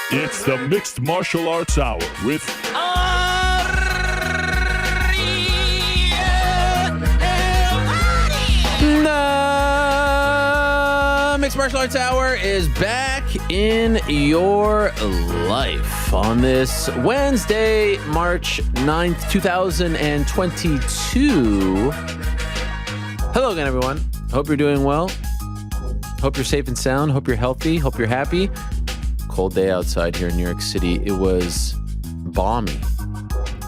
It's the Mixed Martial Arts Hour with The Mixed Martial Arts Hour is back in your life on this Wednesday, March 9th, 2022. Hello again, everyone. Hope you're doing well. Hope you're safe and sound. Hope you're healthy. Hope you're happy. Cold day outside here in New York City. It was balmy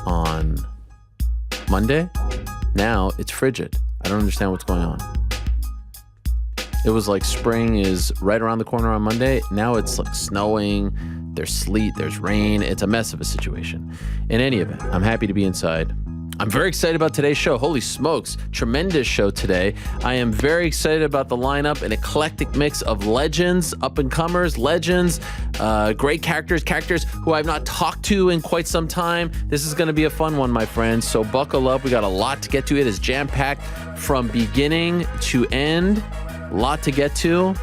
on Monday. Now it's frigid. I don't understand what's going on. It was like spring is right around the corner on Monday. Now it's like snowing. There's sleet. There's rain. It's a mess of a situation. In any event, I'm happy to be inside. I'm very excited about today's show. Holy smokes, tremendous show today. I am very excited about the lineup, an eclectic mix of legends, up-and-comers, legends, great characters who I've not talked to in quite some time. This is going to be a fun one, my friends, so buckle up. We got a lot to get to. It is jam-packed from beginning to end. A lot to get to,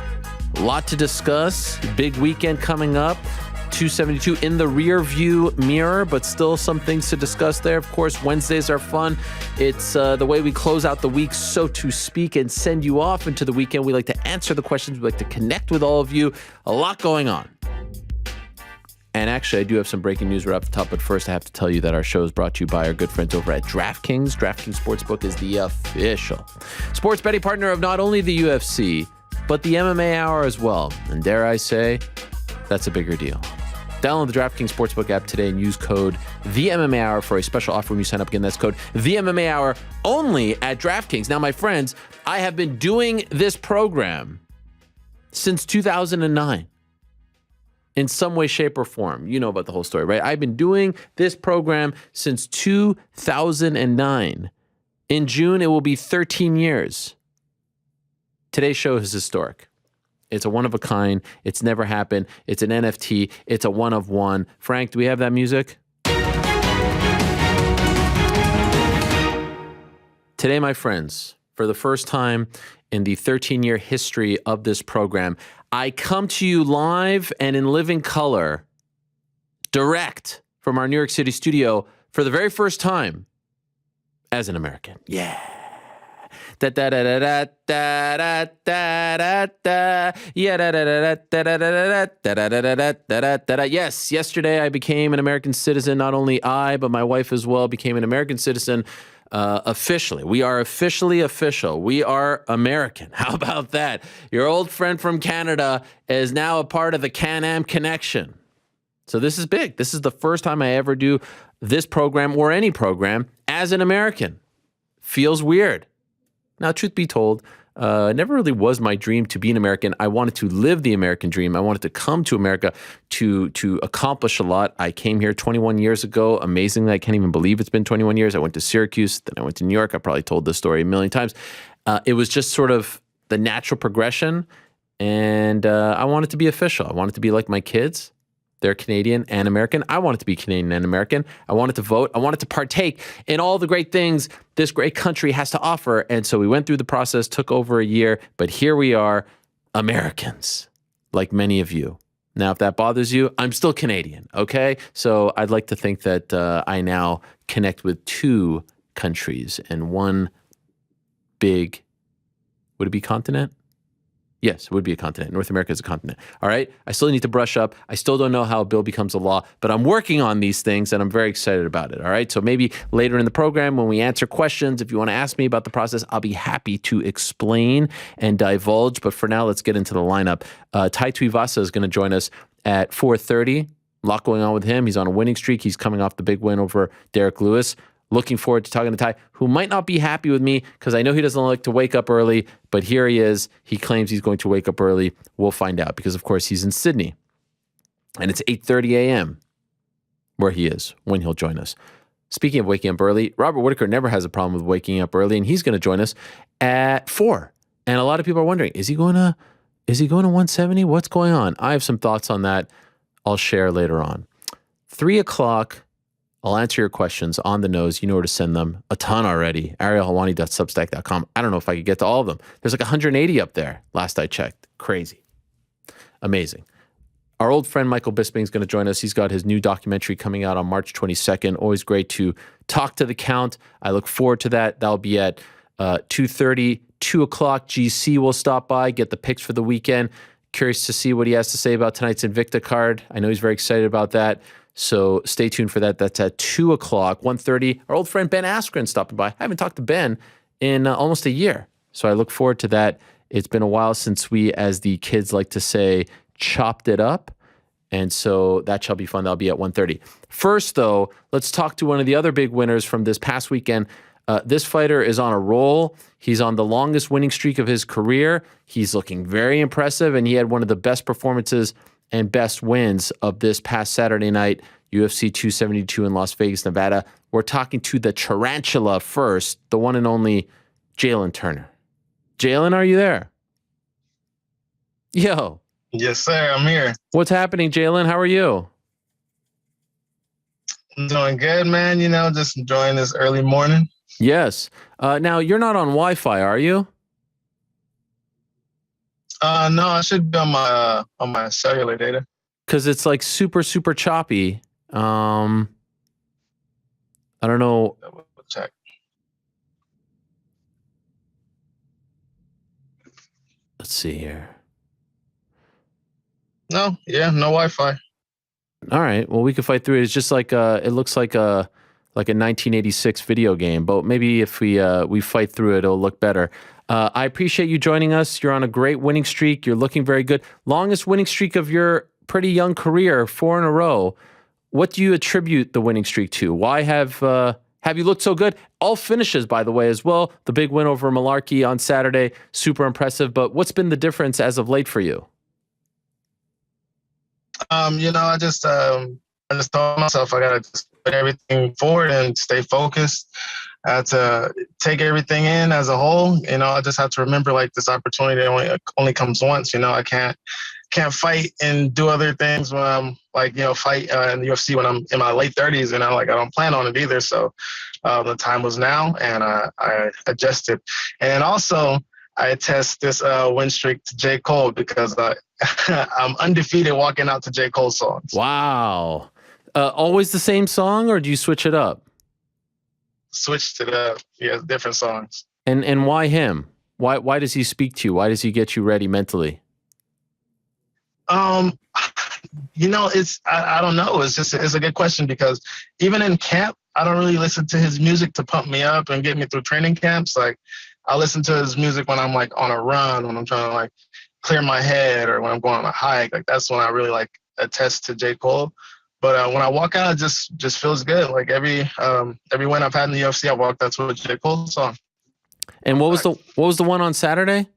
a lot to discuss. Big weekend coming up. 272 in the rear view mirror, but still some things to discuss there. Of course, Wednesdays are fun. It's the way we close out the week, so to speak, and send you off into the weekend. We like to answer the questions. We like to connect with all of you. A lot going on. And actually, I do have some breaking news right off the top, but first I have to tell you that our show is brought to you by our good friends over at DraftKings. DraftKings Sportsbook is the official sports betting partner of not only the UFC, but the MMA Hour as well. And dare I say, that's a bigger deal. Download the DraftKings Sportsbook app today and use code THEMMAHour for a special offer when you sign up. Again, that's code THEMMAHour only at DraftKings. Now, my friends, I have been doing this program since 2009 in some way, shape, or form. You know about the whole story, right? I've been doing this program since 2009. In June, it will be 13 years. Today's show is historic. It's a one-of-a-kind. It's never happened. It's an NFT. It's a one-of-one. Frank, do we have that music? Today, my friends, for the first time in the 13-year history of this program, I come to you live and in living color, direct from our New York City studio for the very first time as an American. Yeah. Yes, yesterday I became an American citizen. Not only I, but my wife as well became an American citizen officially. We are officially official. We are American. How about that? Your old friend from Canada is now a part of the Can-Am connection. So this is big. This is the first time I ever do this program or any program as an American. Feels weird. Now, truth be told, it never really was my dream to be an American. I wanted to live the American dream. I wanted to come to America to accomplish a lot. I came here 21 years ago. Amazingly, I can't even believe it's been 21 years. I went to Syracuse, then I went to New York. I probably told this story a million times. It was just sort of the natural progression, and I wanted to be official. I wanted to be like my kids. They're Canadian and American. I wanted to be Canadian and American. I wanted to vote. I wanted to partake in all the great things this great country has to offer. And so we went through the process, took over a year, but here we are, Americans, like many of you. Now, if that bothers you, I'm still Canadian, okay? So I'd like to think that I now connect with two countries and one big, would it be continent? Yes, it would be a continent. North America is a continent. All right? I still need to brush up. I still don't know how a bill becomes a law, but I'm working on these things and I'm very excited about it. All right? So maybe later in the program when we answer questions, if you want to ask me about the process, I'll be happy to explain and divulge. But for now, let's get into the lineup. Tai Tuivasa is going to join us at 4:30. A lot going on with him. He's on a winning streak. He's coming off the big win over Derrick Lewis. Looking forward to talking to Tai, who might not be happy with me because I know he doesn't like to wake up early, but here he is. He claims he's going to wake up early. We'll find out because, of course, he's in Sydney. And it's 8:30 a.m. where he is when he'll join us. Speaking of waking up early, Robert Whittaker never has a problem with waking up early, and he's going to join us at 4. And a lot of people are wondering, is he going to 170? What's going on? I have some thoughts on that I'll share later on. 3 o'clock, I'll answer your questions on the nose. You know where to send them. A ton already. arielhelwani.substack.com. I don't know if I could get to all of them. There's like 180 up there, last I checked. Crazy. Amazing. Our old friend Michael Bisping is going to join us. He's got his new documentary coming out on March 22nd. Always great to talk to the count. I look forward to that. That'll be at 2:30, 2 o'clock GC. We'll stop by, get the picks for the weekend. Curious to see what he has to say about tonight's Invicta card. I know he's very excited about that. So stay tuned for that. That's at 2 o'clock, 1:30. Our old friend Ben Askren stopping by. I haven't talked to Ben in almost a year. So I look forward to that. It's been a while since we, as the kids like to say, chopped it up. And so that shall be fun. That'll be at 1:30. First, though, let's talk to one of the other big winners from this past weekend. This fighter is on a roll. He's on the longest winning streak of his career. He's looking very impressive, and he had one of the best performances and best wins of this past Saturday night, UFC 272 in Las Vegas, Nevada. We're talking to the tarantula first, the one and only Jalin Turner. Jalin, are you there? Yo. Yes, sir. I'm here. What's happening, Jalin? How are you? I'm doing good, man. You know, just enjoying this early morning. Yes. Now, you're not on Wi-Fi, are you? No, I should be on my cellular data. Because it's like super, super choppy. I don't know. Check. Let's see here. No, yeah, no Wi-Fi. All right. Well, we could fight through it. It's just like it looks like a 1986 video game, but maybe if we fight through it, it'll look better. I appreciate you joining us. You're on a great winning streak. You're looking very good. Longest winning streak of your pretty young career, 4 in a row. What do you attribute the winning streak to? Why have you looked so good? All finishes, by the way, as well. The big win over Mullarkey on Saturday, super impressive. But what's been the difference as of late for you? You know, I just told myself I gotta just put everything forward and stay focused. I had to take everything in as a whole. You know, I just have to remember like this opportunity only comes once. You know, I can't fight and do other things when I'm like, you know, fight in the UFC when I'm in my late 30s. You know, like I don't plan on it either. So the time was now, and I adjusted. And also, I attest this win streak to J. Cole because I'm undefeated walking out to J. Cole songs. Wow. Always the same song, or do you switch it up? Switched it up. Yeah, different songs. And why him? Why does he speak to you? Why does he get you ready mentally? You know, I don't know. It's a good question because even in camp, I don't really listen to his music to pump me up and get me through training camps. Like, I listen to his music when I'm like on a run, when I'm trying to like clear my head, or when I'm going on a hike. Like that's when I really like attest to J. Cole. But when I walk out, it just feels good. Like every win I've had in the UFC, I walked out to a J. Cole song. And what was the one on Saturday?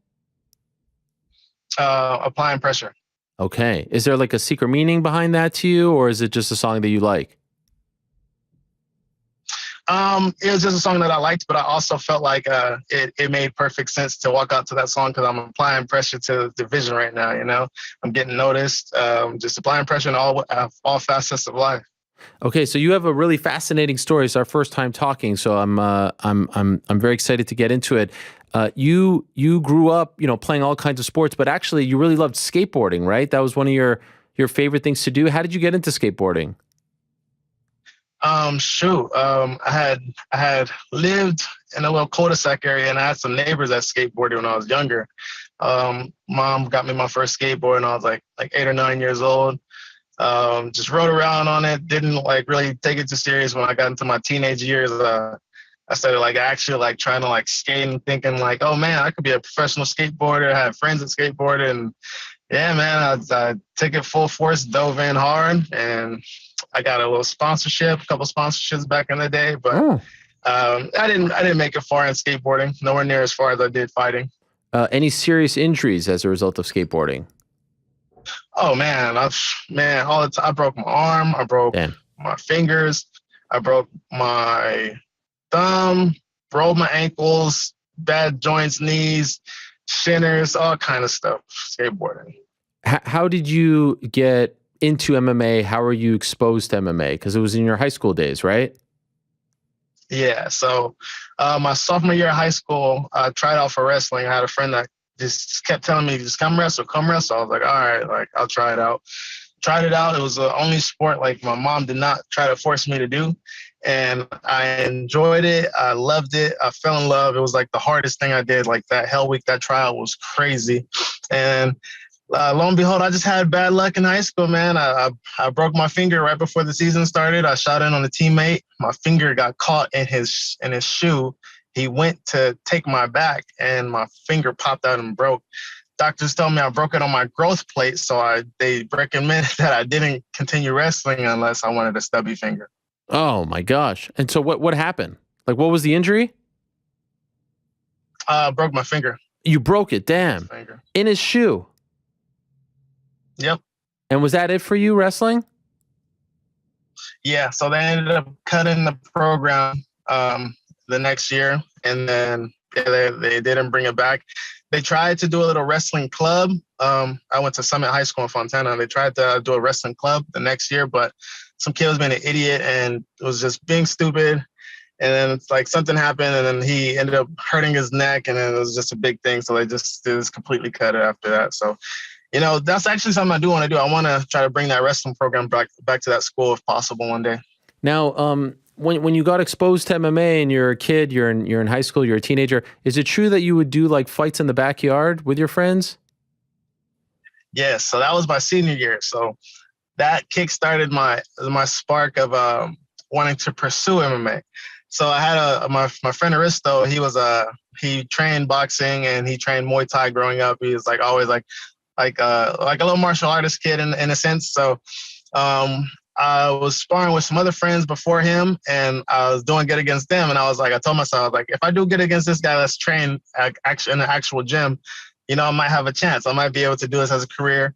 Applying Pressure. Okay. Is there like a secret meaning behind that to you, or is it just a song that you like? It was just a song that I liked, but I also felt like it made perfect sense to walk out to that song because I'm applying pressure to the division right now. You know, I'm getting noticed. Just applying pressure in all facets of life. Okay, so you have a really fascinating story. It's our first time talking, so I'm very excited to get into it. You grew up, you know, playing all kinds of sports, but actually you really loved skateboarding, right? That was one of your favorite things to do. How did you get into skateboarding? I had lived in a little cul-de-sac area, and I had some neighbors that skateboarded when I was younger. Mom got me my first skateboard, and I was like 8 or 9 years old. Just rode around on it. Didn't like really take it too serious. When I got into my teenage years, I started like actually like trying to like skate and thinking like, oh man, I could be a professional skateboarder. I had friends that skateboarded, and yeah, man, I took it full force, dove in hard, and I got a little sponsorship, a couple sponsorships back in the day, but I didn't make it far in skateboarding. Nowhere near as far as I did fighting. Any serious injuries as a result of skateboarding? Oh man, all the time. I broke my arm. I broke my fingers. I broke my thumb. Rolled my ankles. Bad joints, knees, shinners, all kind of stuff. Skateboarding. How did you get into MMA? How were you exposed to MMA? Because it was in your high school days, right? Yeah. So my sophomore year of high school, I tried out for wrestling. I had a friend that just kept telling me, just come wrestle. I was like, all right, like I'll try it out. tried it out. It was the only sport like my mom did not try to force me to do. And I enjoyed it. I loved it. I fell in love. It was like the hardest thing I did. Like that Hell Week, that trial was crazy. And lo and behold, I just had bad luck in high school, man. I broke my finger right before the season started. I shot in on a teammate. My finger got caught in his shoe. He went to take my back, and my finger popped out and broke. Doctors told me I broke it on my growth plate, so they recommended that I didn't continue wrestling unless I wanted a stubby finger. Oh my gosh! And so what happened? Like, what was the injury? Broke my finger. You broke it, damn. In his shoe. Yep. And was that it for you, wrestling? Yeah, so they ended up cutting the program the next year, and then they didn't bring it back. They tried to do a little wrestling club. I went to Summit High School in Fontana. They tried to do a wrestling club the next year, but some kid was being an idiot and was just being stupid. And then it's like something happened, and then he ended up hurting his neck, and then it was just a big thing. So they just completely cut it after that. So, you know, that's actually something I do want to do. I want to try to bring that wrestling program back to that school if possible one day. Now, when you got exposed to MMA and you're a kid, you're in high school, you're a teenager, is it true that you would do like fights in the backyard with your friends? Yes. So that was my senior year. So that kickstarted my spark of wanting to pursue MMA. So I had my friend Aristo. He trained boxing and he trained Muay Thai growing up. He was like always like a little martial artist kid in a sense. So I was sparring with some other friends before him, and I was doing good against them. And I told myself, like, if I do good against this guy that's trained in an actual gym, you know, I might have a chance. I might be able to do this as a career.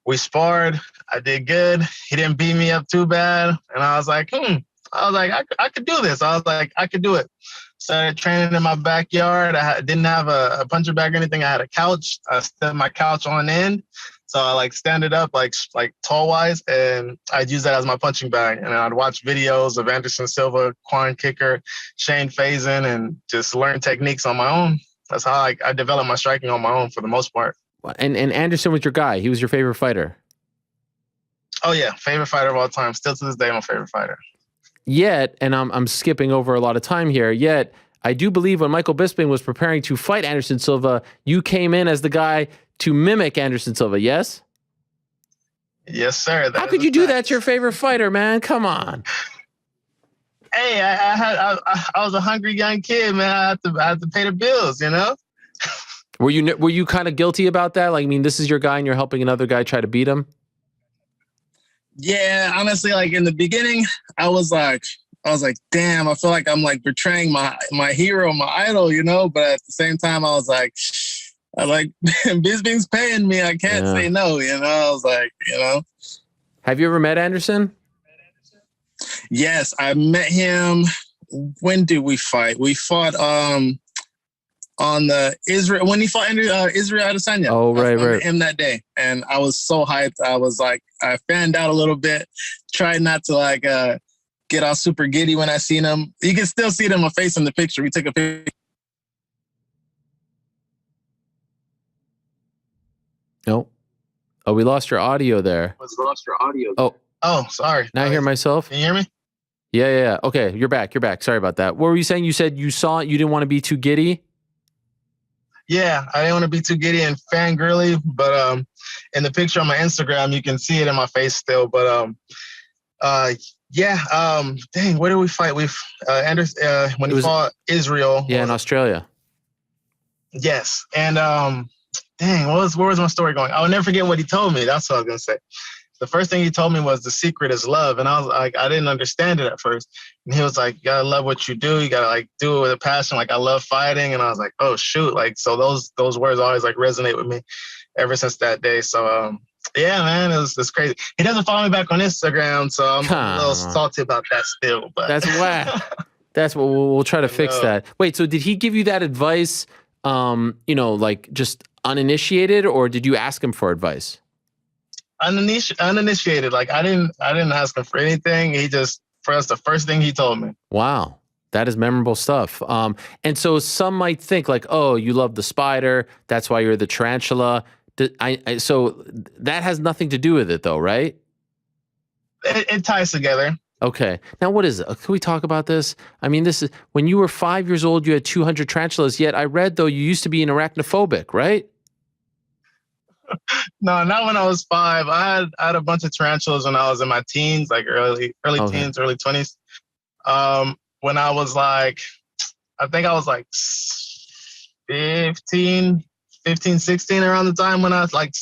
We sparred. I did good. He didn't beat me up too bad. And I was like, I could do this. I was like, I could do it. Started training in my backyard. I didn't have a punching bag or anything. I had a couch. I set my couch on end. So I like stand it up like tall wise, and I'd use that as my punching bag. And I'd watch videos of Anderson Silva, Quan Kicker, Shane Faison, and just learn techniques on my own. That's how I developed my striking on my own for the most part. And Anderson was your guy. He was your favorite fighter. Oh yeah, favorite fighter of all time. Still to this day, my favorite fighter. Yet, and I'm skipping over a lot of time here. Yet, I do believe when Michael Bisping was preparing to fight Anderson Silva, you came in as the guy to mimic Anderson Silva, yes? Yes, sir. How could you do that? That's your favorite fighter, man. Come on. Hey, I was a hungry young kid, man. I had to pay the bills, you know? Were you kind of guilty about that? Like, I mean, this is your guy and you're helping another guy try to beat him? Yeah, honestly, like in the beginning, I was like, damn, I feel like I'm like betraying my hero, my idol, you know? But at the same time, I was like, Bisping's paying me. I can't say no, you know? I was like, you know. Have you ever met Anderson? Yes, I met him. When did we fight? We fought on the Israel, when he fought Israel Adesanya. Oh, right. I met him that day. And I was so hyped. I was like, I fanned out a little bit, tried not to like get all super giddy when I seen him. You can still see it in my face in the picture. We took a picture. No. Oh, we lost your audio there. Oh, sorry. Now I hear myself. Can you hear me? Yeah. Okay, you're back. Sorry about that. What were you saying? You said you saw it. You didn't want to be too giddy? Yeah, I didn't want to be too giddy and fangirly, but in the picture on my Instagram, you can see it in my face still. But dang, where did we fight? Anderson when he fought Israel. Yeah, in Australia. Yes, and dang, where was my story going? I'll never forget what he told me. That's what I was gonna say. The first thing he told me was the secret is love. And I was like, I didn't understand it at first. And he was like, you gotta love what you do. You gotta like do it with a passion. Like I love fighting. And I was like, oh shoot. Like, so those words always like resonate with me ever since that day. So yeah, man, it's crazy. He doesn't follow me back on Instagram, so I'm a little salty about that still. But that's whack. That's what we'll try to fix that. Wait, so did he give you that advice, like just uninitiated, or did you ask him for advice? Uninitiated. Like I didn't ask him for anything. That's the first thing he told me. Wow. That is memorable stuff. And so some might think like, oh, you love the spider. That's why you're the tarantula. So that has nothing to do with it though, right? It ties together. Okay. Now, what is it? Can we talk about this? I mean, this is when you were 5 years old, you had 200 tarantulas. Yet I read, though, you used to be an arachnophobic, right? No, not when I was 5. I had a bunch of tarantulas when I was in my teens, like early Okay. teens, early 20s. When I was like, I think I was like 15, 16 around the time when I was like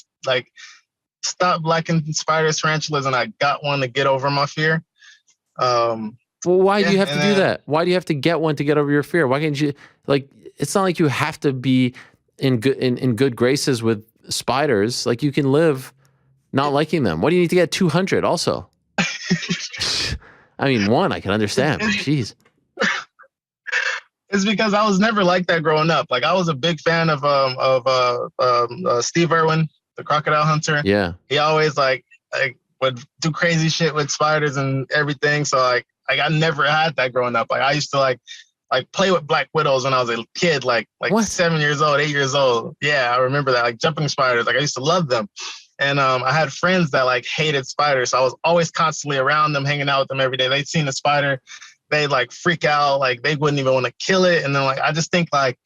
stopped liking spiders, tarantulas, and I got one to get over my fear. Well, why do you have to do that? Why do you have to get one to get over your fear? Why can't you, like, it's not like you have to be in good graces with spiders. Like, you can live not liking them. Why do you need to get 200 also? I mean, one I can understand, but jeez. It's because I was never like that growing up. Like, I was a big fan of Steve Irwin, the crocodile hunter. Yeah. He always like would do crazy shit with spiders and everything. So like I never had that growing up. Like, I used to like play with black widows when I was a kid, like What? 7 years old, 8 years old. Yeah, I remember that. Like jumping spiders. Like, I used to love them. And I had friends that like hated spiders. So I was always constantly around them, hanging out with them every day. They'd seen a spider, they like freak out, like they wouldn't even want to kill it. And then like I just think like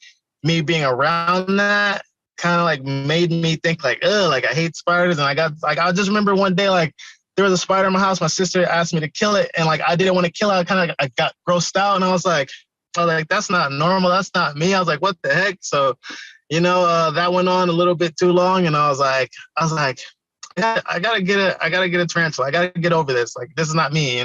me being around that kind of like made me think like, ugh, like I hate spiders. And I just remember one day like there was a spider in my house. My sister asked me to kill it, and like I didn't want to kill it. I got grossed out, and I was like, that's not normal. That's not me. I was like, what the heck? So, that went on a little bit too long, and I was like, yeah, I gotta get a tarantula. I gotta get over this. Like, this is not me,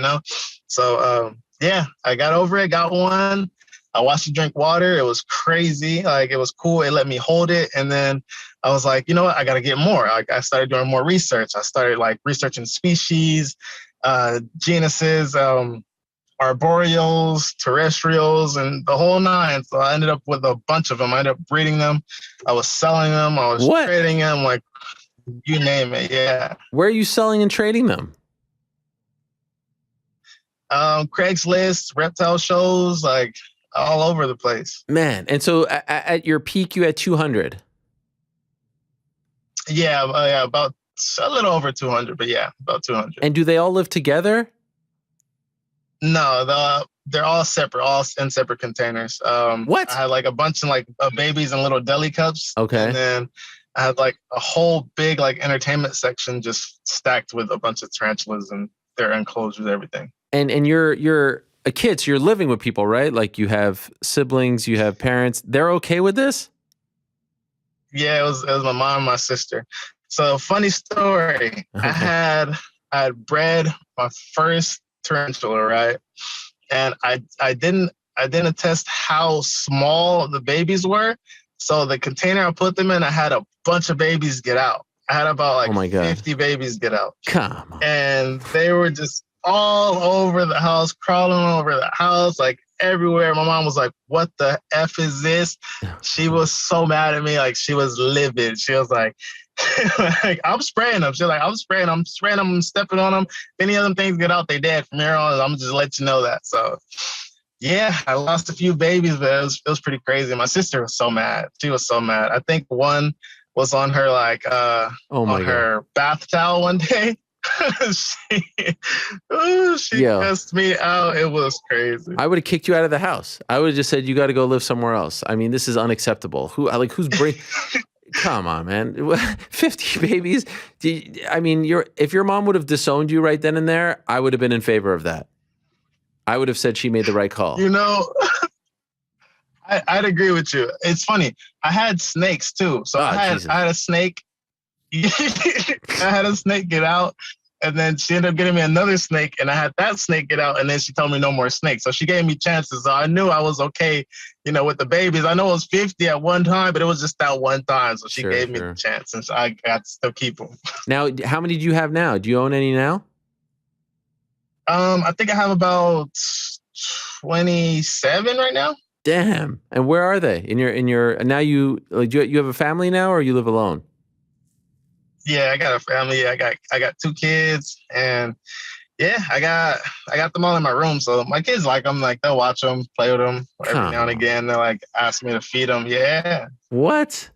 So yeah, I got over it, got one. I watched it drink water. It was crazy. Like, it was cool. It let me hold it. And then I was like, you know what? I got to get more. I started doing more research. I started like researching species, genuses, arboreals, terrestrials, and the whole nine. So I ended up with a bunch of them. I ended up breeding them. I was selling them. I was trading them, like you name it. Yeah. Where are you selling and trading them? Craigslist, reptile shows, like all over the place. Man. And so at your peak, you had 200. Yeah, about a little over 200, but yeah, about 200. And do they all live together? No, they're all separate, all in separate containers. What? I had like a bunch of like babies in little deli cups. Okay. And then I had like a whole big like entertainment section just stacked with a bunch of tarantulas and their enclosures, everything. And you're a kid, so you're living with people, right? Like, you have siblings, you have parents. They're okay with this? Yeah, it was my mom and my sister. So, funny story. Okay. I had bred my first tarantula, right? And I didn't test how small the babies were. So the container I put them in, I had a bunch of babies get out. I had about like 50 babies get out. Come on. And they were just all over the house, crawling over the house, like everywhere. My mom was like, what the F is this? She was so mad at me. Like, she was livid. She was like, I'm spraying them. She's like, I'm spraying them, I'm stepping on them. If any of them things get out, they dead. From here on, I'm just let you know that. So yeah, I lost a few babies, but it was pretty crazy. My sister was so mad. She was so mad. I think one was on her like her bath towel one day. she messed me out. It was crazy. I would have kicked you out of the house. I would have just said, you got to go live somewhere else. I mean, this is unacceptable. Who's bringing? Come on, man. 50 babies. If your mom would have disowned you right then and there, I would have been in favor of that. I would have said she made the right call. I'd agree with you. It's funny. I had snakes too. So I had a snake. I had a snake get out, and then she ended up getting me another snake, and I had that snake get out, and then she told me no more snakes. So she gave me chances. So I knew I was okay, with the babies. I know it was 50 at one time, but it was just that one time. So she gave me the chance, and so I got to still keep them. Now, how many do you have now? Do you own any now? I think I have about 27 right now. Damn. And where are they? In your now you have a family now, or you live alone? Yeah, I got a family. I got 2 kids, and yeah, I got them all in my room. So my kids like them. Like, they'll watch them, play with them every now and again. They're like, ask me to feed them. Yeah. What?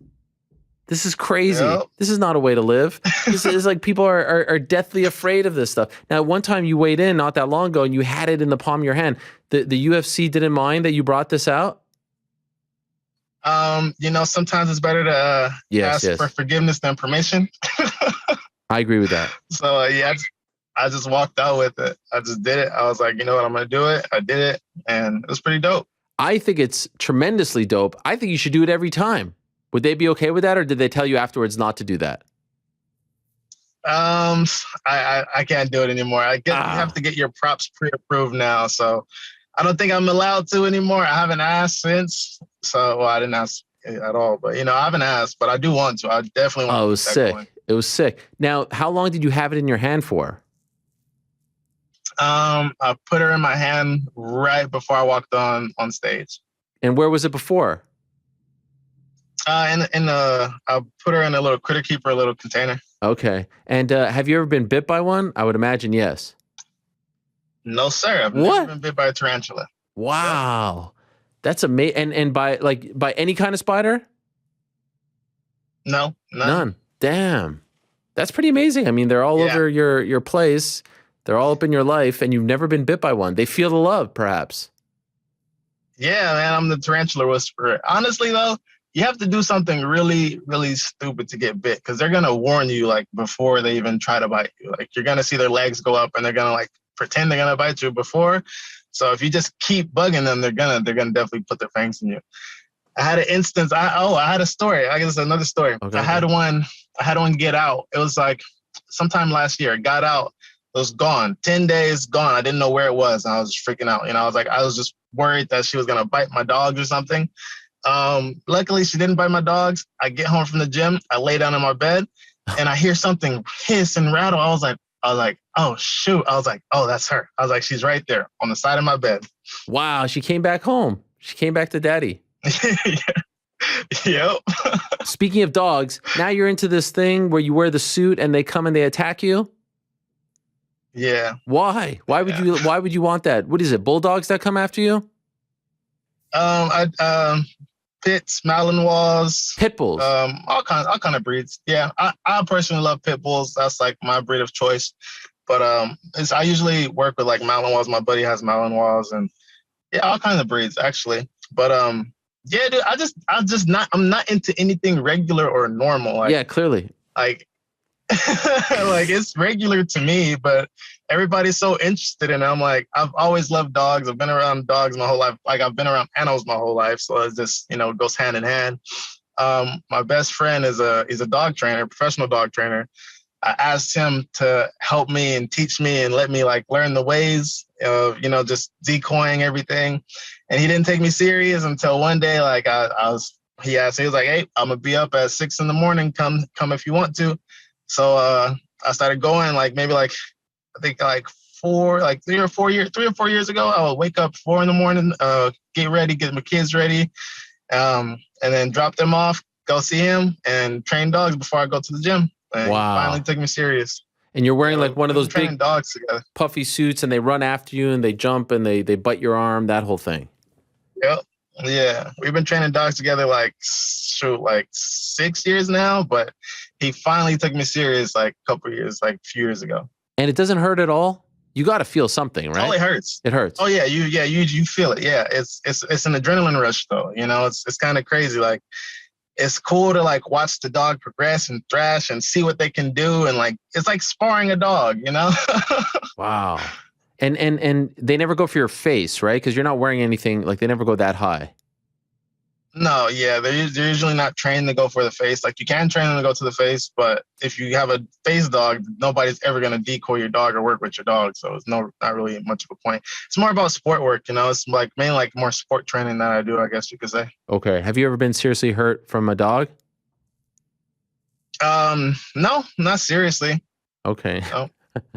This is crazy. Yep. This is not a way to live. This is like people are deathly afraid of this stuff. Now, one time you weighed in not that long ago and you had it in the palm of your hand. The UFC didn't mind that you brought this out? Sometimes it's better to ask for forgiveness than permission. I agree with that. So I just walked out with it. I just did it. I was like, you know what, I'm gonna do it. I did it, and it was pretty dope. I think it's tremendously dope. I think you should do it every time. Would they be okay with that, or did they tell you afterwards not to do that? I can't do it anymore. You have to get your props pre-approved now, so I don't think I'm allowed to anymore. I haven't asked since, I didn't ask at all. But I haven't asked, but I do want to. I definitely want to. Oh, it was sick. It was sick. Now, how long did you have it in your hand for? I put her in my hand right before I walked on stage. And where was it before? I put her in a little critter keeper, a little container. Okay. And have you ever been bit by one? I would imagine yes. No, sir. I've never been bit by a tarantula. Wow. That's amazing. And by any kind of spider? No, none. Damn. That's pretty amazing. I mean, they're all over your place. They're all up in your life, and you've never been bit by one. They feel the love, perhaps. Yeah, man, I'm the tarantula whisperer. Honestly, though, you have to do something really, really stupid to get bit, because they're going to warn you, like, before they even try to bite you. Like, you're going to see their legs go up, and they're going to, like, pretend they're going to bite you before. So if you just keep bugging them, they're gonna definitely put their fangs in you. I had an instance. I had a story. I guess another story. Okay. I had one get out. It was like sometime last year. It got out. It was gone. 10 days gone. I didn't know where it was. And I was freaking out. I was just worried that she was going to bite my dogs or something. Luckily, she didn't bite my dogs. I get home from the gym. I lay down in my bed and I hear something hiss and rattle. I was like, oh, shoot. I was like, oh, that's her. I was like, she's right there on the side of my bed. Wow. She came back home. She came back to daddy. Yep. Speaking of dogs, now you're into this thing where you wear the suit and they come and they attack you? Yeah. Why? Why would you want that? What is it? Bulldogs that come after you? Pits, Malinois, pit bulls, all kind of breeds. Yeah, I personally love pit bulls. That's like my breed of choice. But I usually work with like Malinois. My buddy has Malinois, and yeah, all kinds of breeds actually. But yeah, dude, I'm not into anything regular or normal. Like, yeah, clearly. Like like it's regular to me, but everybody's so interested in it. I'm like, I've always loved dogs. I've been around dogs my whole life. Like I've been around animals my whole life. So it's just, it goes hand in hand. My best friend he's a dog trainer, professional dog trainer. I asked him to help me and teach me and let me like learn the ways of, just decoying everything. And he didn't take me serious until one day, like he asked, he was like, hey, I'm gonna be up at 6 a.m. Come if you want to. So I started going like maybe like I think like 3 or 4 years ago. I would wake up 4 a.m, get ready, get my kids ready, and then drop them off, go see him, and train dogs before I go to the gym. And wow! He finally took me serious. And you're wearing like one of those big dogs together, puffy suits, and they run after you and they jump and they bite your arm, that whole thing. Yep. Yeah, we've been training dogs together like 6 years now, but he finally took me serious like a few years ago. And it doesn't hurt at all? You got to feel something, right? Oh, it hurts. It hurts. Oh yeah, you feel it. Yeah, it's an adrenaline rush though. It's kind of crazy. Like it's cool to like watch the dog progress and thrash and see what they can do, and like it's like sparring a dog. Wow. And they never go for your face, right? Because you're not wearing anything, like they never go that high. No, yeah, they're usually not trained to go for the face. Like you can train them to go to the face, but if you have a face dog, nobody's ever going to decoy your dog or work with your dog. So it's not really much of a point. It's more about sport work, It's like mainly like more sport training that I do, I guess you could say. Okay. Have you ever been seriously hurt from a dog? No, not seriously. Okay. No.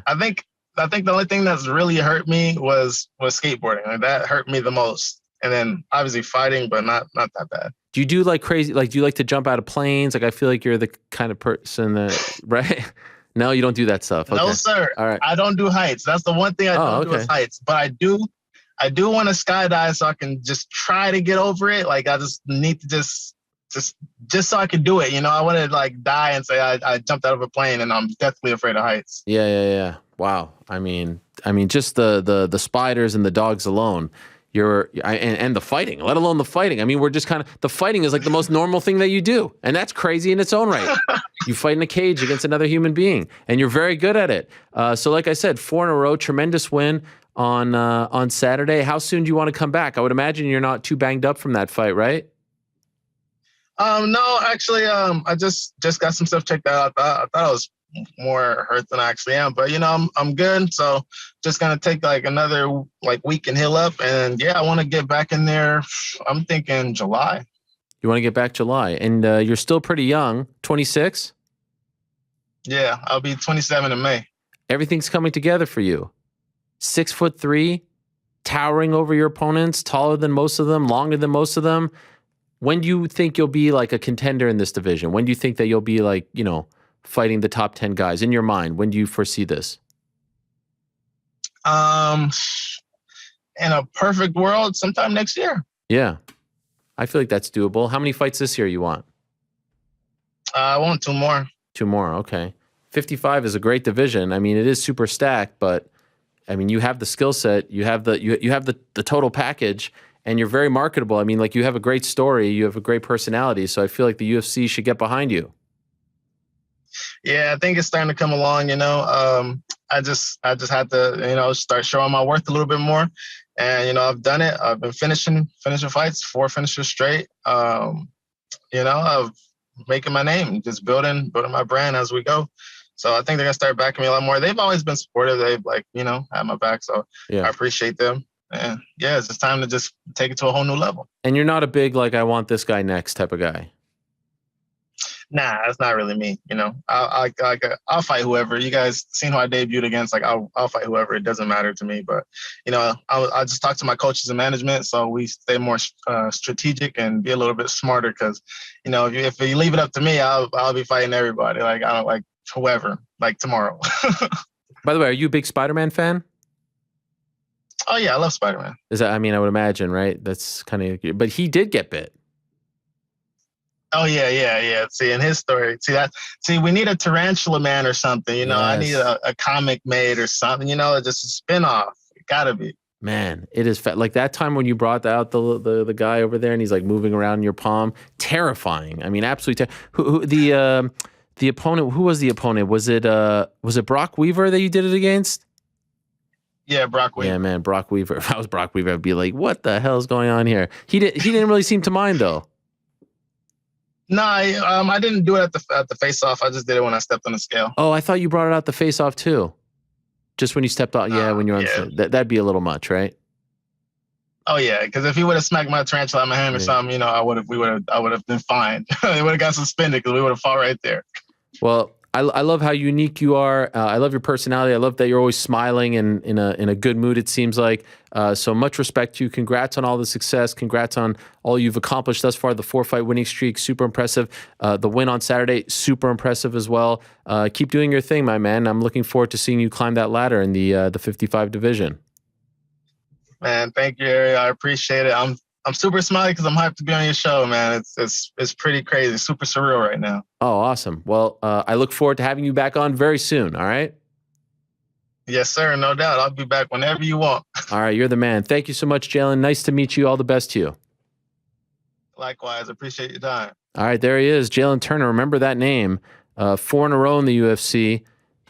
I think the only thing that's really hurt me was skateboarding. Like, that hurt me the most. And then obviously fighting, but not that bad. Do you do like crazy, like do you like to jump out of planes? Like I feel like you're the kind of person that, right? No, you don't do that stuff. Okay. No, sir. All right. I don't do heights. That's the one thing I don't do is heights. But I do want to skydive so I can just try to get over it. Like I just need to just just so I could do it. You know, I want to like die and say I jumped out of a plane, and I'm deathly afraid of heights. Yeah. Wow. I mean, just the spiders and the dogs alone. And the fighting, let alone the fighting. I mean, we're just kind of, the fighting is like the most normal thing that you do. And that's crazy in its own right. You fight in a cage against another human being, and you're very good at it. So like I said, 4 in a row, tremendous win on Saturday. How soon do you want to come back? I would imagine you're not too banged up from that fight, right? No, actually, I just got some stuff checked out. I thought I was more hurt than I actually am, but you know, I'm good. So just gonna take like another like week and heal up, and yeah, I want to get back in there. I'm thinking July. You want to get back July, and you're still pretty young, 26. Yeah, I'll be 27 in May. Everything's coming together for you. 6'3", towering over your opponents, taller than most of them, longer than most of them. When do you think you'll be like a contender in this division? When do you think that you'll be like, you know, fighting the top 10 guys in your mind? When do you foresee this? In a perfect world, sometime next year. Yeah. I feel like that's doable. How many fights this year you want? I want 2 more. 2 more. Okay. 55 is a great division. I mean, it is super stacked, but I mean, you have the skill set, you have the total package, and you're very marketable. I mean, like, you have a great story, you have a great personality. So I feel like the UFC should get behind you. Yeah, I think it's starting to come along, you know. I just had to, you know, start showing my worth a little bit more. And, you know, I've done it. I've been finishing fights, 4 finishes straight. You know, I'm making my name, just building my brand as we go. So I think they're going to start backing me a lot more. They've always been supportive. They've, like, you know, had my back. So yeah. I appreciate them. And yeah, it's just time to just take it to a whole new level. And you're not a big, like, I want this guy next type of guy. Nah, that's not really me. You know, I'll fight whoever. You guys seen who I debuted against. Like, I'll fight whoever. It doesn't matter to me. But, you know, I just talk to my coaches and management, so we stay more strategic and be a little bit smarter. Because, you know, if you leave it up to me, I'll be fighting everybody. Like, I don't like whoever. Like tomorrow. By the way, are you a big Spider-Man fan? Oh yeah, I love Spider-Man. Is that? I mean, I would imagine, right? That's kind of. But he did get bit. Oh yeah. See, in his story, see, we need a Tarantula Man or something. You know, yes. I need a comic made or something. You know, just a spinoff. It gotta be. Man, it is like that time when you brought out the guy over there and he's like moving around in your palm. Terrifying. I mean, absolutely. The opponent? Who was the opponent? Was it Brock Weaver that you did it against? Yeah, Brock Weaver. Yeah, man, Brock Weaver. If I was Brock Weaver, I'd be like, "What the hell is going on here?" He didn't really seem to mind though. No, I didn't do it at the face-off. I just did it when I stepped on the scale. Oh, I thought you brought it out the face-off too. Just when you stepped out, when you're on, that'd be a little much, right? Oh yeah, because if he would have smacked my tarantula out my hand or something, you know, I would have been fine. They would have got suspended because we would have fought right there. Well, I love how unique you are. I love your personality. I love that you're always smiling and in a good mood, it seems like. So much respect to you. Congrats on all the success. Congrats on all you've accomplished thus far. The 4-fight winning streak, super impressive. The win on Saturday, super impressive as well. Keep doing your thing, my man. I'm looking forward to seeing you climb that ladder in the 55 division. Man, thank you, Ari. I appreciate it. I'm super smiley because I'm hyped to be on your show, man. It's pretty crazy, super surreal right now. Oh, awesome. Well, I look forward to having you back on very soon. All right. Yes, sir. No doubt. I'll be back whenever you want. All right. You're the man. Thank you so much, Jalin. Nice to meet you. All the best to you. Likewise. Appreciate your time. All right. There he is. Jalin Turner. Remember that name. 4 in a row in the UFC.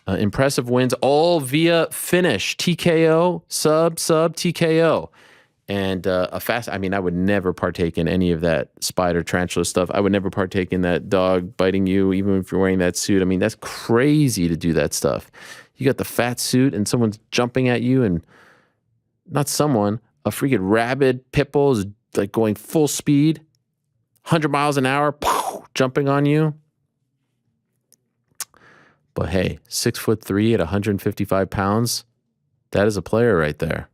Impressive wins, all via finish. TKO, sub, TKO. And I mean, I would never partake in any of that spider tarantula stuff. I would never partake in that dog biting you, even if you're wearing that suit. I mean, that's crazy to do that stuff. You got the fat suit and someone's jumping at you, and not someone, a freaking rabid pit bull is like going full speed, 100 miles an hour, jumping on you. But hey, 6'3" at 155 pounds, that is a player right there.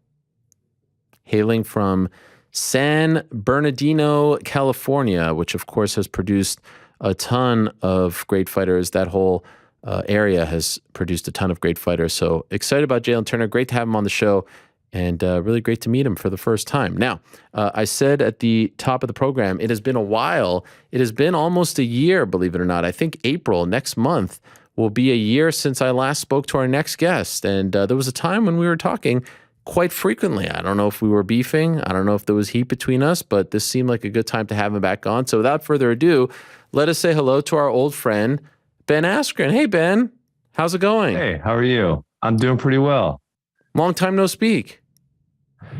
Hailing from San Bernardino, California, which of course has produced a ton of great fighters. That whole area has produced a ton of great fighters. So excited about Jalin Turner. Great to have him on the show. And really great to meet him for the first time. Now, I said at the top of the program, it has been a while. It has been almost a year, believe it or not. I think April next month will be a year since I last spoke to our next guest. And there was a time when we were talking quite frequently. I don't know if we were beefing. I don't know if there was heat between us, but this seemed like a good time to have him back on. So without further ado, let us say hello to our old friend, Ben Askren. Hey, Ben. How's it going? Hey, how are you? I'm doing pretty well. Long time no speak.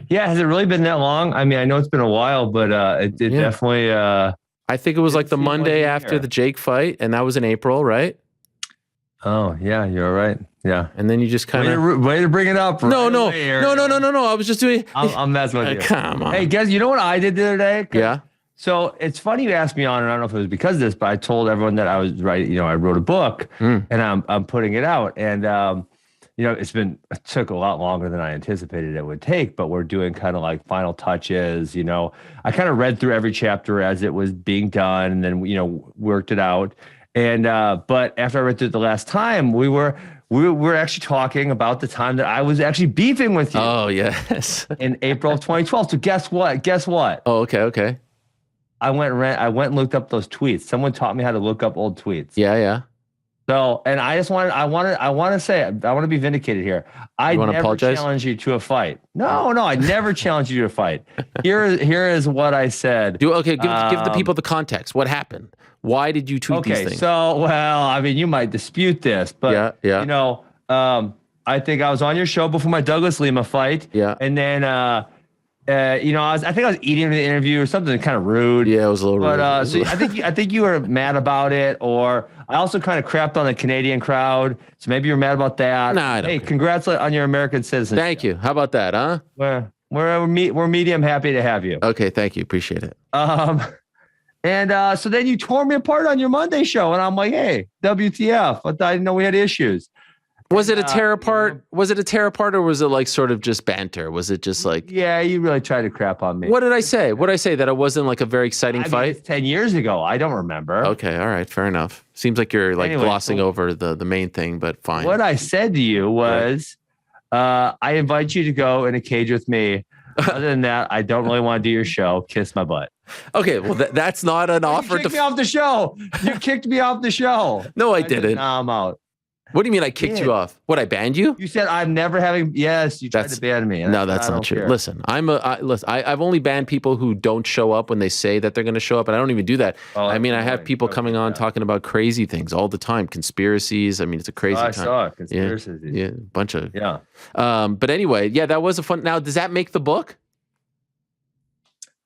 Yeah, has it really been that long? I mean, I know it's been a while, but it definitely. I think it was like the Monday after the Jake fight, and that was in April, right? Oh yeah, you're right. Yeah, and then you just kind of way to bring it up. No. I was just doing. I'm messing with you. Come on. Hey, guys, you know what I did the other day? Yeah. So it's funny you asked me on, and I don't know if it was because of this, but I told everyone that I was writing. I wrote a book, and I'm putting it out, and it took a lot longer than I anticipated it would take, but we're doing kind of like final touches. I kind of read through every chapter as it was being done, and then worked it out. And but after I read through it the last time, we were actually talking about the time that I was actually beefing with you. Oh yes, in April of 2012. So guess what? Oh okay. I went and looked up those tweets. Someone taught me how to look up old tweets. Yeah. So, and I want to say, I want to be vindicated here. I never challenged you to a fight. No, I never challenged you to a fight. Here is what I said. Give the people the context. What happened? Why did you tweet these things? So, well, I mean, you might dispute this, but yeah. I think I was on your show before my Douglas Lima fight. Yeah. And then, I think I was eating in the interview or something kind of rude. Yeah, it was a little rude. But so I think you were mad about it, or I also kind of crapped on the Canadian crowd. So maybe you're mad about that. Nah, I don't care. Congrats on your American citizenship. Thank you. How about that, huh? We're medium happy to have you. Okay, thank you. Appreciate it. And so then you tore me apart on your Monday show, and I'm like, hey, WTF? I didn't know we had issues. Was it a tear apart? Was it a tear apart, or was it like sort of just banter? Was it just like? Yeah, you really tried to crap on me. What did I say? What did I say? That it wasn't like a very exciting fight? It's 10 years ago. I don't remember. Okay, all right, fair enough. Seems like you're glossing over the main thing, but fine. What I said to you was, I invite you to go in a cage with me. Other than that, I don't really want to do your show. Kiss my butt. Okay, well that's not an offer. You kicked me off the show. You kicked me off the show. No, I didn't. Nah, I'm out. What do you mean I kicked you off? What, I banned you? You said I'm never having. Yes, you tried to ban me. No, that's not true. Care. Listen, I've only banned people who don't show up when they say that they're going to show up, and I don't even do that. Oh, I mean, I have people coming on talking about crazy things all the time, conspiracies. I mean, it's a crazy time. I saw it. Conspiracies. Yeah, a bunch of But anyway, that was a fun. Now, does that make the book?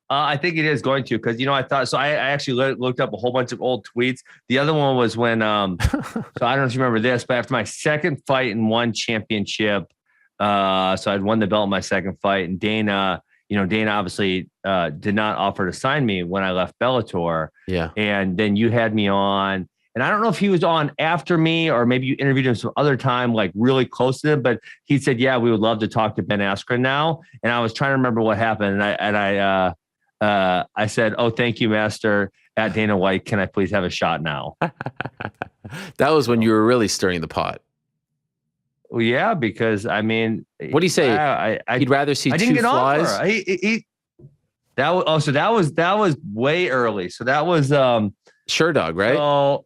I think it is going to, because I thought so. I actually looked up a whole bunch of old tweets. The other one was when so I don't know if you remember this, but after my second fight and one championship, so I'd won the belt in my second fight, and Dana obviously did not offer to sign me when I left Bellator. Yeah, and then you had me on. And I don't know if he was on after me, or maybe you interviewed him some other time, like really close to him. But he said, "Yeah, we would love to talk to Ben Askren now." And I was trying to remember what happened, and I said, "Oh, thank you, Master. At Dana White, can I please have a shot now?" That was when you were really stirring the pot. Well, yeah, because I mean, what do you say? He'd rather see two flies. That was way early. So that was Sherdog, right? So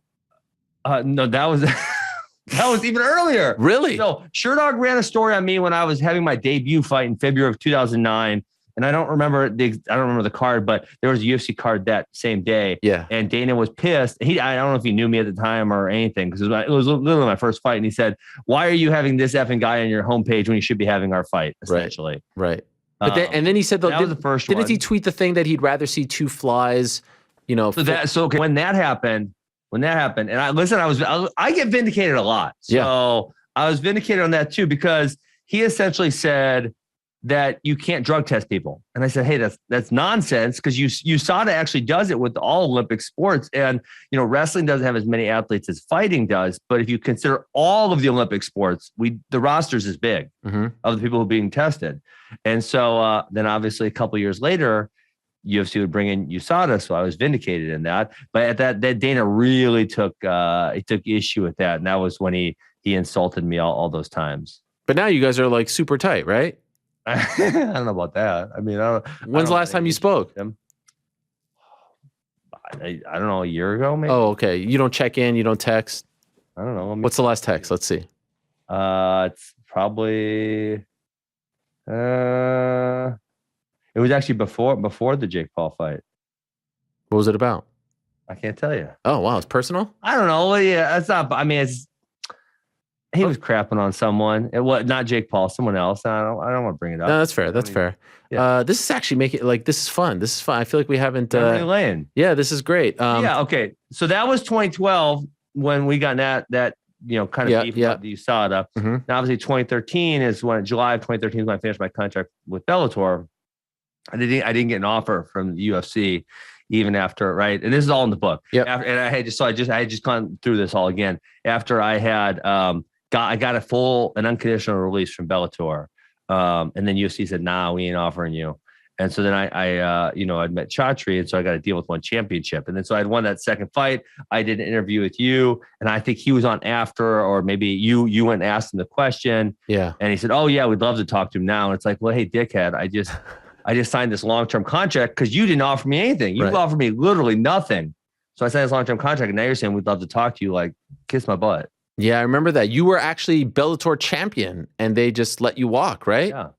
no, that was that was even earlier. Really? So Sherdog ran a story on me when I was having my debut fight in February of 2009. And I don't remember the card, but there was a UFC card that same day. Yeah. And Dana was pissed. I don't know if he knew me at the time or anything, because it was literally my first fight. And he said, "Why are you having this effing guy on your homepage when you should be having our fight?" Essentially. Right. But then he said, that was the first one. Didn't he tweet the thing that he'd rather see two flies? When that happened, and I get vindicated a lot. So I was vindicated on that too, because he essentially said that you can't drug test people. And I said, hey, that's nonsense, because USADA actually does it with all Olympic sports. And, wrestling doesn't have as many athletes as fighting does. But if you consider all of the Olympic sports, the rosters is big of the people who are being tested. And so then obviously a couple of years later, UFC would bring in USADA. So I was vindicated in that. But at that Dana really took issue with that. And that was when he insulted me all those times. But now you guys are like super tight, right? I don't know about that. I mean, When's the last time you spoke? I don't know, a year ago, maybe. Oh, okay. You don't check in. You don't text. I don't know. What's the last text? Let's see. It's probably. It was actually before the Jake Paul fight. What was it about? I can't tell you. Oh wow, it's personal. I don't know. Yeah, it's not. I mean, he was crapping on someone. It was not Jake Paul, someone else. I don't want to bring it up. No, that's fair. That's fair. Yeah. This is actually making like this is fun. This is fun. I feel like we haven't. Yeah, this is great. Yeah. Okay. So that was 2012 when we got that kind of beef about the USADA. Mm-hmm. Now, obviously, 2013 is when July of 2013 is when I finished my contract with Bellator. I didn't get an offer from the UFC even after, right? And this is all in the book. Yeah. And I had just gone through this all again after I had I got a full and unconditional release from Bellator, and then UFC said, "Nah, we ain't offering you." And so then I'd met Chatri, and so I got to deal with one championship. And then so I'd won that second fight. I did an interview with you, and I think he was on after, or maybe you went and asked him the question. Yeah. And he said, "Oh yeah, we'd love to talk to him now." And it's like, well, hey, dickhead, I just signed this long-term contract because you didn't offer me anything. You offered me literally nothing. So I signed this long-term contract, and now you're saying we'd love to talk to you. Like, kiss my butt. Yeah, I remember that. You were actually Bellator champion, and they just let you walk, right? Yeah.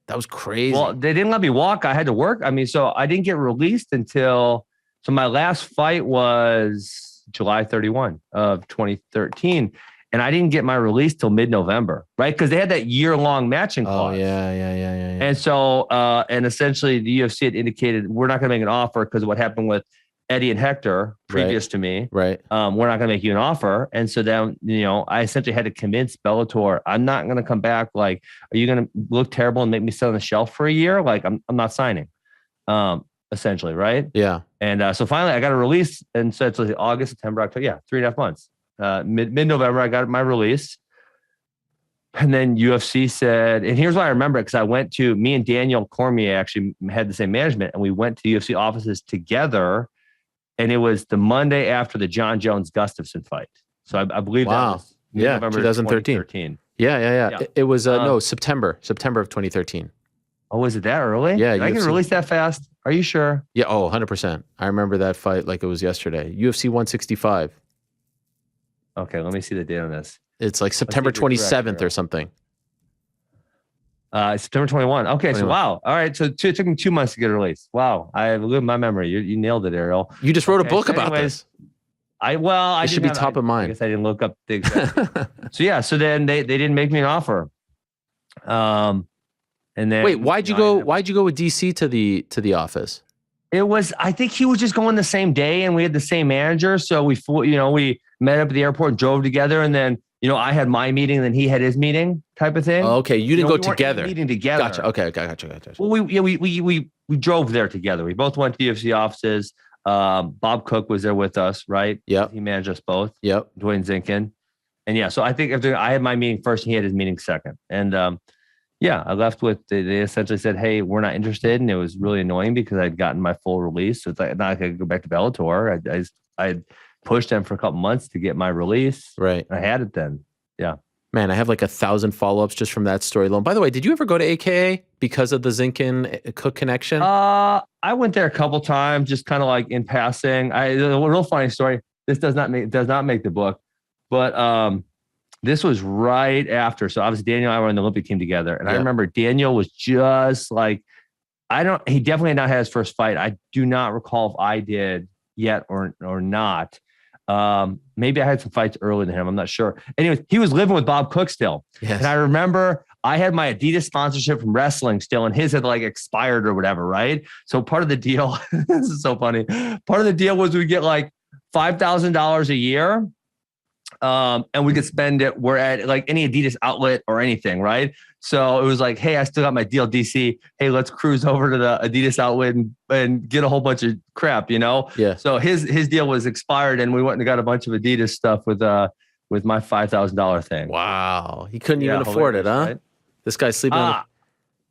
That was crazy. Well, they didn't let me walk. I had to work. I mean, so I didn't get released until my last fight was July 31 of 2013. And I didn't get my release till mid-November, right? Because they had that year-long matching clause. Oh, yeah. And so, and essentially the UFC had indicated, we're not going to make an offer because of what happened with Eddie and Hector previous to me. Right. We're not going to make you an offer. And so then, I essentially had to convince Bellator, I'm not going to come back. Like, are you going to look terrible and make me sit on the shelf for a year? Like, I'm not signing, essentially. Right. Yeah. And so finally I got a release. And so it's like August, September, October. Yeah. 3.5 months. Mid-November, I got my release. And then UFC said, and here's why I remember it, because I went to, me and Daniel Cormier actually had the same management, and we went to the UFC offices together. And it was the Monday after the John Jones Gustafsson fight. So I believe that was November 2013. Yeah. It was September of 2013. Oh, was it that early? Yeah. Did I get released that fast? Are you sure? Yeah. Oh, 100%. I remember that fight like it was yesterday. UFC 165. Okay, let me see the date on this. It's like September 27th or something. September 21. Okay, 21. So wow. All right, so it took me 2 months to get released. Wow, I have lived my memory. You nailed it, Ariel. You just wrote a book about this. I should be top of mind. I guess I didn't look up the exact. So then they didn't make me an offer. And then wait, why'd you go with DC to the office? It was, I think he was just going the same day, and we had the same manager. So we met up at the airport and drove together, and then I had my meeting, and then he had his meeting, type of thing. Oh, okay, you didn't go together. Meeting together. Gotcha. Okay, gotcha. Well, we drove there together. We both went to the UFC offices. Bob Cook was there with us, right? Yep. He managed us both. Yep. Dwayne Zinkin, and yeah. So I think after I had my meeting first, and he had his meeting second, and I left with, they essentially said, hey, we're not interested. And it was really annoying because I'd gotten my full release. So it's like, not like I could go back to Bellator. I pushed them for a couple months to get my release. Right. I had it then. Yeah. Man, I have like 1,000 follow-ups just from that story alone. By the way, did you ever go to AKA because of the Zinkin Cook connection? I went there a couple times, just kind of like in passing. A real funny story. This does not make the book, but, this was right after. So obviously Daniel and I were on the Olympic team together. And I remember Daniel was just like, he definitely had not had his first fight. I do not recall if I did yet or not. Maybe I had some fights earlier than him. I'm not sure. Anyways, he was living with Bob Cook still. Yes. And I remember I had my Adidas sponsorship from wrestling still, and his had like expired or whatever. Right. So part of the deal, this is so funny. Part of the deal was we get like $5,000 a year. And we could spend it. We're at like any Adidas outlet or anything, right? So it was like, hey, I still got my deal, DC. Hey, let's cruise over to the Adidas outlet and get a whole bunch of crap, Yeah. So his deal was expired, and we went and got a bunch of Adidas stuff with my $5,000 thing. Wow, he couldn't even afford it, huh? Right? This guy's sleeping on.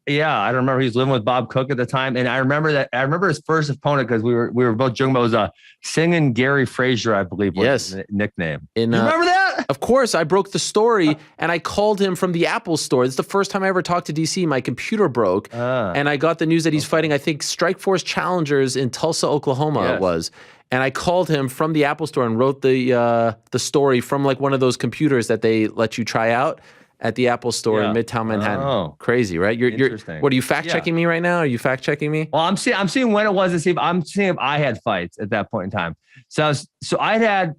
Yeah, I don't remember. He was living with Bob Cook at the time, and I remember his first opponent because we were both young. Was Singing Gary Frazier, I believe. Was his nickname. You remember that? Of course, I broke the story, and I called him from the Apple store. It's the first time I ever talked to DC. My computer broke, and I got the news that he's fighting, I think, Strikeforce Challengers in Tulsa, Oklahoma it was. And I called him from the Apple store and wrote the story from like one of those computers that they let you try out at the Apple store in Midtown Manhattan. Oh, crazy, right? You're what are you fact checking me right now? Are you fact checking me? Well, I'm seeing when it was to see if I'm seeing if I had fights at that point in time. So I had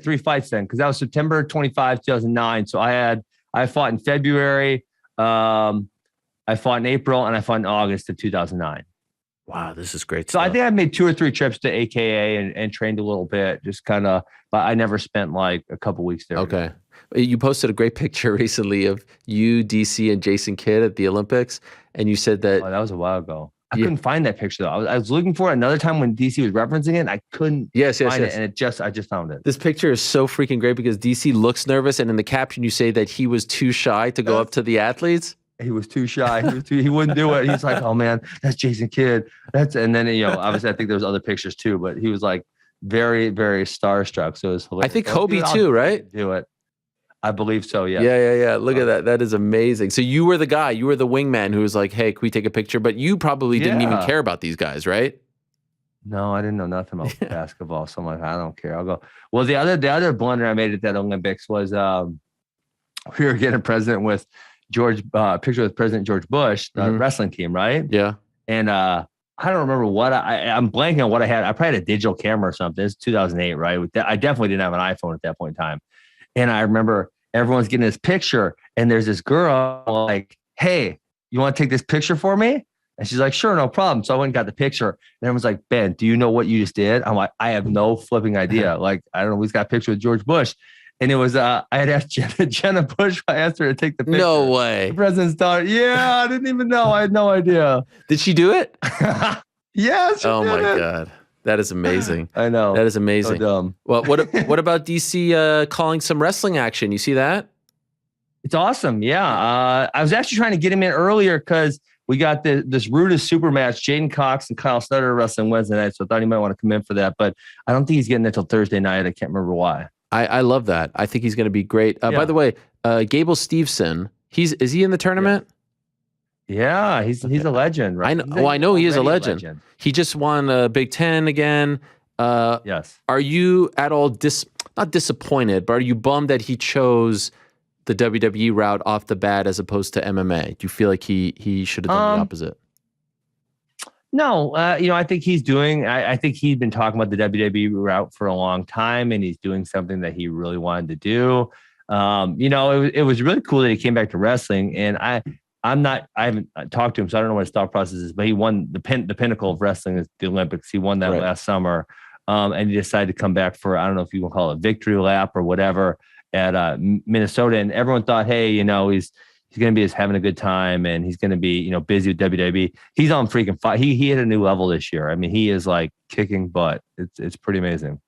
3 fights then because that was September 25, 2009. So I fought in February, I fought in April, and I fought in August of 2009. Wow, this is great So stuff. I think I made 2 or 3 trips to AKA and trained a little bit, just kind of, but I never spent like a couple weeks there. Okay. You posted a great picture recently of you, DC, and Jason Kidd at the Olympics, and you said that... Oh, that was a while ago. I couldn't find that picture though. I was looking for it another time when DC was referencing it, and I couldn't find it, and I just found it. This picture is so freaking great because DC looks nervous, and in the caption you say that he was too shy to go up to the athletes. He was too shy. He wouldn't do it. He's like, oh man, that's Jason Kidd. And then obviously I think there was other pictures too, but he was like very, very starstruck. So it was hilarious. I think Kobe too, right? Do it. I believe so. Yeah. Yeah. Look at that. That is amazing. So you were the guy. You were the wingman who was like, "Hey, can we take a picture?" But you probably didn't even care about these guys, right? No, I didn't know nothing about basketball. So I'm like, I don't care. I'll go. Well, the other blunder I made at that Olympics was we were getting a president with picture with President George Bush, the wrestling team, right? Yeah. And I don't remember what I'm blanking on what I had. I probably had a digital camera or something. It's 2008, right? I definitely didn't have an iPhone at that point in time. And I remember everyone's getting this picture, and there's this girl like, "Hey, you want to take this picture for me?" And she's like, "Sure, no problem." So I went and got the picture, and everyone's like, "Ben, do you know what you just did?" I'm like, "I have no flipping idea." Like, I don't know. We got a picture with George Bush, and it was I had asked Jenna Bush. I asked her to take the picture. No way. The president's daughter. Yeah, I didn't even know. I had no idea. Did she do it? Yes. Oh my God. That is amazing. I know. That is amazing. So dumb. Well, what about DC calling some wrestling action? You see that? It's awesome. Yeah. I was actually trying to get him in earlier because we got this Rudis super match. Jaden Cox and Kyle Snutter wrestling Wednesday night. So I thought he might want to come in for that. But I don't think he's getting it until Thursday night. I can't remember why. I love that. I think he's going to be great. By the way, Gable Steveson, is he in the tournament? Yeah, he's a legend, right? I know he is a legend. He just won a Big Ten again. Yes. Are you at all not disappointed, but are you bummed that he chose the WWE route off the bat as opposed to MMA? Do you feel like he should have done the opposite? No, I think he's doing. I think he's been talking about the WWE route for a long time, and he's doing something that he really wanted to do. It was really cool that he came back to wrestling, and I haven't talked to him, so I don't know what his thought process is. But he won the pinnacle of wrestling is the Olympics. He won that last summer, and he decided to come back for, I don't know if you want to call it a victory lap or whatever at Minnesota. And everyone thought, hey, he's going to be just having a good time, and he's going to be, busy with WWE. He's on freaking fire. He hit a new level this year. I mean, he is like kicking butt. It's pretty amazing.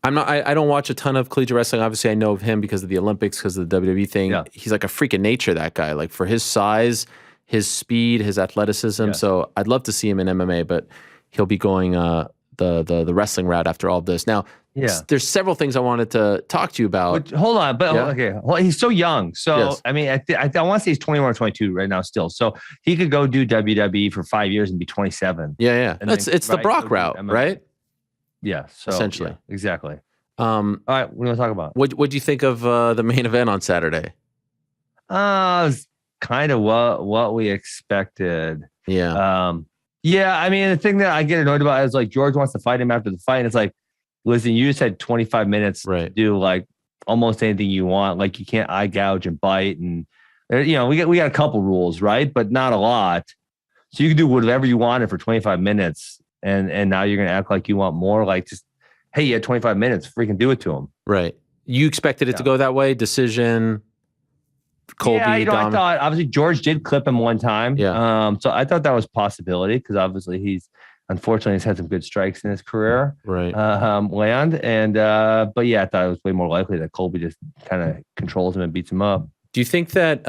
I don't watch a ton of collegiate wrestling. Obviously, I know of him because of the Olympics, because of the WWE thing. Yeah. He's like a freak of nature, that guy. Like for his size, his speed, his athleticism. Yeah. So I'd love to see him in MMA, but he'll be going the wrestling route after all of this. Now, there's several things I wanted to talk to you about. Hold on, okay. Well, he's so young. So I mean, I want to say he's 21 or 22 right now still. So he could go do WWE for 5 years and be 27. Yeah. It's the Brock route, right? Yeah. So essentially, exactly. All right, what do you want to talk about? What do you think of the main event on Saturday? It was kind of what we expected. Yeah. I mean, the thing that I get annoyed about is like George wants to fight him after the fight. And it's like, listen, you just had 25 minutes to do like almost anything you want. Like you can't eye gouge and bite, and we got a couple rules, right? But not a lot. So you can do whatever you wanted for 25 minutes, and now you're gonna act like you want more. Like just, hey, you had 25 minutes, freaking do it to him. Right. You expected it to go that way? Decision. Colby. Yeah, I thought obviously George did clip him one time. Yeah. So I thought that was a possibility because obviously he's had some good strikes in his career. Right. Land and but yeah, I thought it was way more likely that Colby just kind of controls him and beats him up. Do you think that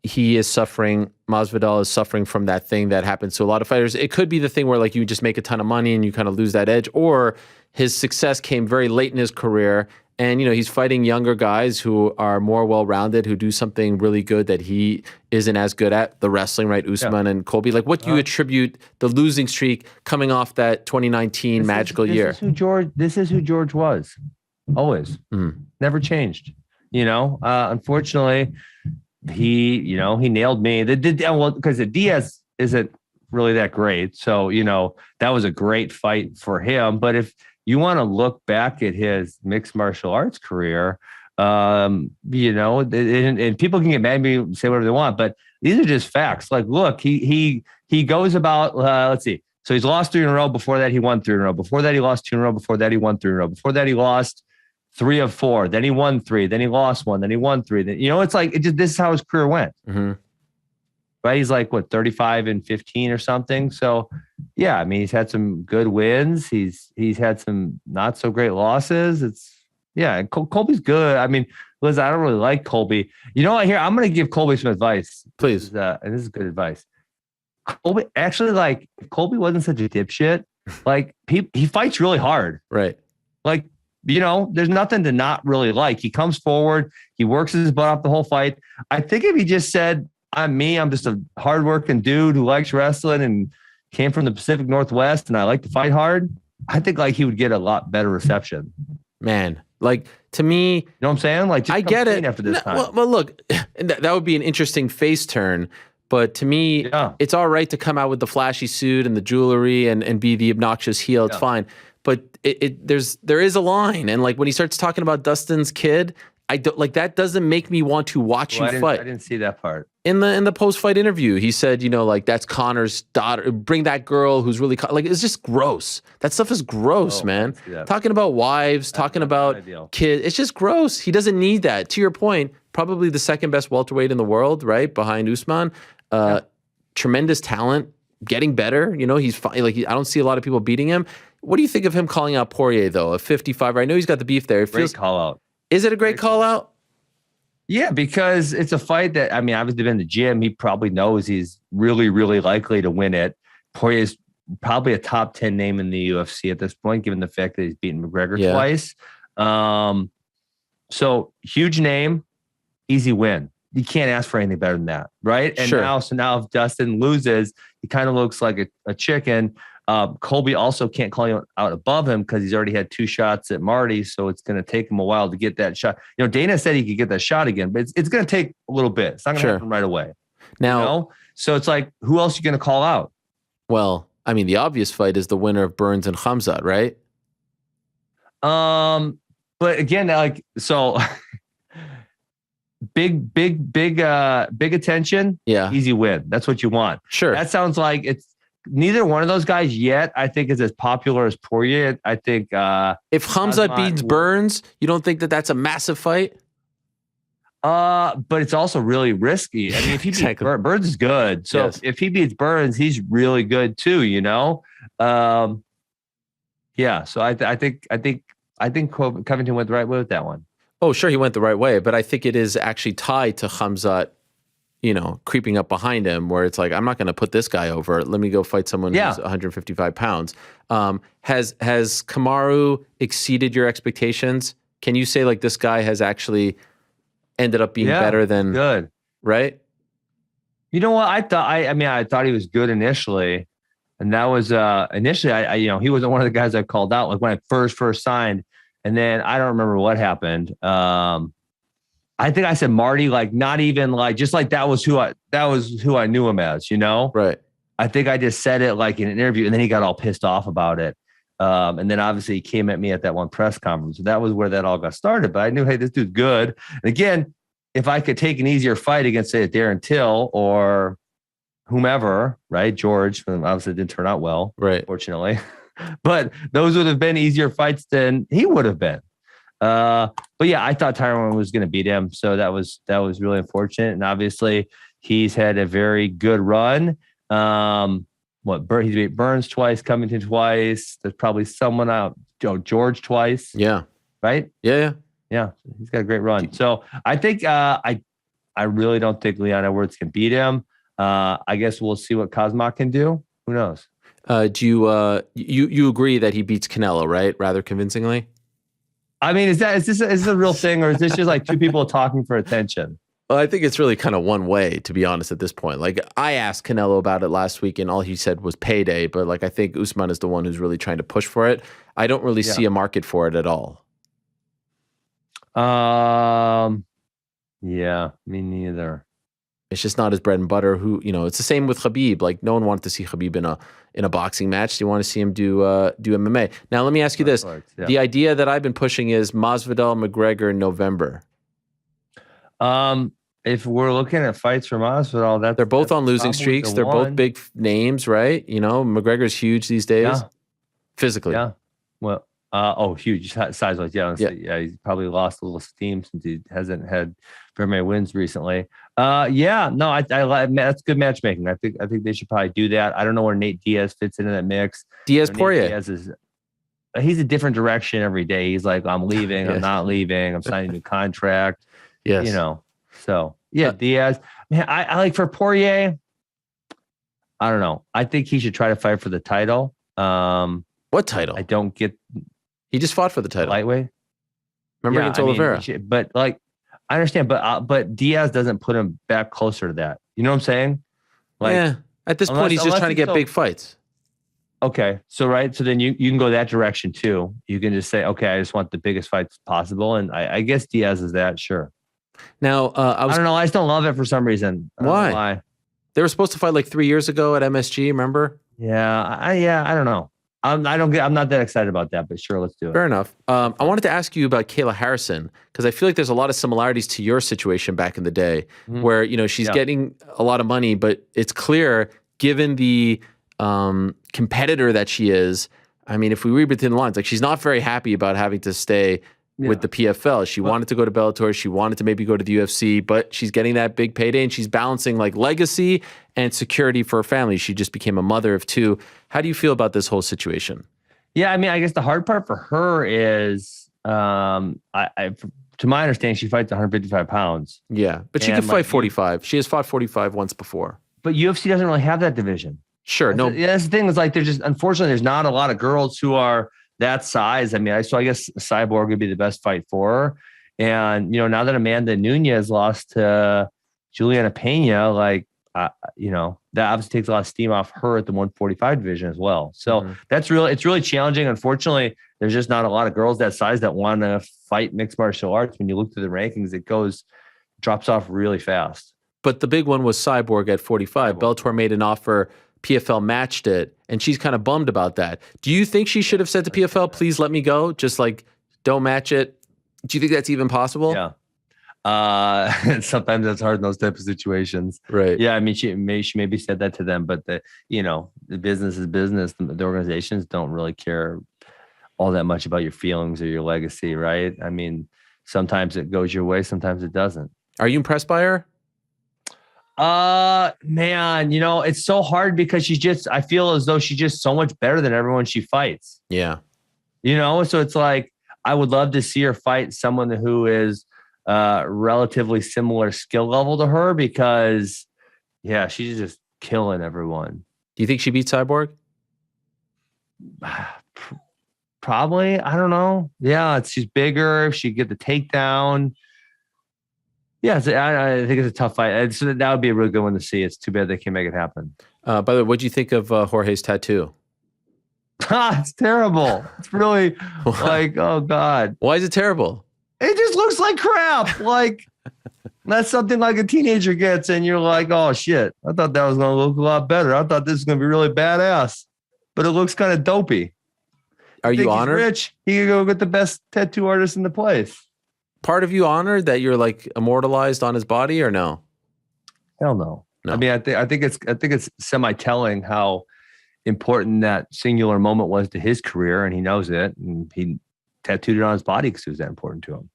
Masvidal is suffering from that thing that happens to a lot of fighters? It could be the thing where like you just make a ton of money and you kind of lose that edge, or his success came very late in his career And, he's fighting younger guys who are more well-rounded, who do something really good that he isn't as good at, the wrestling, right? Usman and Colby. Like, what do you attribute the losing streak coming off that 2019 magical year? This is who George was. Always. Never changed. Unfortunately, he nailed me. Because the Diaz isn't really that great. So, that was a great fight for him. But if you want to look back at his mixed martial arts career, and people can get mad at me and say whatever they want, but these are just facts. Like, look, he goes about, let's see. So he's lost 3 in a row. Before that, he won 3 in a row. Before that, he lost 2 in a row. Before that, he won 3 in a row. Before that, he lost 3 of 4. Then he won 3. Then he lost 1. Then he won 3. Then, it's like, this is how his career went. Right? He's like, 35 and 15 or something. So, yeah, I mean, he's had some good wins. He's had some not so great losses. Colby's good. I mean, Liz, I don't really like Colby. You know what? Here, I'm going to give Colby some advice. Please. And this is good advice. Colby, actually, like, if Colby wasn't such a dipshit, like, he fights really hard. Right. Like, there's nothing to not really like. He comes forward. He works his butt off the whole fight. I think if he just said, I'm just a hardworking dude who likes wrestling and came from the Pacific Northwest and I like to fight hard, I think like he would get a lot better reception. Man, like to me, you know what I'm saying? Like, just I get it after this time. Well, look, that would be an interesting face turn. But to me, it's all right to come out with the flashy suit and the jewelry and be the obnoxious heel. It's fine. But there is a line. And like when he starts talking about Dustin's kid, I don't like that doesn't make me want to watch you fight. I didn't see that part. In the post-fight interview, he said, like that's Connor's daughter. Bring that girl who's really like it's just gross. That stuff is gross, man. Talking about wives, talking about kids, it's just gross. He doesn't need that. To your point, probably the second best welterweight in the world, right behind Usman. Tremendous talent, getting better. He's fine. Like I don't see a lot of people beating him. What do you think of him calling out Poirier though? A 55. I know he's got the beef there. It feels great call out. Is it a great call out? Yeah, because it's a fight that, I mean, obviously been in the gym. He probably knows he's really, really likely to win it. Poirier's probably a top 10 name in the UFC at this point, given the fact that he's beaten McGregor twice. So huge name, easy win. You can't ask for anything better than that, right? And now if Dustin loses, he kind of looks like a chicken. Colby also can't call you out above him because he's already had 2 shots at Marty, so it's going to take him a while to get that shot. Dana said he could get that shot again, but it's going to take a little bit. It's not going to happen right away. Now, so it's like, who else are you going to call out? Well, I mean, the obvious fight is the winner of Burns and Khamzat, right? But again, like so. Big attention. Yeah, easy win. That's what you want. Sure. That sounds like it's. Neither one of those guys yet, I think, is as popular as Poirier. I think if Khamzat beats Burns, you don't think that that's a massive fight? But it's also really risky. I mean, if he beats Burns is good. So if he beats Burns, he's really good too. Yeah. So I think Covington went the right way with that one. Oh, sure, he went the right way, but I think it is actually tied to Khamzat, creeping up behind him, where it's like, I'm not going to put this guy over. Let me go fight someone who's 155 pounds. Has Kamaru exceeded your expectations? Can you say like this guy has actually ended up being better than good, right? You know what? I thought he was good initially, and that was initially. He wasn't one of the guys I called out like when I first signed. And then I don't remember what happened. I think I said Marty, like not even like just like that was who I knew him as, Right. I think I just said it like in an interview, and then he got all pissed off about it. And then obviously he came at me at that one press conference. So that was where that all got started. But I knew, hey, this dude's good. And again, if I could take an easier fight against, say, Darren Till or whomever, right? George, obviously it didn't turn out well, right? Fortunately. But those would have been easier fights than he would have been. But yeah, I thought Tyron was going to beat him. So that was really unfortunate. And obviously he's had a very good run. He's beat Burns twice, Covington twice. There's probably someone out, George twice. Yeah. Right? Yeah. He's got a great run. So I think I really don't think Leon Edwards can beat him. I guess we'll see what Kazma can do. Who knows? Do you agree that he beats Canelo, right? Rather convincingly? I mean, is this a real thing, or is this just like two people talking for attention? Well, I think it's really kind of one way, to be honest, at this point. Like, I asked Canelo about it last week, and all he said was payday. But like, I think Usman is the one who's really trying to push for it. I don't really see a market for it at all. Yeah, me neither. It's just not his bread and butter. It's the same with Khabib. Like, no one wanted to see Khabib in a boxing match. They want to see him do MMA. Now, let me ask you this: the idea that I've been pushing is Masvidal McGregor in November. If we're looking at fights for Masvidal, they're both on losing streaks. They're both big names, right? McGregor's huge these days, physically. Yeah. Well, huge size-wise. Yeah, he's probably lost a little steam since he hasn't had very many wins recently. That's good matchmaking. I think they should probably do that. I don't know where Nate Diaz fits into that mix. Poirier. He's a different direction every day. He's like, I'm leaving. I'm not leaving. I'm signing a new contract. Yes. So Diaz. Man, I like for Poirier. I don't know. I think he should try to fight for the title. What title? I don't get. He just fought for the title. Lightweight. Remember against Oliveira. But like, I understand. But Diaz doesn't put him back closer to that. You know what I'm saying? Like, at this point, he's just trying to get big fights. Okay. So then you can go that direction too. You can just say, okay, I just want the biggest fights possible. And I guess Diaz is that, sure. Now, I don't know. I just don't love it for some reason. Why? They were supposed to fight like 3 years ago at MSG, remember? Yeah. I don't know. I'm not that excited about that, but sure, let's do it. Fair enough. I wanted to ask you about Kayla Harrison, because I feel like there's a lot of similarities to your situation back in the day, where, she's getting a lot of money, but it's clear, given the competitor that she is, I mean, if we read between the lines, like, she's not very happy about having to stay with the PFL. She wanted to go to Bellator. She wanted to maybe go to the UFC, but she's getting that big payday, and she's balancing like legacy and security for her family. She just became a mother of 2. How do you feel about this whole situation? Yeah, I mean, I guess the hard part for her is, to my understanding, she fights 155 pounds. Yeah, but she can fight 45. She has fought 45 once before. But UFC doesn't really have that division. Sure, no. That's the thing. Is like, unfortunately, there's not a lot of girls who are that size. I mean, I guess Cyborg would be the best fight for her. And, now that Amanda Nunes lost to Juliana Pena, like, that obviously takes a lot of steam off her at the 145 division as well. So it's really challenging. Unfortunately, there's just not a lot of girls that size that want to fight mixed martial arts. When you look through the rankings, it drops off really fast. But the big one was Cyborg at 45. Bellator made an offer. PFL matched it, and she's kind of bummed about that. Do you think she should have said to PFL, please let me go? Just like, don't match it. Do you think that's even possible? Yeah. Sometimes that's hard in those type of situations. Right. Yeah. I mean, she maybe said that to them, but the business is business. The organizations don't really care all that much about your feelings or your legacy. Right. I mean, sometimes it goes your way. Sometimes it doesn't. Are you impressed by her? Man, it's so hard because I feel as though she's just so much better than everyone she fights. Yeah. So it's like, I would love to see her fight someone who is relatively similar skill level to her, because she's just killing everyone. Do you think she beats Cyborg? Probably. I don't know. Yeah. She's bigger. If she get the takedown. Yeah, I think it's a tough fight. So that would be a really good one to see. It's too bad they can't make it happen. By the way, what do you think of Jorge's tattoo? It's terrible. It's really like, oh God. Why is it terrible? It just looks like crap. Like, that's something like a teenager gets, and you're like, oh shit, I thought that was going to look a lot better. I thought this was going to be really badass, but it looks kind of dopey. Are you honored? He's rich. He could go get the best tattoo artist in the place. Part of you honored that you're like immortalized on his body, or no? Hell no. I mean, I think it's semi-telling how important that singular moment was to his career, and he knows it, and he tattooed it on his body because it was that important to him.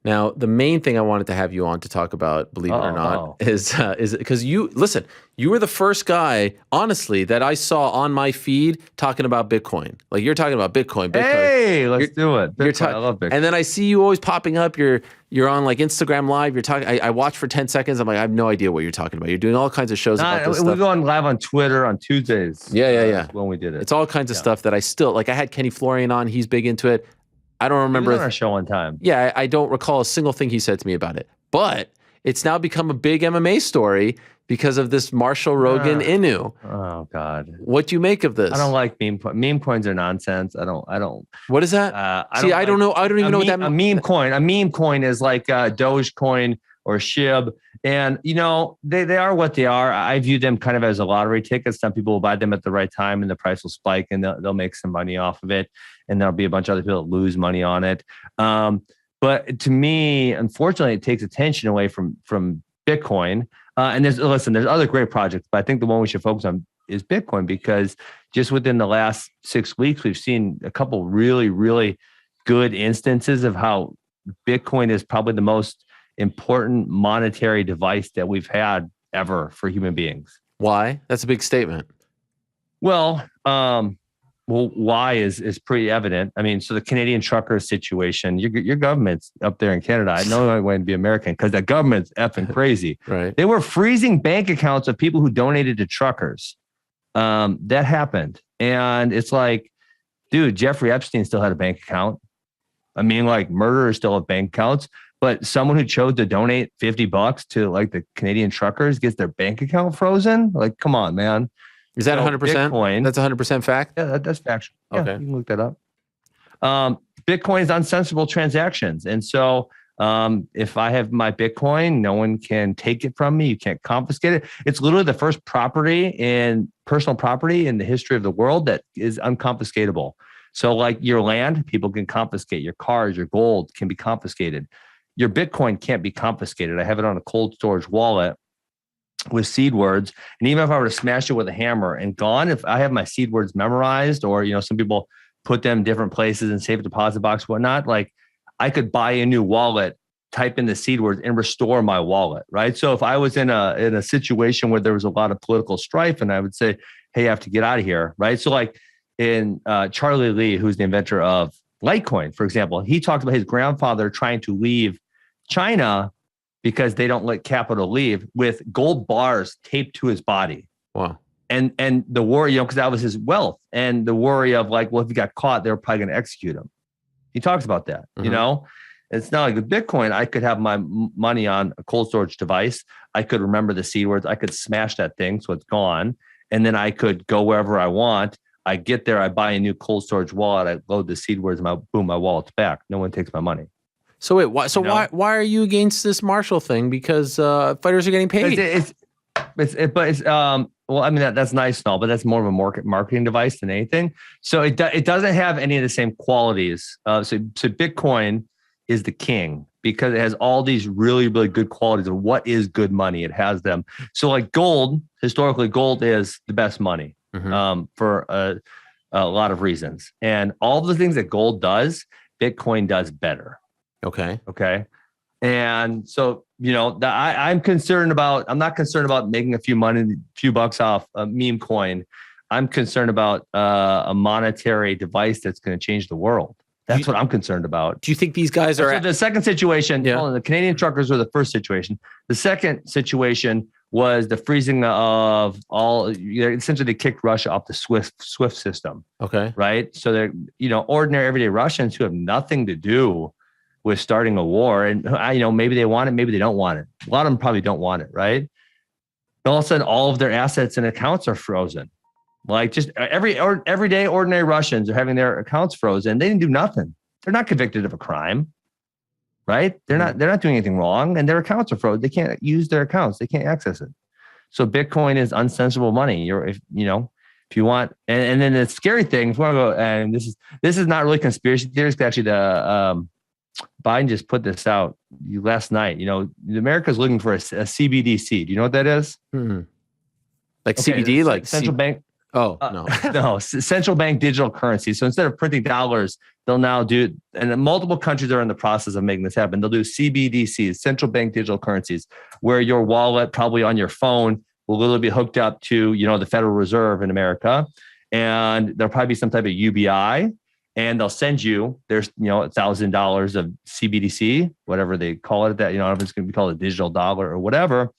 Now, the main thing I wanted to have you on to talk about, believe it or not, is because you were the first guy, honestly, that I saw on my feed talking about Bitcoin. Like, you're talking about Bitcoin. Hey, let's do it. I love Bitcoin. And then I see you always popping up. You're on like Instagram Live. You're talking. I watch for 10 seconds. I'm like, I have no idea what you're talking about. You're doing all kinds of shows about this stuff. We go on live on Twitter on Tuesdays. Yeah. When we did it. It's all kinds of stuff that I still like. I had Kenny Florian on. He's big into it. I don't remember. He was on our show one time. Yeah, I don't recall a single thing he said to me about it. But it's now become a big MMA story because of this Marshall Rogan Inu. Oh God. What do you make of this? I don't like meme coins are nonsense. I don't. What is that? I don't know. I don't even know what that means. A meme coin is like Dogecoin or SHIB. And, they are what they are. I view them kind of as a lottery ticket. Some people will buy them at the right time and the price will spike and they'll make some money off of it. And there'll be a bunch of other people that lose money on it. But to me, unfortunately, it takes attention away from Bitcoin. And there's other great projects, but I think the one we should focus on is Bitcoin, because just within the last 6 weeks, we've seen a couple really, really good instances of how Bitcoin is probably the most important monetary device that we've had ever for human beings. Why? That's a big statement. Well, why is pretty evident. I mean, so the Canadian trucker situation, your government's up there in Canada. I know I want to be American because the government's effing crazy. Right. They were freezing bank accounts of people who donated to truckers. That happened. And it's like, dude, Jeffrey Epstein still had a bank account. I mean, like murderers still have bank accounts, but someone who chose to donate $50 to like the Canadian truckers gets their bank account frozen. Like, come on, man. Is that 100%? Bitcoin, that's 100% fact? Yeah, that's factual. Yeah, okay. You can look that up. Bitcoin is unsensible transactions. And so if I have my Bitcoin, no one can take it from me. You can't confiscate it. It's literally the first personal property in the history of the world that is unconfiscatable. So like your land, people can confiscate. Your cars, your gold can be confiscated. Your Bitcoin can't be confiscated. I have it on a cold storage wallet with seed words. And even if I were to smash it with a hammer and gone, if I have my seed words memorized, or, some people put them in different places and save a deposit box, whatnot, like I could buy a new wallet, type in the seed words and restore my wallet. Right. So if I was in a situation where there was a lot of political strife and I would say, hey, I have to get out of here. Right. So like in Charlie Lee, who's the inventor of Litecoin, for example, he talked about his grandfather trying to leave China because they don't let capital leave, with gold bars taped to his body. Wow. And the worry, because that was his wealth, and the worry of like, well, if he got caught, they were probably going to execute him. He talks about that, It's not like with Bitcoin, I could have my money on a cold storage device. I could remember the seed words. I could smash that thing so it's gone. And then I could go wherever I want. I get there, I buy a new cold storage wallet, I load the seed words, and my wallet's back. No one takes my money. So wait, why are you against this Marshall thing? Because fighters are getting paid. Well, I mean that's nice and all, but that's more of a marketing device than anything. So it doesn't have any of the same qualities. So Bitcoin is the king because it has all these really, really good qualities of what is good money. It has them. So like gold, historically, gold is the best money for a lot of reasons, and all the things that gold does, Bitcoin does better. Okay. And so, I'm concerned about, I'm not concerned about making a few bucks off a meme coin. I'm concerned about a monetary device that's going to change the world. That's what I'm concerned about. Do you think these guys are... So the second situation, the Canadian truckers were the first situation. The second situation was the freezing of all, essentially they kicked Russia off the SWIFT system. Okay. Right? So they're, ordinary everyday Russians who have nothing to do with starting a war, and maybe they want it, maybe they don't want it. A lot of them probably don't want it, right? And all of a sudden, all of their assets and accounts are frozen. Like just everyday ordinary Russians are having their accounts frozen. They didn't do nothing. They're not convicted of a crime, right? They're not doing anything wrong, and their accounts are frozen. They can't use their accounts. They can't access it. So Bitcoin is unsensible money. If you want, and then the scary thing, if you want to go, and this is not really conspiracy theories. Actually, the Biden just put this out last night. America's looking for a CBDC. Do you know what that is? Like CBD, like central bank. Oh, no. No, central bank digital currency. So instead of printing dollars, they'll now do, and multiple countries are in the process of making this happen. They'll do CBDCs, central bank digital currencies, where your wallet, probably on your phone, will literally be hooked up to, the Federal Reserve in America. And there'll probably be some type of UBI. And they'll send you, there's, $1,000 of CBDC, whatever they call it, that, if it's going to be called a digital dollar or whatever,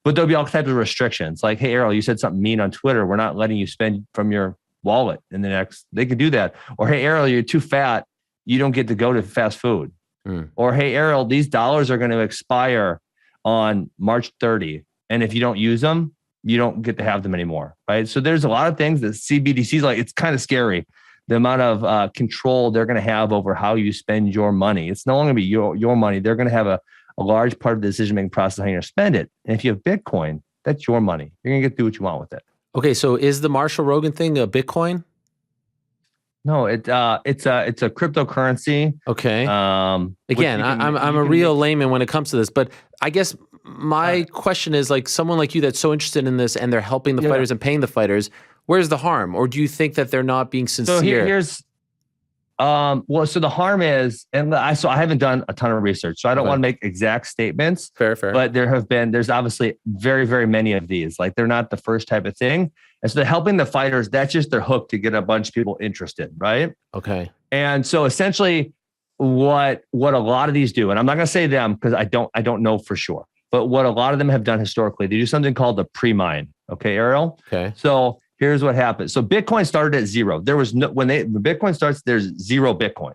but there'll be all types of restrictions. Like, hey, Errol, you said something mean on Twitter. We're not letting you spend from your wallet in the next, they could do that. Or, hey, Errol, you're too fat. you don't get to go to fast food. Or, hey, Ariel, these dollars are going to expire on March 30. And if you don't use them, you don't get to have them anymore, right? So there's a lot of things that CBDCs, like, it's kind of scary. The amount of control they're going to have over how you spend your money. It's no longer going to be your money. They're going to have a large part of the decision-making process how you're going to spend it. And if you have Bitcoin, that's your money. You're going to get to do what you want with it. Okay, so is the Marshall Rogan thing a Bitcoin? No, it's a cryptocurrency. Okay. Again, I'm a real layman when it comes to this, but I guess my question is, like, someone like you that's so interested in this and they're helping the fighters and paying the fighters, where's the harm? Or do you think that they're not being sincere? So here's so the harm is, and I haven't done a ton of research, so I don't want to make exact statements. Fair. But there's obviously very, very many of these. Like, they're not the first type of thing. And so they're helping the fighters. That's just their hook to get a bunch of people interested, right? Okay. And so essentially what a lot of these do, and I'm not going to say them because I don't know for sure, but what a lot of them have done historically, they do something called the pre-mine. Okay, Ariel? Okay. So here's what happened. So Bitcoin started at zero. There was no, when Bitcoin starts, there's zero Bitcoin.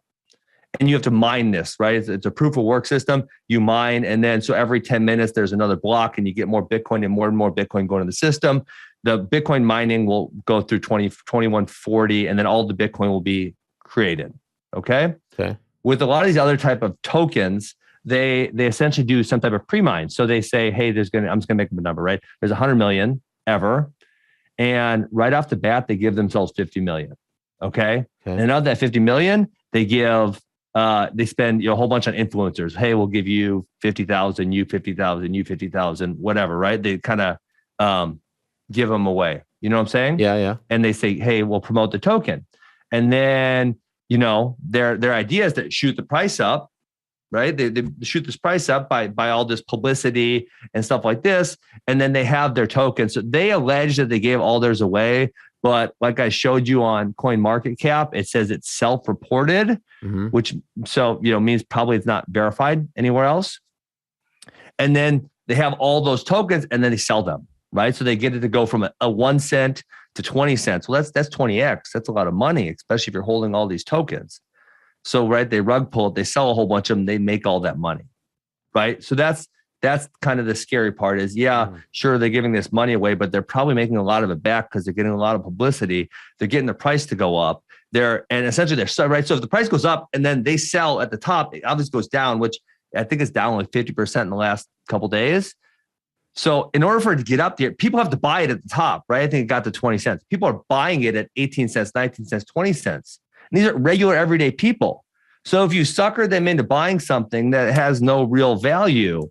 And you have to mine this, right? It's a proof of work system. You mine, and then so every 10 minutes, there's another block, and you get more Bitcoin and more Bitcoin going to the system. The Bitcoin mining will go through 2140, and then all the Bitcoin will be created. Okay. With a lot of these other type of tokens, they essentially do some type of pre-mine. So they say, hey, I'm just gonna make up a number, right? There's 100 million ever. And right off the bat, they give themselves 50 million. Okay. And of that 50 million, they spend a whole bunch on influencers. Hey, we'll give you 50,000, you 50,000, you 50,000, whatever, right? They kind of give them away. You know what I'm saying? Yeah. And they say, hey, we'll promote the token. And then, their idea is to shoot the price up, right? They shoot this price up by all this publicity and stuff like this. And then they have their tokens. So they allege that they gave all theirs away. But like I showed you on CoinMarketCap, it says it's self-reported, which means probably it's not verified anywhere else. And then they have all those tokens and then they sell them, right? So they get it to go from a 1 cent to 20 cents. Well, that's 20x. That's a lot of money, especially if you're holding all these tokens. So, right, they rug pull it, they sell a whole bunch of them, they make all that money, right? So that's kind of the scary part is, sure, they're giving this money away, but they're probably making a lot of it back because they're getting a lot of publicity. They're getting the price to go up. Essentially they're right. So if the price goes up and then they sell at the top, it obviously goes down, which I think is down like 50% in the last couple of days. So in order for it to get up there, people have to buy it at the top, right? I think it got to 20 cents. People are buying it at 18 cents, 19 cents, 20 cents. And these are regular everyday people. So if you sucker them into buying something that has no real value,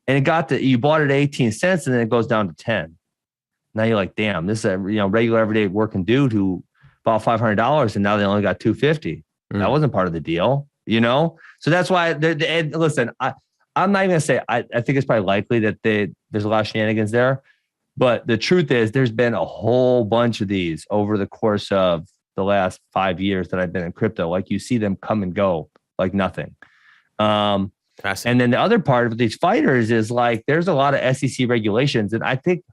and you bought it at 18 cents and then it goes down to 10. Now you're like, damn, this is a regular everyday working dude who bought $500 and now they only got $250. That wasn't part of the deal, So that's why listen, I'm not even gonna say I think it's probably likely that there's a lot of shenanigans there. But the truth is there's been a whole bunch of these over the course of the last 5 years that I've been in crypto. Like, you see them come and go like nothing. And then the other part of these fighters is, like, there's a lot of SEC regulations. And I think,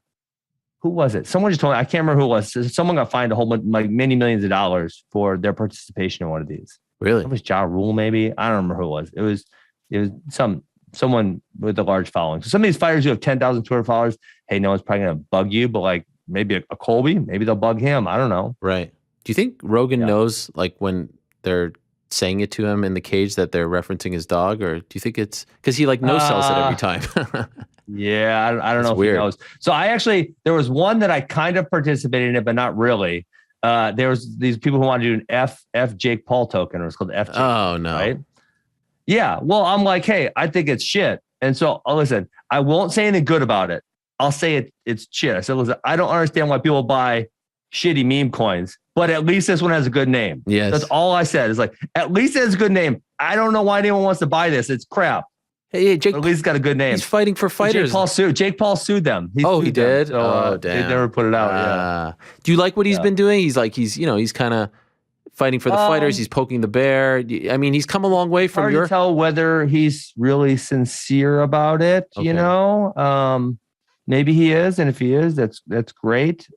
who was it? Someone just told me, I can't remember who it was. Someone got fined a whole bunch, like many millions of dollars for their participation in one of these. Really? It was Ja Rule, maybe. I don't remember who it was. It was someone with a large following. So some of these fighters who have 10,000 Twitter followers, hey, no one's probably going to bug you, but like maybe a Colby, maybe they'll bug him. I don't know. Right. Do you think Rogan knows, like, when they're saying it to him in the cage that they're referencing his dog, or do you think it's because he like no sells it every time? I don't know if he knows. So there was one that I kind of participated in it, but not really. There was these people who wanted to do an F Jake Paul token, or it's called F. Oh no. Right? Yeah. Well, I'm like, hey, I think it's shit. And so listen, I won't say anything good about it. I'll say it's shit. I said, listen, I don't understand why people buy shitty meme coins, but at least this one has a good name. Yes. That's all I said. Is like, at least it has a good name. I don't know why anyone wants to buy this. It's crap. Hey, Jake. But at least it's got a good name. He's fighting for fighters. Jake Paul sued them. He did? So, damn. They never put it out. Do you like what he's been doing? He's kind of fighting for the fighters. He's poking the bear. I mean, he's come a long way from hard to tell whether he's really sincere about it. Okay. Maybe he is. And if he is, that's great.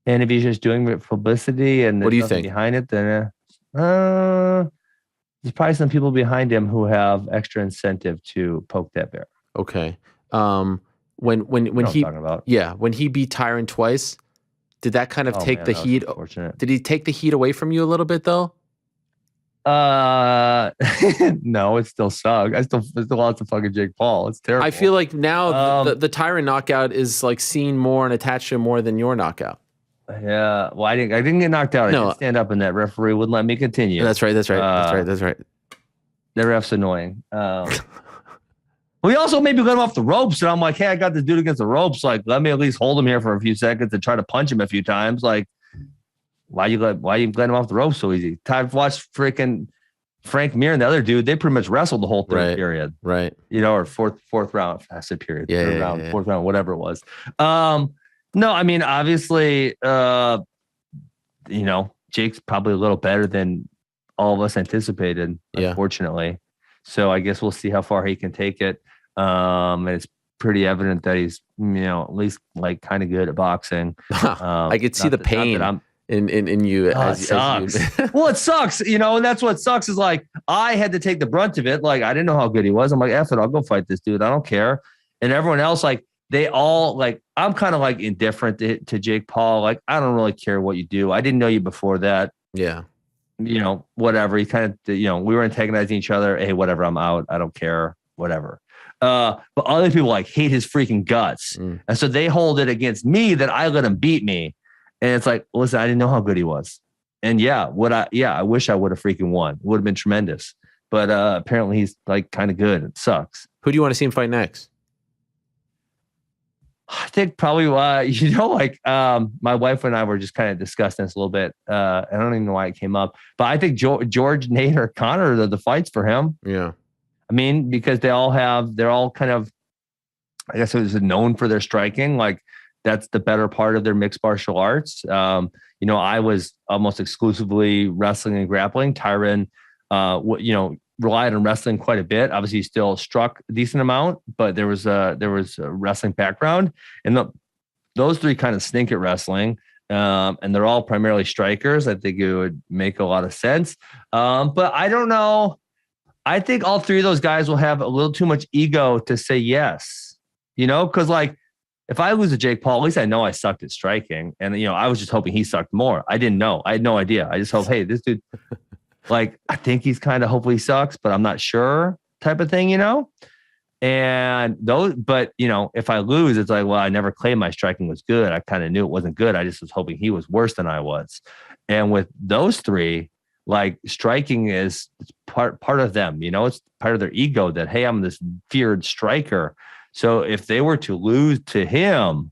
And if he's just doing it for publicity and what do you think behind it, then There's probably some people behind him who have extra incentive to poke that bear. Okay. When he talking about. when he beat Tyron twice, did that kind of take the heat? Did he take the heat away from you a little bit though? No, it still sucks. I still lots of fucking Jake Paul. It's terrible. I feel like now the Tyron knockout is like seen more and attached to him more than your knockout. Yeah. Well, I didn't get knocked out. I didn't stand up, and that referee wouldn't let me continue. That's right. That's right. The ref's annoying. We also maybe let him off the ropes, and I'm like, hey, I got this dude against the ropes. Like, let me at least hold him here for a few seconds and try to punch him a few times. Like, why you let him off the ropes so easy? I've watched freaking Frank Mir and the other dude. They pretty much wrestled the whole third period, right? Or fourth round. I said period. Third round, fourth round, whatever it was. No, I mean, obviously, Jake's probably a little better than all of us anticipated, unfortunately. So I guess we'll see how far he can take it. And it's pretty evident that he's, at least like kind of good at boxing. I could see the pain in you. It sucks. Well, it sucks, and that's what sucks is like, I had to take the brunt of it. Like, I didn't know how good he was. I'm like, F it, I'll go fight this dude. I don't care. And everyone else, like, they all like, I'm kind of like indifferent to Jake Paul. Like, I don't really care what you do. I didn't know you before that. Yeah. Whatever. He kind of, we were antagonizing each other. Hey, whatever. I'm out. I don't care. Whatever. But other people like hate his freaking guts. And so they hold it against me that I let him beat me. And it's like, listen, I didn't know how good he was. And I wish I would have freaking won. It would have been tremendous. But apparently he's like kind of good. It sucks. Who do you want to see him fight next? I think probably, my wife and I were just kind of discussing this a little bit. I don't even know why it came up, but I think George, Nate, or Connor are the fights for him. Yeah. I mean, because they're all kind of, I guess it was known for their striking. Like, that's the better part of their mixed martial arts. I was almost exclusively wrestling and grappling. Tyron, relied on wrestling quite a bit. Obviously, he still struck a decent amount, but there was a wrestling background, and those three kind of stink at wrestling. And they're all primarily strikers. I think it would make a lot of sense. But I don't know. I think all three of those guys will have a little too much ego to say yes. Because like, if I lose to Jake Paul, at least I know I sucked at striking, and I was just hoping he sucked more. I didn't know. I had no idea. I just hope, hey, this dude. Like, I think he's kind of hopefully sucks, but I'm not sure type of thing, And but if I lose, it's like, well, I never claimed my striking was good. I kind of knew it wasn't good. I just was hoping he was worse than I was. And with those three, like, striking is part of them, it's part of their ego that, hey, I'm this feared striker. So if they were to lose to him,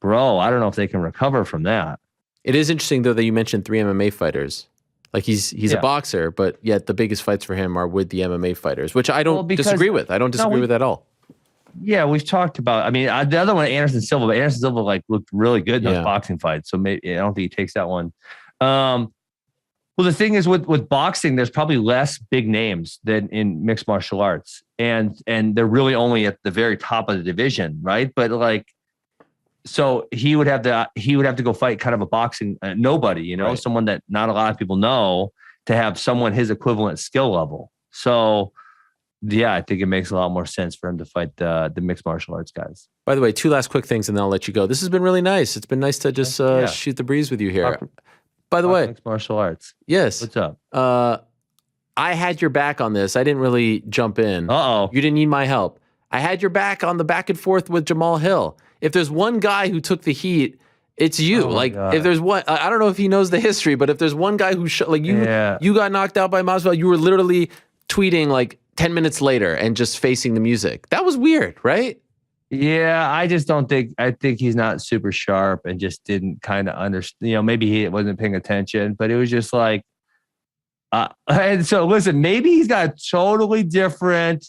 bro, I don't know if they can recover from that. It is interesting though that you mentioned 3 MMA fighters. Like, he's a boxer, but yet the biggest fights for him are with the MMA fighters, which I don't disagree with. I don't disagree with at all. Yeah, we've talked about. I mean, the other one, Anderson Silva, but Anderson Silva looked really good in those boxing fights. So maybe I don't think he takes that one. Well, the thing is with boxing, there's probably less big names than in mixed martial arts, and they're really only at the very top of the division, right? But like, so he would have to go fight kind of a boxing nobody, right. Someone that not a lot of people know, to have someone his equivalent skill level. So yeah, I think it makes a lot more sense for him to fight the mixed martial arts guys. By the way, 2 last quick things and then I'll let you go. This has been really nice. It's been nice to just shoot the breeze with you here. By the way, mixed martial arts. Yes. What's up? I had your back on this. I didn't really jump in. Uh-oh. You didn't need my help. I had your back on the back and forth with Jamal Hill. If there's one guy who took the heat, it's you. If there's one, I don't know if he knows the history, but if there's one guy who you got knocked out by Masvidal, you were literally tweeting like 10 minutes later and just facing the music. That was weird, right? Yeah, I just don't think. I think he's not super sharp and just didn't kind of understand. Maybe he wasn't paying attention, but it was just like. And so listen, maybe he's got a totally different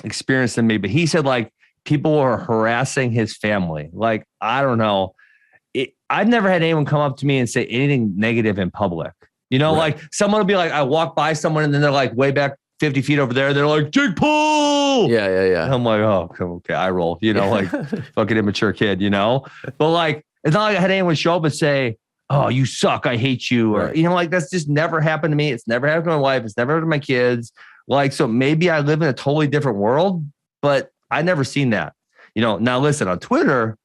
experience than me, but he said like people were harassing his family. Like, I don't know. I've never had anyone come up to me and say anything negative in public. Right. Like someone will be like, I walk by someone and then they're like way back 50 feet over there. They're like, Jake Paul. Yeah. And I'm like, oh, okay, I roll, like fucking immature kid, But like, It's not like I had anyone show up and say, "Oh, you suck. I hate you." Or, like that's just never happened to me. It's never happened to my wife. It's never happened to my kids. Like, so maybe I live in a totally different world, but I never seen that. Now listen, on Twitter,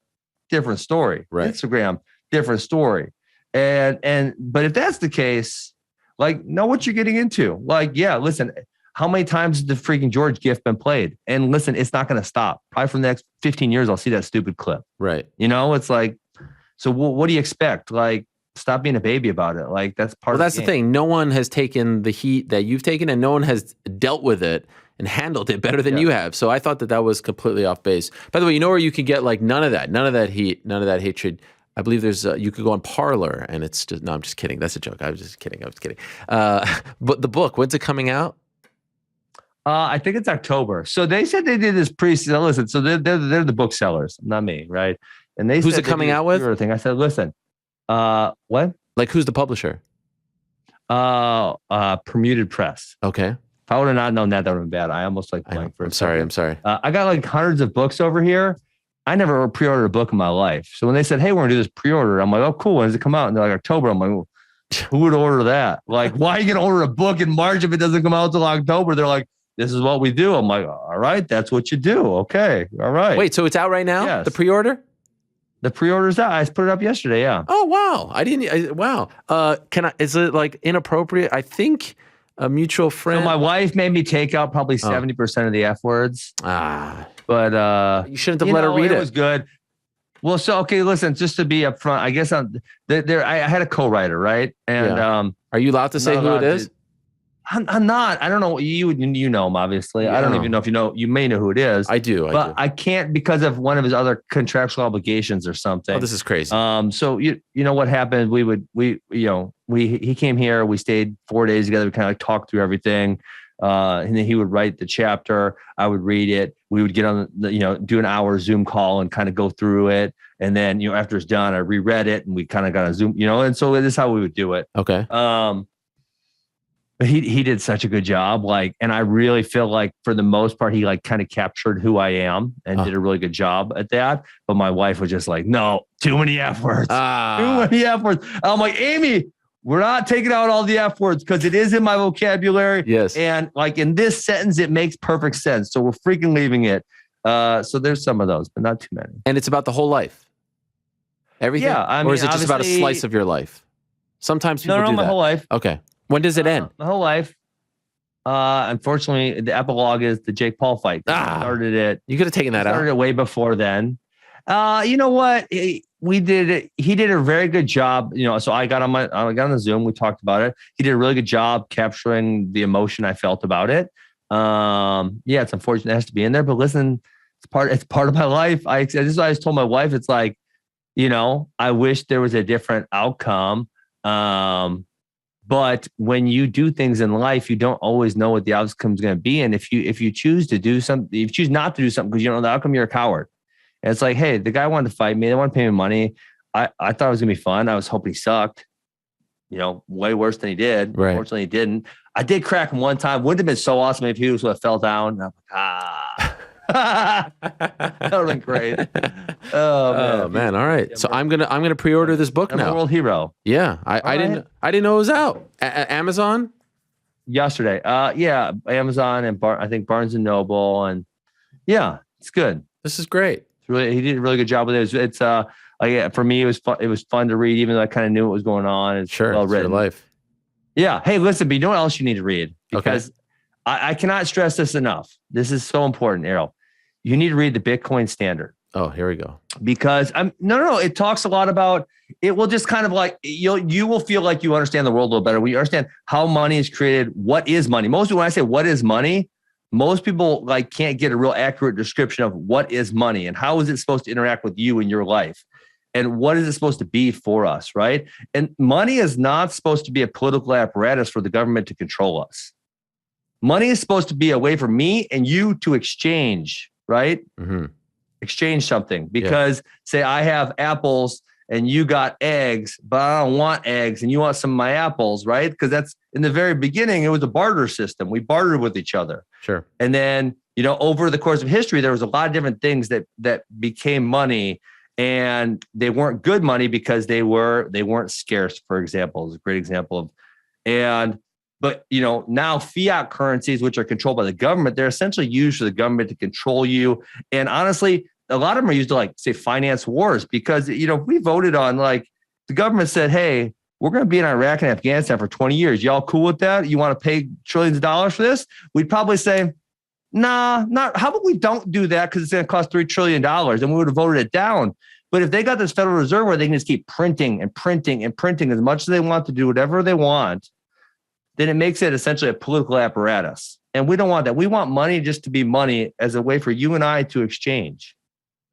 different story. Right. Instagram, different story. But if that's the case, like, know what you're getting into. Like, yeah, listen, how many times has the freaking George gift been played? And listen, it's not going to stop. Probably for the next 15 years, I'll see that stupid clip. Right. It's like, so what do you expect? Like, stop being a baby about it. Like, that's part of the game. That's the thing. No one has taken the heat that you've taken, and no one has dealt with it and handled it better than you have. So I thought that was completely off base. By the way, where you can get like none of that heat, none of that hatred. I believe there's you could go on Parler, and it's just I'm just kidding. That's a joke. I was just kidding. But the book, when's it coming out? I think it's October. So they said they did this pre-sale. Listen, so they're the booksellers, not me, right? And they who's said it coming out with? Thing. I said, listen, what? Like, who's the publisher? Permuted Press. Okay. If I would have not known that would have been bad. I almost like blank for a second. I'm sorry. I got like hundreds of books over here. I never pre-ordered a book in my life. So when they said, "Hey, we're gonna do this pre-order," I'm like, "Oh, cool. When does it come out?" And they're like, "October." I'm like, well, who would order that? Like, why are you gonna order a book in March if it doesn't come out until October? They're like, "This is what we do." I'm like, "All right, that's what you do." Okay, all right. Wait, so it's out right now? Yes. The pre-order? The pre-order's out. I just put it up yesterday. Yeah. Oh wow! Wow. Is it like inappropriate? I think a mutual friend. So my wife made me take out probably 70% of the F words. But you shouldn't have let her read it. It was good. Well, so okay, listen. Just to be upfront, I guess I had a co-writer, right? And are you allowed to say who it is? I'm not. I don't know. You know him, obviously. Yeah. I don't even know if you know. You may know who it is. I do. But I can't because of one of his other contractual obligations or something. Oh, this is crazy. So you know what happened? He came here. We stayed 4 days together. We kind of like talked through everything. And then he would write the chapter. I would read it. We would get on the, do an hour Zoom call and kind of go through it. And then, after it's done, I reread it and we kind of got a Zoom, and so this is how we would do it. Okay. But he did such a good job. And I really feel like for the most part, he kind of captured who I am and did a really good job at that. But my wife was just like, no, too many F words. Too many F words. I'm like, Amy, we're not taking out all the F words because it is in my vocabulary. Yes. And in this sentence, it makes perfect sense. So we're freaking leaving it. So there's some of those, but not too many. And it's about the whole life. Everything? Yeah. Or is it just about a slice of your life? Sometimes people do that. No, my whole life. Okay. When does it end? My whole life. Unfortunately, the epilogue is the Jake Paul fight. Started it. You could have taken that out. Started it way before then. You know what? We did it. He did a very good job. So I got on the Zoom. We talked about it. He did a really good job capturing the emotion I felt about it. It's unfortunate it has to be in there, but listen, it's part of my life. I just told my wife, it's like, I wish there was a different outcome. But when you do things in life, you don't always know what the outcome is going to be. And if you choose to do something, if you choose not to do something because you don't know the outcome, you're a coward. And it's like, hey, the guy wanted to fight me. They want to pay me money. I thought it was going to be fun. I was hoping he sucked, way worse than he did. Right. Unfortunately, he didn't. I did crack him one time. Wouldn't have been so awesome if he would have fell down. I'm like, that would have been great. Oh man. All right. So I'm gonna pre-order this book now. I'm a world hero. Yeah. I didn't know it was out. Amazon? Yesterday. Amazon and I think Barnes and Noble, and it's good. This is great. He did a really good job with it. It's for me, it was fun. It was fun to read, even though I kind of knew what was going on. It's well written. Your life. Yeah. Hey, listen, but you know what else you need to read? Because I cannot stress this enough. This is so important, Errol. You need to read the Bitcoin Standard. Oh, here we go. Because it talks a lot about, it will just kind of you will feel like you understand the world a little better when you understand how money is created. What is money? Most people, when I say what is money, most people can't get a real accurate description of what is money and how is it supposed to interact with you in your life and what is it supposed to be for us, right? And money is not supposed to be a political apparatus for the government to control us. Money is supposed to be a way for me and you to exchange, right? Mm-hmm. Exchange something because say I have apples and you got eggs, but I don't want eggs and you want some of my apples, right? Because that's in the very beginning, it was a barter system. We bartered with each other. Sure. And then, over the course of history, there was a lot of different things that became money. and they weren't good money because they weren't scarce, for example, is a great example of, but now fiat currencies, which are controlled by the government, they're essentially used for the government to control you. And honestly, a lot of them are used to, like, say, finance wars, because, if we voted on, like, the government said, hey, we're going to be in Iraq and Afghanistan for 20 years. Y'all cool with that? You want to pay trillions of dollars for this? We'd probably say, nah, not. How about we don't do that because it's going to cost $3 trillion, and we would have voted it down. But if they got this Federal Reserve where they can just keep printing and printing and printing as much as they want to do whatever they want, then it makes it essentially a political apparatus. And we don't want that. We want money just to be money as a way for you and I to exchange.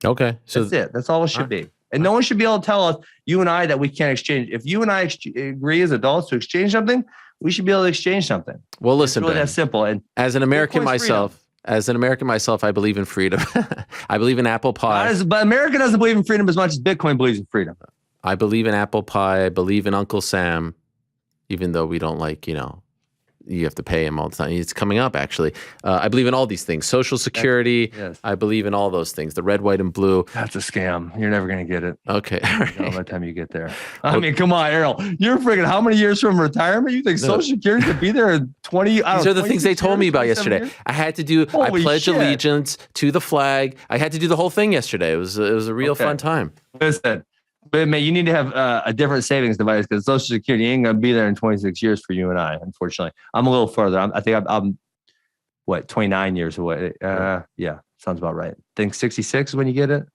Okay. So that's it. That's all it should be. And no one should be able to tell us, you and I, that we can't exchange. If you and I agree as adults to exchange something, we should be able to exchange something. Well, listen, it's really Ben, that simple. And as an American myself, I believe in freedom. I believe in apple pie. But America doesn't believe in freedom as much as Bitcoin believes in freedom. I believe in apple pie. I believe in Uncle Sam, even though we don't like, you have to pay him all the time. It's coming up, actually. I believe in all these things. Social Security. Yes. I believe in all those things. The red, white, and blue. That's a scam. You're never going to get it. Okay. By the time you get there. I mean, come on, Errol. You're freaking how many years from retirement? You think Social Security could be there in 20? These are the things they told me about yesterday. Years? I had to do, I pledged allegiance to the flag. I had to do the whole thing yesterday. It was a real fun time. Listen. But man, you need to have a different savings device, because Social Security ain't going to be there in 26 years for you and I, unfortunately. I'm a little further. I think I'm 29 years away. Yeah, sounds about right. I think 66 is when you get it.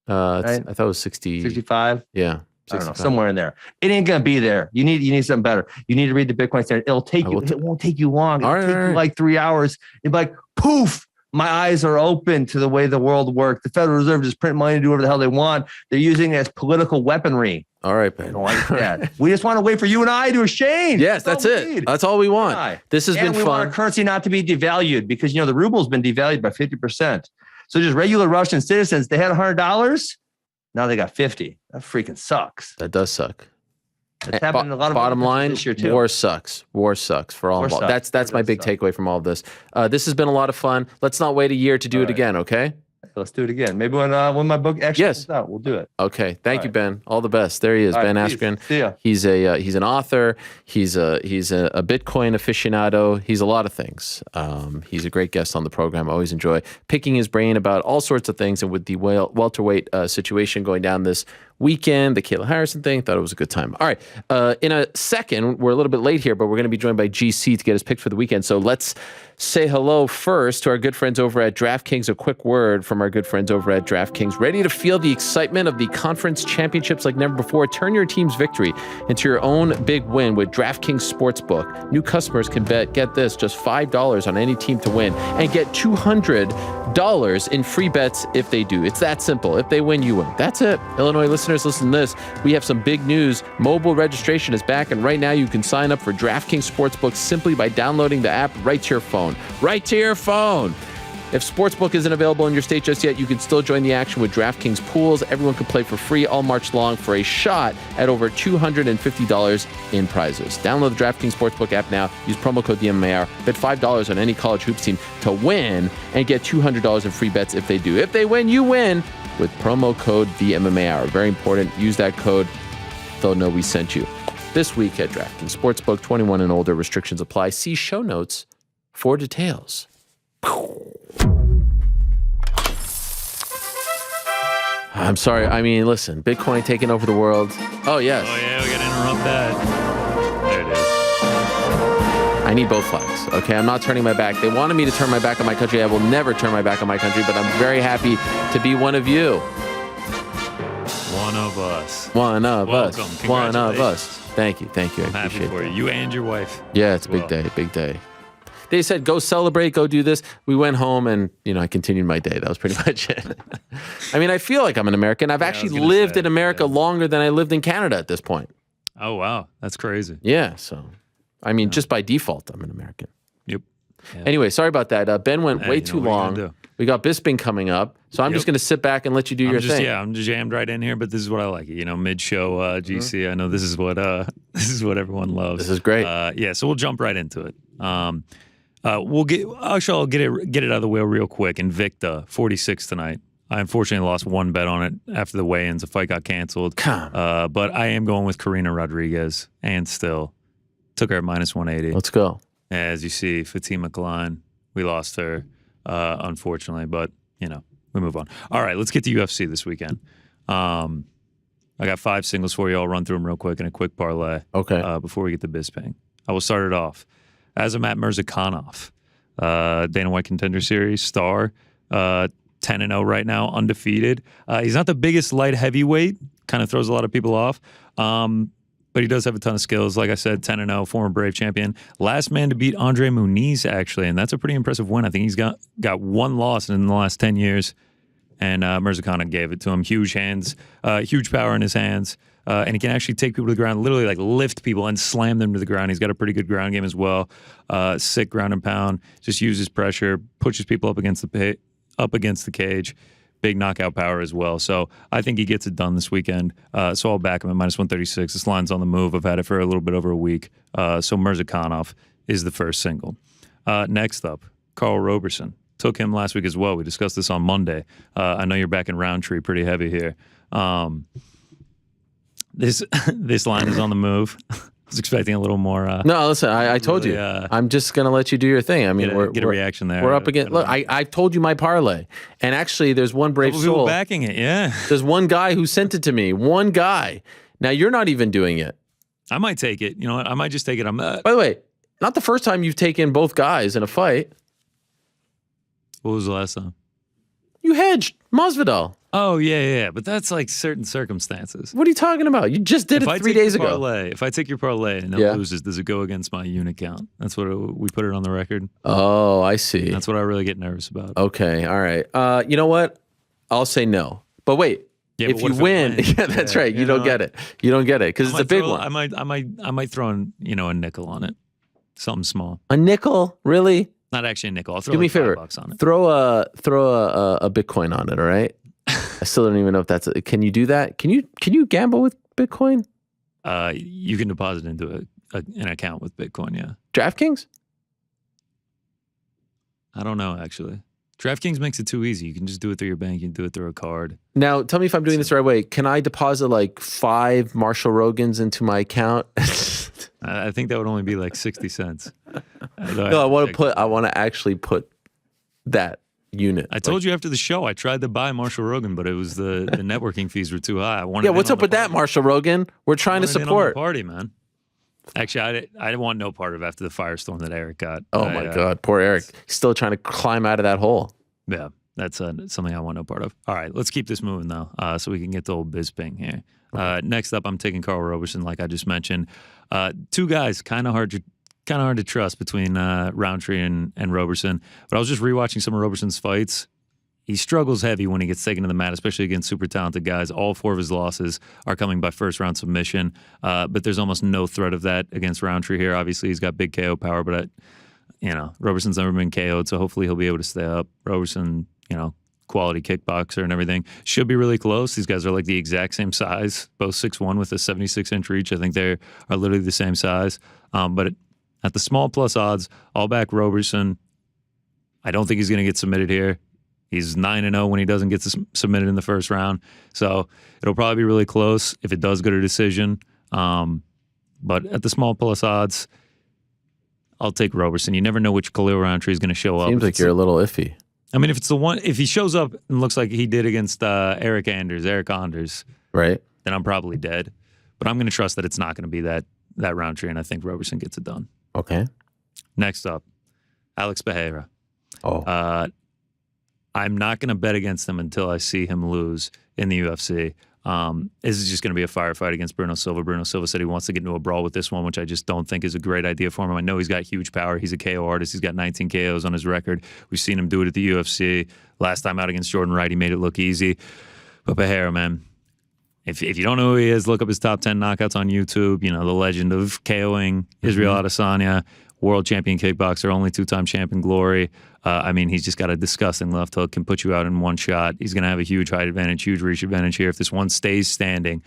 Right? I thought it was 65. Yeah. 65. I don't know, somewhere in there. It ain't going to be there. You need something better. You need to read the Bitcoin Standard. It won't take you long. It'll take you like 3 hours. It'll be like, poof. My eyes are open to the way the world works. The Federal Reserve just print money to do whatever the hell they want. They're using it as political weaponry. All right, Ben. I don't like that. We just want to wait for you and I to exchange. Yes, that's it. That's all we want. This has been fun. We want our currency not to be devalued, because, the ruble's been devalued by 50%. So just regular Russian citizens, they had $100. Now they got 50. That freaking sucks. That does suck. It's happened in a lot of bottom line, this year too. War sucks for all involved. That's my big takeaway from all of this. This has been a lot of fun. Let's not wait a year to do it again, okay? Let's do it again. Maybe when my book actually comes out, we'll do it. Okay. Thank you, Ben. All the best. There he is, Ben Askren. See ya. He's an author. He's a Bitcoin aficionado. He's a lot of things. He's a great guest on the program. I always enjoy picking his brain about all sorts of things. And with the welterweight situation going down this weekend, the Kayla Harrison thing, thought it was a good time. All right. In a second, we're a little bit late here, but we're going to be joined by GC to get his picks for the weekend. So let's say hello first to our good friends over at DraftKings. A quick word from our good friends over at DraftKings. Ready to feel the excitement of the conference championships like never before? Turn your team's victory into your own big win with DraftKings Sportsbook. New customers can get this, just $5 on any team to win, and get $200 in free bets if they do. It's that simple. If they win, you win. That's it. Illinois listeners, listen to this. We have some big news. Mobile registration is back, and right now you can sign up for DraftKings Sportsbook simply by downloading the app right to your phone. Right to your phone. If Sportsbook isn't available in your state just yet, you can still join the action with DraftKings Pools. Everyone can play for free all March long for a shot at over $250 in prizes. Download the DraftKings Sportsbook app now. Use promo code DMMAR. Bet $5 on any college hoops team to win and get $200 in free bets if they do. If they win, you win with promo code DMMAR. Very important. Use that code. They'll know we sent you. This week at DraftKings Sportsbook, 21 and older. Restrictions apply. See show notes for details. I'm sorry. I mean, listen, Bitcoin taking over the world. Oh, yes. Oh, yeah, we got to interrupt that. There it is. I need both flags, okay? I'm not turning my back. They wanted me to turn my back on my country. I will never turn my back on my country, but I'm very happy to be one of you. One of us. One of Welcome. us. One of us. Thank you. Thank you. I I'm happy appreciate for that. you and your wife. Yeah, it's a big day. Big day. They said, go celebrate, go do this. We went home and, I continued my day. That was pretty much it. I mean, I feel like I'm an American. I've actually lived in America longer than I lived in Canada at this point. Oh, wow. That's crazy. Yeah. So, I mean, just by default, I'm an American. Yep. Yeah. Anyway, sorry about that. Ben went way too long. We got Bisping coming up. So I'm just going to sit back and let you do your thing. Yeah, I'm just jammed right in here, but this is what I like. Mid-show GC. I know this is what everyone loves. This is great. So we'll jump right into it. I'll get it out of the way real quick. Invicta 46 tonight. I unfortunately lost one bet on it after the weigh-ins. The fight got canceled. But I am going with Karina Rodriguez, and still took her at -180. Let's go. As you see, Fatima Klein, we lost her, unfortunately, but we move on. All right, let's get to UFC this weekend. I got 5 singles for you. I'll run through them real quick in a quick parlay. Okay. Before we get to Bisping, I will start it off. Azamat Murzakanov, Dana White Contender Series star, 10-0 right now, undefeated. He's not the biggest light heavyweight, kind of throws a lot of people off, but he does have a ton of skills. Like I said, 10-0, former Brave champion. Last man to beat Andre Muniz, actually, and that's a pretty impressive win. I think he's got one loss in the last 10 years, and Murzakanov gave it to him. Huge hands, huge power in his hands, and he can actually take people to the ground, literally like lift people and slam them to the ground. He's got a pretty good ground game as well. Sick ground and pound, just uses pressure, pushes people up against the cage. Big knockout power as well. So I think he gets it done this weekend. So I'll back him at -136. This line's on the move. I've had it for a little bit over a week. So Murzakanov is the first single. Next up, Carl Roberson. Took him last week as well. We discussed this on Monday. I know you're back in Roundtree pretty heavy here. This line is on the move. I was expecting a little more. No, listen, I told you. I'm just going to let you do your thing. I mean, get a reaction there. We're up against. Look, I told you my parlay. And actually, there's one brave soul backing it, yeah. There's one guy who sent it to me. One guy. Now, you're not even doing it. I might take it. You know what? I might just take it. By the way, not the first time you've taken both guys in a fight. What was the last time? You hedged Masvidal. Oh, yeah. But that's like certain circumstances. What are you talking about? You just did it 3 days ago. If I take your parlay and it loses, does it go against my unit count? That's what we put it on the record. Oh, I see. That's what I really get nervous about. Okay, all right. You know what? I'll say no. But wait. Yeah, if you win, that's right. You don't get it. You don't get it because it's a big one. I might throw in, a nickel on it. Something small. A nickel? Really? Not actually a nickel. I'll throw Do me a favor. $5 on it. Throw a Bitcoin on it, all right? I still don't even know if that's can you do that? Can you gamble with Bitcoin? You can deposit into an account with Bitcoin, yeah. DraftKings? I don't know, actually. DraftKings makes it too easy. You can just do it through your bank. You can do it through a card. Now, tell me if I'm doing this the right way. Can I deposit like 5 Marshall Rogans into my account? I think that would only be like 60 cents. No, I want to actually put that unit. I told you after the show, I tried to buy Marshall Rogan, but it was the networking fees were too high. What's up with that, Marshall Rogan? We're trying to support. Party, man. Actually, I didn't want no part of after the firestorm that Eric got. Oh my God, poor Eric. He's still trying to climb out of that hole. Yeah, that's something I want no part of. All right, let's keep this moving though, so we can get to old Bisping here. Next up, I'm taking Carl Roberson, like I just mentioned. 2 guys, kind of hard to trust between Roundtree and Roberson. But I was just rewatching some of Roberson's fights. He struggles heavy when he gets taken to the mat, especially against super talented guys. All 4 of his losses are coming by first-round submission, but there's almost no threat of that against Roundtree here. Obviously, he's got big KO power, but Roberson's never been KO'd, so hopefully he'll be able to stay up. Roberson, quality kickboxer and everything. Should be really close. These guys are like the exact same size, both 6'1" with a 76-inch reach. I think they are literally the same size. But at the small plus odds, I'll back Roberson. I don't think he's going to get submitted here. He's 9-0 when he doesn't get submitted in the first round. So it'll probably be really close if it does go to decision. But at the small plus odds, I'll take Roberson. You never know which Khalil Roundtree is going to show up. Seems like you're a little iffy. I mean, if he shows up and looks like he did against Eric Anders, right? Then I'm probably dead. But I'm going to trust that it's not going to be that Roundtree, and I think Roberson gets it done. Okay. Next up, Alex Pereira. Oh. I'm not going to bet against him until I see him lose in the UFC. This is just going to be a firefight against Bruno Silva. Bruno Silva said he wants to get into a brawl with this one, which I just don't think is a great idea for him. I know he's got huge power. He's a KO artist. He's got 19 KOs on his record. We've seen him do it at the UFC. Last time out against Jordan Wright, he made it look easy. But Pereira, man, if you don't know who he is, look up his top 10 knockouts on YouTube. The legend of KOing Israel Adesanya, world champion kickboxer, only 2-time champion glory. He's just got a disgusting left hook, can put you out in one shot. He's going to have a huge height advantage, huge reach advantage here. If this one stays standing,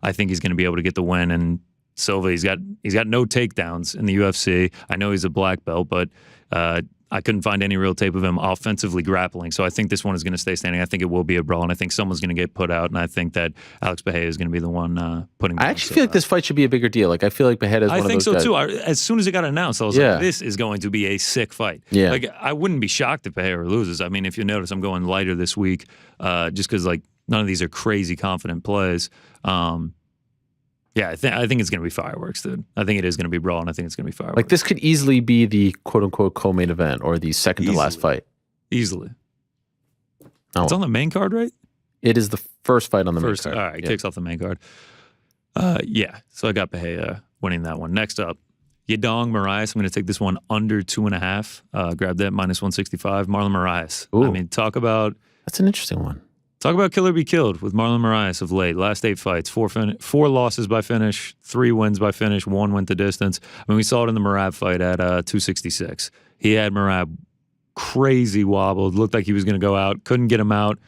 I think he's going to be able to get the win. And Silva, he's got no takedowns in the UFC. I know he's a black belt, but I I couldn't find any real tape of him offensively grappling. So I think this one is going to stay standing. I think it will be a brawl, and I think someone's going to get put out, and I think that Alex Bahia is going to be the one putting. I actually feel like this fight should be a bigger deal. Like I feel like Bahia is one of those guys. I think so too. As soon as it got announced, I was like, this is going to be a sick fight. Yeah. Like I wouldn't be shocked if Bahia loses. I mean, if you notice, I'm going lighter this week just because like none of these are crazy confident plays. Yeah, I think it's going to be fireworks, dude. I think it is going to be brawl, and I think it's going to be fireworks. Like this could easily be the quote-unquote co-main event or the second to last fight. Easily. Oh. It's on the main card, right? It is the first fight on the main card. All right, kicks off the main card. Yeah, so I got Bahia winning that one. Next up, Yadong Moraes. I'm going to take this one under 2.5. Grab that, minus 165. Marlon Moraes. Ooh. I mean, talk about... That's an interesting one. Talk about kill or be killed with Marlon Moraes of late. Last 8 fights, 4 losses by finish, 3 wins by finish, 1 went to distance. I mean, we saw it in the Merab fight at 266. He had Merab crazy wobbled, looked like he was going to go out, couldn't get him out,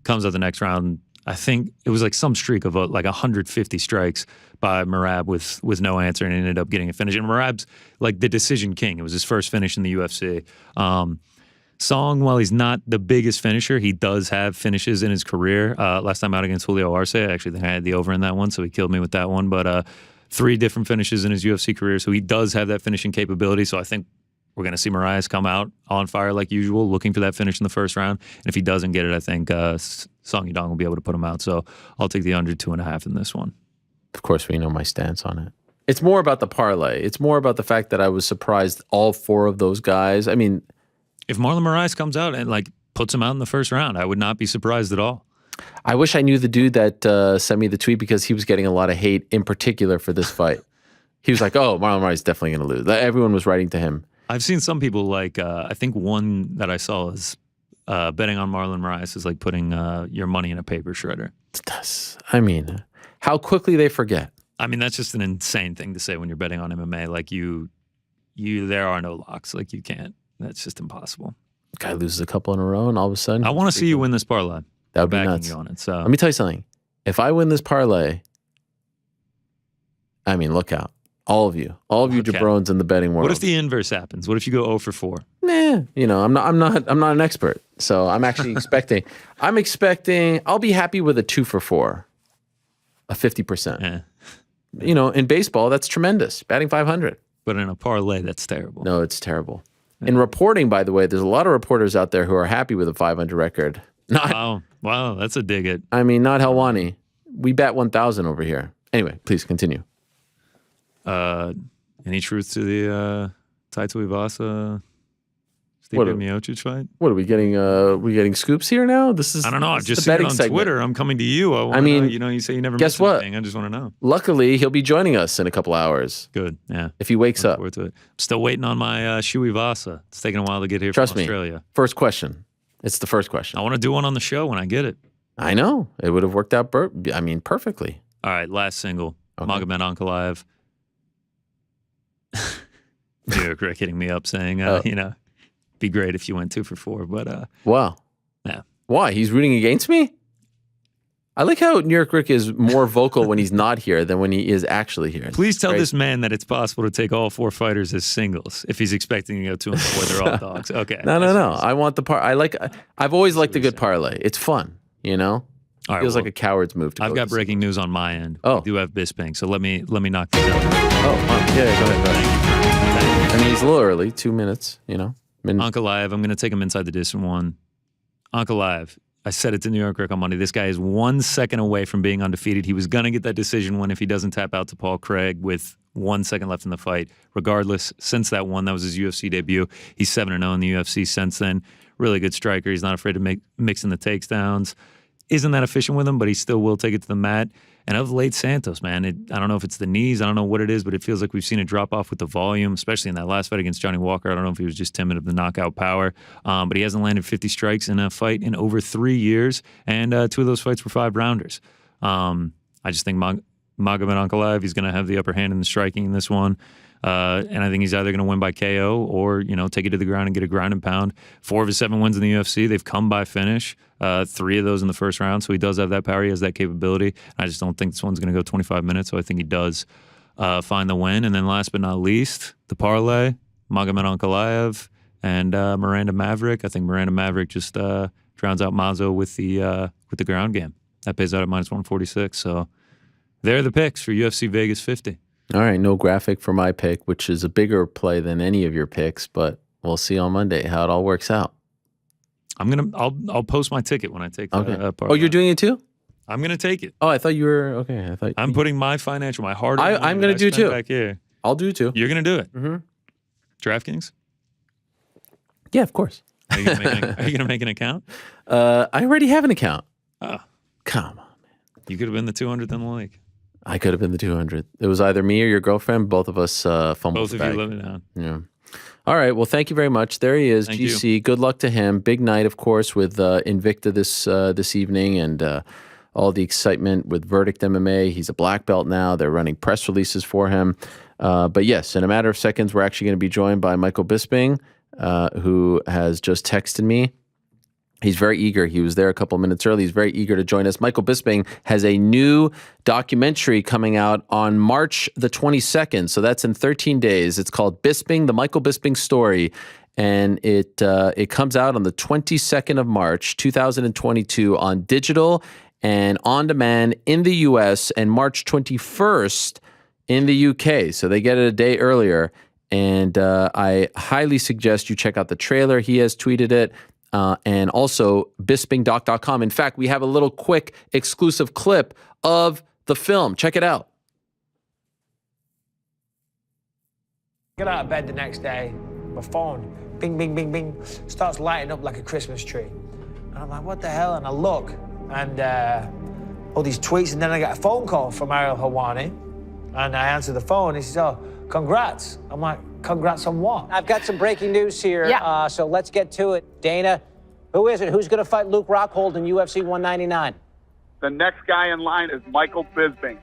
comes out the next round. I think it was like some streak of like 150 strikes by Merab with no answer, and ended up getting a finish. And Merab's like the decision king. It was his first finish in the UFC. Song, while he's not the biggest finisher, he does have finishes in his career. Last time out against Julio Arce, I actually think I had the over in that one, so he killed me with that one. But 3 different finishes in his UFC career, so he does have that finishing capability. So I think we're going to see Moraes come out on fire like usual, looking for that finish in the first round. And if he doesn't get it, I think Song Yadong will be able to put him out. So I'll take the under 2.5 in this one. Of course, we know my stance on it. It's more about the parlay. It's more about the fact that I was surprised all 4 of those guys. I mean... If Marlon Moraes comes out and like puts him out in the first round, I would not be surprised at all. I wish I knew the dude that sent me the tweet because he was getting a lot of hate in particular for this fight. He was like, oh, Marlon Moraes is definitely going to lose. Everyone was writing to him. I've seen some people like, I think one that I saw is betting on Marlon Moraes is like putting your money in a paper shredder. I mean, how quickly they forget. I mean, that's just an insane thing to say when you're betting on MMA. Like there are no locks. Like you can't. That's just impossible. Guy loses a couple in a row, and all of a sudden... I want to see you win this parlay. That would be backing nuts. you on it, so. Let me tell you something. If I win this parlay, I mean, look out. All of you jabrones in the betting world. What if the inverse happens? What if you go 0 for 4? Nah, I'm not an expert. So I'm actually expecting. I'll be happy with a 2 for 4, a 50%. Yeah. In baseball, that's tremendous. Batting 500. But in a parlay, that's terrible. No, it's terrible. In reporting, by the way, there's a lot of reporters out there who are happy with a 500 record. Wow, that's a dig it. I mean, not Helwani. We bet 1,000 over here. Anyway, please continue. Any truth to the Tai Tuivasa Stipe Miocic fight? What are we getting? We getting scoops here now? This is I don't know. I've just the seen it on segment. Twitter. I'm coming to you. I mean, you say you never guess miss what? anything. I just want to know. Luckily, he'll be joining us in a couple hours. Good. Yeah. If he wakes up. I'm still waiting on my Shuivasa. It's taking a while to get here Trust from Australia. Me. First question. It's the first question. I want to do one on the show when I get it. I know. It would have worked out perfectly. All right, last single. Okay. Magomed Ankalaev. New York Rick hitting me up saying, be great if you went 2 for 4, but wow. Yeah. Why? He's rooting against me? I like how New York Rick is more vocal when he's not here than when he is actually here. Please tell this man that it's possible to take all 4 fighters as singles if he's expecting to go 2 and 4. They're all dogs. Okay. No. I want the I've always liked a good parlay. It's fun, All right, feels like a coward's move. I've got breaking news on my end. Oh. We do have Bisping, so let me knock this out. Oh, yeah, go ahead. I mean, he's a little early, 2 minutes, Ankalaev, I'm going to take him inside the distance one. Ankalaev, I said it to New York Rick on Monday. This guy is 1 second away from being undefeated. He was going to get that decision win if he doesn't tap out to Paul Craig with 1 second left in the fight. Regardless, since that one, that was his UFC debut. He's 7-0 in the UFC since then. Really good striker. He's not afraid to mix in the takedowns. Isn't that efficient with him, but he still will take it to the mat. And of late, Santos, man, I don't know if it's the knees, I don't know what it is, but it feels like we've seen a drop off with the volume, especially in that last fight against Johnny Walker. I don't know if he was just timid of the knockout power, but he hasn't landed 50 strikes in a fight in over 3 years, and 2 of those fights were 5-rounders. I just think Magomed Ankalaev, he's going to have the upper hand in the striking in this one. And I think he's either going to win by KO or, take it to the ground and get a ground and pound. 4 of his 7 wins in the UFC, they've come by finish. 3 of those in the first round. So he does have that power. He has that capability. I just don't think this one's going to go 25 minutes. So I think he does find the win. And then last but not least, the parlay, Magomed Ankalaev and Miranda Maverick. I think Miranda Maverick just drowns out Mazo with the ground game. That pays out at -146. So they're the picks for UFC Vegas 50. All right, no graphic for my pick, which is a bigger play than any of your picks, but we'll see on Monday how it all works out. I'll post my ticket when I take that part. Oh, you're doing it too? I'm gonna take it. Oh, I thought you were okay. I'm putting my hard. I'm gonna do too. Back here. I'll do too. You're gonna do it. Mm-hmm. DraftKings? Yeah, of course. Are you gonna make an account? I already have an account. Oh, come on, man. You could have been the 200th in the league. I could have been the 200th. It was either me or your girlfriend. Both of us fumbled. Both the of bag. you let it down. Yeah. All right. Well, thank you very much. There he is, Thank GC. you. Good luck to him. Big night, of course, with Invicta this evening, and all the excitement with Verdict MMA. He's a black belt now. They're running press releases for him. But yes, in a matter of seconds, we're actually going to be joined by Michael Bisping, who has just texted me. He's very eager. He was there a couple of minutes early. He's very eager to join us. Michael Bisping has a new documentary coming out on March the 22nd. So that's in 13 days. It's called Bisping, The Michael Bisping Story. And it comes out on the 22nd of March, 2022 on digital and on demand in the US, and March 21st in the UK. So they get it a day earlier. And I highly suggest you check out the trailer. He has tweeted it. And also bispingdoc.com. In fact, we have a little quick exclusive clip of the film. Check it out. Get out of bed the next day, my phone, bing, bing, bing, bing, starts lighting up like a Christmas tree. And I'm like, what the hell? And I look, and all these tweets, and then I get a phone call from Ariel Helwani, and I answer the phone, and he says, oh, congrats. I'm like, congrats on what? I've got some breaking news here, Yeah. So let's get to it. Dana, who is it? Who's going to fight Luke Rockhold in UFC 199? The next guy in line is Michael Bisping.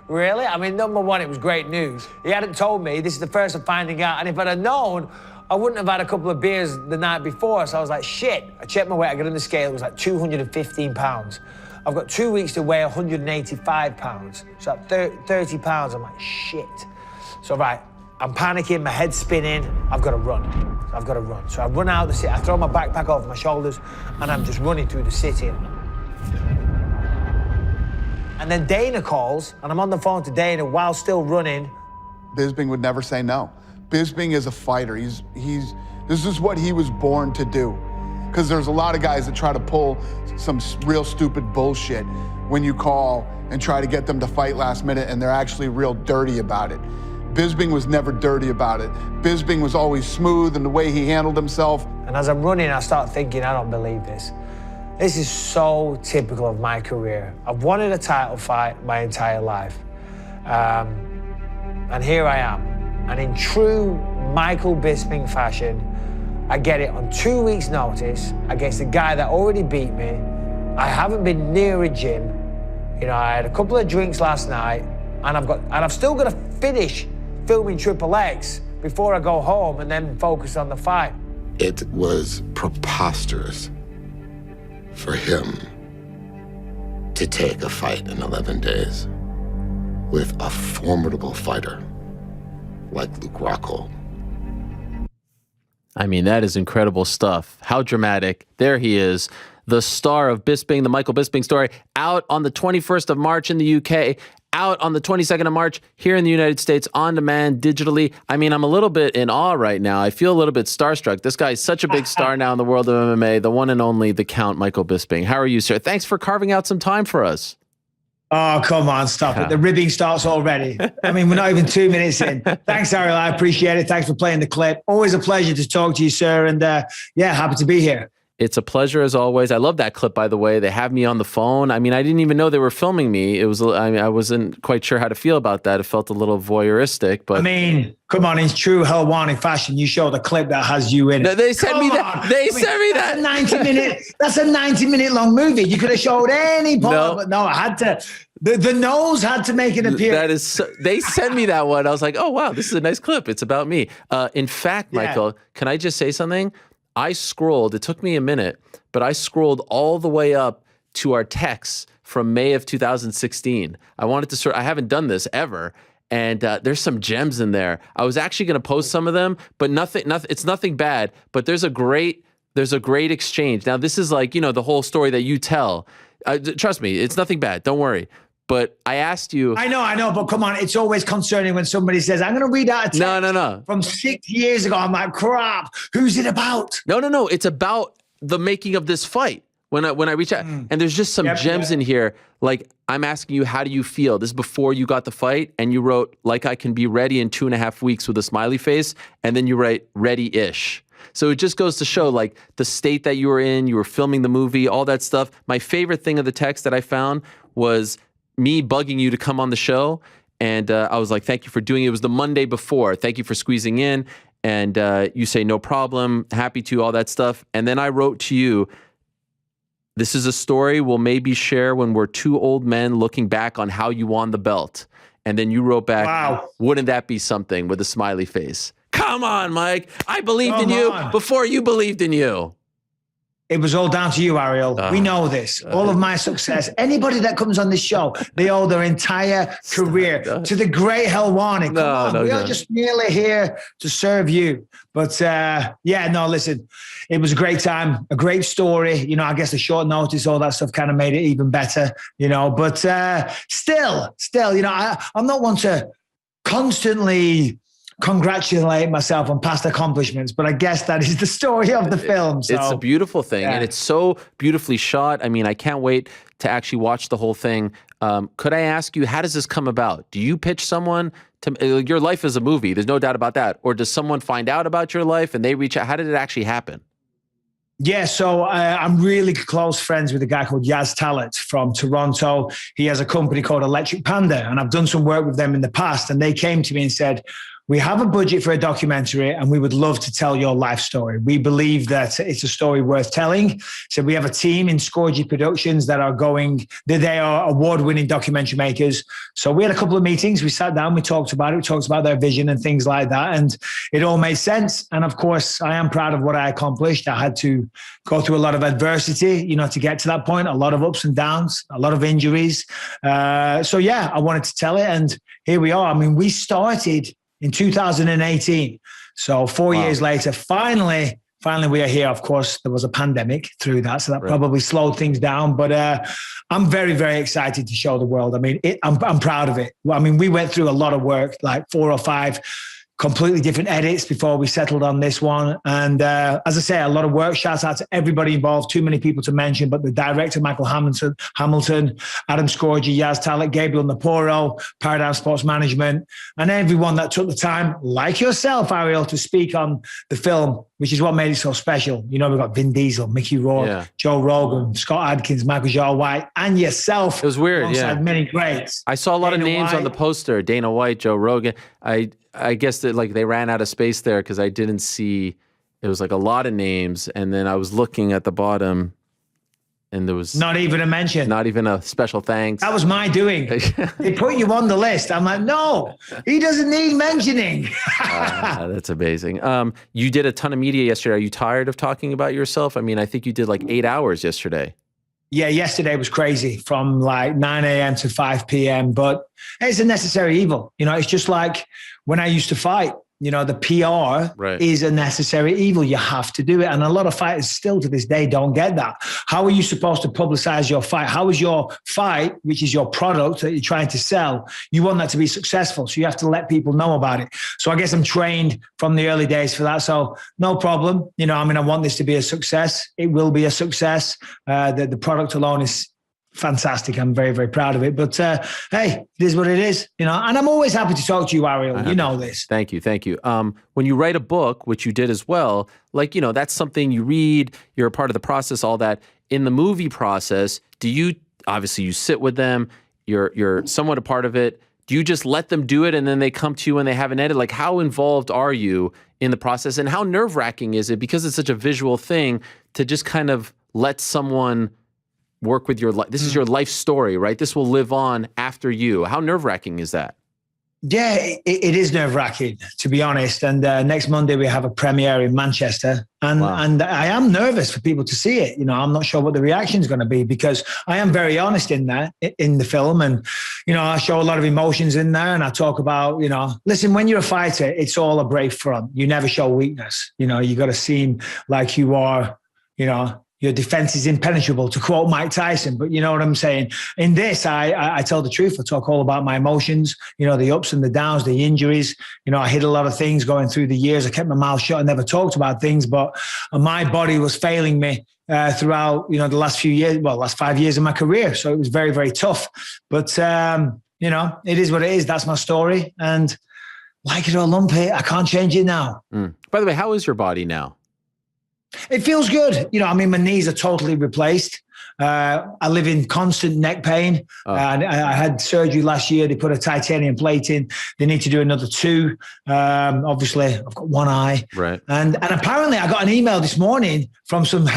Really? I mean, number one, it was great news. He hadn't told me. This is the first I'm finding out. And if I'd have known, I wouldn't have had a couple of beers the night before. So I was like, shit. I checked my weight. I got on the scale. It was like 215 pounds. I've got 2 weeks to weigh 185 pounds. So at 30 pounds, I'm like, shit. So, right, I'm panicking. My head's spinning. I've got to run. I've got to run. So I run out of the city. I throw my backpack over my shoulders, and I'm just running through the city. And then Dana calls, and I'm on the phone to Dana while still running. Bisping would never say no. Bisping is a fighter. This is what he was born to do. Because there's a lot of guys that try to pull some real stupid bullshit when you call and try to get them to fight last minute, and they're actually real dirty about it. Bisping was never dirty about it. Bisping was always smooth in the way he handled himself. And as I'm running, I start thinking, I don't believe this. This is so typical of my career. I've wanted a title fight my entire life. And here I am. And in true Michael Bisping fashion, I get it on 2 weeks' notice against a guy that already beat me. I haven't been near a gym. You know, I had a couple of drinks last night, and I've still got to finish filming Triple X before I go home and then focus on the fight. It was preposterous for him to take a fight in 11 days with a formidable fighter like Luke Rockhold. I mean, that is incredible stuff. How dramatic. There he is, the star of Bisping, the Michael Bisping story, out on the 21st of March in the UK, out on the 22nd of March here in the United States, on demand, digitally. I mean, I'm a little bit in awe right now. I feel a little bit starstruck. This guy is such a big star now in the world of MMA, the one and only, the Count Michael Bisping. How are you, sir? Thanks for carving out some time for us. Oh, come on, stop it. The ribbing starts already. I mean, we're not even 2 minutes in. Thanks, Ariel. I appreciate it. Thanks for playing the clip. Always a pleasure to talk to you, sir. And yeah, happy to be here. It's a pleasure as always. I love that clip, by the way. They have me on the phone. I mean, I didn't even know they were filming me. I wasn't quite sure how to feel about that. It felt a little voyeuristic, but I mean, come on, in true Helwani fashion, you show the clip that has you in it. They sent me that. They sent me that. That's a 90-minute long movie. You could have showed any part, but no, I had to. The nose had to make an appearance. That is, they sent me that one. I was like, oh wow, this is a nice clip. It's about me. In fact, Michael, can I just say something? I scrolled, it took me a minute, but I scrolled all the way up to our texts from May of 2016. I wanted to I haven't done this ever. And there's some gems in there. I was actually going to post some of them, but nothing. It's nothing bad. But there's a great exchange. Now this is like, the whole story that you tell. Trust me, it's nothing bad. Don't worry. But I asked you. I know, but come on, it's always concerning when somebody says, "I'm going to read out a text No. from 6 years ago." I'm like, crap. Who's it about? No. It's about the making of this fight. When I reach out, and there's just some gems in here. Like, I'm asking you, how do you feel? This is before you got the fight, and you wrote, like, I can be ready in 2.5 weeks with a smiley face, and then you write ready-ish. So it just goes to show, like, the state that you were in, you were filming the movie, all that stuff. My favorite thing of the text that I found was me bugging you to come on the show, and I was like, thank you for doing it. It was the Monday before. Thank you for squeezing in, and you say, no problem, happy to, all that stuff. And then I wrote to you, this is a story we'll maybe share when we're two old men looking back on how you won the belt. And then you wrote back, wow, wouldn't that be something, with a smiley face? Come on, Mike. I believed in you before you believed in you. It was all down to you, Ariel. We know this. All of my success. Anybody that comes on this show, they owe their entire career to the great Helwani. Come on, we are just merely here to serve you. But listen, it was a great time, a great story. I guess the short notice, all that stuff kind of made it even better, But still, I'm not one to constantly congratulate myself on past accomplishments, but I guess that is the story of the film. So, it's a beautiful thing, and it's so beautifully shot. I mean, I can't wait to actually watch the whole thing. Could I ask you, how does this come about? Do you pitch someone to your life is a movie? There's no doubt about that. Or does someone find out about your life and they reach out? How did it actually happen? Yeah, so I'm really close friends with a guy called Yaz Talat from Toronto. He has a company called Electric Panda, and I've done some work with them in the past, and they came to me and said, we have a budget for a documentary and we would love to tell your life story. We believe that it's a story worth telling. So we have a team in Scorgy Productions that they are award-winning documentary makers. So we had a couple of meetings. We sat down, we talked about it. We talked about their vision and things like that. And it all made sense. And of course, I am proud of what I accomplished. I had to go through a lot of adversity, to get to that point, a lot of ups and downs, a lot of injuries. I wanted to tell it. And here we are. I mean, we started in 2018. So 4 years later, finally we are here. Of course, there was a pandemic through that, so that probably slowed things down. But I'm very, very excited to show the world. I mean, I'm proud of it. I mean, we went through a lot of work, like 4 or 5 completely different edits before we settled on this one. And as I say, a lot of work. Shout out to everybody involved. Too many people to mention, but the director, Michael Hamilton, Adam Scorgi, Yaz Talat, Gabriel Naporo, Paradigm Sports Management, and everyone that took the time, like yourself, Ariel, to speak on the film, which is what made it so special. We've got Vin Diesel, Mickey Rourke, Joe Rogan, Scott Adkins, Michael Jai White, and yourself. It was weird, alongside many greats. I saw a lot of names on the poster. Dana White, Joe Rogan. I guess that they ran out of space there because I didn't see. It was like a lot of names, and then I was looking at the bottom, and there was not even a mention, not even a special thanks. That was my doing. They put you on the list. I'm like, no, he doesn't need mentioning. That's amazing. You did a ton of media yesterday. Are you tired of talking about yourself? I mean, I think you did like 8 hours yesterday. Yeah, yesterday was crazy from like 9 a.m. to 5 p.m. But it's a necessary evil. It's just like when I used to fight, the PR is a necessary evil. You have to do it. And a lot of fighters still to this day don't get that. How are you supposed to publicize your fight? How is your fight, which is your product that you're trying to sell, you want that to be successful. So you have to let people know about it. So I guess I'm trained from the early days for that. So no problem. I want this to be a success. It will be a success. The product alone is fantastic. I'm very, very proud of it. But hey, it is what it is, and I'm always happy to talk to you, Ariel. You know this. Thank you. When you write a book, which you did as well, that's something you read, you're a part of the process, all that. In the movie process, obviously you sit with them, you're somewhat a part of it. Do you just let them do it and then they come to you and they have an edit? Like, how involved are you in the process, and how nerve-wracking is it, because it's such a visual thing, to just kind of let someone work with your life? This is your life story, right? This will live on after you. How nerve-wracking is that? Yeah, it is nerve-wracking, to be honest. And next Monday we have a premiere in Manchester, and I am nervous for people to see it. You know, I'm not sure what the reaction is going to be, because I am very honest in the film, and you know, I show a lot of emotions in there, and I talk about, you know, listen, when you're a fighter, it's all a brave front. You never show weakness. You know, you got to seem like you are, you know, your defense is impenetrable, to quote Mike Tyson. But you know what I'm saying? In this, I tell the truth. I talk all about my emotions, you know, the ups and the downs, the injuries. You know, I hid a lot of things going through the years. I kept my mouth shut and never talked about things, but my body was failing me throughout, you know, the last 5 years of my career. So it was very, very tough. But, you know, it is what it is. That's my story. And like it or lump it, I can't change it now. By the way, how is your body now? It feels good. You know, I mean, my knees are totally replaced. I live in constant neck pain. And I had surgery last year. They put a titanium plate in. They need to do another 2. Obviously, I've got one eye. Right. And apparently I got an email this morning from some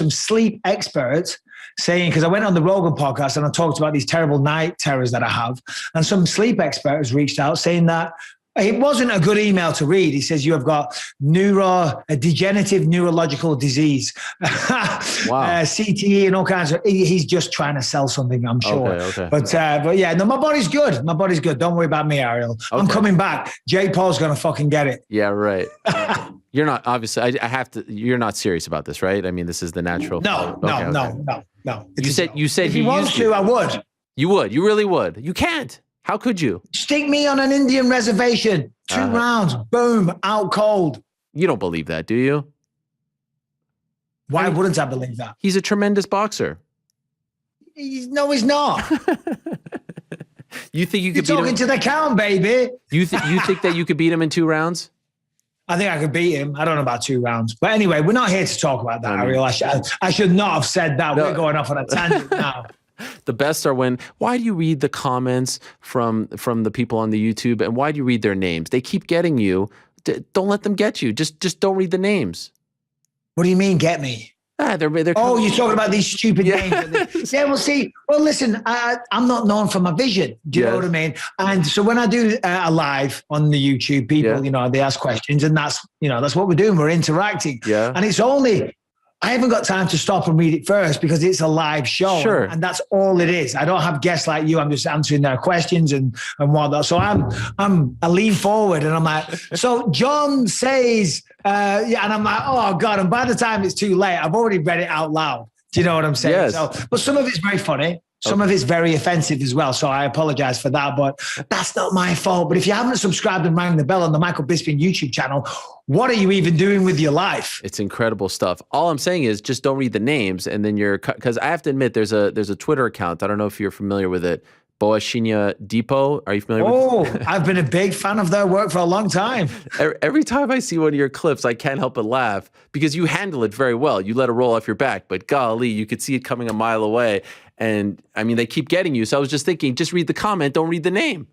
sleep experts saying, because I went on the Rogan podcast and I talked about these terrible night terrors that I have. And some sleep experts reached out saying that it wasn't a good email to read. He says you have got a degenerative neurological disease, CTE and all kinds of. He's just trying to sell something, I'm sure. Okay. But yeah, no, my body's good. My body's good. Don't worry about me, Ariel. I'm coming back. Jake Paul's gonna fucking get it. Yeah, right. You're not, obviously. I have to. You're not serious about this, right? I mean, this is the natural. No. You said if he wants to, I would. You would. You really would. You can't. How could you? Stick me on an Indian reservation. 2 rounds. Boom. Out cold. You don't believe that, do you? Why wouldn't I believe that? He's a tremendous boxer. No, he's not. You think you could You're beat him? talking to the count, baby. You think that you could beat him in 2 rounds? I think I could beat him. I don't know about 2 rounds. But anyway, we're not here to talk about that, Ariel. I should not have said that. No. We're going off on a tangent now. The best are why do you read the comments from the people on the YouTube, and why do you read their names? They keep getting you. Don't let them get you. Just don't read the names. What do you mean, get me? They're you're talking about these stupid names. Yeah, well, listen, I'm not known for my vision. Do you know what I mean? And so when I do a live on the YouTube, people, you know, they ask questions, and that's what we're doing. We're interacting. Yeah. And it's only, I haven't got time to stop and read it first because it's a live show. Sure. And that's all it is. I don't have guests like you. I'm just answering their questions and whatnot. So I lean forward and I'm like, so John says, and I'm like, oh God. And by the time it's too late, I've already read it out loud. Do you know what I'm saying? Yes. So, but some of it's very funny. Some of it's very offensive as well. So I apologize for that, but that's not my fault. But if you haven't subscribed and rang the bell on the Michael Bisping YouTube channel, what are you even doing with your life? It's incredible stuff. All I'm saying is just don't read the names, and then because I have to admit there's a Twitter account. I don't know if you're familiar with it. Boashinya Depot. Are you familiar with it? I've been a big fan of their work for a long time. Every time I see one of your clips, I can't help but laugh because you handle it very well. You let it roll off your back, but golly, you could see it coming a mile away. And I mean, they keep getting you. So I was just thinking, just read the comment, don't read the name.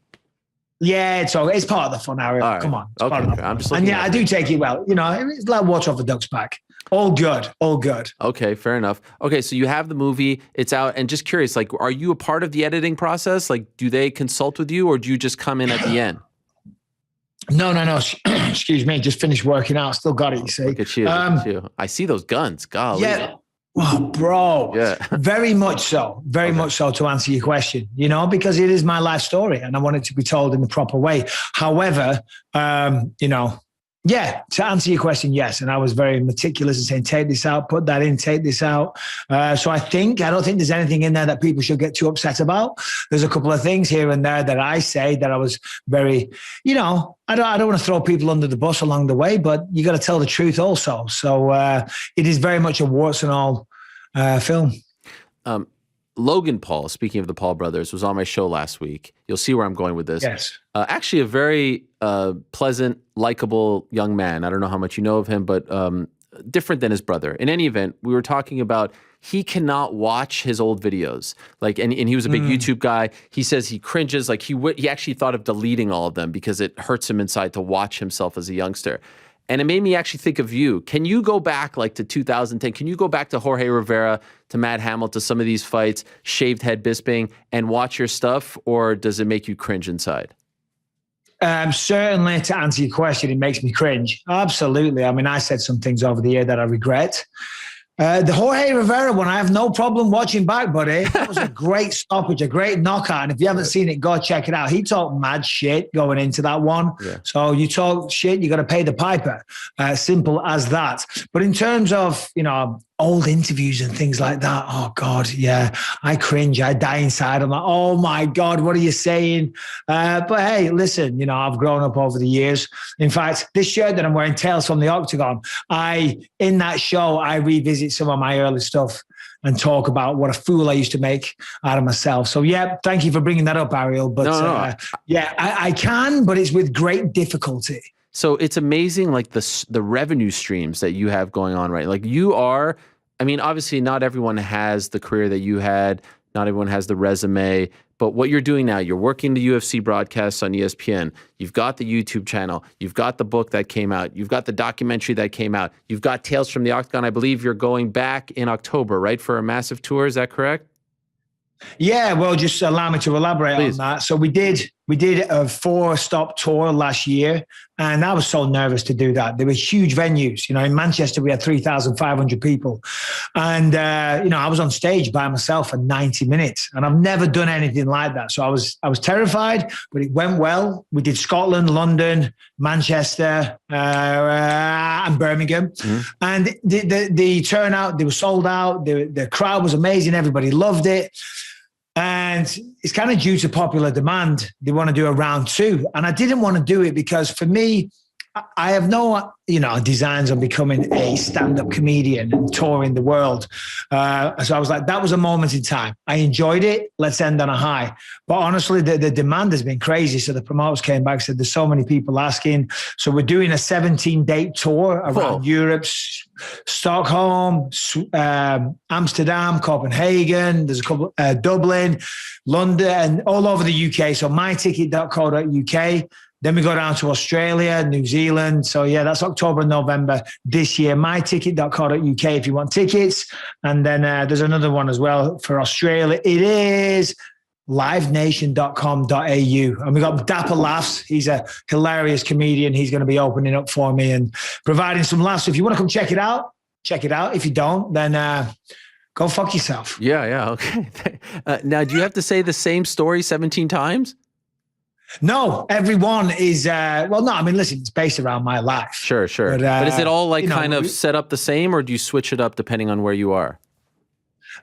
Yeah, it's part of the fun, Ariel. Right. Come on. It's part of the I'm just and yeah, I do take it well. You know, it's like water off a duck's back. All good. All good. Okay, fair enough. Okay, so you have the movie, it's out, and just curious, like, are you a part of the editing process? Like, do they consult with you, or do you just come in at the end? No. Excuse me. Just finished working out. Still got it, you see. Look at you. I see those guns. Golly. Yeah. Oh, bro. Yeah. Very much so. Very much so, to answer your question, you know, because it is my life story and I want it to be told in the proper way. However, you know, yeah, to answer your question, yes. And I was very meticulous in saying, take this out, put that in, take this out. So I don't think there's anything in there that people should get too upset about. There's a couple of things here and there that I say that I was very, you know, I don't want to throw people under the bus along the way, but you got to tell the truth also. So it is very much a warts and all film. Logan Paul, speaking of the Paul brothers, was on my show last week. You'll see where I'm going with this. Yes. Actually, a very pleasant, likable young man. I don't know how much you know of him, but different than his brother. In any event, we were talking about he cannot watch his old videos. Like, and he was a big YouTube guy. He says he cringes. Like he actually thought of deleting all of them because it hurts him inside to watch himself as a youngster. And it made me actually think of you. Can you go back like to 2010? Can you go back to Jorge Rivera, to Matt Hamill, to some of these fights, shaved head Bisping, and watch your stuff? Or does it make you cringe inside? Certainly, to answer your question, it makes me cringe. Absolutely. I mean, I said some things over the year that I regret. The Jorge Rivera one, I have no problem watching back, buddy. That was a great stoppage, a great knockout. And if you haven't seen it, go check it out. He talked mad shit going into that one. Yeah. So you talk shit, you got to pay the piper. Simple as that. But in terms of, old interviews and things like that, oh God, yeah, I cringe. I die inside. I'm like, oh my God, what are you saying? But hey, listen, I've grown up over the years. In fact, this shirt that I'm wearing, Tales from the Octagon, in that show, I revisit some of my early stuff and talk about what a fool I used to make out of myself. So yeah, thank you for bringing that up, Ariel. But I can, but it's with great difficulty. So it's amazing, like the revenue streams that you have going on, right? Like you are, I mean, obviously not everyone has the career that you had. Not everyone has the resume. But what you're doing now, you're working the UFC broadcasts on ESPN. You've got the YouTube channel. You've got the book that came out. You've got the documentary that came out. You've got Tales from the Octagon. I believe you're going back in October, right, for a massive tour. Is that correct? Yeah, well, just allow me to elaborate on that. So we did a 4-stop tour last year, and I was so nervous to do that. There were huge venues. In Manchester we had 3,500 people, and I was on stage by myself for 90 minutes, and I've never done anything like that. So I was terrified, but it went well. We did Scotland, London, Manchester, and Birmingham, and the turnout, they were sold out. The crowd was amazing. Everybody loved it. And it's kind of due to popular demand. They want to do a round 2. And I didn't want to do it because for me, I have no, designs on becoming a stand-up comedian and touring the world. So I was like, that was a moment in time. I enjoyed it. Let's end on a high. But honestly, the demand has been crazy. So the promoters came back and said, there's so many people asking. So we're doing a 17-date tour around Europe, Stockholm, Amsterdam, Copenhagen. There's a couple, Dublin, London, and all over the UK. So myticket.co.uk. Then we go down to Australia, New Zealand. So yeah, that's October and November this year. myticket.co.uk if you want tickets. And then there's another one as well for Australia. It is livenation.com.au. And we got Dapper Laughs. He's a hilarious comedian. He's going to be opening up for me and providing some laughs. So if you want to come check it out, check it out. If you don't, then go fuck yourself. Yeah. Okay. Now, do you have to say the same story 17 times? No, everyone is, listen, it's based around my life. Sure. But is it all kind of set up the same, or do you switch it up depending on where you are?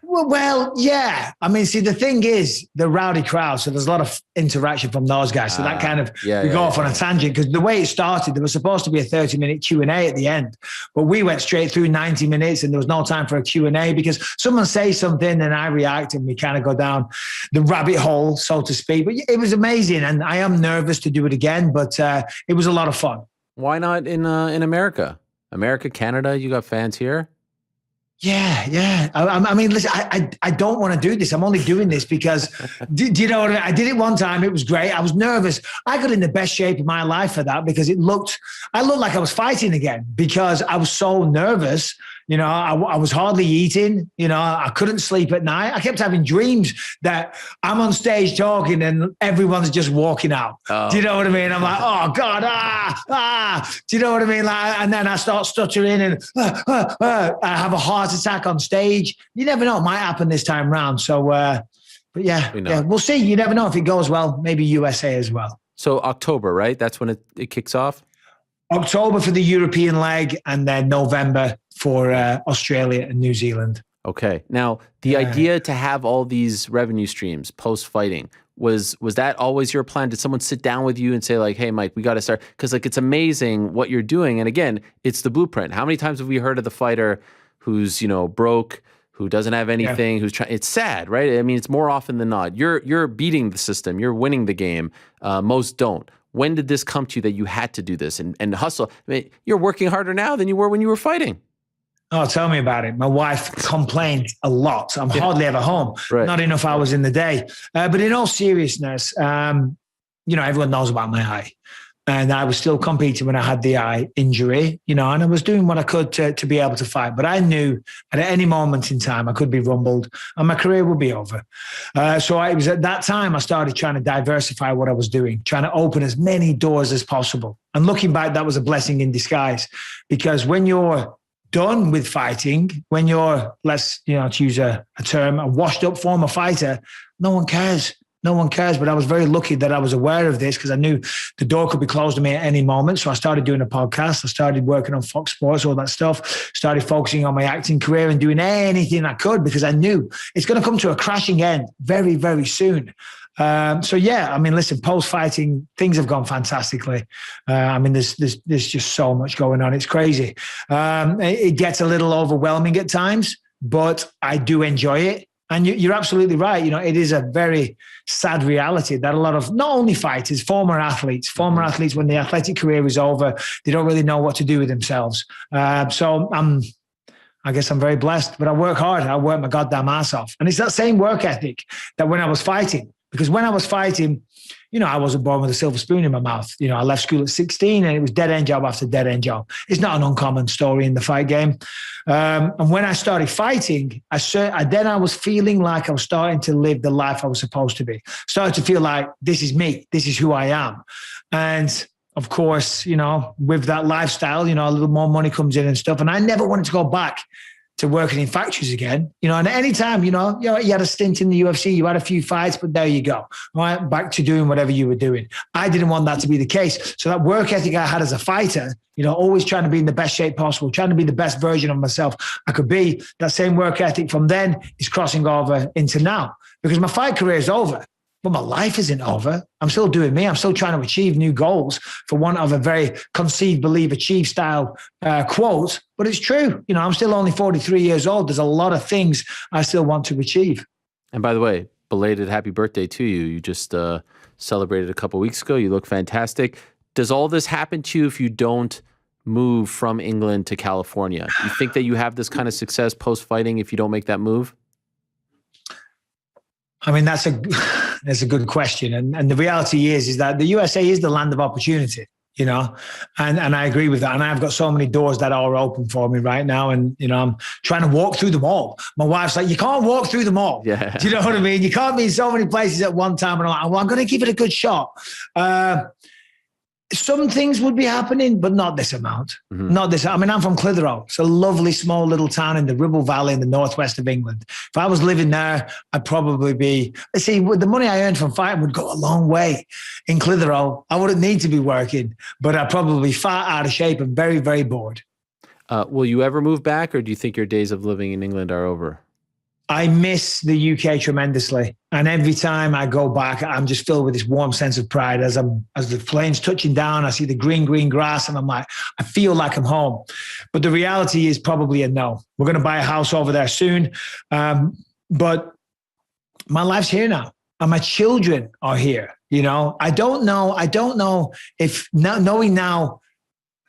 Well, yeah. I mean, see, the thing is, the rowdy crowd, so there's a lot of interaction from those guys. So that kind of, we go off on a tangent, because the way it started, there was supposed to be a 30-minute Q&A at the end, but we went straight through 90 minutes and there was no time for a Q&A because someone says something and I react and we kind of go down the rabbit hole, so to speak. But it was amazing, and I am nervous to do it again, but it was a lot of fun. Why not in America? America, Canada, you got fans here? Yeah. I mean, listen, I don't want to do this. I'm only doing this because, do you know what I mean? I did it one time. It was great. I was nervous. I got in the best shape of my life for that because I looked like I was fighting again because I was so nervous. I was hardly eating. I couldn't sleep at night. I kept having dreams that I'm on stage talking and everyone's just walking out. Oh. Do you know what I mean? I'm like, oh God, do you know what I mean? And then I start stuttering and I have a heart attack on stage. You never know. It might happen this time round. So, but yeah, we'll see. You never know if it goes well. Maybe USA as well. So October, right? That's when it kicks off? October for the European leg, and then November for Australia and New Zealand. Okay. Now, the idea to have all these revenue streams post-fighting, was that always your plan? Did someone sit down with you and say like, hey, Mike, we got to start? Because it's amazing what you're doing. And again, it's the blueprint. How many times have we heard of the fighter who's, broke, who doesn't have anything, who's trying? It's sad, right? I mean, it's more often than not. You're beating the system. You're winning the game. Most don't. When did this come to you that you had to do this and hustle? I mean, you're working harder now than you were when you were fighting. Oh, tell me about it. My wife complained a lot. I'm hardly ever home. Right. Not enough hours in the day. But in all seriousness, everyone knows about my eye. And I was still competing when I had the eye injury, and I was doing what I could to be able to fight. But I knew at any moment in time I could be rumbled and my career would be over. So it was at that time I started trying to diversify what I was doing, trying to open as many doors as possible. And looking back, that was a blessing in disguise, because when you're done with fighting, when you're, to use a term, a washed up former fighter, no one cares. No one cares, but I was very lucky that I was aware of this, because I knew the door could be closed on me at any moment. So I started doing a podcast. I started working on Fox Sports, all that stuff, started focusing on my acting career and doing anything I could, because I knew it's going to come to a crashing end very, very soon. Listen, post-fighting, things have gone fantastically. There's just so much going on. It's crazy. It gets a little overwhelming at times, but I do enjoy it. And you're absolutely right. It is a very sad reality that a lot of, not only fighters, former athletes, when the athletic career is over, they don't really know what to do with themselves. I guess I'm very blessed, but I work hard. I work my goddamn ass off. And it's that same work ethic that when I was fighting, because when I was fighting, I wasn't born with a silver spoon in my mouth. I left school at 16 and it was dead end job after dead end job. It's not an uncommon story in the fight game. And when I started fighting, I was feeling like I was starting to live the life I was supposed to be. Started to feel like this is me. This is who I am. And of course, with that lifestyle, a little more money comes in and stuff. And I never wanted to go back to working in factories again, and at any time, you had a stint in the UFC, you had a few fights, but there you go, right? Back to doing whatever you were doing. I didn't want that to be the case. So that work ethic I had as a fighter, always trying to be in the best shape possible, trying to be the best version of myself I could be. That same work ethic from then is crossing over into now, because my fight career is over. But my life isn't over. I'm still doing me. I'm still trying to achieve new goals, for want of a very conceive, believe, achieve style quote. But it's true. I'm still only 43 years old. There's a lot of things I still want to achieve. And by the way, belated happy birthday to you. You just celebrated a couple weeks ago. You look fantastic. Does all this happen to you if you don't move from England to California? You think that you have this kind of success post-fighting if you don't make that move? That's a good question. And the reality is that the USA is the land of opportunity, and I agree with that. And I've got so many doors that are open for me right now. And, I'm trying to walk through them all. My wife's like, you can't walk through them all. Yeah. Do you know what I mean? You can't be in so many places at one time. And I'm like, well, I'm going to give it a good shot. Some things would be happening, but not this amount. Mm-hmm. Not this. I'm from Clitheroe. It's a lovely small little town in the Ribble Valley in the northwest of England. If I was living there, I'd probably be, with the money I earned from fighting would go a long way. In Clitheroe, I wouldn't need to be working, but I'd probably be fat, out of shape, and very, very bored. Will you ever move back, or do you think your days of living in England are over? I miss the UK tremendously. And every time I go back, I'm just filled with this warm sense of pride. As the plane's touching down, I see the green grass, and I'm like, I feel like I'm home. But the reality is probably a no. We're going to buy a house over there soon. But my life's here now. And my children are here. I don't know if knowing now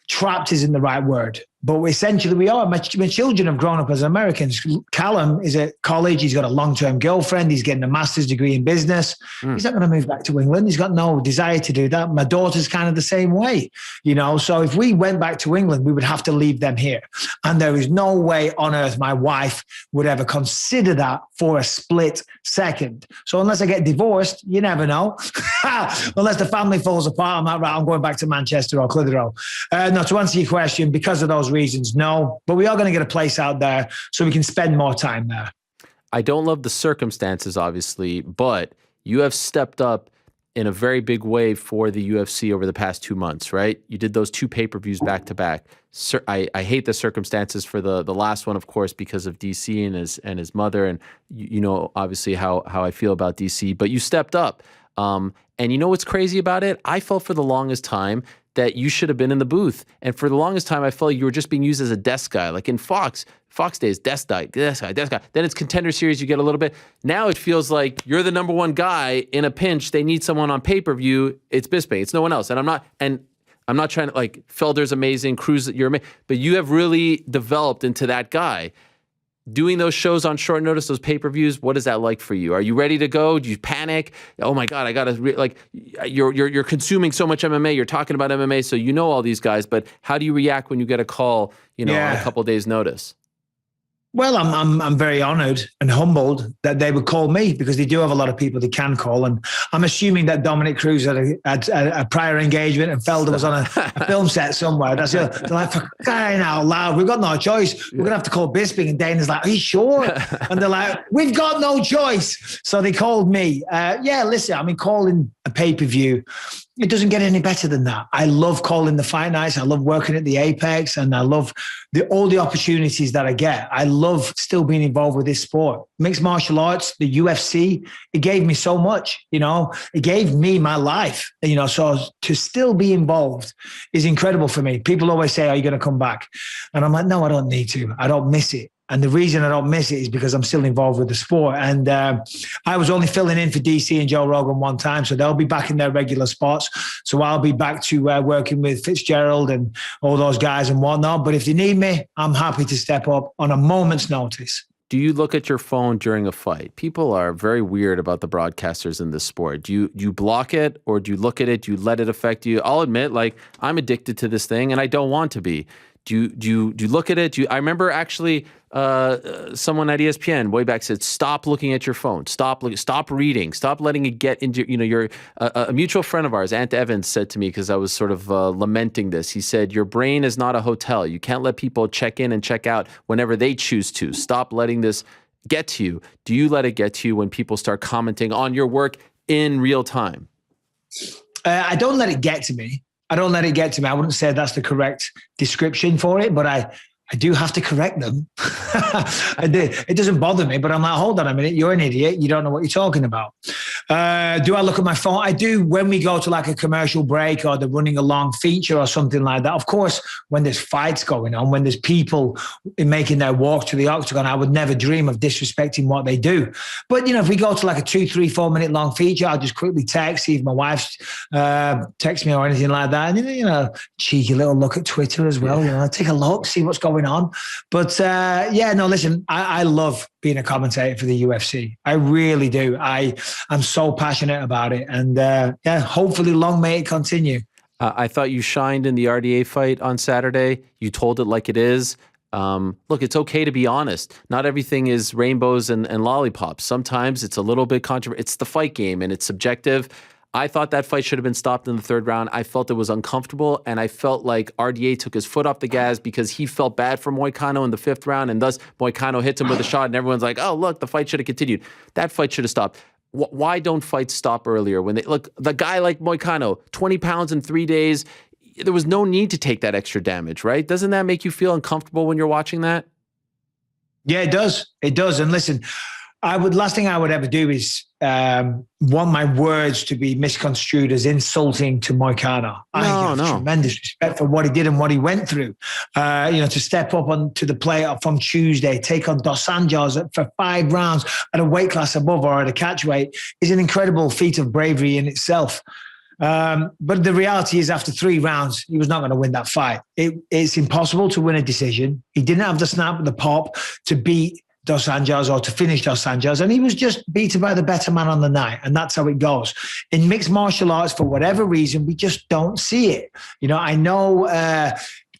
trapped isn't the right word. But essentially we are. My children have grown up as Americans. Callum is at college. He's got a long-term girlfriend. He's getting a master's degree in business. He's not going to move back to England. He's got no desire to do that. My daughter's kind of the same way, So if we went back to England, we would have to leave them here. And there is no way on earth my wife would ever consider that for a split second. So unless I get divorced, you never know. Unless the family falls apart, I'm like, right, I'm going back to Manchester or Clitheroe. No, to answer your question, because of those reasons, no. But we are going to get a place out there so we can spend more time there. I don't love the circumstances, obviously, but you have stepped up in a very big way for the UFC over the past 2 months, right? You did those 2 pay-per-views back to back. I hate the circumstances for the last one, of course, because of DC and his mother, and you know obviously how I feel about DC. But you stepped up, and you know what's crazy about it? I felt for the longest time that you should have been in the booth. And for the longest time, I felt like you were just being used as a desk guy. Like in Fox days, desk guy. Then it's Contender Series, you get a little bit. Now it feels like you're the number one guy in a pinch. They need someone on pay-per-view. It's Bisping. It's no one else. And I'm not trying to, Felder's amazing, Cruz, you're amazing. But you have really developed into that guy. doing those shows on short notice, those pay-per-views, what is that like for you? Are you ready to go? Do you panic? Oh my God, I got to you're consuming so much MMA. You're talking about MMA, so you know all these guys, but how do you react when you get a call, on a couple of days notice? Well, I'm very honored and humbled that they would call me, because they do have a lot of people they can call. And I'm assuming that Dominic Cruz had a prior engagement and Felder was on a film set somewhere. They're like, for crying out loud, we've got no choice. We're going to have to call Bisping. And Dana's like, are you sure? And they're like, we've got no choice. So they called me. Listen, calling a pay-per-view, it doesn't get any better than that. I love calling the fight nights. I love working at the Apex, and I love all the opportunities that I get. I love still being involved with this sport. Mixed martial arts, the UFC, it gave me so much, it gave me my life, so to still be involved is incredible for me. People always say, are you going to come back? And I'm like, no, I don't need to. I don't miss it. And the reason I don't miss it is because I'm still involved with the sport. And I was only filling in for DC and Joe Rogan one time, so they'll be back in their regular spots. So I'll be back to working with Fitzgerald and all those guys and whatnot. But if you need me, I'm happy to step up on a moment's notice. Do you look at your phone during a fight? People are very weird about the broadcasters in this sport. Do you block it, or do you look at it? Do you let it affect you? I'll admit, I'm addicted to this thing and I don't want to be. Do you look at it? I remember actually someone at ESPN way back said, stop looking at your phone. Stop reading. Stop letting it get into, a mutual friend of ours, Ant Evans, said to me, because I was sort of lamenting this. He said, your brain is not a hotel. You can't let people check in and check out whenever they choose to. Stop letting this get to you. Do you let it get to you when people start commenting on your work in real time? I don't let it get to me. I wouldn't say that's the correct description for it, but I do have to correct them. It doesn't bother me, but I'm like, hold on a minute, you're an idiot. You don't know what you're talking about. Do I look at my phone? I do when we go to like a commercial break or they're running a long feature or something like that. Of course, when there's fights going on, when there's people making their walk to the octagon, I would never dream of disrespecting what they do. But, if we go to like a 2, 3, 4 minute long feature, I'll just quickly text, see if my wife's text me or anything like that. And, cheeky little look at Twitter as well. Take a look, see what's going on. But listen, I love being a commentator for the UFC. I really do. I'm so passionate about it. And hopefully long may it continue. I thought you shined in the RDA fight on Saturday. You told it like it is. Look, it's okay to be honest. Not everything is rainbows and lollipops. Sometimes it's a little bit controversial. It's the fight game and it's subjective. I thought that fight should have been stopped in the third round. I felt it was uncomfortable, and I felt like RDA took his foot off the gas because he felt bad for Moicano in the fifth round, and thus Moicano hits him with a shot, and everyone's like, oh, look, the fight should have continued. That fight should have stopped. Why don't fights stop earlier? When the guy like Moicano, 20 pounds in 3 days, there was no need to take that extra damage, right? Doesn't that make you feel uncomfortable when you're watching that? Yeah, it does. It does. And listen, last thing I would ever do is want my words to be misconstrued as insulting to Moicano. I have tremendous respect for what he did and what he went through. To step up onto the plate from Tuesday, take on Dos Anjos for 5 rounds at a weight class above or at a catch weight is an incredible feat of bravery in itself. But the reality is, after 3 rounds, he was not going to win that fight. It's impossible to win a decision. He didn't have the snap, the pop to beat Dos Anjos or to finish Dos Anjos, and he was just beaten by the better man on the night, and that's how it goes. In mixed martial arts, for whatever reason, we just don't see it. I know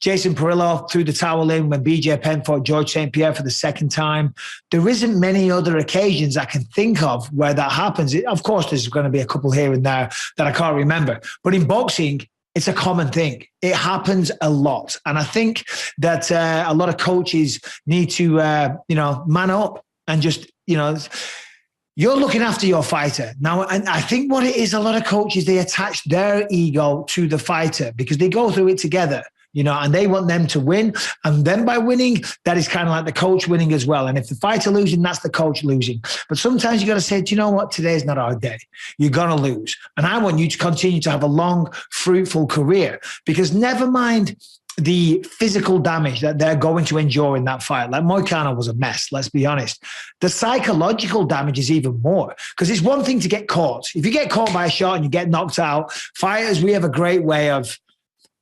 Jason Perillo threw the towel in when BJ Penn fought George St. Pierre for the second time. There isn't many other occasions I can think of where that happens. Of course, there's going to be a couple here and there that I can't remember, but in boxing, it's a common thing. It happens a lot. And I think that a lot of coaches need to, man up and just, you're looking after your fighter. Now, and I think what it is, a lot of coaches, they attach their ego to the fighter because they go through it together. And they want them to win. And then by winning, that is kind of like the coach winning as well. And if the fighter losing, that's the coach losing. But sometimes you got to say, do you know what? Today is not our day. You're going to lose. And I want you to continue to have a long, fruitful career, because never mind the physical damage that they're going to endure in that fight. Like Moicano was a mess, let's be honest. The psychological damage is even more, because it's one thing to get caught. If you get caught by a shot and you get knocked out, fighters, we have a great way of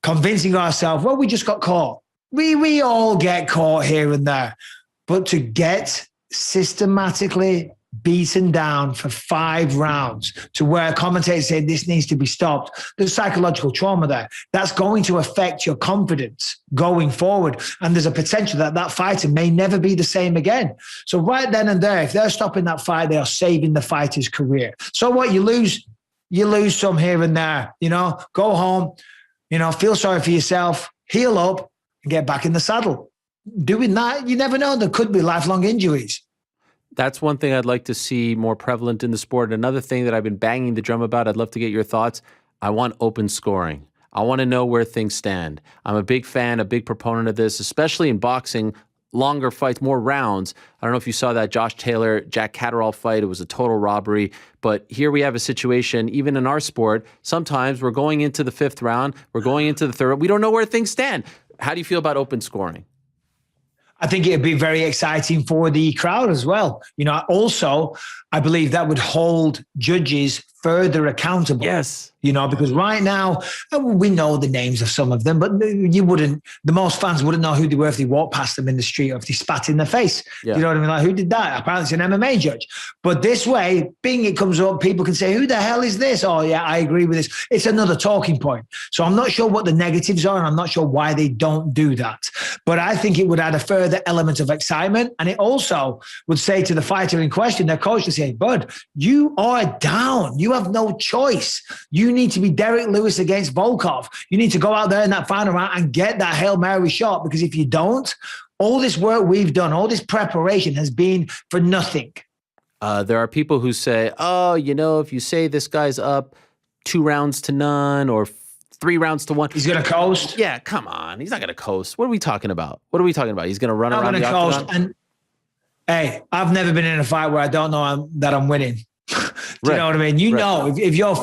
convincing ourselves, well, we just got caught. We all get caught here and there. But to get systematically beaten down for 5 rounds to where a commentator said this needs to be stopped, there's psychological trauma there. That's going to affect your confidence going forward. And there's a potential that that fighter may never be the same again. So right then and there, if they're stopping that fight, they are saving the fighter's career. So what you lose some here and there, go home, feel sorry for yourself, heal up and get back in the saddle. Doing that, you never know. There could be lifelong injuries. That's one thing I'd like to see more prevalent in the sport. Another thing that I've been banging the drum about, I'd love to get your thoughts. I want open scoring. I want to know where things stand. I'm a big fan, a big proponent of this, especially in boxing, longer fights, more rounds. I don't know if you saw that Josh Taylor, Jack Catterall fight. It was a total robbery. But here we have a situation, even in our sport, sometimes we're going into the 5th round, we're going into the 3rd. We don't know where things stand. How do you feel about open scoring? I think it'd be very exciting for the crowd as well. Also, I believe that would hold judges further accountable. Yes. Because right now, we know the names of some of them, but the most fans wouldn't know who they were if they walked past them in the street or if they spat in their face. Yeah. You know what I mean? Like, who did that? Apparently it's an MMA judge. But this way, being it comes up, people can say, who the hell is this? Oh, yeah, I agree with this. It's another talking point. So I'm not sure what the negatives are, and I'm not sure why they don't do that. But I think it would add a further element of excitement. And it also would say to the fighter in question, their coach, to say, bud, you are down. You have no choice. You need to be Derrick Lewis against Volkov. You need to go out there in that final round and get that Hail Mary shot, because if you don't, all this work we've done, all this preparation has been for nothing. There are people who say, if you say this guy's up 2 rounds to none or 3 rounds to 1. He's going to coast? Yeah, come on. He's not going to coast. What are we talking about? He's going to run around the octagon? And, hey, I've never been in a fight where I don't know that I'm winning. Do you know what I mean? Know, if you're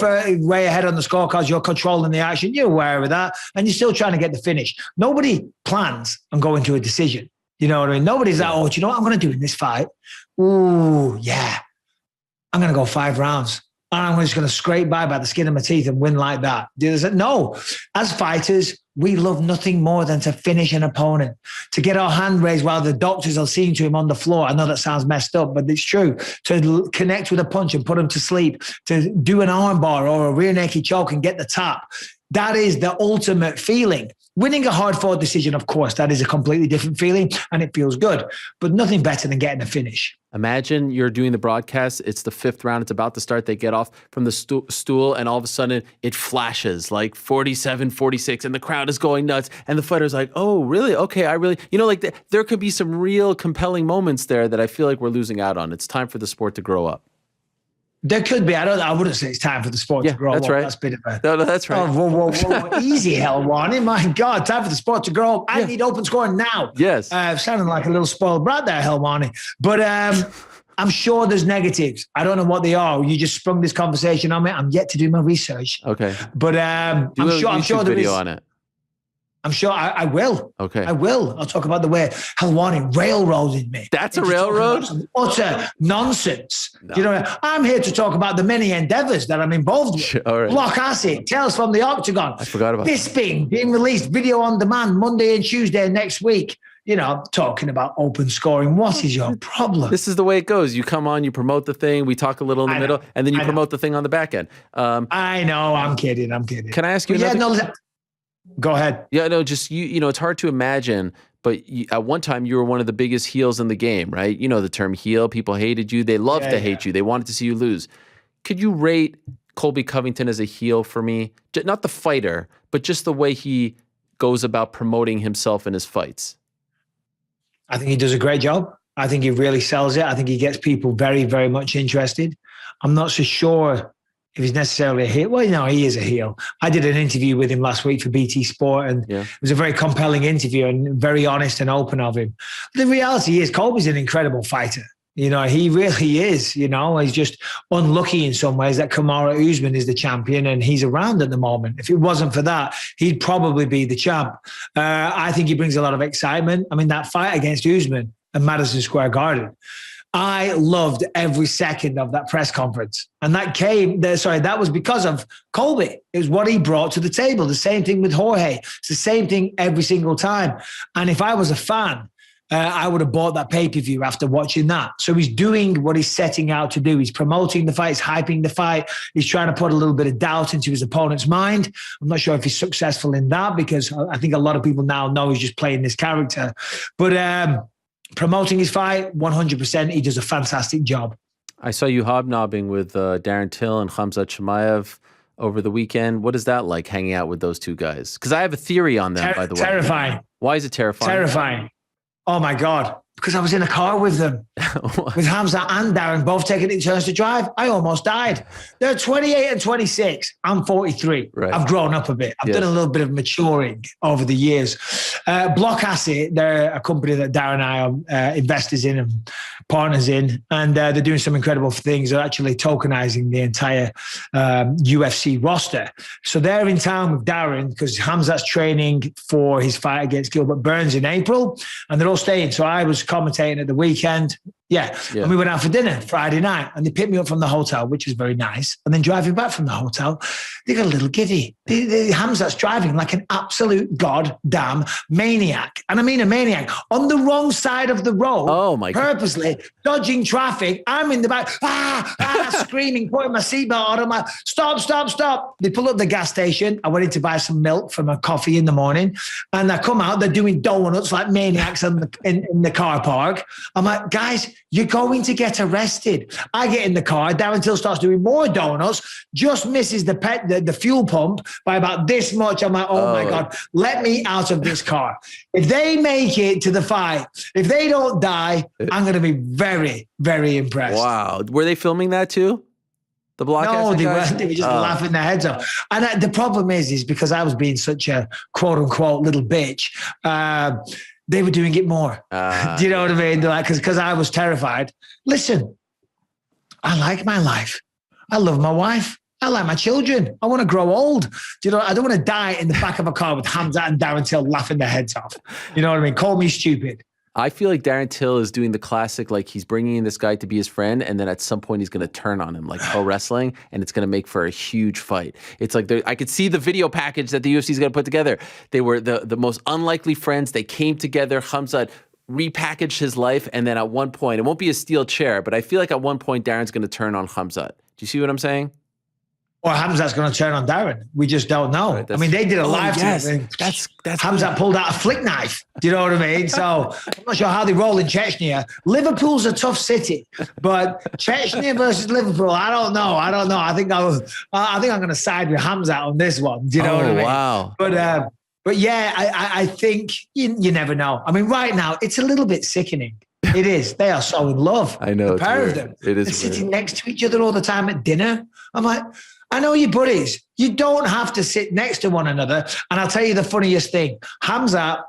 way ahead on the scorecards, you're controlling the action, you're aware of that, and you're still trying to get the finish. Nobody plans on going to a decision. You know what I mean? Nobody's like, do you know what I'm going to do in this fight? Ooh, yeah. I'm going to go 5 rounds. And I'm just going to scrape by the skin of my teeth and win like that. No. As fighters, we love nothing more than to finish an opponent, to get our hand raised while the doctors are seeing to him on the floor. I know that sounds messed up, but it's true. To connect with a punch and put him to sleep, to do an arm bar or a rear naked choke and get the tap. That is the ultimate feeling. Winning a hard-fought decision, of course, that is a completely different feeling, and it feels good. But nothing better than getting a finish. Imagine you're doing the broadcast. It's the 5th round. It's about to start. They get off from the stool, and all of a sudden it flashes like 47, 46, and the crowd is going nuts. And the fighter's like, oh, really? Okay, there could be some real compelling moments there that I feel like we're losing out on. It's time for the sport to grow up. There could be. I wouldn't say it's time for the sport to grow up. That's right. That's a bit of a... No, that's right. Oh, whoa. Easy, Helwani. My God, time for the sport to grow up. I need open scoring now. Yes. Sounding like a little spoiled brat there, Helwani. But I'm sure there's negatives. I don't know what they are. You just sprung this conversation on me. I'm yet to do my research. Okay. But I'm sure there is... on it. I'm sure I will. Okay. I will. I'll talk about the way Helwani railroaded me. That's a railroad? Utter nonsense. No. You know, I'm here to talk about the many endeavors that I'm involved with. All right. Block Acid, Tales from the Octagon. I forgot about Bisping being released video on demand Monday and Tuesday next week. Talking about open scoring. What is your problem? This is the way it goes. You come on, you promote the thing, we talk a little in the middle, and then you promote the thing on the back end. I know. I'm kidding. Can I ask you Go ahead. Yeah, no, just, it's hard to imagine, but at one time you were one of the biggest heels in the game, right? You know the term heel. People hated you. They loved to hate you. They wanted to see you lose. Could you rate Colby Covington as a heel for me? Not the fighter, but just the way he goes about promoting himself in his fights. I think he does a great job. I think he really sells it. I think he gets people very, very much interested. I'm not so sure if he's necessarily a heel. Well, he is a heel. I did an interview with him last week for BT Sport, and it was a very compelling interview and very honest and open of him. The reality is Colby's an incredible fighter. He really is. He's just unlucky in some ways that Kamaru Usman is the champion and he's around at the moment. If it wasn't for that, he'd probably be the champ. I think he brings a lot of excitement. I mean, that fight against Usman at Madison Square Garden, I loved every second of that press conference. And that was because of Colby. It was what he brought to the table. The same thing with Jorge. It's the same thing every single time. And if I was a fan I would have bought that pay-per-view after watching that. So he's doing what he's setting out to do. He's promoting the fight, he's hyping the fight. He's trying to put a little bit of doubt into his opponent's mind. I'm not sure if he's successful in that because I think a lot of people now know he's just playing this character. But promoting his fight, 100%, he does a fantastic job. I saw you hobnobbing with Darren Till and Khamzat Chimaev over the weekend. What is that like, hanging out with those two guys? Because I have a theory on them, by the way. Terrifying. Why is it terrifying? Terrifying. Oh, my God. Because I was in a car with them, with Khamzat and Darren, both taking it turns to drive. I almost died. They're 28 and 26. I'm 43. Right. I've grown up a bit. I've done a little bit of maturing over the years. Block Asset, they're a company that Darren and I are investors in and partners in, and they're doing some incredible things. They're actually tokenizing the entire UFC roster. So they're in town with Darren because Khamzat's training for his fight against Gilbert Burns in April, and they're all staying. So I was commentating at the weekend. Yeah. And we went out for dinner Friday night and they picked me up from the hotel, which was very nice. And then driving back from the hotel, they got a little giddy. Khamzat's driving like an absolute goddamn maniac. And I mean a maniac on the wrong side of the road. Oh my God. Purposely dodging traffic. I'm in the back, screaming, putting my seatbelt on. I'm like, stop. They pull up the gas station. I went in to buy some milk for my coffee in the morning. And I come out, they're doing donuts like maniacs in the car park. I'm like, guys, you're going to get arrested. I get in the car. Darren Till starts doing more donuts, just misses the fuel pump by about this much. I'm like, oh my God, let me out of this car. If they make it to the fight, if they don't die, I'm going to be very, very impressed. Wow. Were they filming that too? The Block No, they guys? weren't. They were just laughing their heads off. And the problem is because I was being such a quote unquote little bitch, they were doing it more. Do you know what I mean? Like, because I was terrified. Listen, I like my life. I love my wife. I like my children. I want to grow old. Do you know? I don't want to die in the back of a car with Khamzat and Darren Till laughing their heads off. You know what I mean? Call me stupid. I feel like Darren Till is doing the classic, like he's bringing in this guy to be his friend, and then at some point he's going to turn on him, like pro wrestling, and it's going to make for a huge fight. It's like I could see the video package that the UFC is going to put together. They were the most unlikely friends. They came together. Khamzat repackaged his life, and then at one point, it won't be a steel chair, but I feel like at one point Darren's going to turn on Khamzat. Do you see what I'm saying? Or Khamzat's going to turn on Darren. We just don't know. Right, I mean, they did a live thing. That's Khamzat pulled out a flick knife. Do you know what I mean? So I'm not sure how they roll in Chechnya. Liverpool's a tough city, but Chechnya versus Liverpool, I don't know. I think I'm going to side with Khamzat on this one. Do you know what I mean? Wow. But yeah, I think you never know. I mean, right now it's a little bit sickening. It is. They are so in love. I know. The pair of them. It is. They're sitting next to each other all the time at dinner. I'm like, I know your buddies. You don't have to sit next to one another. And I'll tell you the funniest thing. Khamzat,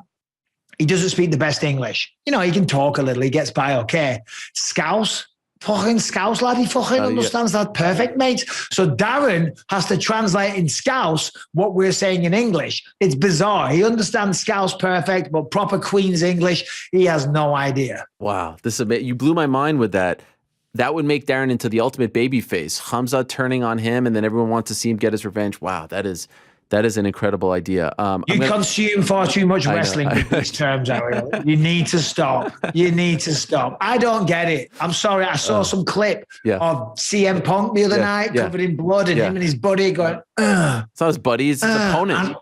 he doesn't speak the best English. You know, he can talk a little. He gets by okay. Scouse, fucking Scouse lad. He fucking understands that perfect, mate. So Darren has to translate in Scouse what we're saying in English. It's bizarre. He understands Scouse perfect, but proper Queen's English, he has no idea. Wow. You blew my mind with that. That would make Darren into the ultimate babyface. Khamzat turning on him, and then everyone wants to see him get his revenge. Wow, that is an incredible idea. Consume far too much wrestling with these terms, Ariel. You need to stop. I don't get it. I'm sorry. I saw some clip of CM Punk the other night covered in blood, and him and his buddy going, ugh. It's not his buddy, it's his opponent.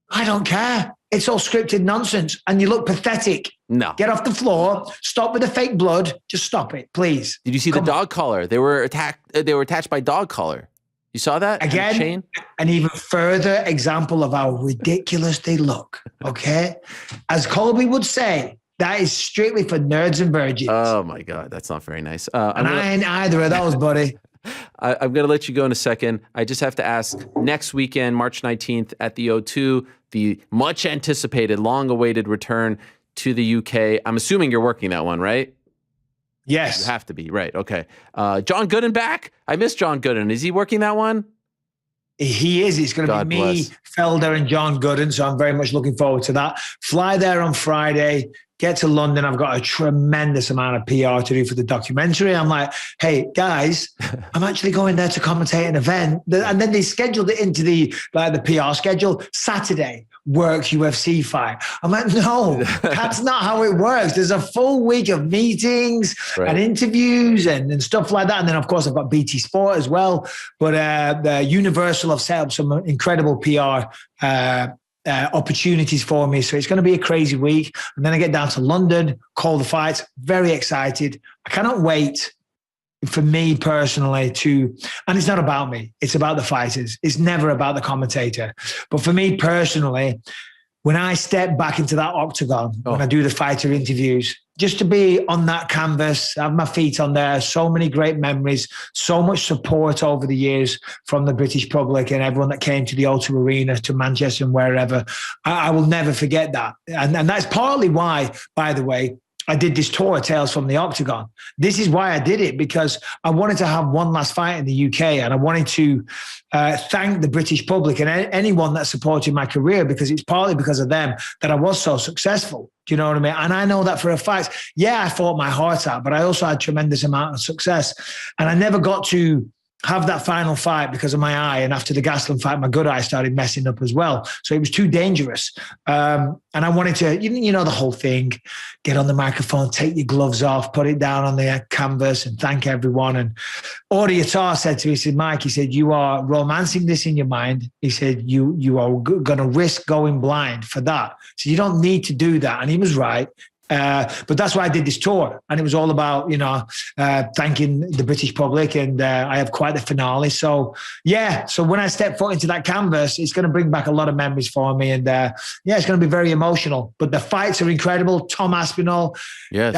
I don't care. It's all scripted nonsense, and you look pathetic. No. Get off the floor. Stop with the fake blood. Just stop it, please. Did you see the dog collar? They were attached by dog collar. You saw that? Again, an even further example of how ridiculous they look, okay? As Colby would say, that is strictly for nerds and virgins. Oh, my God. That's not very nice. I ain't either of those, buddy. I'm going to let you go in a second. I just have to ask, next weekend, March 19th at the O2, the much anticipated, long awaited return to the UK. I'm assuming you're working that one, right? Yes. You have to be, right. Okay. John Gooden back? I miss John Gooden. Is he working that one? He is. It's going to be me, Felder, and John Gooden. So I'm very much looking forward to that. Fly there on Friday. get to London. I've got a tremendous amount of PR to do for the documentary. I'm like, hey, guys, I'm actually going there to commentate an event. And then they scheduled it into the PR schedule. Saturday, work UFC fight. I'm like, no, that's not how it works. There's a full week of meetings and interviews and stuff like that. And then, of course, I've got BT Sport as well. But the Universal have set up some incredible PR opportunities for me. So it's going to be a crazy week. And then I get down to London, call the fights. Very excited. I cannot wait for me personally and it's not about me. It's about the fighters. It's never about the commentator. But for me personally, when I step back into that octagon, when I do the fighter interviews, just to be on that canvas, have my feet on there, so many great memories, so much support over the years from the British public and everyone that came to the O2 Arena, to Manchester and wherever. I will never forget that. And that's partly why, by the way, I did this tour, Tales from the Octagon. This is why I did it, because I wanted to have one last fight in the UK, and I wanted to thank the British public and anyone that supported my career, because it's partly because of them that I was so successful. Do you know what I mean? And I know that for a fact. Yeah, I fought my heart out, but I also had a tremendous amount of success. And I never got to have that final fight because of my eye. And after the Gastelum fight, my good eye started messing up as well. So it was too dangerous. And I wanted to, you know, the whole thing, get on the microphone, take your gloves off, put it down on the canvas and thank everyone. And Audie Attar said to me, he said, Mike, he said, you are romancing this in your mind. He said, you are going to risk going blind for that. So you don't need to do that. And he was right. But that's why I did this tour. And it was all about, you know, thanking the British public. And I have quite the finale. So, yeah. So when I step foot into that canvas, it's going to bring back a lot of memories for me. And, yeah, it's going to be very emotional. But the fights are incredible. Tom Aspinall, Paddy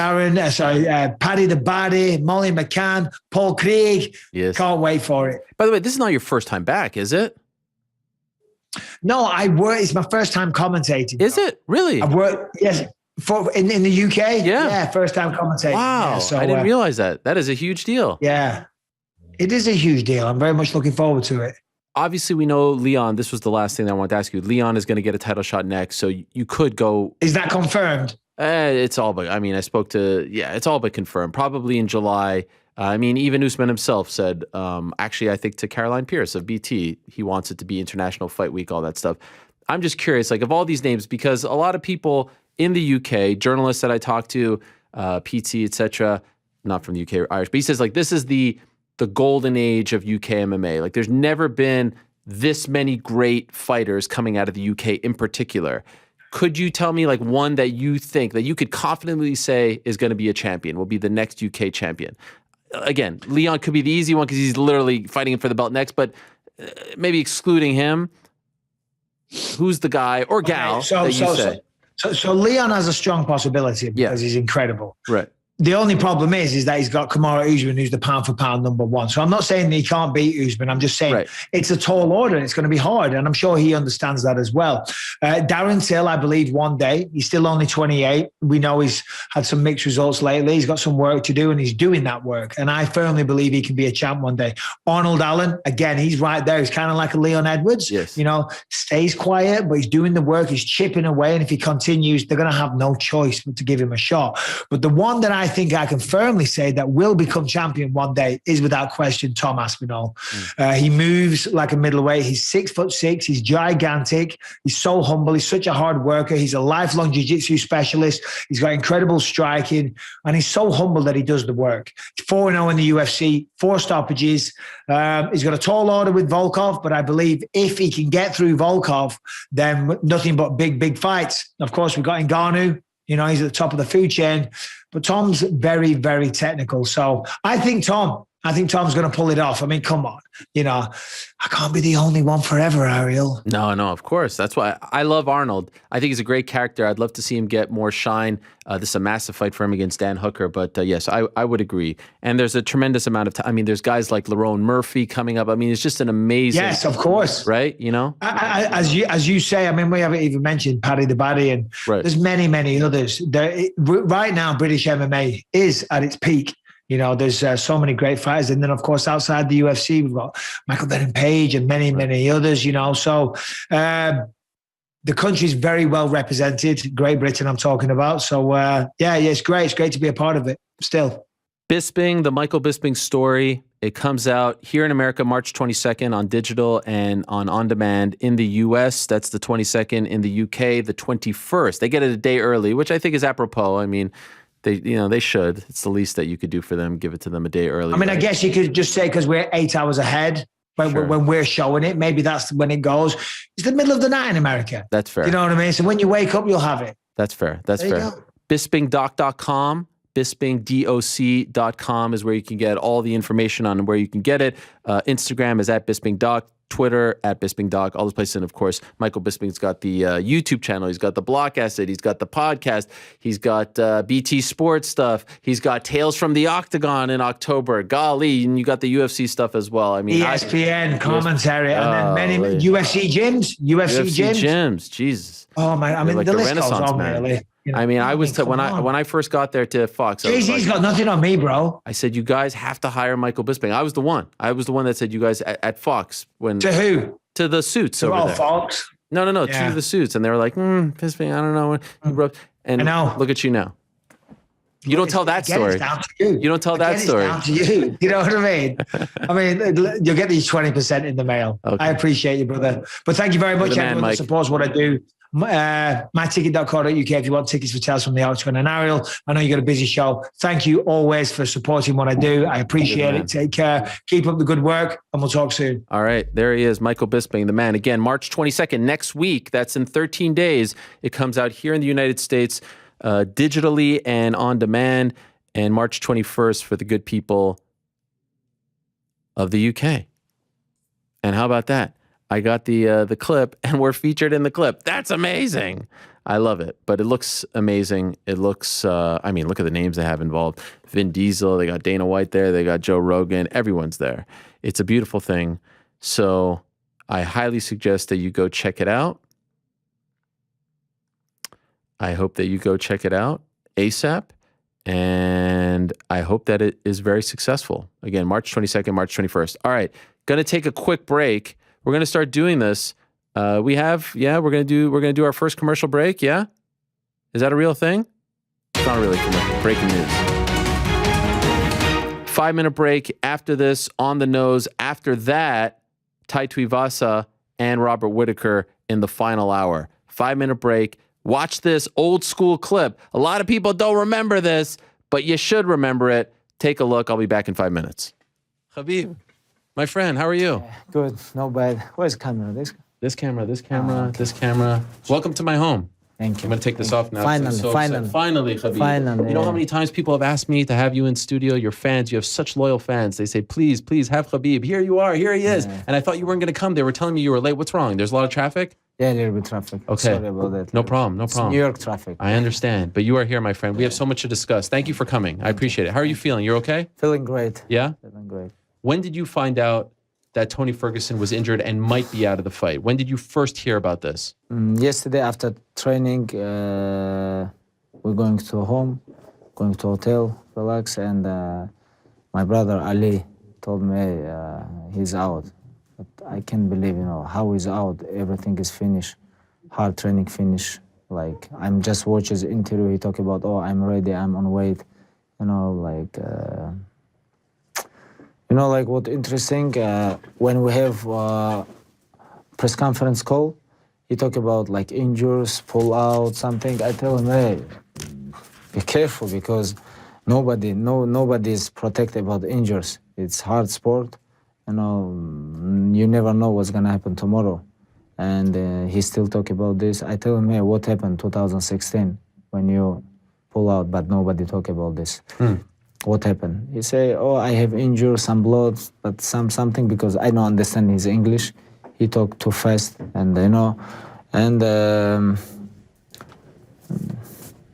the Baddy, Molly McCann, Paul Craig. Yes. Can't wait for it. By the way, this is not your first time back, is it? No, it's my first time commentating. Is it? Really? I've worked, yes. In the UK? Yeah, first time commentating. Wow, yeah, so, I didn't realize that. That is a huge deal. Yeah, it is a huge deal. I'm very much looking forward to it. Obviously, we know Leon. This was the last thing that I wanted to ask you. Leon is going to get a title shot next, so you could go. Is that confirmed? It's all but. I mean, it's all but confirmed. Probably in July. I mean, even Usman himself said, actually, I think to Caroline Pierce of BT, he wants it to be International Fight Week, all that stuff. I'm just curious, like, of all these names, because a lot of people in the UK, journalists that I talk to, PT, etc., not from the UK or Irish, but he says, like, this is the golden age of UK MMA. Like, there's never been this many great fighters coming out of the UK in particular. Could you tell me, like, one that you think that you could confidently say is going to be a champion, will be the next UK champion? Again, Leon could be the easy one because he's literally fighting for the belt next, but maybe excluding him, who's the guy or gal that you say? So Leon has a strong possibility because he's incredible. Right. The only problem is that he's got Kamaru Usman, who's the pound for pound number one. So I'm not saying that he can't beat Usman. I'm just saying it's a tall order and it's going to be hard. And I'm sure he understands that as well. Darren Till, I believe, one day. He's still only 28. We know he's had some mixed results lately. He's got some work to do and he's doing that work. And I firmly believe he can be a champ one day. Arnold Allen, again, he's right there. He's kind of like a Leon Edwards. Yes. You know, stays quiet, but he's doing the work. He's chipping away. And if he continues, they're going to have no choice but to give him a shot. But the one that I think I can firmly say that will become champion one day is without question Tom Aspinall. He moves like a middleweight. He's 6'6". He's gigantic. He's so humble. He's such a hard worker. He's a lifelong jiu-jitsu specialist. He's got incredible striking and he's so humble that he does the work. 4-0 in the UFC, 4 stoppages. He's got a tall order with Volkov, but I believe if he can get through Volkov, then nothing but big fights. Of course, we've got Ngannou. You know, he's at the top of the food chain. But Tom's very, very technical. So I think Tom's going to pull it off. I mean, come on. You know, I can't be the only one forever, Ariel. No, of course. That's why I love Arnold. I think he's a great character. I'd love to see him get more shine. This is a massive fight for him against Dan Hooker. But yes, I would agree. And there's a tremendous amount of time. I mean, there's guys like Lerone Murphy coming up. I mean, it's just an amazing. Yes, of course. Right? You know? As you say, I mean, we haven't even mentioned Paddy the Baddy and there's many others. Right now, British MMA is at its peak. You know, there's so many great fighters. And then, of course, outside the UFC, we've got Michael Page and many others, you know. So, the country's very well represented. Great Britain, I'm talking about. So, yeah, it's great. It's great to be a part of it still. Bisping, the Michael Bisping story. It comes out here in America March 22nd on digital and on demand. In the US, that's the 22nd. In the UK, the 21st. They get it a day early, which I think is apropos. I mean, they should. It's the least that you could do for them. Give it to them a day early. I mean, right? I guess you could just say because we're 8 hours ahead when we're showing it. Maybe that's when it goes. It's the middle of the night in America. That's fair. You know what I mean? So when you wake up, you'll have it. That's fair. That's there fair. BispingDoc.com. BispingDoc.com is where you can get all the information on where you can get it. Instagram is at BispingDoc. Twitter at BispingDoc. All those places. And of course, Michael Bisping's got the YouTube channel. He's got the block asset. He's got the podcast. He's got BT Sports stuff. He's got Tales from the Octagon in October. Golly, and you got the UFC stuff as well. I mean, ESPN commentary, and then many UFC gyms. UFC gyms. Jesus. Oh man, I mean, like the the list goes Renaissance on, man. really. You know, I mean, when I first got there to Fox, Jay-Z's got nothing on me, bro. I said, you guys have to hire Michael Bisping. I was the one that said, you guys at Fox when to who? To the suits over there. Fox. No, to the suits, and they were like, Bisping, I don't know. And I know. Look at you now. You don't tell that story. You don't tell that story. It's down to you. You know what I mean? I mean, you'll get these 20% in the mail. Okay. I appreciate you, brother. But thank you very much, everyone that supports what I do. myticket.co.uk if you want tickets for Tales from the Octagon. And Ariel, I know you got a busy show. Thank you always for supporting what I do. I appreciate it. Take care. Keep up the good work, and we'll talk soon. All right. There he is, Michael Bisping, the man. Again, March 22nd, next week. That's in 13 days. It comes out here in the United States digitally and on demand. And March 21st for the good people of the UK. And how about that? I got the clip, and we're featured in the clip. That's amazing. I love it. But it looks amazing. It looks, I mean, look at the names they have involved. Vin Diesel, they got Dana White there, they got Joe Rogan, everyone's there. It's a beautiful thing. So I highly suggest that you go check it out. I hope that you go check it out ASAP. And I hope that it is very successful. Again, March 22nd, March 21st. All right. Going to take a quick break. We're going to start doing this. We're going to do our first commercial break. Yeah. Is that a real thing? It's not really commercial. Breaking news. 5-minute break after this, on the nose. After that, Tai Tuivasa and Robert Whittaker in the final hour. 5-minute break. Watch this old school clip. A lot of people don't remember this, but you should remember it. Take a look. I'll be back in 5 minutes. Khabib, my friend, how are you? Good, no bad. Where's the camera? This camera. Welcome to my home. Thank you. I'm going to take this off now. Finally, Khabib. Finally. You know how many times people have asked me to have you in studio? Your fans, you have such loyal fans. They say, please have Khabib. Here you are. Here he is. Yeah. And I thought you weren't going to come. They were telling me you were late. What's wrong? There's a lot of traffic? Yeah, a little bit traffic. Okay. Sorry about that. No problem. It's New York traffic. I understand. But you are here, my friend. We have so much to discuss. Thank you for coming. I appreciate it. How are you feeling? You're okay? Feeling great. Yeah? Feeling great. When did you find out that Tony Ferguson was injured and might be out of the fight? When did you first hear about this? Yesterday after training, we're going to home, going to hotel, relax, and my brother Ali told me he's out. But I can't believe, how he's out. Everything is finished, hard training finished. Like, I'm just watching his interview. He talk about, I'm ready, I'm on weight. What interesting, when we have press conference call, he talk about like injuries, pull out, something. I tell him, hey, be careful because nobody is protected about injuries. It's hard sport. You never know what's gonna happen tomorrow. And he still talk about this. I tell him, hey, what happened 2016 when you pull out, but nobody talk about this. What happened? He say, I have injured, some blood, but something because I don't understand his English. He talk too fast, and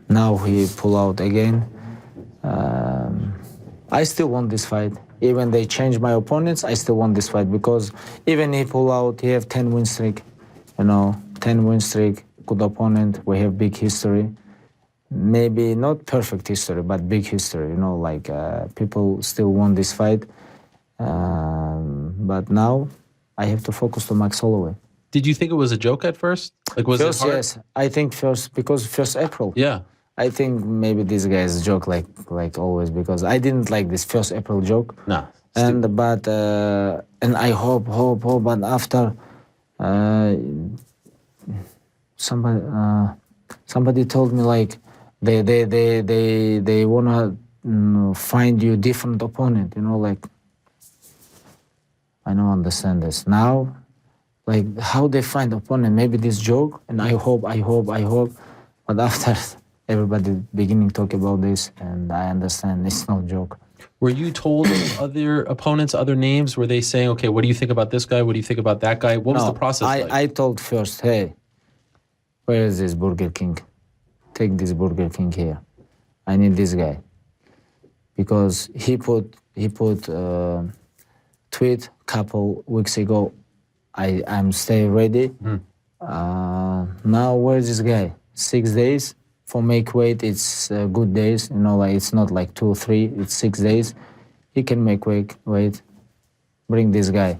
now he pull out again. I still want this fight. Even they change my opponents, I still want this fight because even he pull out, he have 10 win streak. 10 win streak, good opponent. We have big history. Maybe not perfect history, but big history. People still want this fight. But now I have to focus to Max Holloway. Did you think it was a joke at first? Like, was first, it hard? yes. I think first, because 1st April. Yeah. I think maybe this guy's joke like always, because I didn't like this 1st April joke. No. And I hope, but after somebody told me like they wanna find you different opponent, like I don't understand this now. Like how they find opponent, maybe this joke, and I hope, but after everybody beginning talk about this, and I understand it's no joke. Were you told other opponents, other names? Were they saying, okay, what do you think about this guy? What do you think about that guy? What was the process like? I told first, hey, where is this Burger King? Take this Burger King here. I need this guy. Because he put tweet couple weeks ago, I'm stay ready. Now where's this guy? 6 days for make weight. It's good days, like it's not like 2 or 3. It's 6 days. He can make weight. Bring this guy.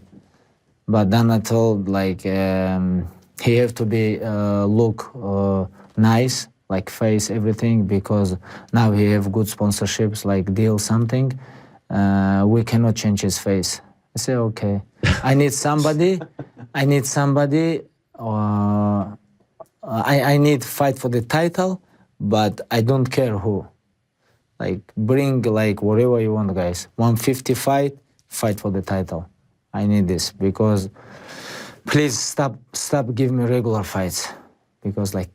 But then I told like he have to be look nice, like face everything, because now he have good sponsorships, like deal something. We cannot change his face. I say okay. I need somebody. I need fight for the title, but I don't care who. Like bring like whatever you want, guys. 150 fight for the title. I need this, because please stop giving me regular fights, because like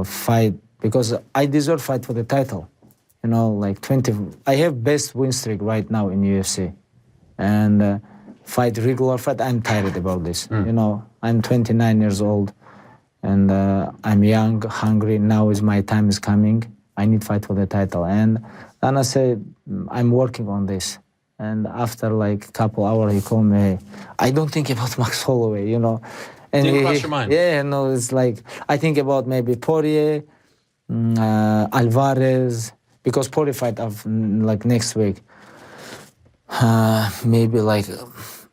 fight, because I deserve fight for the title. Like 20. I have best win streak right now in UFC, and fight regular fight. I'm tired about this. I'm 29 years old, and I'm young, hungry. Now is my time is coming. I need fight for the title, and then I said I'm working on this. And after like a couple hours, he called me. Hey, I don't think about Max Holloway, And didn't cross your mind? Yeah, no, it's like I think about maybe Poirier, Alvarez, because Poirier fight like next week. Maybe like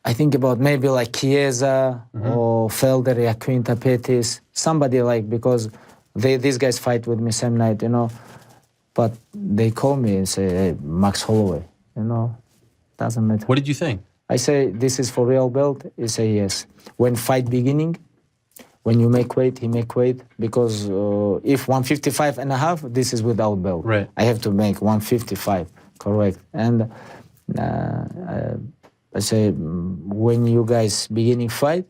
I think about maybe like Chiesa or Felder, Quinta Pettis, somebody like, because these guys fight with me same night, But they call me and say, hey, Max Holloway, doesn't matter. What did you think? I say, this is for real belt. He say yes. When fight beginning, when you make weight, he make weight, because if 155.5, this is without belt. Right. I have to make 155, correct. And I say, when you guys beginning fight,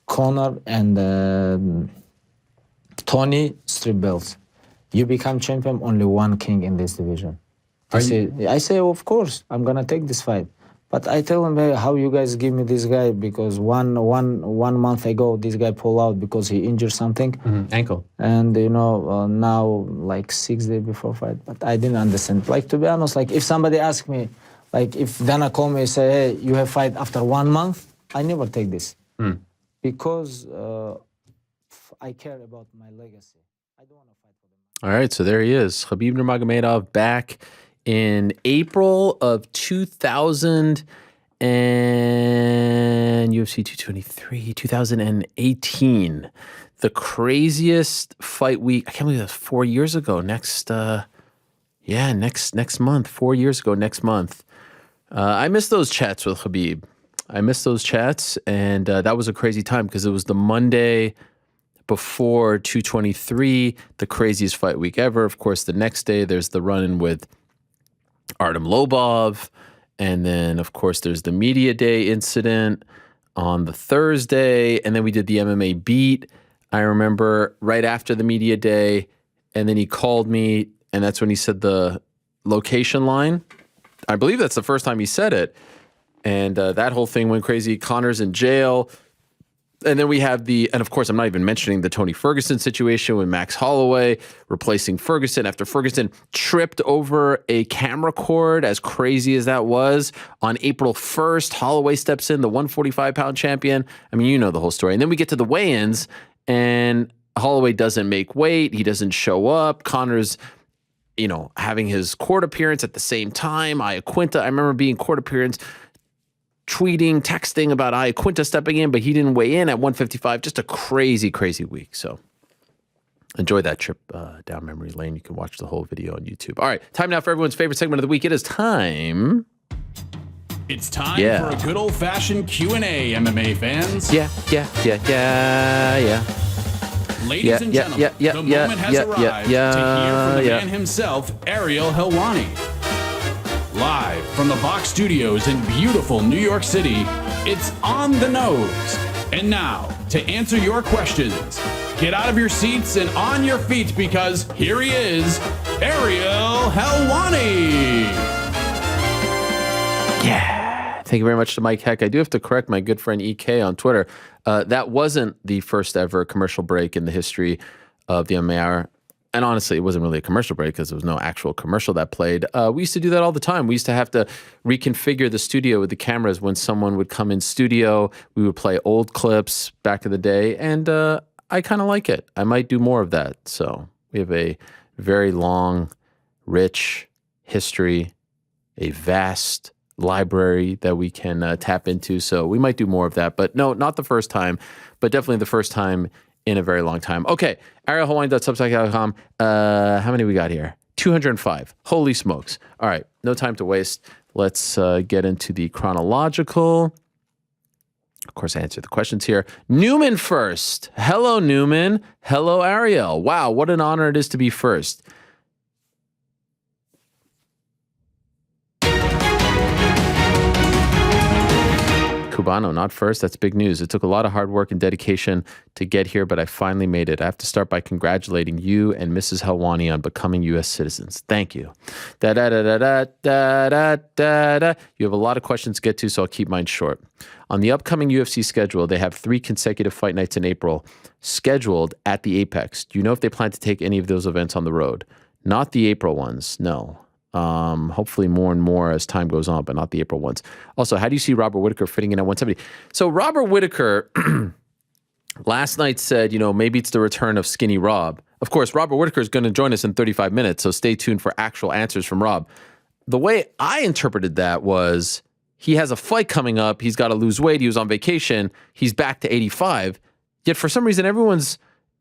Conor and Tony, 3 belts. You become champion, only 1 king in this division. I say, of course, I'm gonna take this fight. But I tell him, hey, how you guys give me this guy, because one month ago, this guy pulled out because he injured something. Ankle. And, now, like 6 days before fight. But I didn't understand. Like, to be honest, like, if somebody asked me, like, if Dana call me and say, hey, you have fight after 1 month, I never take this. Because I care about my legacy. I don't want to fight for them. All right, so there he is. Khabib Nurmagomedov back in April of 2000 and UFC 223, 2018. The craziest fight week. I can't believe that's 4 years ago. Next month. 4 years ago, next month. I miss those chats with Khabib. And that was a crazy time, because it was the Monday before 223, the craziest fight week ever. Of course, the next day there's the run-in with Artem Lobov, and then of course there's the media day incident on the Thursday, and then we did the MMA beat. I remember right after the media day, and then he called me, and that's when he said the location line. I believe that's the first time he said it, and that whole thing went crazy. Conor's in jail. And then we have and of course, I'm not even mentioning the Tony Ferguson situation with Max Holloway replacing Ferguson after Ferguson tripped over a camera cord, as crazy as that was. On April 1st, Holloway steps in, the 145-pound champion. I mean, you know the whole story. And then we get to the weigh-ins, and Holloway doesn't make weight. He doesn't show up. Conor's, having his court appearance at the same time. Iaquinta, I remember being court appearance, tweeting, texting about Iaquinta stepping in, but he didn't weigh in at 155. Just a crazy, crazy week. So enjoy that trip down memory lane. You can watch the whole video on YouTube. All right, time now for everyone's favorite segment of the week. It is time. It's time for a good old-fashioned Q&A, MMA fans. Yeah. Ladies and gentlemen, the moment has arrived to hear from the man himself, Ariel Helwani. Live from the Vox Studios in beautiful New York City, it's On the Nose. And now, to answer your questions, get out of your seats and on your feet because here he is, Ariel Helwani. Yeah. Thank you very much to Mike Heck. I do have to correct my good friend EK on Twitter. That wasn't the first ever commercial break in the history of the MMA. And honestly, it wasn't really a commercial break because there was no actual commercial that played. We used to do that all the time. We used to have to reconfigure the studio with the cameras when someone would come in studio. We would play old clips back in the day, and I kind of like it. I might do more of that. So we have a very long, rich history, a vast library that we can tap into. So we might do more of that. But no, not the first time, but definitely the first time in a very long time. Okay, arielhelwani.substack.com. How many we got here? 205. Holy smokes. All right, no time to waste. Let's get into the chronological. Of course, I answer the questions here. Newman first. Hello, Newman. Hello, Ariel. Wow, what an honor it is to be first. Cubano, not first. That's big news. It took a lot of hard work and dedication to get here, but I finally made it. I have to start by congratulating you and Mrs. Helwani on becoming U.S. citizens. Thank you. You have a lot of questions to get to, so I'll keep mine short. On the upcoming UFC schedule, they have 3 consecutive fight nights in April scheduled at the Apex. Do you know if they plan to take any of those events on the road? Not the April ones, no. Hopefully more and more as time goes on, but not the April ones. Also, how do you see Robert Whittaker fitting in at 170? So Robert Whittaker last night said, maybe it's the return of Skinny Rob. Of course, Robert Whittaker is going to join us in 35 minutes, so stay tuned for actual answers from Rob. The way I interpreted that was he has a fight coming up. He's got to lose weight. He was on vacation. He's back to 85. Yet for some reason, everyone's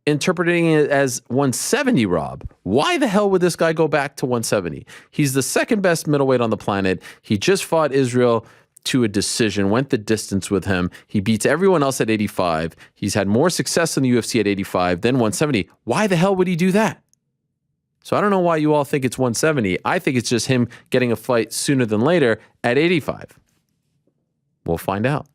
interpreting it as 170, Rob. Why the hell would this guy go back to 170? He's the second best middleweight on the planet. He just fought Israel to a decision, went the distance with him. He beats everyone else at 85. He's had more success in the UFC at 85 than 170. Why the hell would he do that? So I don't know why you all think it's 170. I think it's just him getting a fight sooner than later at 85. We'll find out.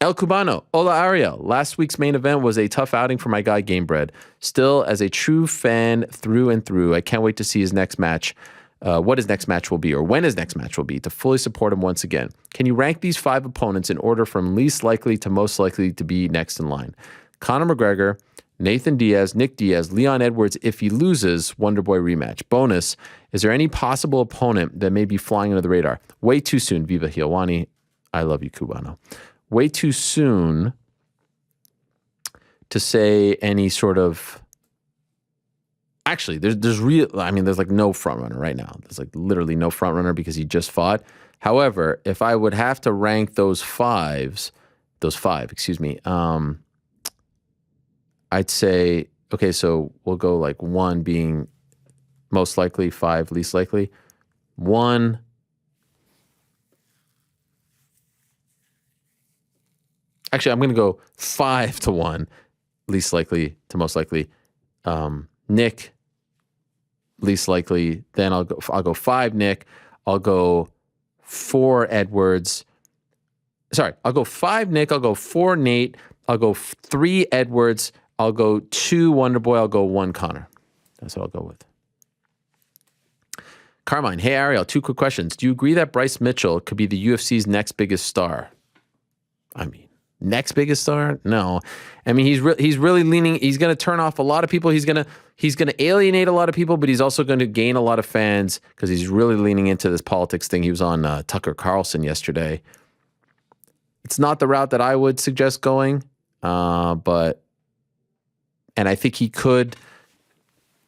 El Cubano, hola Ariel. Last week's main event was a tough outing for my guy Gamebred. Still, as a true fan through and through, I can't wait to see his next match, what his next match will be, or when his next match will be, to fully support him once again. Can you rank these 5 opponents in order from least likely to most likely to be next in line? Conor McGregor, Nathan Diaz, Nick Diaz, Leon Edwards if he loses, Wonderboy rematch. Bonus, is there any possible opponent that may be flying under the radar? Way too soon, Viva Helwani. I love you, Cubano. Way too soon to say any sort of. Actually, there's like no front runner right now. There's like literally no front runner because he just fought. However, if I would have to rank those five, I'd say, okay, so we'll go like 1 being most likely, 5 least likely. 1. Actually, I'm going to go 5 to 1, least likely to most likely. Nick, least likely. Then I'll go 5 Nick. I'll go 4 Edwards. Sorry, I'll go 5 Nick. I'll go 4 Nate. I'll go 3 Edwards. I'll go 2 Wonderboy. I'll go 1 Connor. That's what I'll go with. Carmine, hey Ariel, 2 quick questions. Do you agree that Bryce Mitchell could be the UFC's next biggest star? I mean, next biggest star? No. I mean, he's really leaning. He's going to turn off a lot of people. He's going to alienate a lot of people, but he's also going to gain a lot of fans because he's really leaning into this politics thing. He was on Tucker Carlson yesterday. It's not the route that I would suggest going, and I think he could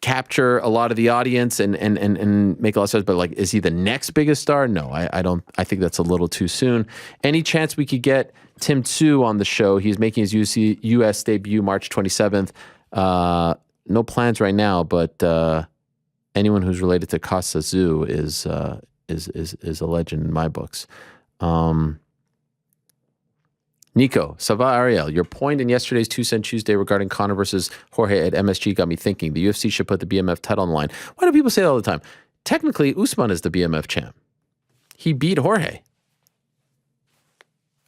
capture a lot of the audience and make a lot of sense. But like, is he the next biggest star? No, I don't. I think that's a little too soon. Any chance we could get Tim Tszyu on the show? He's making his US debut March 27th. No plans right now, but anyone who's related to Costa Tszyu is a legend in my books. Nico, Sava Ariel, your point in yesterday's 2 Cent Tuesday regarding Conor versus Jorge at MSG got me thinking. The UFC should put the BMF title on the line. Why do people say that all the time? Technically, Usman is the BMF champ. He beat Jorge.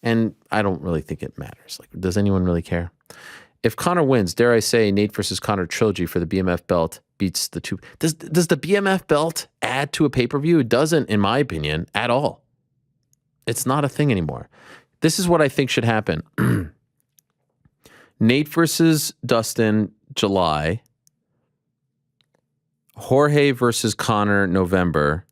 And I don't really think it matters. Like, does anyone really care? If Conor wins, dare I say, Nate versus Conor trilogy for the BMF belt beats the two. Does the BMF belt add to a pay-per-view? It doesn't, in my opinion, at all. It's not a thing anymore. This is what I think should happen. Nate versus Dustin, July. Jorge versus Conor, November.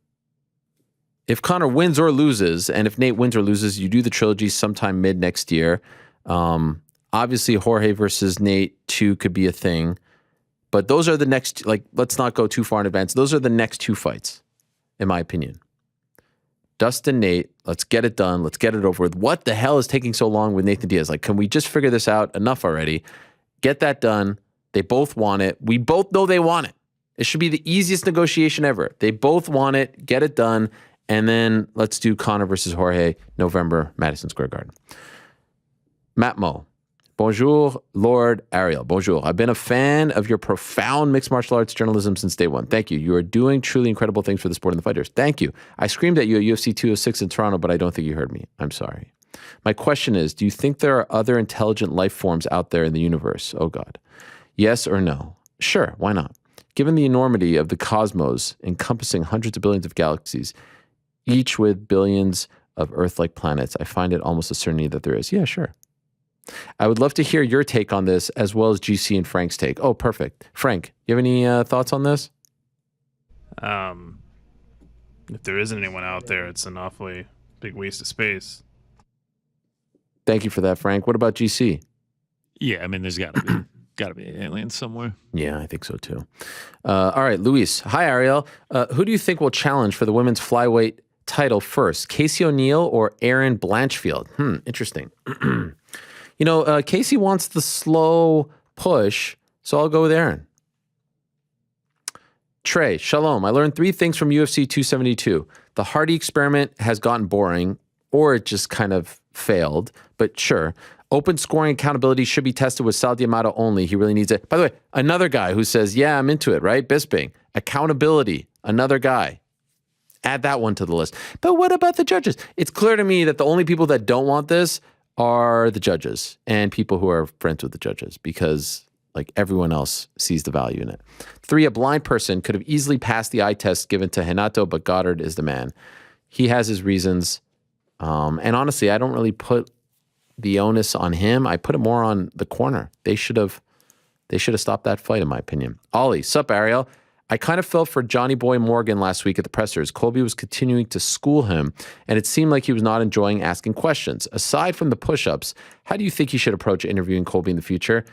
If Conor wins or loses, and if Nate wins or loses, you do the trilogy sometime mid next year. Obviously, Jorge versus Nate 2 could be a thing. But those are the next, like, let's not go too far in advance. Those are the next 2 fights, in my opinion. Dustin, Nate, let's get it done. Let's get it over with. What the hell is taking so long with Nathan Diaz? Like, can we just figure this out? Enough already. Get that done. They both want it. We both know they want it. It should be the easiest negotiation ever. They both want it. Get it done. And then let's do Conor versus Jorge, November, Madison Square Garden. Matt Moe. Bonjour, Lord Ariel. Bonjour. I've been a fan of your profound mixed martial arts journalism since day one. Thank you. You are doing truly incredible things for the sport and the fighters. Thank you. I screamed at you at UFC 206 in Toronto, but I don't think you heard me. I'm sorry. My question is, do you think there are other intelligent life forms out there in the universe? Oh, God. Yes or no? Sure. Why not? Given the enormity of the cosmos encompassing hundreds of billions of galaxies, each with billions of Earth-like planets, I find it almost a certainty that there is. Yeah, sure. I would love to hear your take on this as well as GC and Frank's take. Oh, perfect. Frank, you have any thoughts on this? If there isn't anyone out there, it's an awfully big waste of space. Thank you for that, Frank. What about GC? Yeah, I mean, there's got to be aliens somewhere. Yeah, I think so too. All right, Luis. Hi, Ariel. Who do you think will challenge for the women's flyweight title first? Casey O'Neill or Erin Blanchfield? Interesting. You know, Casey wants the slow push, so I'll go with Erin. Trey, shalom. I learned 3 things from UFC 272. The Hardy experiment has gotten boring, or it just kind of failed, but sure. Open scoring accountability should be tested with Sal D'Amato only. He really needs it. By the way, another guy who says, yeah, I'm into it, right? Bisping. Accountability, another guy. Add that one to the list. But what about the judges? It's clear to me that the only people that don't want this are the judges and people who are friends with the judges, because like everyone else sees the value in it. 3, a blind person could have easily passed the eye test given to Renato, but Goddard is the man. He has his reasons. And honestly, I don't really put the onus on him. I put it more on the corner. They should have stopped that fight, in my opinion. Ollie, sup, Ariel? I kind of felt for Johnny Boy Morgan last week at the pressers. Colby was continuing to school him, and it seemed like he was not enjoying asking questions. Aside from the push-ups, how do you think he should approach interviewing Colby in the future?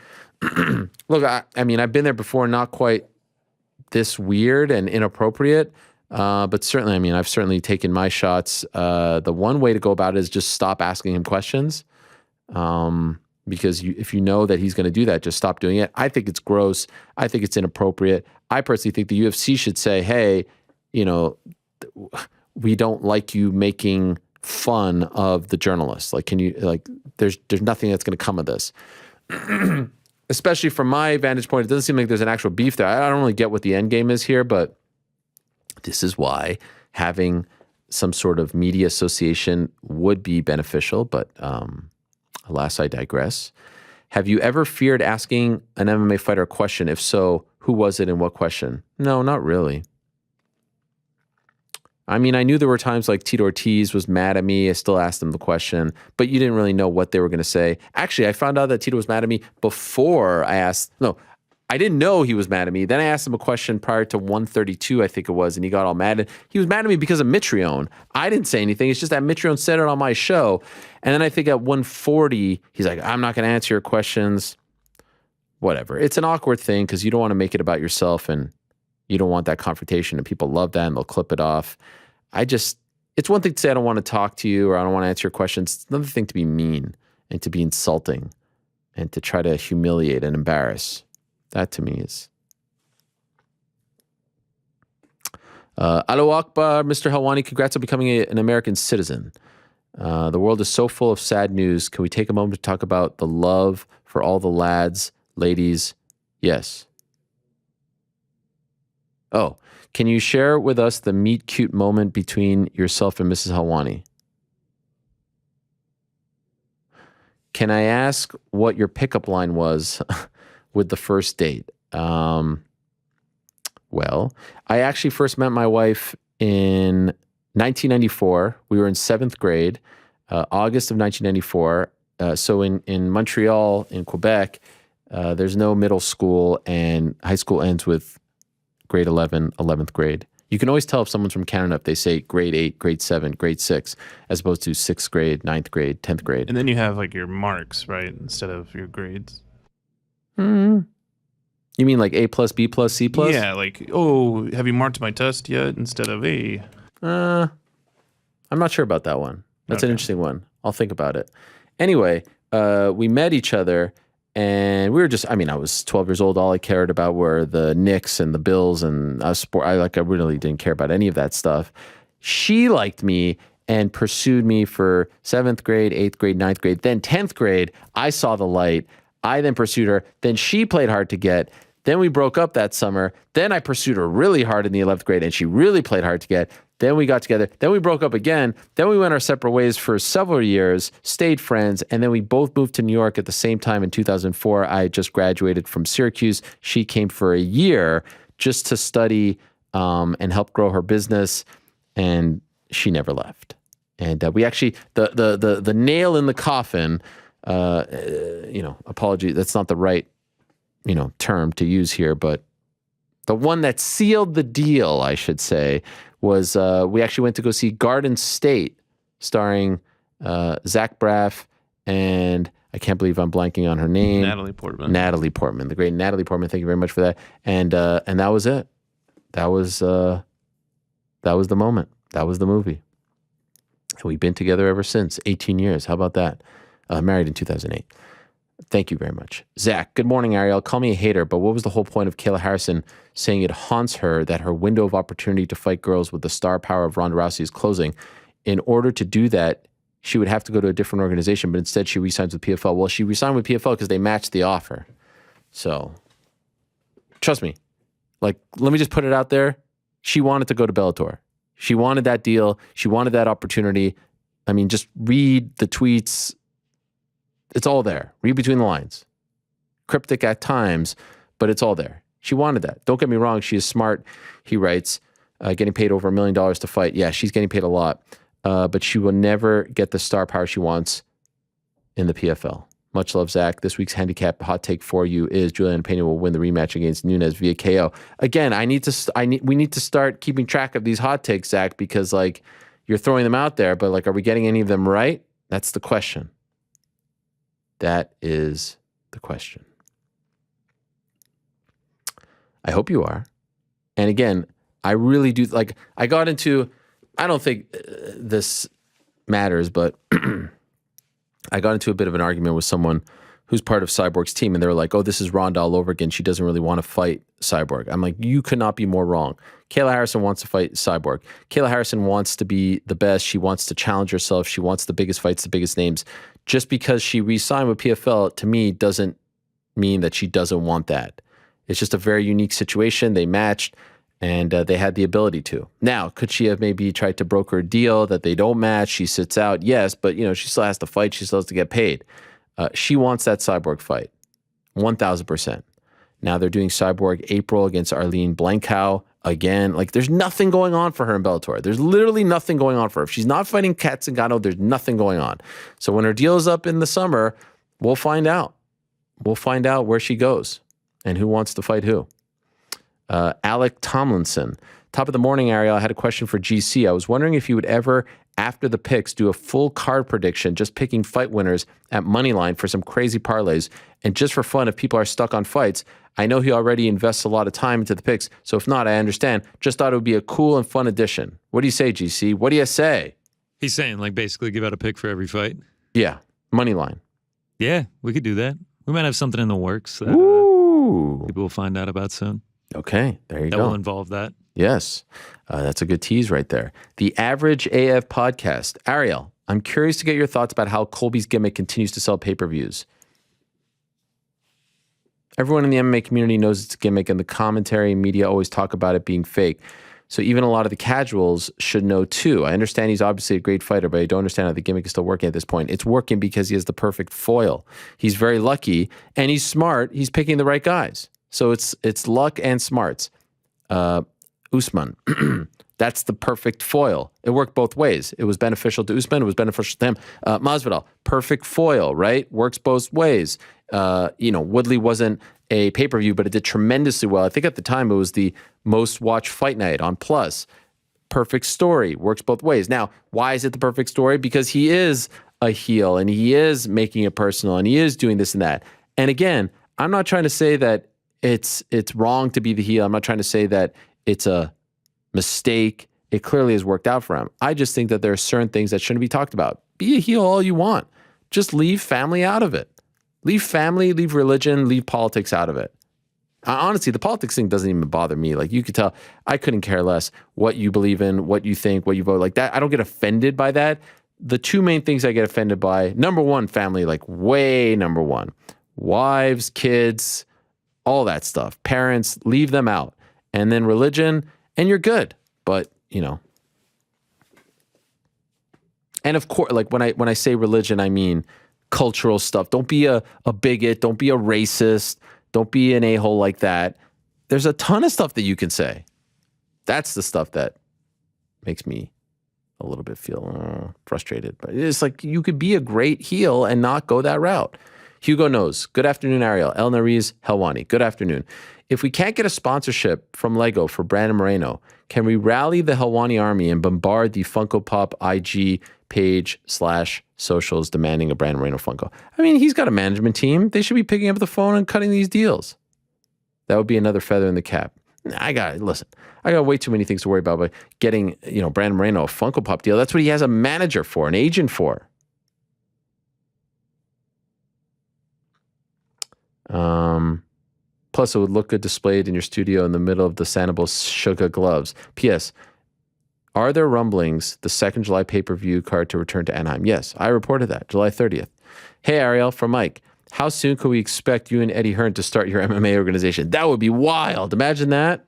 Look, I mean, I've been there before, not quite this weird and inappropriate, but certainly, I mean, I've certainly taken my shots. The one way to go about it is just stop asking him questions. Because if you know that he's going to do that, just stop doing it. I think it's gross. I think it's inappropriate. I personally think the UFC should say, hey, you know, we don't like you making fun of the journalists. Like, can you, like, there's nothing that's going to come of this. Especially from my vantage point, it doesn't seem like there's an actual beef there. I don't really get what the end game is here, but this is why having some sort of media association would be beneficial, but alas, I digress. Have you ever feared asking an MMA fighter a question? If so, who was it and what question? No, not really. I mean, I knew there were times like Tito Ortiz was mad at me. I still asked him the question, but you didn't really know what they were going to say. Actually, I found out that Tito was mad at me before I asked. No, I didn't know he was mad at me. Then I asked him a question prior to 132, I think it was, and he got all mad. He was mad at me because of Mitrione. I didn't say anything. It's just that Mitrione said it on my show. And then I think at 140, he's like, I'm not going to answer your questions. Whatever. It's an awkward thing because you don't want to make it about yourself. And You don't want that confrontation, and people love that, and they'll clip it off. It's one thing to say I don't want to talk to you or I don't want to answer your questions. It's another thing to be mean and to be insulting and to try to humiliate and embarrass. That to me is... Alo Akbar, Mr. Helwani, congrats on becoming an American citizen. The world is so full of sad news. Can we take a moment to talk about the love for all the lads, ladies? Yes. Oh, can you share with us the meet cute moment between yourself and Mrs. Helwani? Can I ask what your pickup line was with the first date? Well, I actually first met my wife in 1994. We were in 7th grade, August of 1994. So in Montreal, in Quebec, there's no middle school, and high school ends with grade 11, 11th grade. You can always tell if someone's from Canada if they say grade 8, grade 7, grade 6, as opposed to 6th grade, 9th grade, 10th grade. And then you have like your marks, right, instead of your grades. You mean like A plus, B plus, C plus? Yeah, like, oh, have you marked my test yet instead of A? I'm not sure about that one. That's an interesting one. I'll think about it. Anyway, we met each other, and we were just, I was 12 years old. All I cared about were the Knicks and the Bills, and I really didn't care about any of that stuff. She liked me and pursued me for 7th grade, 8th grade, 9th grade. Then 10th grade, I saw the light. I then pursued her. Then she played hard to get. Then we broke up that summer. Then I pursued her really hard in the 11th grade, and she really played hard to get. Then we got together. Then we broke up again. Then we went our separate ways for several years, stayed friends, and then we both moved to New York at the same time in 2004. I just graduated from Syracuse. She came for a year just to study and help grow her business, and she never left. And we actually, the nail in the coffin, apology, that's not the right, term to use here, but the one that sealed the deal, I should say, was we actually went to go see Garden State, starring Zach Braff and I can't believe I'm blanking on her name. Natalie Portman, the great Natalie Portman. Thank you very much for that. And that was it. That was the moment. That was the movie. And we've been together ever since. 18 years. How about that? Married in 2008. Thank you very much. Zach, good morning, Ariel. Call me a hater, but what was the whole point of Kayla Harrison saying it haunts her that her window of opportunity to fight girls with the star power of Ronda Rousey is closing? In order to do that, she would have to go to a different organization, but instead she re-signs with PFL. Well, she re-signed with PFL because they matched the offer. So, trust me. Let me just put it out there. She wanted to go to Bellator. She wanted that deal. She wanted that opportunity. Just read the tweets. It's all there. Read between the lines. Cryptic at times, but it's all there. She wanted that. Don't get me wrong. She is smart. He writes, getting paid over $1 million to fight. Yeah, she's getting paid a lot. But she will never get the star power she wants in the PFL. Much love, Zach. This week's handicap hot take for you is Juliana Pena will win the rematch against Nunes via KO. Again, we need to start keeping track of these hot takes, Zach, because you're throwing them out there, but are we getting any of them right? That's the question. That is the question. I hope you are. And again, I really do, I got into, I don't think this matters, but I got into a bit of an argument with someone who's part of Cyborg's team, and they were like, oh, this is Ronda all over again. She doesn't really want to fight Cyborg. I'm like, you could not be more wrong. Kayla Harrison wants to fight Cyborg. Kayla Harrison wants to be the best. She wants to challenge herself. She wants the biggest fights, the biggest names. Just because she re-signed with PFL, to me, doesn't mean that she doesn't want that. It's just a very unique situation. They matched, and they had the ability to. Now, could she have maybe tried to broker a deal that they don't match? She sits out, yes, but she still has to fight. She still has to get paid. She wants that Cyborg fight, 1,000%. Now they're doing Cyborg April against Arlene Blankow again. There's nothing going on for her in Bellator. There's literally nothing going on for her. If she's not fighting Kat Zingano, there's nothing going on. So when her deal is up in the summer, we'll find out. We'll find out where she goes and who wants to fight who. Alec Tomlinson. Top of the morning, Ariel. I had a question for GC. I was wondering if you would ever after the picks, do a full card prediction, just picking fight winners at Moneyline for some crazy parlays. And just for fun, if people are stuck on fights, I know he already invests a lot of time into the picks. So if not, I understand. Just thought it would be a cool and fun addition. What do you say, GC? What do you say? He's saying, like, basically give out a pick for every fight? Yeah, Moneyline. Yeah, we could do that. We might have something in the works that people will find out about soon. Okay, there you go. That will involve that. Yes, that's a good tease right there. The Average AF Podcast. Ariel, I'm curious to get your thoughts about how Colby's gimmick continues to sell pay-per-views. Everyone in the MMA community knows it's a gimmick, and the commentary and media always talk about it being fake. So even a lot of the casuals should know too. I understand he's obviously a great fighter, but I don't understand how the gimmick is still working at this point. It's working because he has the perfect foil. He's very lucky, and he's smart. He's picking the right guys. So it's luck and smarts. Usman, that's the perfect foil. It worked both ways. It was beneficial to Usman. It was beneficial to him. Masvidal, perfect foil, right? Works both ways. Woodley wasn't a pay-per-view, but it did tremendously well. I think at the time it was the most watched fight night on Plus. Perfect story. Works both ways. Now, why is it the perfect story? Because he is a heel, and he is making it personal, and he is doing this and that. And again, I'm not trying to say that it's wrong to be the heel. I'm not trying to say that it's a mistake. It clearly has worked out for him. I just think that there are certain things that shouldn't be talked about. Be a heel all you want. Just leave family out of it. Leave family, leave religion, leave politics out of it. Honestly, the politics thing doesn't even bother me. Like, you could tell, I couldn't care less what you believe in, what you think, what you vote. Like that, I don't get offended by that. The two main things I get offended by, number one, family, like way number one. Wives, kids, all that stuff. Parents, leave them out. And then religion, and you're good. But, and of course, like when I say religion, I mean cultural stuff. Don't be a bigot. Don't be a racist. Don't be an a-hole like that. There's a ton of stuff that you can say. That's the stuff that makes me a little bit feel frustrated. But it's like you could be a great heel and not go that route. Hugo knows. Good afternoon, Ariel. El Nariz, Helwani. Good afternoon. If we can't get a sponsorship from Lego for Brandon Moreno, can we rally the Helwani army and bombard the Funko Pop IG page / socials demanding a Brandon Moreno Funko? I mean, he's got a management team. They should be picking up the phone and cutting these deals. That would be another feather in the cap. I got way too many things to worry about, but getting, Brandon Moreno a Funko Pop deal, that's what he has a manager for, an agent for. Plus, it would look good displayed in your studio in the middle of the Sanibel Sugar gloves. P.S. Are there rumblings the 2nd July pay-per-view card to return to Anaheim? Yes, I reported that, July 30th. Hey, Ariel, from Mike. How soon could we expect you and Eddie Hearn to start your MMA organization? That would be wild. Imagine that.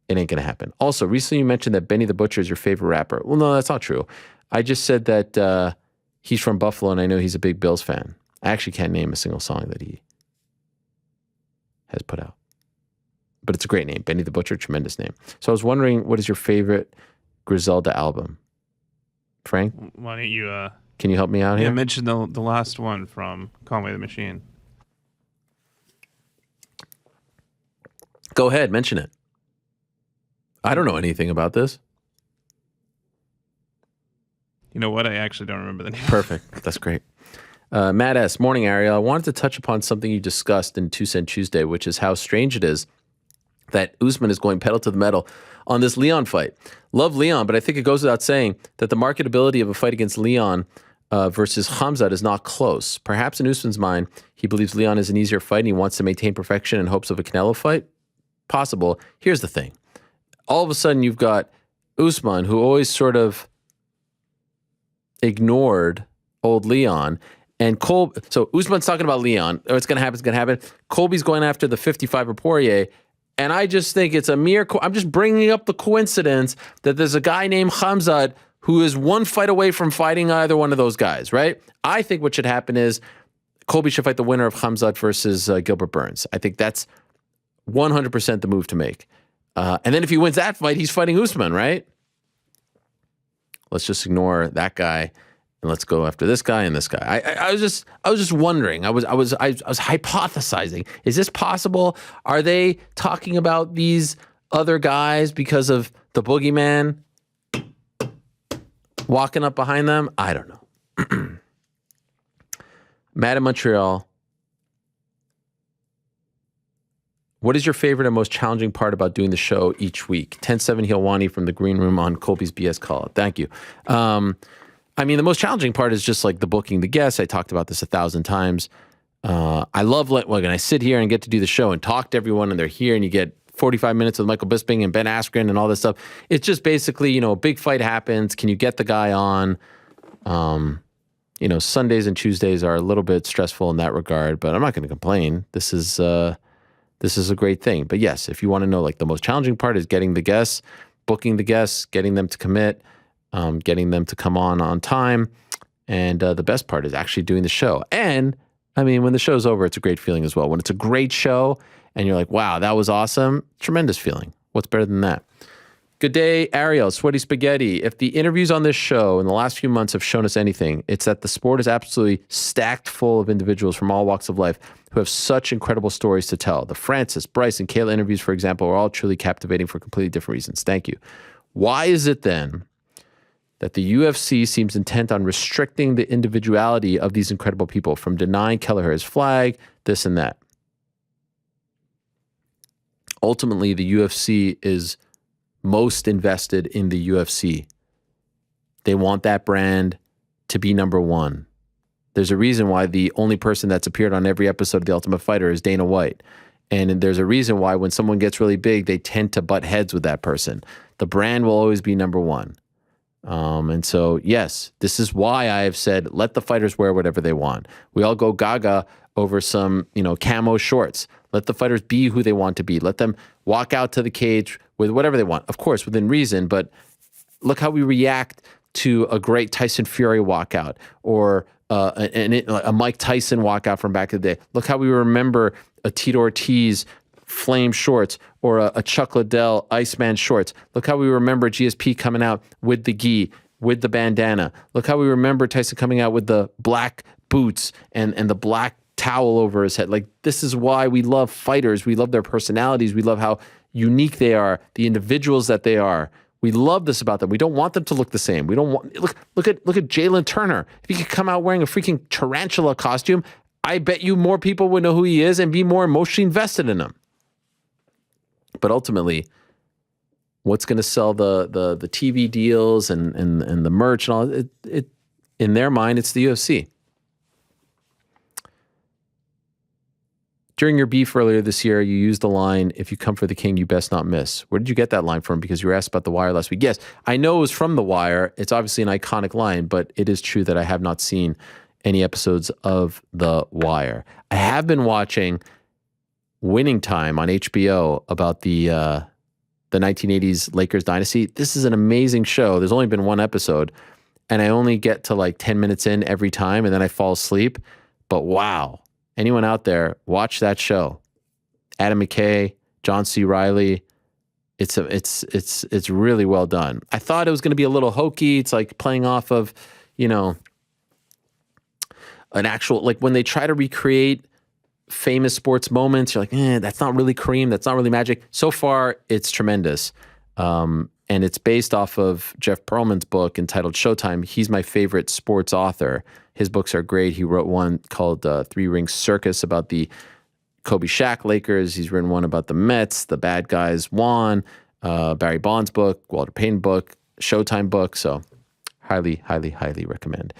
It ain't going to happen. Also, recently you mentioned that Benny the Butcher is your favorite rapper. Well, no, that's not true. I just said that he's from Buffalo, and I know he's a big Bills fan. I actually can't name a single song that he has put out. But it's a great name. Benny the Butcher, tremendous name. So I was wondering, what is your favorite Griselda album? Frank? Why don't you... Can you help me out here? Yeah, mention the last one from Conway the Machine. Go ahead, mention it. I don't know anything about this. You know what? I actually don't remember the name. Perfect. That's great. Matt S. Morning, Ariel. I wanted to touch upon something you discussed in 2 Cent Tuesday, which is how strange it is that Usman is going pedal to the metal on this Leon fight. Love Leon, but I think it goes without saying that the marketability of a fight against Leon versus Khamzat is not close. Perhaps in Usman's mind, he believes Leon is an easier fight and he wants to maintain perfection in hopes of a Canelo fight. Possible. Here's the thing. All of a sudden, you've got Usman, who always sort of ignored old Leon. And so Usman's talking about Leon. Oh, it's going to happen. It's going to happen. Colby's going after the 55 Poirier. And I just think it's a mere... I'm just bringing up the coincidence that there's a guy named Khamzat who is one fight away from fighting either one of those guys, right? I think what should happen is Colby should fight the winner of Khamzat versus Gilbert Burns. I think that's 100% the move to make. And then if he wins that fight, he's fighting Usman, right? Let's just ignore that guy and let's go after this guy and this guy. I was just wondering. I was hypothesizing. Is this possible? Are they talking about these other guys because of the boogeyman? walking up behind them, I don't know. Matt in Montreal. What is your favorite and most challenging part about doing the show each week? 10-7 Helwani from the green room on Colby's BS call. Thank you. I mean, the most challenging part is just like the booking the guests. I talked about this 1,000 times. I love when I sit here and get to do the show and talk to everyone and they're here and you get 45 minutes with Michael Bisping and Ben Askren and all this stuff. It's just basically, a big fight happens. Can you get the guy on? Sundays and Tuesdays are a little bit stressful in that regard, but I'm not going to complain. This is a great thing. But yes, if you want to know, like the most challenging part is getting the guests, booking the guests, getting them to commit, getting them to come on time. And the best part is actually doing the show. And I mean, when the show's over, it's a great feeling as well. When it's a great show and you're like, wow, that was awesome. Tremendous feeling. What's better than that? Good day, Ariel, Sweaty Spaghetti. If the interviews on this show in the last few months have shown us anything, it's that the sport is absolutely stacked full of individuals from all walks of life who have such incredible stories to tell. The Francis, Bryce, and Kayla interviews, for example, are all truly captivating for completely different reasons. Thank you. Why is it then that the UFC seems intent on restricting the individuality of these incredible people, from denying Kelleher his flag, this and that? Ultimately, the UFC is most invested in the UFC. They want that brand to be number one. There's a reason why the only person that's appeared on every episode of The Ultimate Fighter is Dana White. And there's a reason why when someone gets really big, they tend to butt heads with that person. The brand will always be number one. And so, yes, this is why I have said, let the fighters wear whatever they want. We all go gaga over some, camo shorts. Let the fighters be who they want to be. Let them walk out to the cage with whatever they want. Of course, within reason, but look how we react to a great Tyson Fury walkout or a Mike Tyson walkout from back in the day. Look how we remember a Tito Ortiz flame shorts or a Chuck Liddell Iceman shorts. Look how we remember GSP coming out with the gi, with the bandana. Look how we remember Tyson coming out with the black boots and the black towel over his head. Like, this is why we love fighters. We love their personalities. We love how unique they are, the individuals that they are. We love this about them. We don't want them to look the same. We don't want look at Jalin Turner. If he could come out wearing a freaking tarantula costume, I bet you more people would know who he is and be more emotionally invested in him. But ultimately, what's going to sell the TV deals and the merch and all it in their mind, it's the UFC. During your beef earlier this year, you used the line, if you come for the king, you best not miss. Where did you get that line from? Because you were asked about The Wire last week. Yes, I know it was from The Wire. It's obviously an iconic line, but it is true that I have not seen any episodes of The Wire. I have been watching Winning Time on HBO about the 1980s Lakers dynasty. This is an amazing show. There's only been one episode, and I only get to like 10 minutes in every time, and then I fall asleep. But wow. Anyone out there, watch that show. Adam McKay, John C. Reilly. It's really well done. I thought it was going to be a little hokey. It's like playing off of, an actual, like when they try to recreate famous sports moments, you're like, that's not really Kareem. That's not really Magic. So far, it's tremendous. And it's based off of Jeff Pearlman's book entitled Showtime. He's my favorite sports author. His books are great. He wrote one called Three Ring Circus about the Kobe Shaq Lakers. He's written one about the Mets, the bad guys won, Barry Bonds book, Walter Payton book, Showtime book. So highly, highly, highly recommend.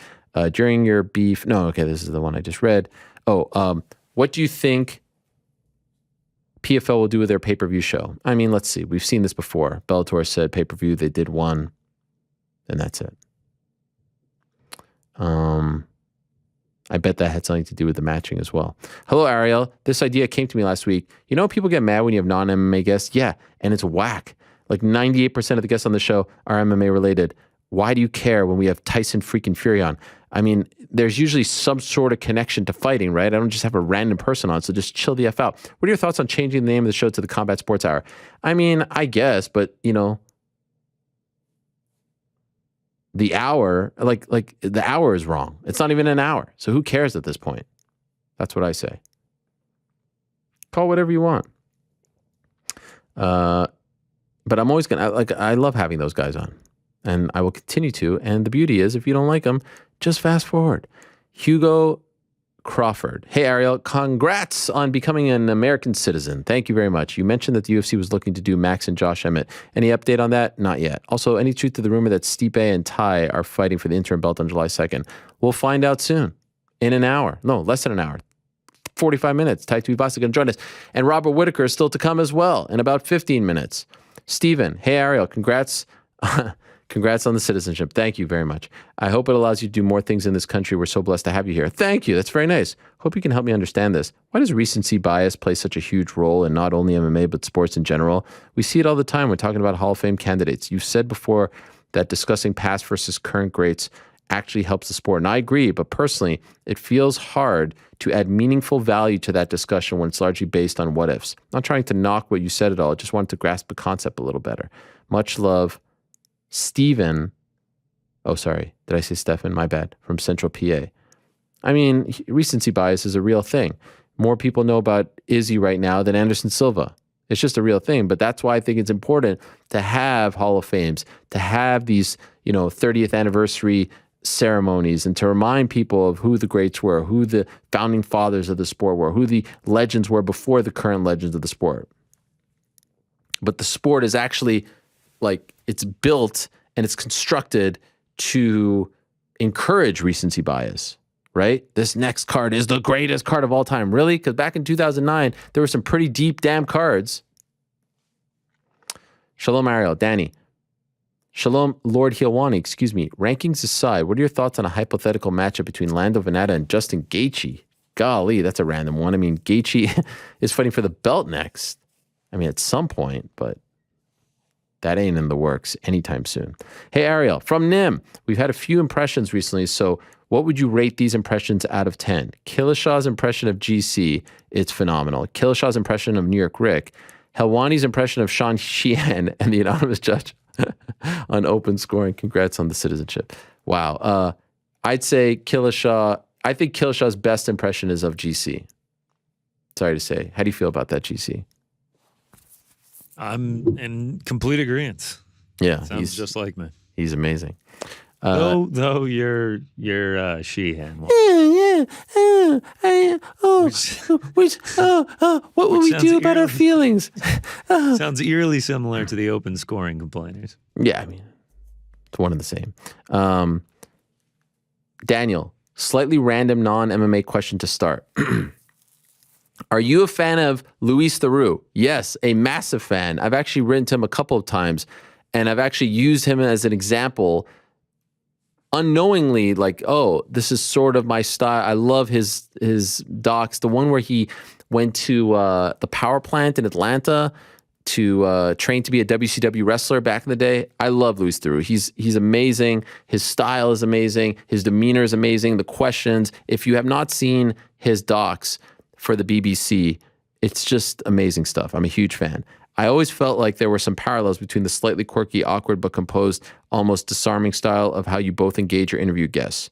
During your beef, this is the one I just read. What do you think PFL will do with their pay-per-view show? I mean, let's see. We've seen this before. Bellator said pay-per-view. They did one, and that's it. I bet that had something to do with the matching as well. Hello, Ariel. This idea came to me last week. People get mad when you have non-MMA guests? Yeah, and it's whack. Like 98% of the guests on the show are MMA related. Why do you care when we have Tyson freaking Fury on? I mean, there's usually some sort of connection to fighting, right? I don't just have a random person on, so just chill the F out. What are your thoughts on changing the name of the show to the Combat Sports Hour? I mean, I guess, but, the hour, like the hour is wrong. It's not even an hour. So who cares at this point? That's what I say. Call whatever you want. But I'm always going to, I love having those guys on. And I will continue to. And the beauty is, if you don't like them, just fast forward. Hugo Crawford. Hey, Ariel, congrats on becoming an American citizen. Thank you very much. You mentioned that the UFC was looking to do Max and Josh Emmett. Any update on that? Not yet. Also, any truth to the rumor that Stipe and Tai are fighting for the interim belt on July 2nd? We'll find out soon. In an hour. No, less than an hour. 45 minutes. Tai Tuivasa going to join us. And Robert Whittaker is still to come as well in about 15 minutes. Steven. Hey, Ariel. Congrats. Congrats on the citizenship. Thank you very much. I hope it allows you to do more things in this country. We're so blessed to have you here. Thank you. That's very nice. Hope you can help me understand this. Why does recency bias play such a huge role in not only MMA, but sports in general? We see it all the time when talking about Hall of Fame candidates. You've said before that discussing past versus current greats actually helps the sport. And I agree, but personally, it feels hard to add meaningful value to that discussion when it's largely based on what ifs. I'm not trying to knock what you said at all. I just wanted to grasp the concept a little better. Much love. Steven, oh, sorry. Did I say Stefan? My bad. From Central PA. I mean, recency bias is a real thing. More people know about Izzy right now than Anderson Silva. It's just a real thing. But that's why I think it's important to have Hall of Fames, to have these, 30th anniversary ceremonies, and to remind people of who the greats were, who the founding fathers of the sport were, who the legends were before the current legends of the sport. But the sport is actually it's built and it's constructed to encourage recency bias, right? This next card is the greatest card of all time. Really? Because back in 2009, there were some pretty deep damn cards. Shalom, Ariel. Danny. Shalom, Lord Helwani. Excuse me. Rankings aside, what are your thoughts on a hypothetical matchup between Lando Venata and Justin Gaethje? Golly, that's a random one. I mean, Gaethje is fighting for the belt next. I mean, at some point, but that ain't in the works anytime soon. Hey, Ariel, from Nim. We've had a few impressions recently, so what would you rate these impressions out of 10? Killishaw's impression of GC, it's phenomenal. Killishaw's impression of New York Rick. Helwani's impression of Sean Sheehan, and the anonymous judge on open scoring. Congrats on the citizenship. Wow. I'd say Killishaw, I think Killishaw's best impression is of GC. Sorry to say. How do you feel about that, GC? I'm in complete agreement. Yeah, sounds just like me. He's amazing. Though you're Sheehan. What would we do about our feelings? Sounds eerily similar to the open scoring complainers. Yeah, I mean, it's one and the same. Daniel, slightly random non-MMA question to start. Are you a fan of Luis Theroux? Yes, a massive fan. I've actually written to him a couple of times, and I've actually used him as an example unknowingly, this is sort of my style. I love his docs. The one where he went to the power plant in Atlanta to train to be a WCW wrestler back in the day. I love Luis Theroux. He's amazing. His style is amazing. His demeanor is amazing. The questions. If you have not seen his docs for the BBC, it's just amazing stuff. I'm a huge fan. I always felt like there were some parallels between the slightly quirky, awkward, but composed, almost disarming style of how you both engage your interview guests.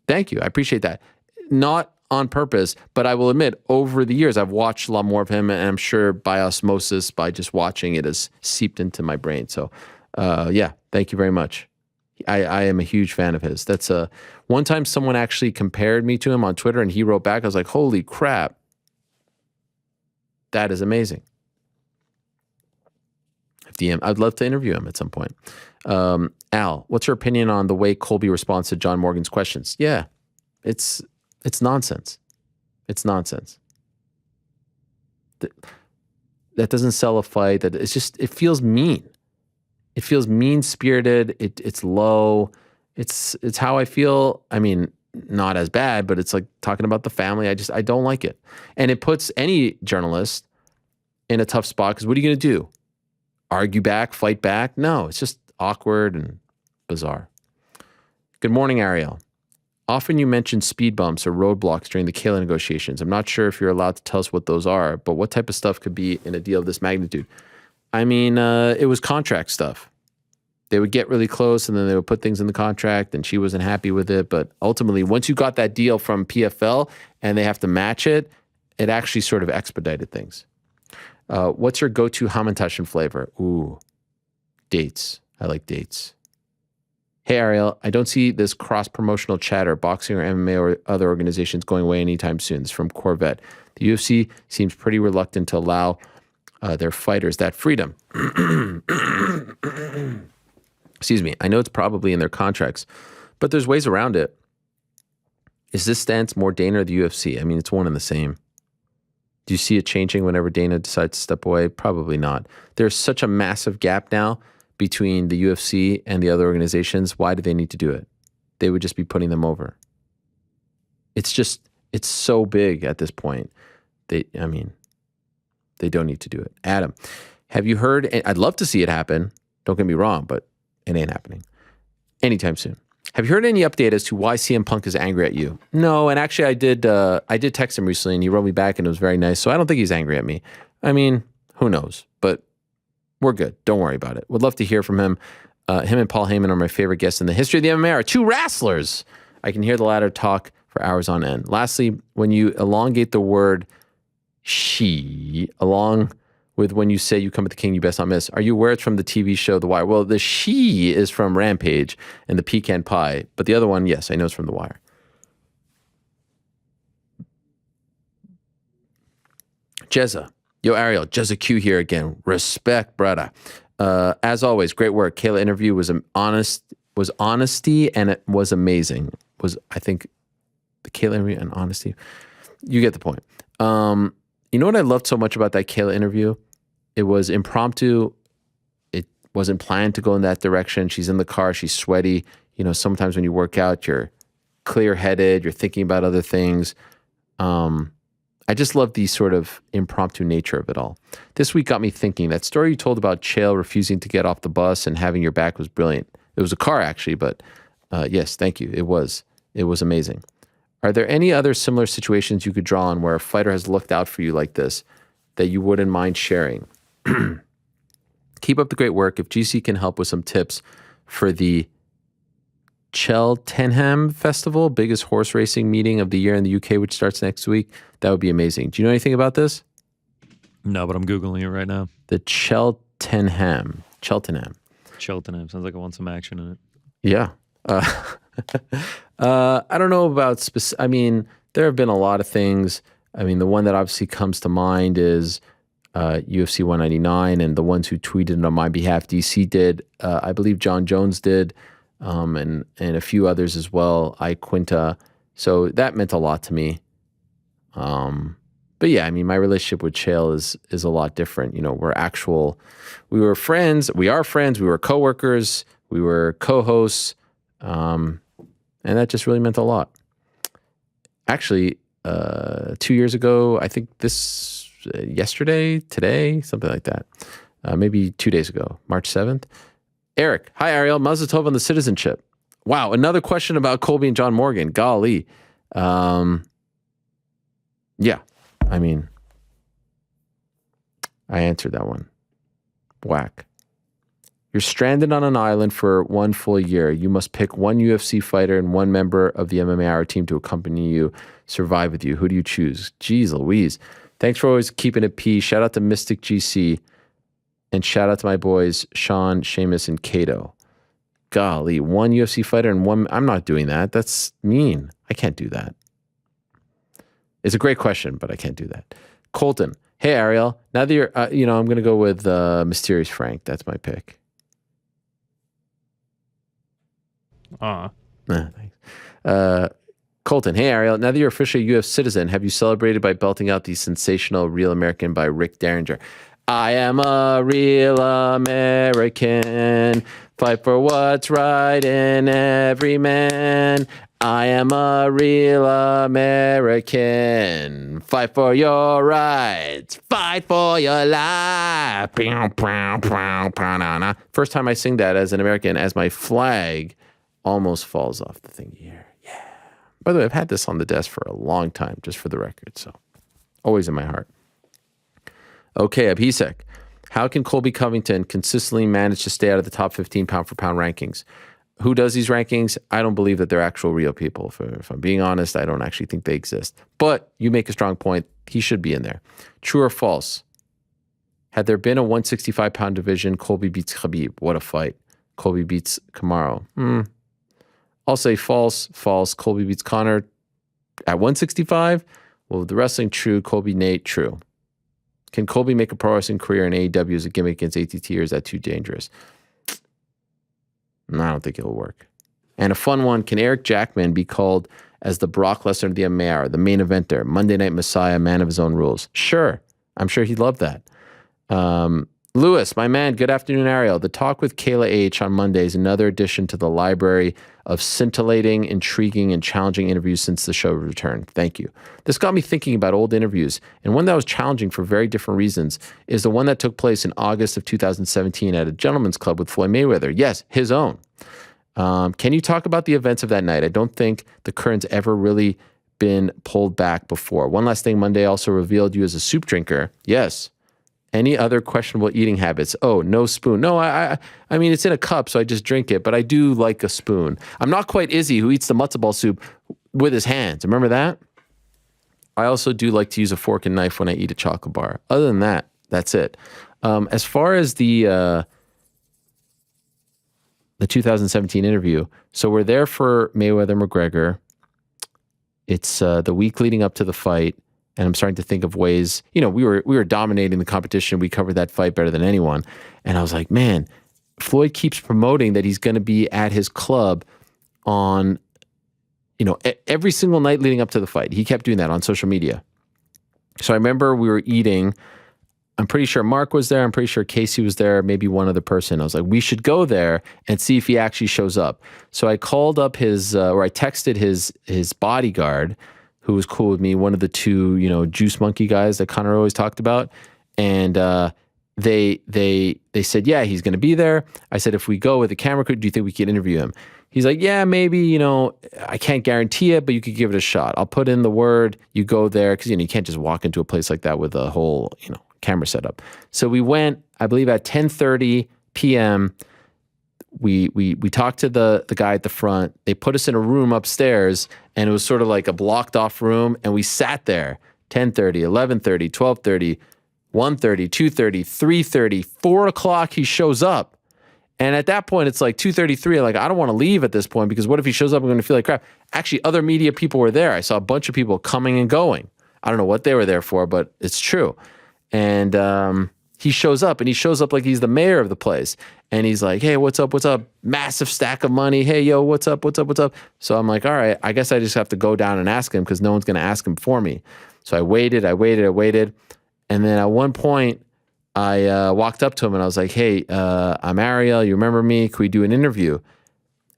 Thank you. I appreciate that. Not on purpose, but I will admit, over the years, I've watched a lot more of him, and I'm sure by osmosis, by just watching it, has seeped into my brain. So, yeah, thank you very much. I am a huge fan of his. That's one time someone actually compared me to him on Twitter, and he wrote back, I was like, holy crap. That is amazing. I'd love to interview him at some point. Al, what's your opinion on the way Colby responds to John Morgan's questions? Yeah, it's nonsense. It's nonsense. That doesn't sell a fight. That it feels mean. It feels mean-spirited. It's low. It's how I feel. I mean, not as bad, but it's like talking about the family. I don't like it. And it puts any journalist in a tough spot, because what are you going to do? Argue back, fight back? No, it's just awkward and bizarre. Good morning, Ariel. Often you mention speed bumps or roadblocks during the Kayla negotiations. I'm not sure if you're allowed to tell us what those are, but what type of stuff could be in a deal of this magnitude? I mean, it was contract stuff. They would get really close, and then they would put things in the contract, and she wasn't happy with it. But ultimately, once you got that deal from PFL and they have to match it, it actually sort of expedited things. What's your go-to Hamantaschen flavor? Ooh, dates. I like dates. Hey, Ariel, I don't see this cross-promotional chatter, boxing or MMA or other organizations going away anytime soon. This is from Corvette. The UFC seems pretty reluctant to allow their fighters that freedom. Excuse me. I know it's probably in their contracts, but there's ways around it. Is this stance more Dana or the UFC? I mean, it's one and the same. Do you see it changing whenever Dana decides to step away? Probably not. There's such a massive gap now between the UFC and the other organizations. Why do they need to do it? They would just be putting them over. It's so big at this point. They don't need to do it. Adam, have you heard, I'd love to see it happen. Don't get me wrong, but it ain't happening anytime soon. Have you heard any update as to why CM Punk is angry at you? No, and actually I did text him recently and he wrote me back and it was very nice. So I don't think he's angry at me. I mean, who knows? But we're good. Don't worry about it. Would love to hear from him. Him and Paul Heyman are my favorite guests in the history of the MMA. Are two wrestlers. I can hear the latter talk for hours on end. Lastly, when you elongate the word she along with when you say you come at the king, you best not miss. Are you aware it's from the TV show The Wire? Well, the she is from Rampage and the Pecan Pie, but the other one, yes, I know it's from The Wire. Jezza. Yo, Ariel, Jezza Q here again. Respect, brother. As always, great work. Kayla interview was honesty and it was amazing. I think the Kayla interview and honesty. You get the point. You know what I loved so much about that Kayla interview? It was impromptu. It wasn't planned to go in that direction. She's in the car. She's sweaty. You know, sometimes when you work out, you're clear-headed. You're thinking about other things. I just love the sort of impromptu nature of it all. This week got me thinking. That story you told about Chael refusing to get off the bus and having your back was brilliant. It was a car, actually, but yes, thank you. It was amazing. Are there any other similar situations you could draw on where a fighter has looked out for you like this that you wouldn't mind sharing? Keep up the great work. If GC can help with some tips for the Cheltenham Festival, biggest horse racing meeting of the year in the UK, which starts next week, that would be amazing. Do you know anything about this? No, but I'm Googling it right now. The Cheltenham. Sounds like I want some action in it. Yeah. I don't know about I mean, there have been a lot of things. I mean, the one that obviously comes to mind is UFC 199, and the ones who tweeted on my behalf, DC did. I believe John Jones did, and a few others as well. Quinta. So that meant a lot to me. But yeah, I mean, my relationship with Chael is a lot different. You know, we were friends. We are friends. We were coworkers. We were co-hosts. And that just really meant a lot. Actually, 2 years ago, I think today, something like that. Maybe 2 days ago, March 7th. Eric, hi, Ariel. Mazel tov on the citizenship. Wow, another question about Colby and John Morgan. Golly. Yeah, I mean, I answered that one. Whack. You're stranded on an island for 1 full year. You must pick one UFC fighter and one member of the MMA Hour team to accompany you, survive with you. Who do you choose? Jeez Louise. Thanks for always keeping it P. Shout out to Mystic GC. And shout out to my boys, Sean, Seamus, and Kato. Golly, one UFC fighter and one... I'm not doing that. That's mean. I can't do that. It's a great question, but I can't do that. Colton. Hey, Ariel. Now that you're... I'm going to go with Mysterious Frank. That's my pick. Thanks. Colton, hey Ariel, now that you're officially a UFC citizen, have you celebrated by belting out the sensational Real American by Rick Derringer? I am a real American, fight for what's right in every man. I am a real American, fight for your rights, fight for your life. First time I sing that as an American, as my flag almost falls off the thing here. Yeah. By the way, I've had this on the desk for a long time, just for the record, so always in my heart. Okay, Abhisek. How can Colby Covington consistently manage to stay out of the top 15 pound for pound rankings? Who does these rankings? I don't believe that they're actual real people. If I'm being honest, I don't actually think they exist. But you make a strong point. He should be in there. True or false? Had there been a 165 pound division, Colby beats Khabib. What a fight. Colby beats Kamaru. I'll say false. Colby beats Conor at 165. Well, the wrestling true. Colby, Nate, true. Can Colby make a pro wrestling career in AEW as a gimmick against ATT, or is that too dangerous? No, I don't think it'll work. And a fun one, can Eric Jackman be called as the Brock Lesnar of the MMA hour, the main eventer, Monday Night Messiah, man of his own rules? Sure. I'm sure he'd love that. Lewis, my man, good afternoon, Ariel. The talk with Kayla H on Monday is another addition to the library of scintillating, intriguing, and challenging interviews since the show returned. Thank you. This got me thinking about old interviews, and one that was challenging for very different reasons is the one that took place in August of 2017 at a gentleman's club with Floyd Mayweather. Yes, his own. Can you talk about the events of that night? I don't think the curtain's ever really been pulled back before. One last thing, Monday also revealed you as a soup drinker. Yes. Any other questionable eating habits? Oh, no spoon. No, I mean, it's in a cup, so I just drink it, but I do like a spoon. I'm not quite Izzy, who eats the matzo ball soup with his hands. Remember that? I also do like to use a fork and knife when I eat a chocolate bar. Other than that, that's it. As far as the 2017 interview, so we're there for Mayweather-McGregor. It's the week leading up to the fight. And I'm starting to think of ways, we were dominating the competition. We covered that fight better than anyone. And I was like, man, Floyd keeps promoting that he's going to be at his club on, every single night leading up to the fight. He kept doing that on social media. So I remember we were eating. I'm pretty sure Mark was there. I'm pretty sure Casey was there, maybe one other person. I was like, we should go there and see if he actually shows up. So I called up I texted his bodyguard, who was cool with me, one of the two, juice monkey guys that Conor always talked about. And they said, yeah, he's going to be there. I said, if we go with a camera crew, do you think we could interview him? He's like, yeah, maybe, I can't guarantee it, but you could give it a shot. I'll put in the word, you go there, because, you can't just walk into a place like that with a whole, camera setup. So we went, I believe at 10:30 p.m., we talked to the guy at the front. They put us in a room upstairs, and it was sort of like a blocked off room, and we sat there 10:30, 11:30, 12:30, 1:30, 2:30, 3:30, 4 o'clock he shows up. And at that point it's like 2:33. Like, I don't want to leave at this point, because what if he shows up? I'm going to feel like crap. Actually, other media people were there. I saw a bunch of people coming and going. I don't know what they were there for, but it's true. And he shows up, and he shows up like he's the mayor of the place. And he's like, hey, what's up? What's up? Massive stack of money. Hey, yo, what's up? What's up? What's up? So I'm like, all right, I guess I just have to go down and ask him, because no one's going to ask him for me. So I waited. And then at one point, I walked up to him and I was like, hey, I'm Ariel. You remember me? Can we do an interview?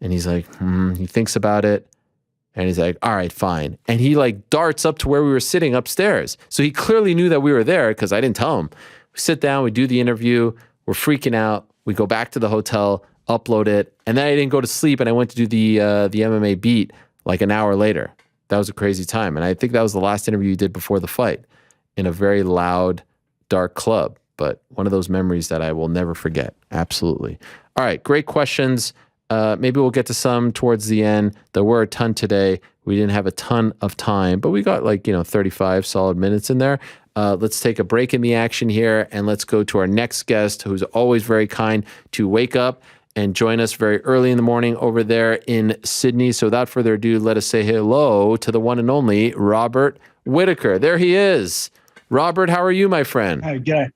And he's like, he thinks about it. And he's like, all right, fine. And he like darts up to where we were sitting upstairs. So he clearly knew that we were there, because I didn't tell him. We sit down, we do the interview. We're freaking out. We go back to the hotel, upload it. And then I didn't go to sleep, and I went to do the MMA beat like an hour later. That was a crazy time. And I think that was the last interview you did before the fight in a very loud, dark club. But one of those memories that I will never forget. Absolutely. All right, great questions. Maybe we'll get to some towards the end. There were a ton today. We didn't have a ton of time, but we got 35 solid minutes in there. Let's take a break in the action here, and let's go to our next guest, who's always very kind to wake up and join us very early in the morning over there in Sydney. So without further ado, let us say hello to the one and only Robert Whittaker. There he is. Robert, how are you, my friend? Okay.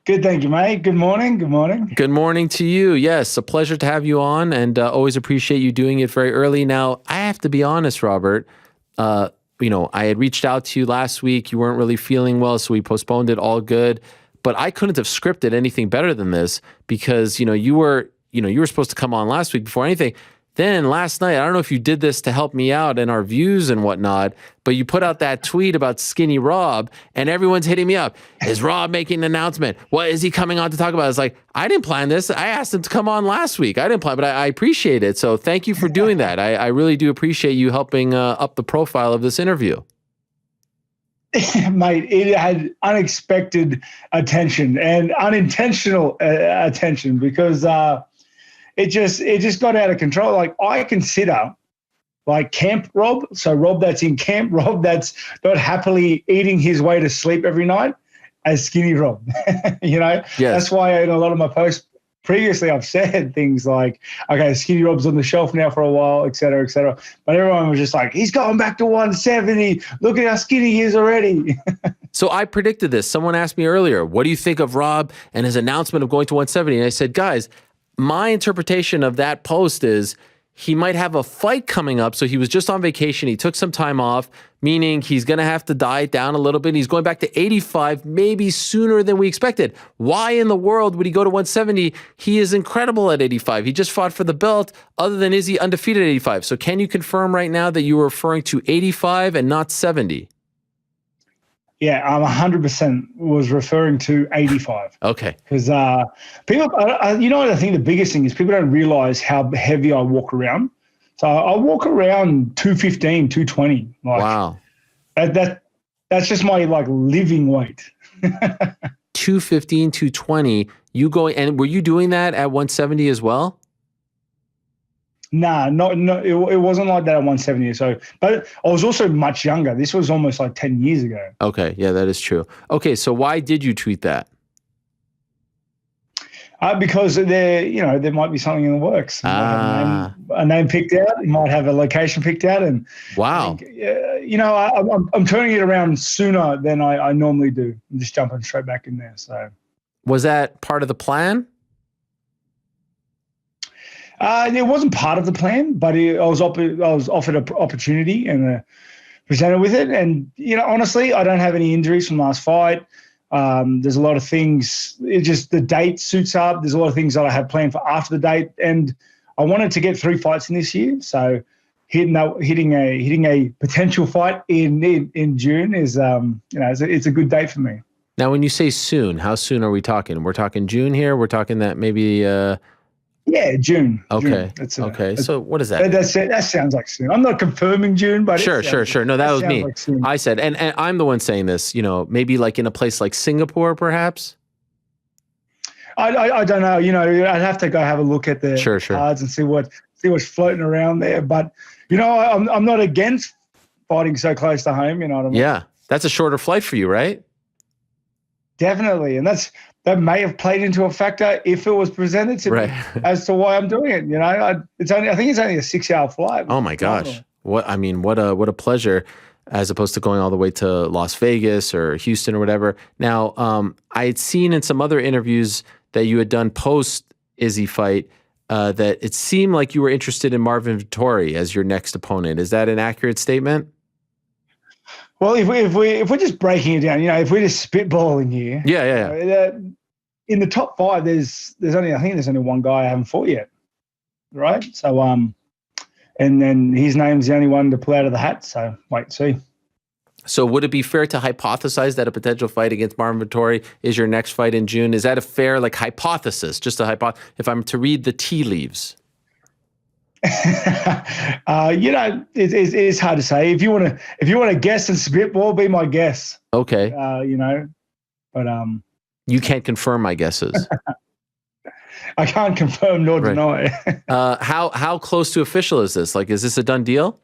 Good, thank you, mate. Good morning. Good morning. Good morning to you. Yes, a pleasure to have you on, and always appreciate you doing it very early. Now, I have to be honest, Robert. I had reached out to you last week. You weren't really feeling well, so we postponed it. All good. But I couldn't have scripted anything better than this, because you were supposed to come on last week before anything. Then last night, I don't know if you did this to help me out and our views and whatnot, but you put out that tweet about Skinny Rob, and everyone's hitting me up. Is Rob making an announcement? What is he coming on to talk about? It's like, I didn't plan this. I asked him to come on last week. I didn't plan, but I appreciate it. So thank you for doing that. I really do appreciate you helping up the profile of this interview. Mate, it had unexpected attention and unintentional attention, because it just got out of control. Like, I consider like Camp Rob, so Rob that's in camp, Rob that's not happily eating his way to sleep every night, as Skinny Rob. Yes. That's why in a lot of my posts previously I've said things like, okay, Skinny Rob's on the shelf now for a while, et cetera, et cetera. But everyone was just like, he's going back to 170. Look at how skinny he is already. So I predicted this. Someone asked me earlier, what do you think of Rob and his announcement of going to 170? And I said, guys, my interpretation of that post is he might have a fight coming up. So he was just on vacation. He took some time off, meaning he's going to have to diet down a little bit. He's going back to 85, maybe sooner than we expected. Why in the world would he go to 170? He is incredible at 85. He just fought for the belt. Other than Izzy, undefeated at 85. So can you confirm right now that you were referring to 85 and not 70? Yeah, I'm 100% was referring to 85. Okay. Because people, you know what I think the biggest thing is people don't realize how heavy I walk around. So I walk around 215, 220. Like, wow. That's just my like living weight. 215, 220. You going, and were you doing that at 170 as well? Nah, it wasn't like that at 170. So, but I was also much younger. This was almost like 10 years ago. Okay, yeah, that is true. Okay, so why did you tweet that? Because there might be something in the works. A name picked out. You might have a location picked out, and wow, I'm turning it around sooner than I normally do. I'm just jumping straight back in there. So, was that part of the plan? It wasn't part of the plan, but I was offered an opportunity and presented with it. And honestly, I don't have any injuries from last fight. There's a lot of things. It just the date suits up. There's a lot of things that I had planned for after the date, and I wanted to get 3 fights in this year. So hitting a potential fight in June is it's a good date for me. Now, when you say soon, how soon are we talking? We're talking June here. We're talking that maybe. Yeah, June. Okay. June. Okay. So what is that? That sounds like soon. I'm not confirming June, but sure. No, that was me. Like I said, and I'm the one saying this. Maybe like in a place like Singapore, perhaps. I don't know. I'd have to go have a look at the cards and see what's floating around there. But I'm not against fighting so close to home. You know what I mean? Yeah, that's a shorter flight for you, right? Definitely, and that may have played into a factor if it was presented to me as to why I'm doing it. I think it's only a 6-hour flight. Oh my gosh. What a pleasure, as opposed to going all the way to Las Vegas or Houston or whatever. Now, I had seen in some other interviews that you had done post Izzy fight that it seemed like you were interested in Marvin Vettori as your next opponent. Is that an accurate statement? Well, if we're just breaking it down, if we're just spitballing here, in the top 5, there's only one guy I haven't fought yet, right? So and then his name's the only one to pull out of the hat. So wait and see. So would it be fair to hypothesize that a potential fight against Marvin Vettori is your next fight in June? Is that a fair hypothesis? Just a hypothesis. If I'm to read the tea leaves. It's hard to say. If you want to guess and spitball, be my guess. Okay. But you can't confirm my guesses. I can't confirm nor deny. How close to official is this? Is this a done deal?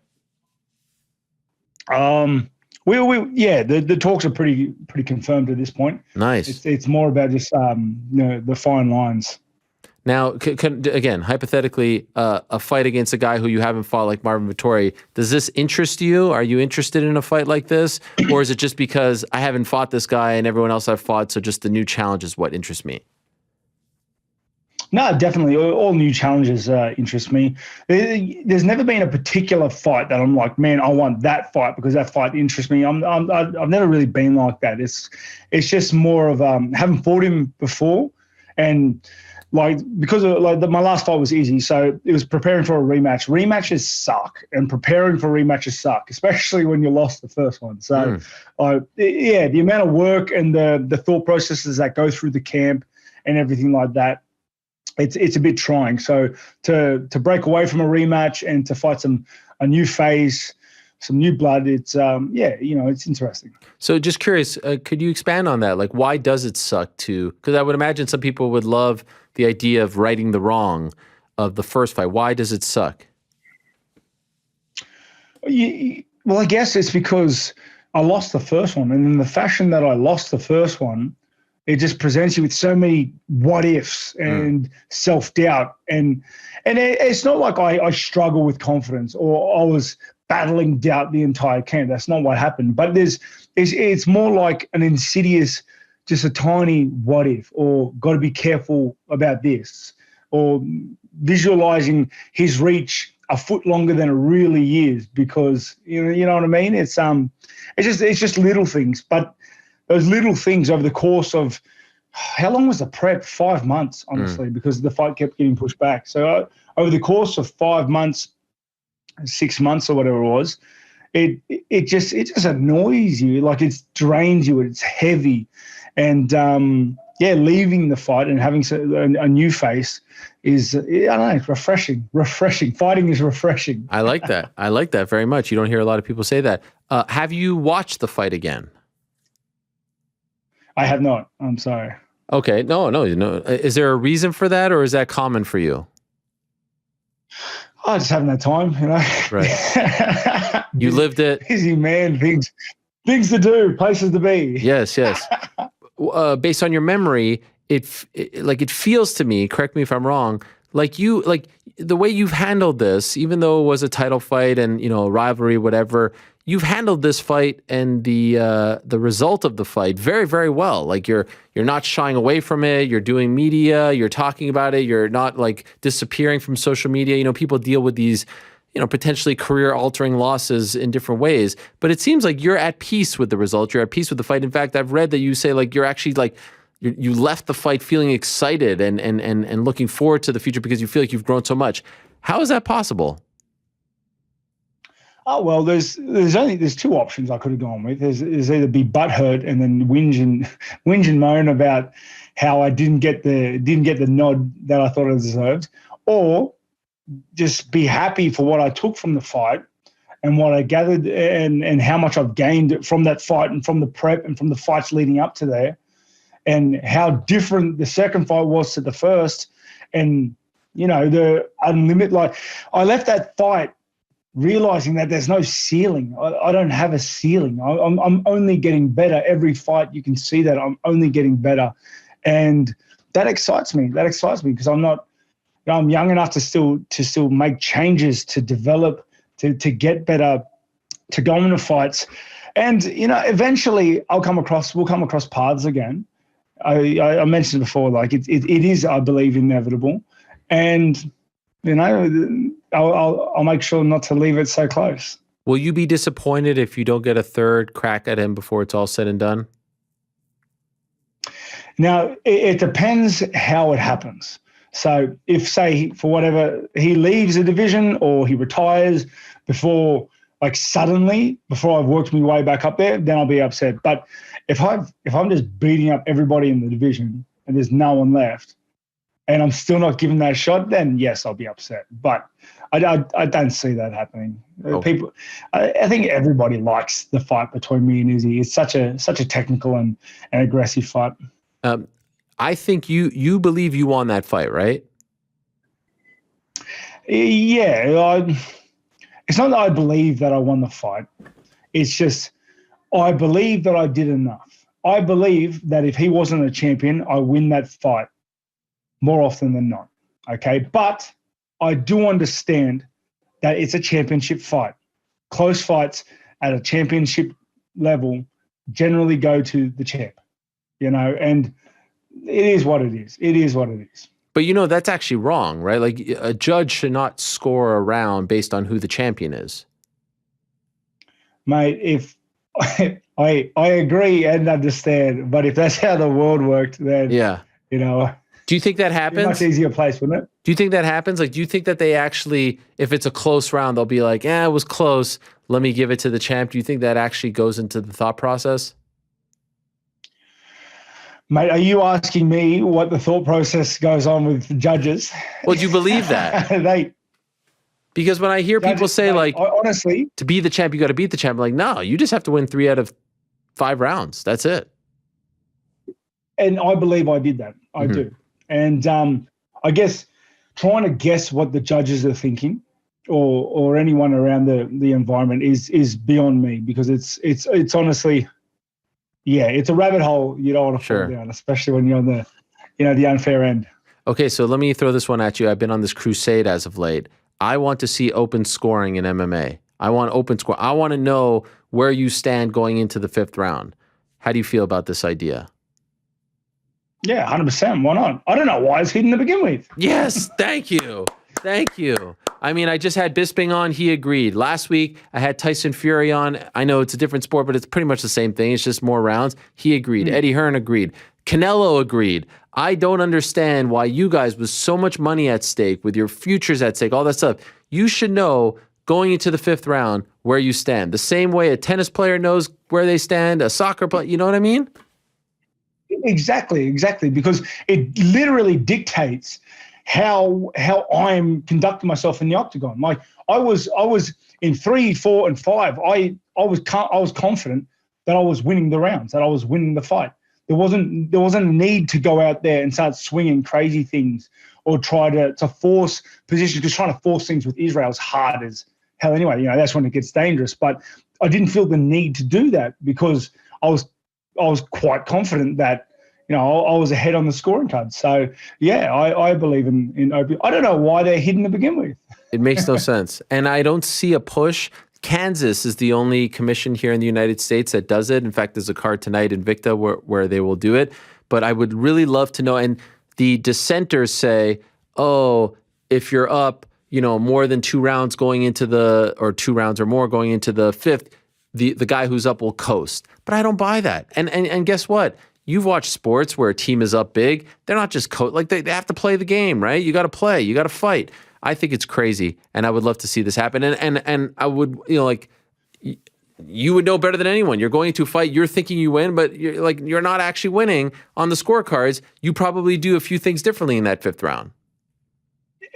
The talks are pretty confirmed at this point. Nice. It's more about just the fine lines. Now, again, hypothetically, a fight against a guy who you haven't fought like Marvin Vettori, does this interest you? Are you interested in a fight like this? Or is it just because I haven't fought this guy and everyone else I've fought, so just the new challenge is what interests me? No, definitely. All new challenges interest me. There's never been a particular fight that I'm like, man, I want that fight because that fight interests me. I've never really been like that. It's just more of haven't fought him before, and because of, my last fight was easy, so it was preparing for a rematch. Rematches suck, and preparing for rematches suck, especially when you lost the first one. So, the amount of work and the thought processes that go through the camp and everything like that, it's a bit trying. So to break away from a rematch and to fight a new phase, some new blood, it's it's interesting. So just curious, could you expand on that? Why does it suck because I would imagine some people would love the idea of righting the wrong of the first fight. Why does it suck? Well, I guess it's because I lost the first one, and in the fashion that I lost the first one, it just presents you with so many what ifs and self-doubt. And it's not like I struggle with confidence or I was battling doubt the entire camp. That's not what happened. But it's more like an insidious, just a tiny what if, or got to be careful about this, or visualizing his reach a foot longer than it really is, because you know what I mean. It's just little things, but those little things over the course of how long was the prep? 5 months, honestly, because the fight kept getting pushed back. So over the course of 5 months, 6 months or whatever it was, it just annoys you. Like, it drains you. It's heavy, and leaving the fight and having a new face is, I don't know, refreshing. Fighting is refreshing. I like that. I like that very much. You don't hear a lot of people say that. Have you watched the fight again? I have not. I'm sorry. Okay. No. Is there a reason for that, or is that common for you? I just haven't had time, Right. You lived it. Busy man, things to do, places to be. Yes. Based on your memory, it feels to me, correct me if I'm wrong, like the way you've handled this, even though it was a title fight and, a rivalry, whatever, you've handled this fight and the result of the fight very, very well. Like, you're not shying away from it. You're doing media. You're talking about it. You're not like disappearing from social media. People deal with these, potentially career-altering losses in different ways. But it seems like you're at peace with the result. You're at peace with the fight. In fact, I've read that you say like you're actually like you left the fight feeling excited and looking forward to the future because you feel like you've grown so much. How is that possible? Oh, well, there's two options I could have gone with. There's either be butthurt and then whinge and moan about how I didn't get the nod that I thought I deserved, or just be happy for what I took from the fight and what I gathered and how much I've gained from that fight and from the prep and from the fights leading up to there, and how different the second fight was to the first. And, the unlimited, like, I left that fight realizing that there's no ceiling. I don't have a ceiling. I'm only getting better every fight. You can see that I'm only getting better. And that excites me. Because I'm young enough to still make changes, to develop, to get better, to go into fights. And, eventually we'll come across paths again. I mentioned before, like it is, I believe, inevitable. And, I'll make sure not to leave it so close. Will you be disappointed if you don't get a third crack at him before it's all said and done? Now, it depends how it happens. So if, say, for whatever, he leaves the division or he retires before I've worked my way back up there, then I'll be upset. But if I'm just beating up everybody in the division and there's no one left and I'm still not given that shot, then yes, I'll be upset. But I don't see that happening. People, I think everybody likes the fight between me and Izzy. It's such a technical and aggressive fight. I think you believe you won that fight, right? Yeah. It's not that I believe that I won the fight. It's just I believe that I did enough. I believe that if he wasn't a champion, I win that fight more often than not. Okay? But I do understand that it's a championship fight. Close fights at a championship level generally go to the champ, and it is what it is. It is what it is. But that's actually wrong, right? Like, a judge should not score a round based on who the champion is. Mate, if I agree and understand, but if that's how the world worked, then yeah, Do you think that happens? Much easier place, wouldn't it? Do you think that happens? Like, do you think that they actually, if it's a close round, they'll be like, it was close, let me give it to the champ? Do you think that actually goes into the thought process? Mate, are you asking me what the thought process goes on with judges? Well, do you believe that? Because when I hear people say, honestly, to be the champ, you got to beat the champ. I'm like, no, you just have to win 3 out of 5 rounds. That's it. And I believe I did that. I do. And I guess trying to guess what the judges are thinking or anyone around the environment is beyond me, because it's honestly, yeah, it's a rabbit hole you don't want to fall down, especially when you're on the, the unfair end. Okay, so let me throw this one at you. I've been on this crusade as of late. I want to see open scoring in MMA. I want open score. I want to know where you stand going into the 5th round. How do you feel about this idea? Yeah, 100%. Why not? I don't know why it's hidden to begin with. Yes, thank you. Thank you. I mean, I just had Bisping on. He agreed. Last week, I had Tyson Fury on. I know it's a different sport, but it's pretty much the same thing. It's just more rounds. He agreed. Eddie Hearn agreed. Canelo agreed. I don't understand why you guys, with so much money at stake, with your futures at stake, all that stuff, you should know going into the 5th round where you stand. The same way a tennis player knows where they stand, a soccer player, you know what I mean? Exactly. Because it literally dictates how I'm conducting myself in the octagon. Like I was in 3, 4, and 5. I was confident that I was winning the rounds, that I was winning the fight. There wasn't a need to go out there and start swinging crazy things or try to force positions, because trying to force things with Israel is hard as hell anyway. That's when it gets dangerous. But I didn't feel the need to do that because I was quite confident that I was ahead on the scoring card. So yeah, I believe in open. I don't know why they're hidden to begin with. It makes no sense, and I don't see a push. Kansas is the only commission here in the United States that does it. In fact, there's a card tonight in Victa where they will do it. But I would really love to know. And the dissenters say, oh, if you're up, more than 2 rounds going into or 2 rounds or more going into the 5th, the guy who's up will coast. But I don't buy that. And guess what? You've watched sports where a team is up big. They're not just they have to play the game, right? You got to play. You got to fight. I think it's crazy, and I would love to see this happen. And I would, you would know better than anyone. You're going to fight. You're thinking you win, but you're not actually winning on the scorecards. You probably do a few things differently in that 5th round.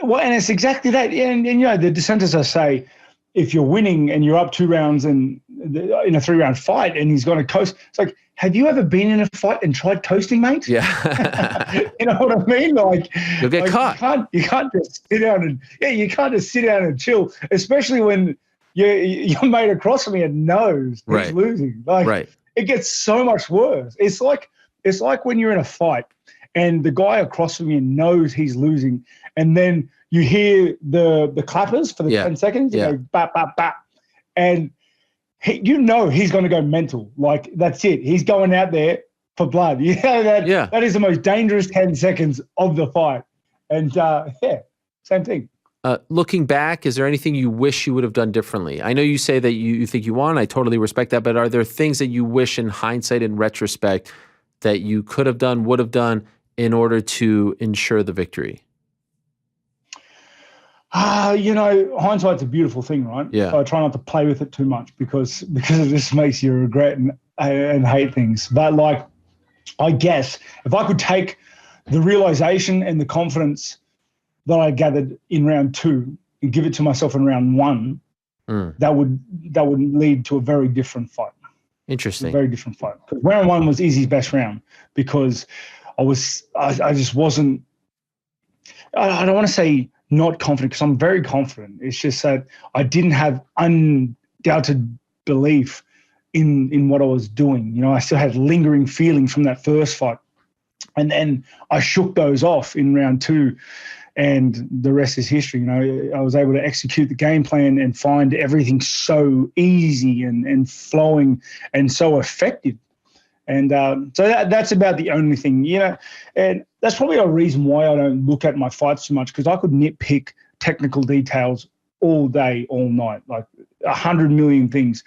Well, and it's exactly that. And the dissenters say, if you're winning and you're up 2 rounds and in a 3-round fight, and he's going to coast, it's like, have you ever been in a fight and tried coasting, mate? Yeah. You know what I mean? You'll get caught. You can't just sit down and chill, especially when your mate across from you knows he's losing. It gets so much worse. It's like when you're in a fight and the guy across from you knows he's losing, and then you hear the clappers for the 10 seconds, you go bap, bap, bap, and he's going to go mental. Like, that's it. He's going out there for blood. That is the most dangerous 10 seconds of the fight. And same thing. Looking back, is there anything you wish you would have done differently? I know you say that you think you won. I totally respect that. But are there things that you wish in hindsight, in retrospect, that you could have done, would have done in order to ensure the victory? Hindsight's a beautiful thing, right? Yeah. So I try not to play with it too much because it just makes you regret and hate things. But I guess if I could take the realization and the confidence that I gathered in round 2 and give it to myself in round 1, that would lead to a very different fight. Interesting. A very different fight. Because round 1 was Izzy's best round because I just wasn't. I don't want to say not confident, because I'm very confident. It's just that I didn't have undoubted belief in what I was doing. I still had lingering feelings from that first fight. And then I shook those off in round 2, and the rest is history. I was able to execute the game plan and find everything so easy and flowing and so effective. And so that's about the only thing, and that's probably a reason why I don't look at my fights too much, because I could nitpick technical details all day, all night, like 100 million things.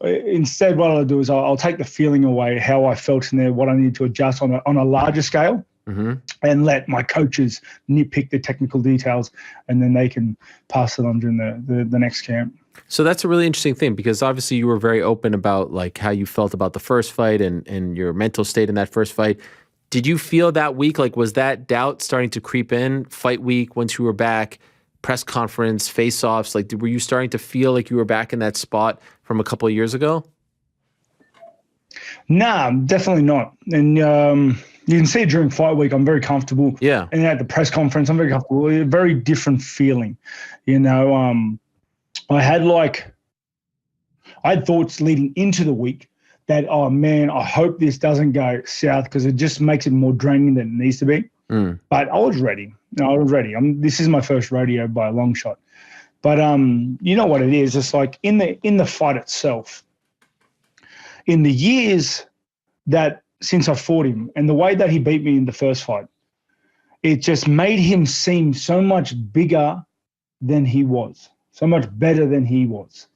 Instead, what I'll do is I'll take the feeling away, how I felt in there, what I need to adjust on a larger scale, and let my coaches nitpick the technical details, and then they can pass it on during the next camp. So that's a really interesting thing, because obviously you were very open about how you felt about the first fight and your mental state in that first fight. Did you feel that week, was that doubt starting to creep in fight week once you were back, press conference, face-offs? Were you starting to feel like you were back in that spot from a couple of years ago? Nah, definitely not. And you can see it during fight week. I'm very comfortable. Yeah. And at the press conference, I'm very comfortable. A very different feeling. I had thoughts leading into the week that, oh man, I hope this doesn't go south, because it just makes it more draining than it needs to be. But I was ready. I was ready. This is my first rodeo by a long shot. But you know what it is? It's like in the fight itself, in the years that since I fought him and the way that he beat me in the first fight, it just made him seem so much bigger than he was, so much better than he was.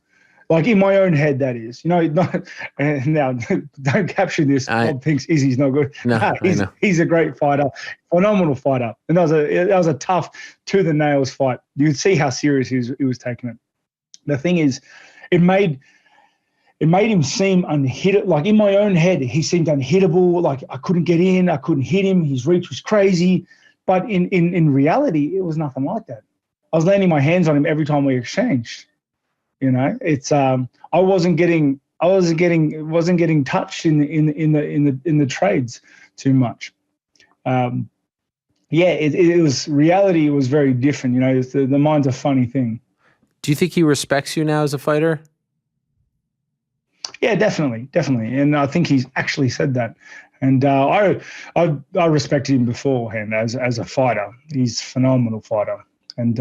Like in my own head, that is. You know, now don't capture this. Bob thinks Izzy's not good. No, he's a great fighter, phenomenal fighter. And that was a tough, to the nails fight. You could see how serious he was taking it. The thing is, it made him seem unhittable. Like in my own head, he seemed unhittable. Like I couldn't get in, I couldn't hit him. His reach was crazy. But in reality, it was nothing like that. I was landing my hands on him every time we exchanged. You know, it's I wasn't getting touched in the trades too much. It was reality. It was very different. You know, the mind's a funny thing. Do you think he respects you now as a fighter? Yeah, definitely, and I think he's actually said that. And I respected him beforehand as a fighter. He's a phenomenal fighter, and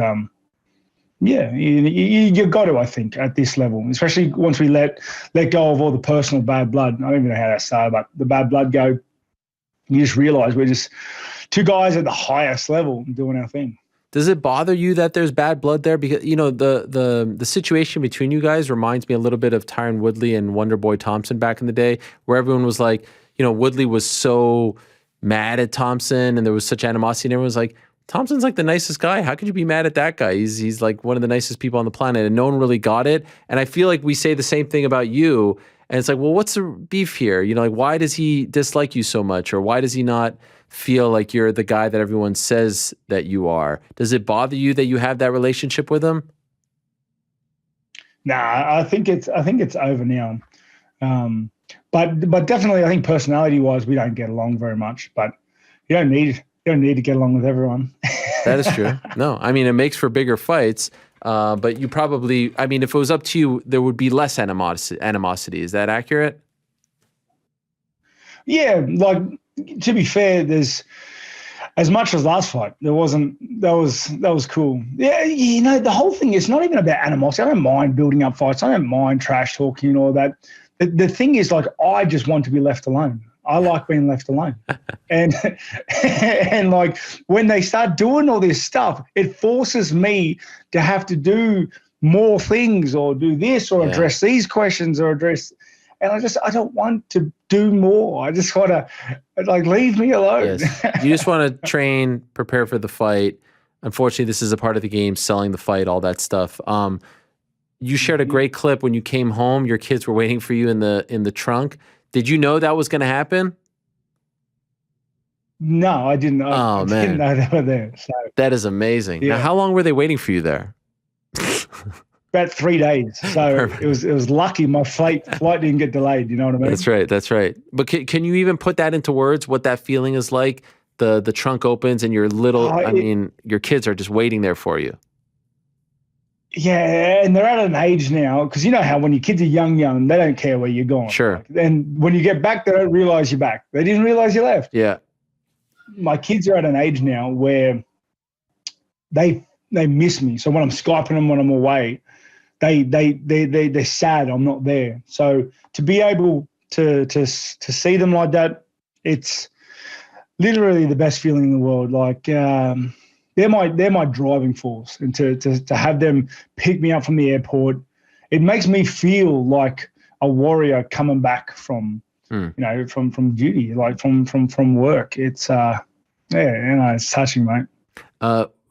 you got to, I think, at this level, especially once we let go of all the personal bad blood. I don't even know how that started, but the bad blood go. You just realize we're just two guys at the highest level doing our thing. Does it bother you that there's bad blood there? Because, you know, the situation between you guys reminds me a little bit of Tyron Woodley and Wonderboy Thompson back in the day, where everyone was like, you know, Woodley was so mad at Thompson and there was such animosity, and everyone was like, Thompson's like the nicest guy. How could you be mad at that guy? He's like one of the nicest people on the planet, and no one really got it. And I feel like we say the same thing about you, and it's like, well, what's the beef here? You know, like, why does he dislike you so much, or why does he not feel like you're the guy that everyone says that you are? Does it bother you that you have that relationship with him? Nah, I think it's over now. But definitely, I think personality-wise, we don't get along very much. But you don't need to get along with everyone. That is true. No, I mean, it makes for bigger fights. But you probably, I mean, if it was up to you, there would be less animosity. Is that accurate? Yeah, like, to be fair, there's as much as last fight. There wasn't. That was cool. Yeah, you know, the whole thing is not even about animosity. I don't mind building up fights. I don't mind trash talking and all that. The thing is, like, I just want to be left alone. I like being left alone. and like, when they start doing all this stuff, it forces me to have to do more things, or do this, or address these questions, or address. And I don't want to do more. I just want to, like, leave me alone. Yes. You just want to train, prepare for the fight. Unfortunately, this is a part of the game, selling the fight, all that stuff. You shared a great clip when you came home. Your kids were waiting for you in the trunk. Did you know that was going to happen? No, I didn't know. Oh, man. I didn't know they were there. So, that is amazing. Yeah. Now, how long were they waiting for you there? About 3 days. So it was lucky my flight didn't get delayed. You know what I mean? That's right. But can you even put that into words, what that feeling is like? The trunk opens and your little, your kids are just waiting there for you. Yeah, and they're at an age now, because you know how when your kids are young, they don't care where you're going. Sure. And when you get back, they don't realize you're back. They didn't realize you left. Yeah. My kids are at an age now where they miss me. So when I'm Skyping them when I'm away, they're sad I'm not there. So to be able to see them like that, it's literally the best feeling in the world. Like, they're my driving force, and to have them pick me up from the airport, it makes me feel like a warrior coming back from from duty, like from work. It's it's touching, mate.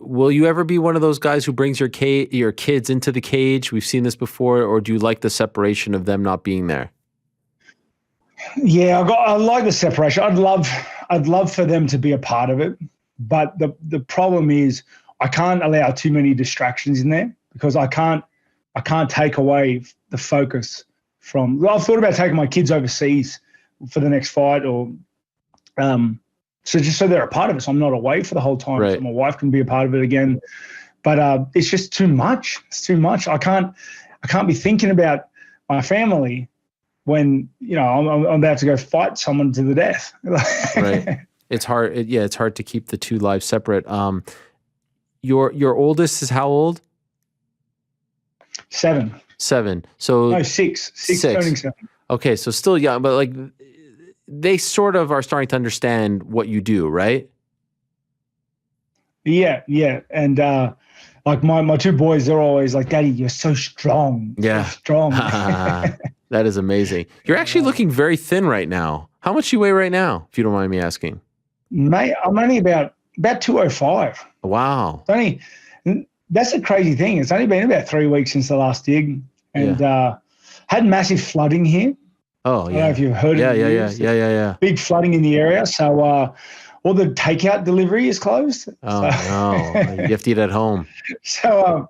Will you ever be one of those guys who brings your kids into the cage? We've seen this before, or do you like the separation of them not being there? Yeah, I like the separation. I'd love for them to be a part of it. But the problem is I can't allow too many distractions in there, because I can't take away the focus from. Well, I've thought about taking my kids overseas for the next fight, or so just so they're a part of it, so I'm not away for the whole time. Right. So my wife can be a part of it again. But it's just too much. It's too much. I can't be thinking about my family when, I'm about to go fight someone to the death. Right. It's hard. It's hard to keep the two lives separate. Your oldest is how old? 7. 7. So no, 6. 6 turning 7. Okay, so still young, but like they sort of are starting to understand what you do, right? Yeah. And like my 2 boys, they're always like, "Daddy, you're so strong." Yeah. So strong. That is amazing. You're actually looking very thin right now. How much you weigh right now, if you don't mind me asking? Mate, I'm only about 205. Wow. That's a crazy thing. It's only been about 3 weeks since the last dig, and had massive flooding here. Oh, yeah. I don't know if you've heard of it. Yeah. Big flooding in the area. So all the takeout delivery is closed. Oh, no. You have to eat at home. So,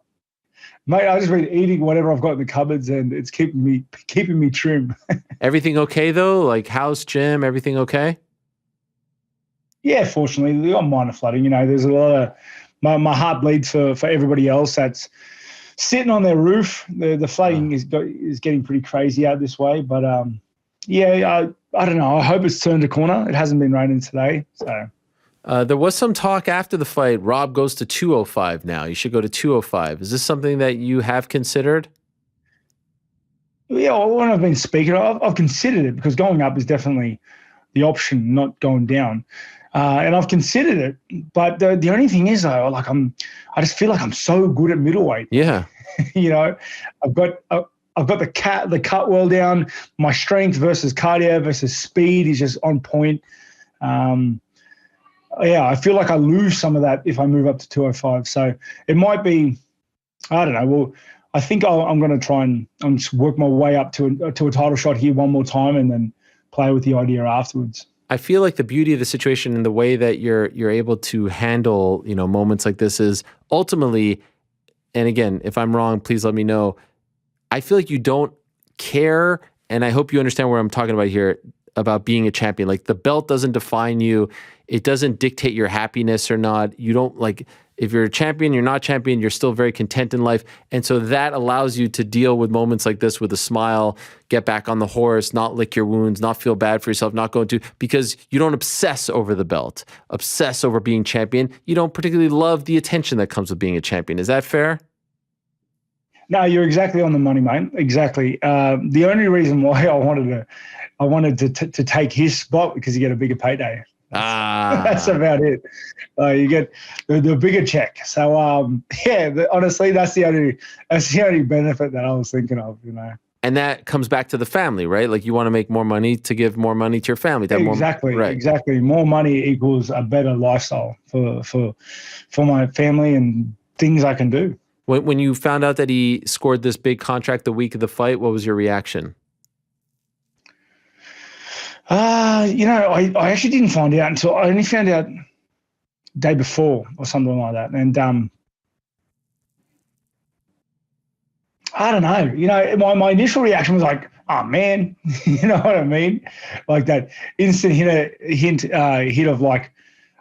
mate, I've just been eating whatever I've got in the cupboards, and it's keeping me trim. Everything okay, though? Like house, gym, everything okay? Yeah, fortunately, we got minor flooding. There's a lot of my heart bleeds for everybody else that's sitting on their roof. The flooding is getting pretty crazy out this way. But I don't know. I hope it's turned a corner. It hasn't been raining today. So there was some talk after the fight. Rob goes to 205 now. You should go to 205. Is this something that you have considered? Yeah, when I've been speaking, I've considered it because going up is definitely the option, not going down. And I've considered it, but the only thing is, though, like I just feel like I'm so good at middleweight. Yeah, I've got the cut well down. My strength versus cardio versus speed is just on point. I feel like I lose some of that if I move up to 205. So it might be, I don't know. Well, I think I'm going to try and just work my way up to a title shot here one more time, and then play with the idea afterwards. I feel like the beauty of the situation and the way that you're able to handle, moments like this is ultimately, and again, if I'm wrong, please let me know. I feel like you don't care, and I hope you understand what I'm talking about here, about being a champion. Like the belt doesn't define you. It doesn't dictate your happiness or not. You don't if you're a champion, you're not champion, you're still very content in life. And so that allows you to deal with moments like this with a smile, get back on the horse, not lick your wounds, not feel bad for yourself, not going to, because you don't obsess over the belt, obsess over being champion. You don't particularly love the attention that comes with being a champion. Is that fair? No, you're exactly on the money, mate. Exactly. The only reason why I wanted to take his spot because you get a bigger payday. That's about it. You get the bigger check. So honestly, that's the only benefit that I was thinking of. And that comes back to the family, right? Like you want to make more money to give more money to your family. Exactly. More money equals a better lifestyle for my family and things I can do. When you found out that he scored this big contract the week of the fight, what was your reaction? I actually didn't find out until I only found out day before or something like that. And I don't know. My initial reaction was like, "Oh man," you know what I mean? Like that instant hint of like,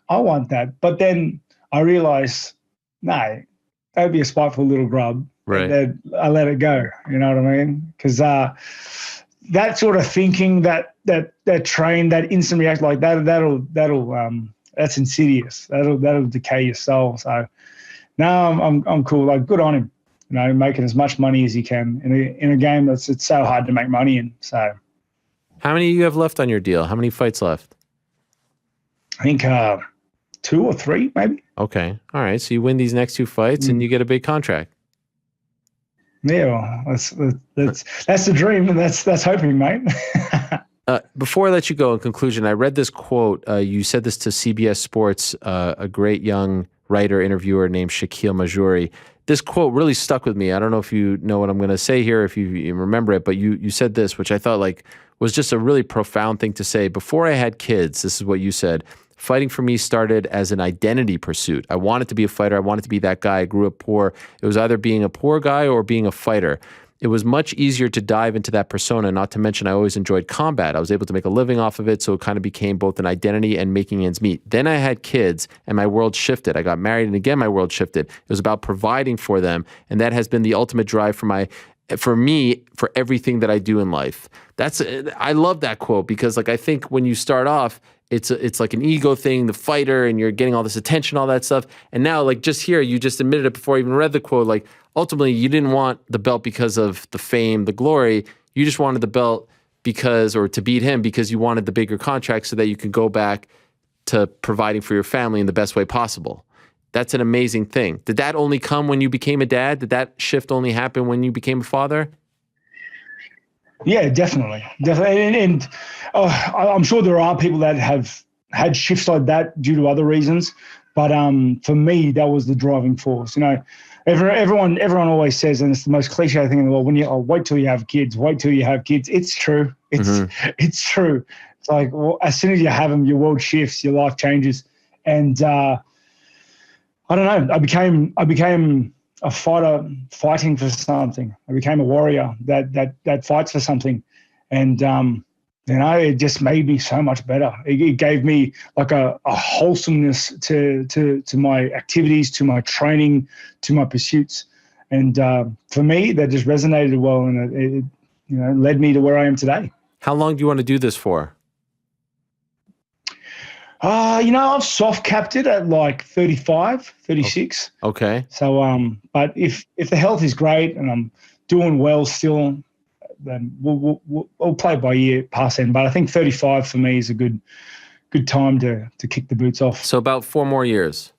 I want that. But then I realized, no, that would be a spiteful little grub. Right. And then I let it go. You know what I mean? Because that sort of thinking, that train, that instant reaction like that'll that's insidious. That'll decay your soul. So no, I'm cool. Like good on him. Making as much money as he can in a game it's so hard to make money in. So how many do you have left on your deal? How many fights left? I think 2 or 3 maybe. Okay. All right. So you win these next 2 fights and you get a big contract. Yeah, well, that's the dream, and that's hoping, mate. Before I let you go, in conclusion, I read this quote. You said this to CBS Sports, a great young writer, interviewer named Shaquille Majuri. This quote really stuck with me. I don't know if you know what I'm going to say here, if you remember it, but you said this, which I thought was just a really profound thing to say. Before I had kids, this is what you said. Fighting for me started as an identity pursuit. I wanted to be a fighter. I wanted to be that guy. I grew up poor. It was either being a poor guy or being a fighter. It was much easier to dive into that persona, not to mention I always enjoyed combat. I was able to make a living off of it, so it kind of became both an identity and making ends meet. Then I had kids, and my world shifted. I got married, and again, my world shifted. It was about providing for them, and that has been the ultimate drive for my for me, for everything that I do in life. I love that quote because like I think when you start off, it's like an ego thing, the fighter, and you're getting all this attention, all that stuff. And now like just here, you just admitted it before I even read the quote, like ultimately you didn't want the belt because of the fame, the glory. You just wanted the belt or to beat him because you wanted the bigger contract so that you could go back to providing for your family in the best way possible. That's an amazing thing. Did that only come when you became a dad? Did that shift only happen when you became a father? Yeah, definitely. And I'm sure there are people that have had shifts like that due to other reasons. But for me, that was the driving force. You know, everyone always says, and it's the most cliche thing in the world, when you wait till you have kids, wait till you have kids. It's true. It's true. It's like, well, as soon as you have them, your world shifts, your life changes. And I don't know, I became a fighter fighting for something. I became a warrior that fights for something. And, it just made me so much better. It gave me like a wholesomeness to my activities, to my training, to my pursuits. And for me, that just resonated well, and it led me to where I am today. How long do you want to do this for? I've soft capped it at like 35, 36. Okay. So, but if the health is great and I'm doing well still, then we'll play by ear past then. But I think 35 for me is a good time to kick the boots off. So about 4 more years.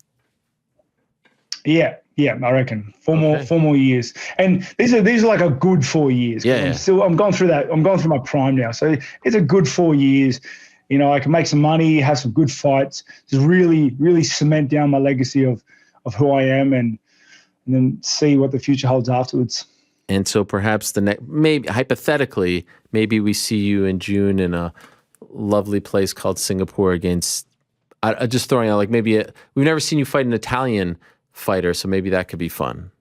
Yeah, I reckon 4 more years. And these are like a good 4 years. Yeah. I'm going through that. I'm going through my prime now. So it's a good 4 years. You know, I can make some money, have some good fights, just really, really cement down my legacy of who I am, and then see what the future holds afterwards. And so perhaps maybe hypothetically, maybe we see you in June in a lovely place called Singapore against, just throwing out like we've never seen you fight an Italian fighter, so maybe that could be fun.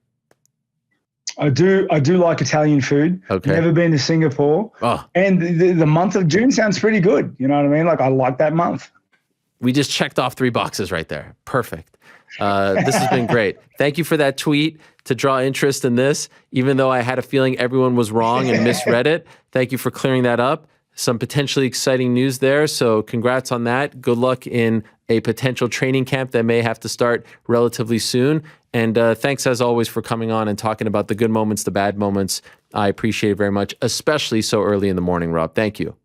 I do like Italian food. Okay. Never been to Singapore. Oh. And the month of June sounds pretty good. You know what I mean? Like I like that month. We just checked off 3 boxes right there. Perfect. This has been great. Thank you for that tweet to draw interest in this, even though I had a feeling everyone was wrong and misread it. Thank you for clearing that up. Some potentially exciting news there. So congrats on that. Good luck in a potential training camp that may have to start relatively soon. And thanks as always for coming on and talking about the good moments, the bad moments. I appreciate it very much, especially so early in the morning, Rob. Thank you.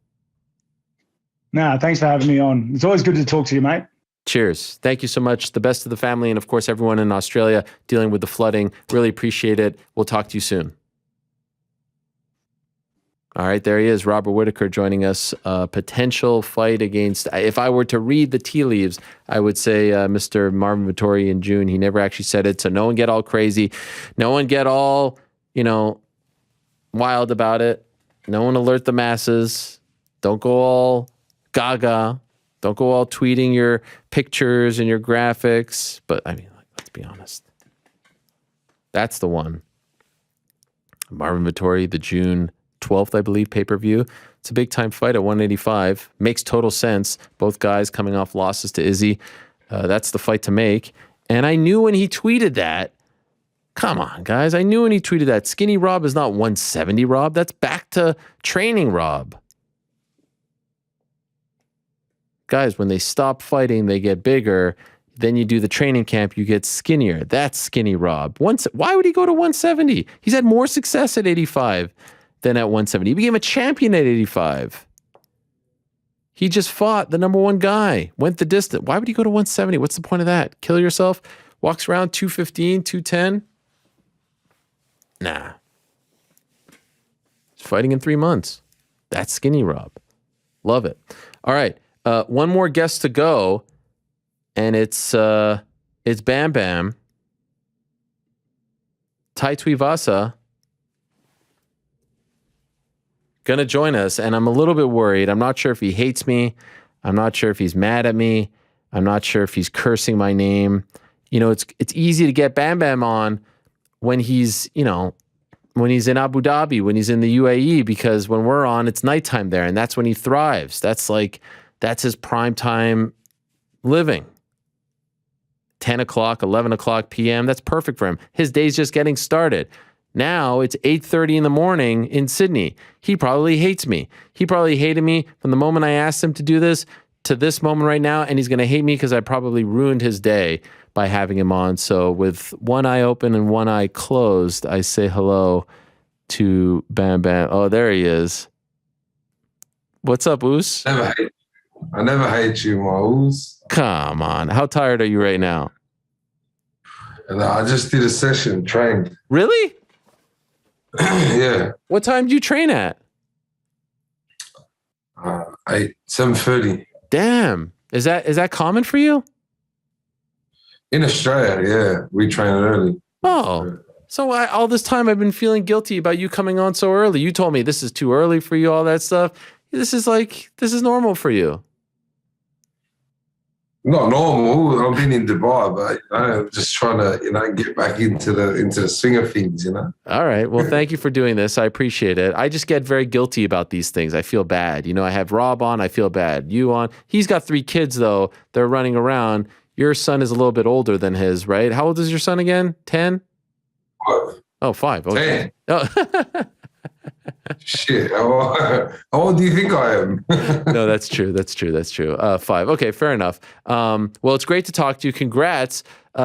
Nah, thanks for having me on. It's always good to talk to you, mate. Cheers. Thank you so much. The best to the family and, of course, everyone in Australia dealing with the flooding. Really appreciate it. We'll talk to you soon. All right, there he is, Robert Whittaker joining us. Potential fight against, if I were to read the tea leaves, I would say Mr. Marvin Vettori in June. He never actually said it, so no one get all crazy. No one get all, wild about it. No one alert the masses. Don't go all gaga. Don't go all tweeting your pictures and your graphics. But, let's be honest. That's the one. Marvin Vettori, the June 12th, I believe, pay-per-view. It's a big-time fight at 185. Makes total sense. Both guys coming off losses to Izzy. That's the fight to make. And I knew when he tweeted that, come on, guys. I knew when he tweeted that. Skinny Rob is not 170 Rob. That's back to training Rob. Guys, when they stop fighting, they get bigger. Then you do the training camp, you get skinnier. That's skinny Rob. Why would he go to 170? He's had more success at 85 than at 170. He became a champion at 85. He just fought the number one guy, went the distance. Why would he go to 170? What's the point of that? Kill yourself? Walks around 215, 210? Nah. He's fighting in 3 months. That's skinny Rob. Love it. All right. One more guest to go, and it's Bam Bam. Tai Tuivasa gonna join us, and I'm a little bit worried. I'm not sure if he hates me. I'm not sure if he's mad at me. I'm not sure if he's cursing my name. It's easy to get Bam Bam on when he's in Abu Dhabi, when he's in the UAE, because when we're on, it's nighttime there, and that's when he thrives. That's his prime time living. 10 o'clock, 11 o'clock p.m., that's perfect for him. His day's just getting started. Now it's 8:30 in the morning in Sydney. He probably hates me. He probably hated me from the moment I asked him to do this to this moment right now, and he's going to hate me because I probably ruined his day by having him on. So with one eye open and one eye closed, I say hello to Bam Bam. Oh, there he is. What's up, Oos? I never hate you, my Oos. Come on. How tired are you right now? And I just did a session, trained. Really? Yeah. What time do you train at? 7:30. Damn. Is that common for you? In Australia, yeah. We train early. Oh. So all this time I've been feeling guilty about you coming on so early. You told me this is too early for you, all that stuff. This is normal for you. Not normal. I've been in Dubai, but I'm just trying to, get back into the swing of things, All right. Well, thank you for doing this. I appreciate it. I just get very guilty about these things. I feel bad. I have Rob on. I feel bad. You on. He's got 3 kids, though. They're running around. Your son is a little bit older than his, right? How old is your son again? 10? 5. Oh, 5. Okay. 10. Oh. Shit. How old do you think I am? No, that's true. 5. Okay, fair enough. Well, it's great to talk to you. Congrats.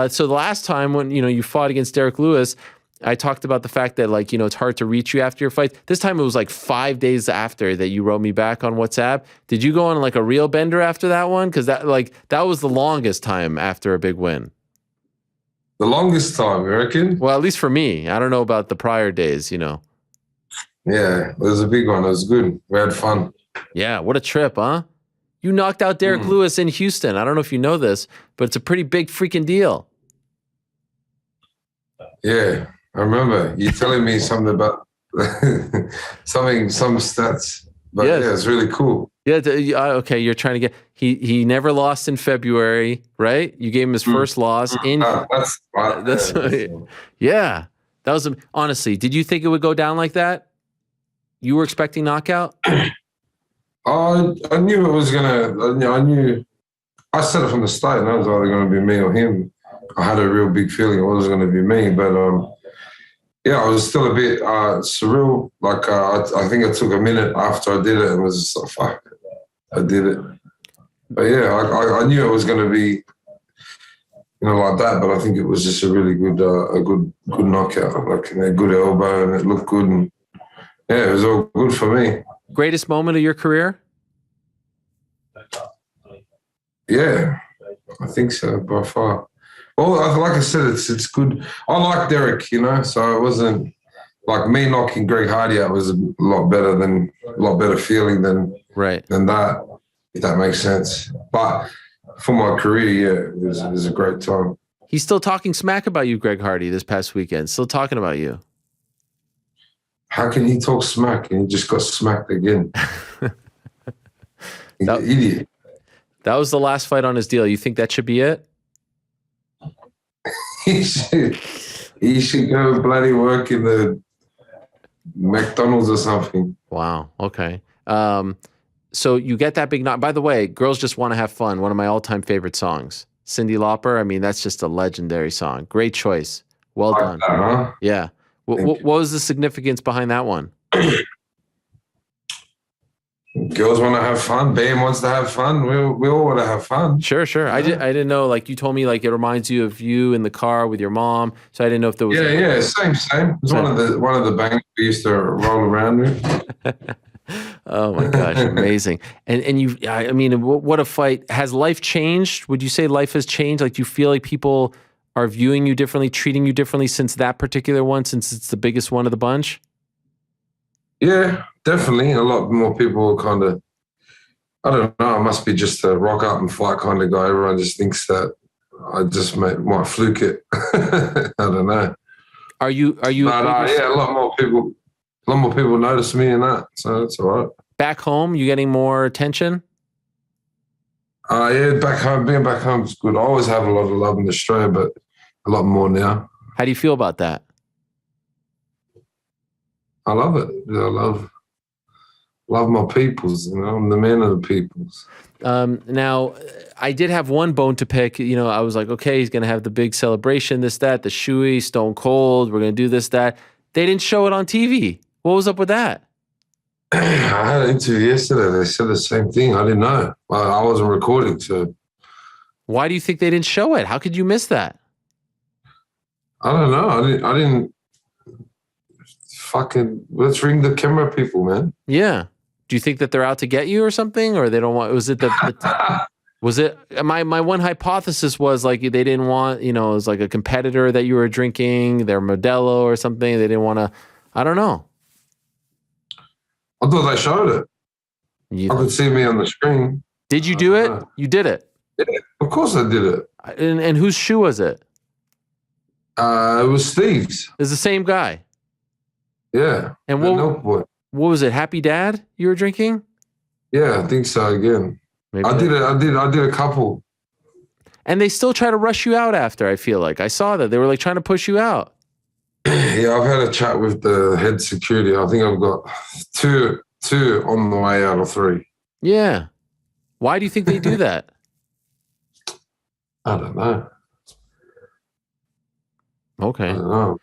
So the last time when, you fought against Derrick Lewis, I talked about the fact that it's hard to reach you after your fight. This time it was 5 days after that you wrote me back on WhatsApp. Did you go on a real bender after that one? Because that was the longest time after a big win. The longest time, you reckon? Well, at least for me. I don't know about the prior days, Yeah, it was a big one. It was good. We had fun. Yeah, what a trip, huh? You knocked out Derrick Lewis in Houston. I don't know if you know this, but it's a pretty big freaking deal. Yeah, I remember you telling me something about some stats. But yeah, it's really cool. Yeah, okay, you're trying to get... He never lost in February, right? You gave him his first loss in... Yeah, that was... Honestly, did you think it would go down like that? You were expecting knockout? I knew it was gonna. I said it from the start. And it was either going to be me or him. I had a real big feeling it wasn't going to be me, but yeah, I was still a bit surreal. I think it took a minute after I did it, and was just like, fuck, I did it. But yeah, I knew it was going to be, like that. But I think it was just a really good, good knockout, a good elbow, and it looked good. And yeah, it was all good for me. Greatest moment of your career? Yeah, I think so, by far. Well, like I said, it's good. I like Derrick, so it wasn't like me knocking Greg Hardy out was a lot better feeling than that, if that makes sense. But for my career, yeah, it was a great time. He's still talking smack about you, Greg Hardy, this past weekend. Still talking about you. How can he talk smack and he just got smacked again? He's an idiot. That was the last fight on his deal. You think that should be it? He should go bloody work in the McDonald's or something. Wow. Okay. So you get that big knock. By the way, Girls Just Want to Have Fun, one of my all-time favorite songs. Cyndi Lauper, I mean, that's just a legendary song. Great choice. Well done. That, huh? Yeah. What was the significance behind that one? Girls want to have fun. Bam wants to have fun. We all want to have fun. Sure. Yeah. I didn't know. Like you told me, it reminds you of you in the car with your mom. So I didn't know if there was. Yeah, same. It was one of the banks we used to roll around with. Oh my gosh, amazing! And you, I mean, what a fight! Has life changed? Would you say life has changed? Like, do you feel like people are viewing you differently, treating you differently since that particular one, since it's the biggest one of the bunch? Yeah, definitely. A lot more people kind of, I don't know, I must be just a rock up and fight kind of guy. Everyone just thinks that I just might fluke it. I don't know. Are you? Yeah, a lot more people notice me in that, so that's all right. Back home, you getting more attention? Yeah, back home, being back home is good. I always have a lot of love in Australia, but a lot more now. How do you feel about that? I love it. I love my peoples. I'm the man of the peoples. Now, I did have one bone to pick. I was like, okay, he's going to have the big celebration, this, that, the shoey, Stone Cold. We're going to do this, that. They didn't show it on TV. What was up with that? I had an interview yesterday. They said the same thing. I didn't know. I wasn't recording, so. Why do you think they didn't show it? How could you miss that? I don't know. I didn't fucking, let's ring the camera people, man. Yeah. Do you think that they're out to get you or something? Or they don't want, was it was it, my one hypothesis was like they didn't want, it was like a competitor that you were drinking, their Modelo or something. They didn't want to, I don't know. I thought they showed it. I could see me on the screen. Did you do it? You did it? Yeah, of course I did it. And whose shoe was it? It was Steve's. It's the same guy. Yeah. And what was it? Happy Dad you were drinking? Yeah, I think so again. Maybe I did a couple. And they still try to rush you out after, I feel like. I saw that. They were like trying to push you out. Yeah, I've had a chat with the head security. I think I've got two on the way out of 3. Yeah. Why do you think they do that? I don't know. Okay. I don't know.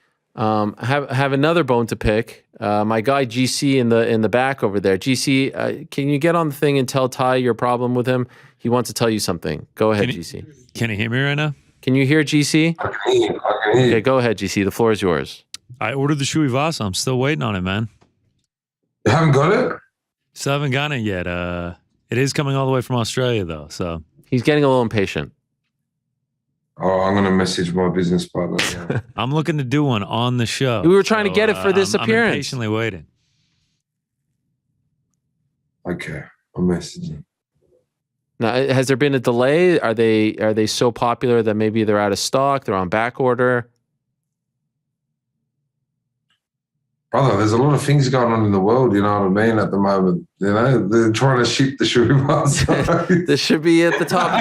Have another bone to pick. My guy GC in the back over there. GC, can you get on the thing and tell Ty your problem with him? He wants to tell you something. Go ahead, GC. Can you hear me right now? Can you hear GC? I can hear you. Okay, go ahead, GC. The floor is yours. I ordered the Tuivasa. I'm still waiting on it, man. You haven't got it? Still haven't gotten it yet. It is coming all the way from Australia, though. So he's getting a little impatient. Oh, I'm going to message my business partner now. I'm looking to do one on the show. We were trying to get it for this appearance. I'm impatiently waiting. Okay, I'm messaging. Now, has there been a delay? Are they so popular that maybe they're out of stock? They're on back order? Brother, there's a lot of things going on in the world, you know what I mean, at the moment. They're trying to ship the Tuivasa. This should be at the top.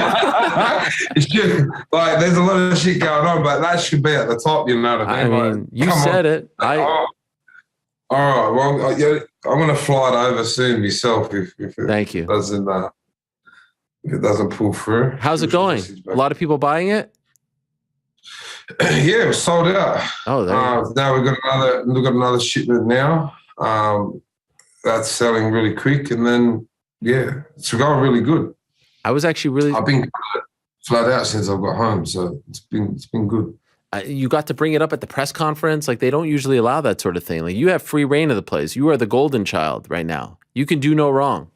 It should, there's a lot of shit going on, but that should be at the top, you know what I mean? I mean, you said it. All right, well, I'm going to fly it over soon myself if it doesn't if it doesn't pull through. How's it going? A lot of people buying it? Yeah, it was sold out. Oh, now we've got another shipment now. That's selling really quick, and then it's going really good. I've been flat out since I've got home, so it's been good. You got to bring it up at the press conference. Like, they don't usually allow that sort of thing. Like, you have free reign of the place. You are the golden child right now. You can do no wrong.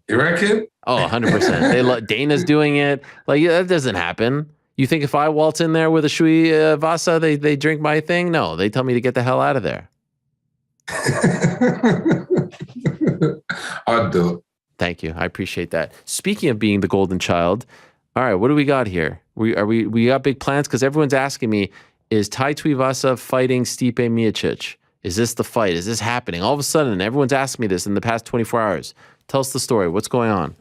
You reckon? Oh, 100%. Dana's doing it. Like, that doesn't happen. You think if I waltz in there with a Tuivasa, they drink my thing? No, they tell me to get the hell out of there. I'd do it. Thank you. I appreciate that. Speaking of being the golden child, all right, what do we got here? We got big plans? Because everyone's asking me, is Tai Tuivasa fighting Stipe Miocic? Is this the fight? Is this happening? All of a sudden, everyone's asking me this in the past 24 hours. Tell us the story. What's going on?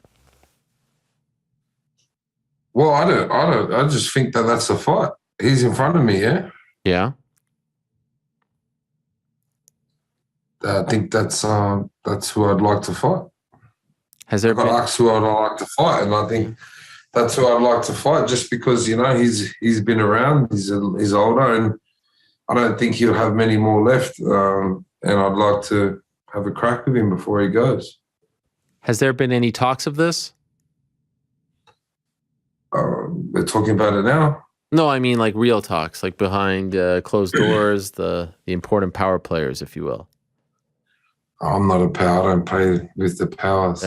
Well, I just think that's the fight. He's in front of me, yeah? Yeah. I think that's who I'd like to fight. Has there been... asked who I'd like to fight, and I think that's who I'd like to fight just because, he's been around, he's older, and I don't think he'll have many more left, and I'd like to have a crack with him before he goes. Has there been any talks of this? They're talking about it now? No, I mean like real talks, like behind closed doors, the important power players, if you will. I'm not a power. I don't play with the powers.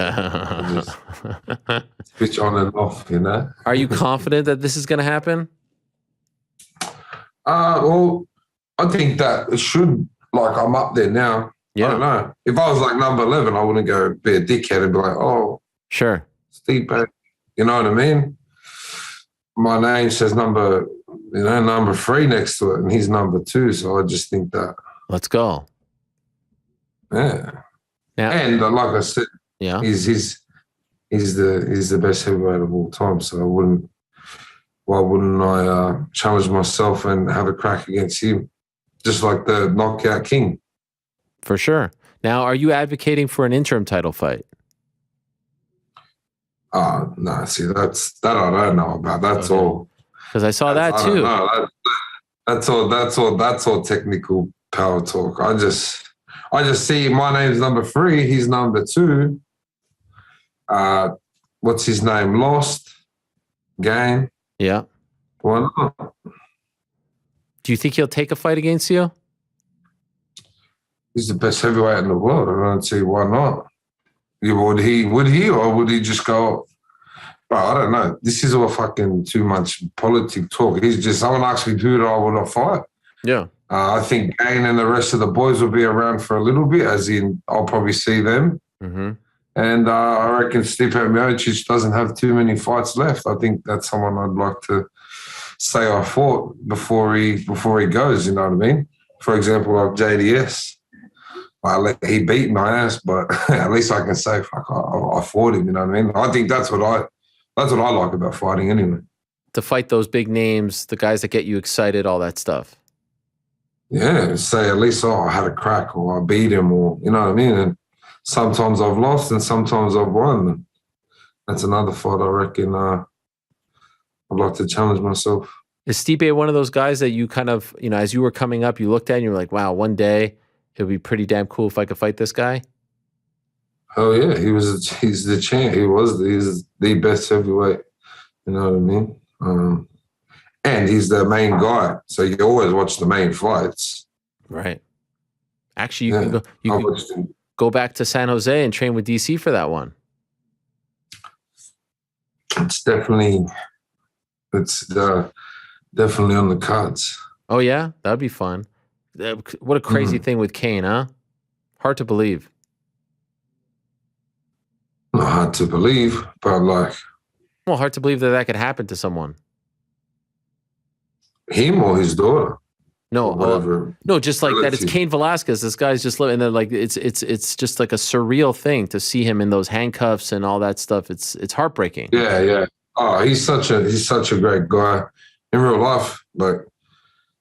Switch on and off, Are you confident that this is going to happen? Well, I think that it should. I'm up there now. Yeah. I don't know. If I was number 11, I wouldn't go be a dickhead and be like, oh. Sure. Steve, you know what I mean? My name says number 3 next to it, and he's number 2. So I just think that. Let's go. Yeah. And like I said, he's the best heavyweight of all time. So why wouldn't I challenge myself and have a crack against him, just like the knockout king? For sure. Now, are you advocating for an interim title fight? No, see, that I don't know about. That's all. Because I saw that too. That's all technical power talk. I just see my name's number 3. He's number 2. What's his name? Lost. Game. Yeah. Why not? Do you think he'll take a fight against you? He's the best heavyweight in the world. I don't see why not. Yeah, would he, or would he just go? Bro, I don't know. This is all fucking too much politic talk. Someone asked me who I want to fight. Yeah. I think Gane and the rest of the boys will be around for a little bit, as in I'll probably see them. Mm-hmm. And I reckon Stipe Miocic doesn't have too many fights left. I think that's someone I'd like to say I fought before he goes, you know what I mean? For example, like JDS. He beat my ass, but at least I can say, fuck, I fought him, you know what I mean? I think that's what I like about fighting anyway. To fight those big names, the guys that get you excited, all that stuff. Yeah, say at least, I had a crack, or I beat him, or, you know what I mean? And sometimes I've lost and sometimes I've won. And that's another fight I reckon I'd like to challenge myself. Is Stipe one of those guys that you kind of, as you were coming up, you looked at and you were like, wow, one day it would be pretty damn cool if I could fight this guy? Oh, yeah. He's the champ. He's the best heavyweight. You know what I mean? And he's the main guy. So you always watch the main fights. Right. Actually, you can go back to San Jose and train with DC for that one. It's definitely on the cards. Oh, yeah? That'd be fun. What a crazy thing with Kane, huh? Hard to believe. Not hard to believe, but well, hard to believe that could happen to someone. Him or his daughter? No, whatever. No, just like that. It's Cain Velasquez. This guy's just living. And then it's just like a surreal thing to see him in those handcuffs and all that stuff. It's heartbreaking. Yeah. Oh, he's such a great guy in real life.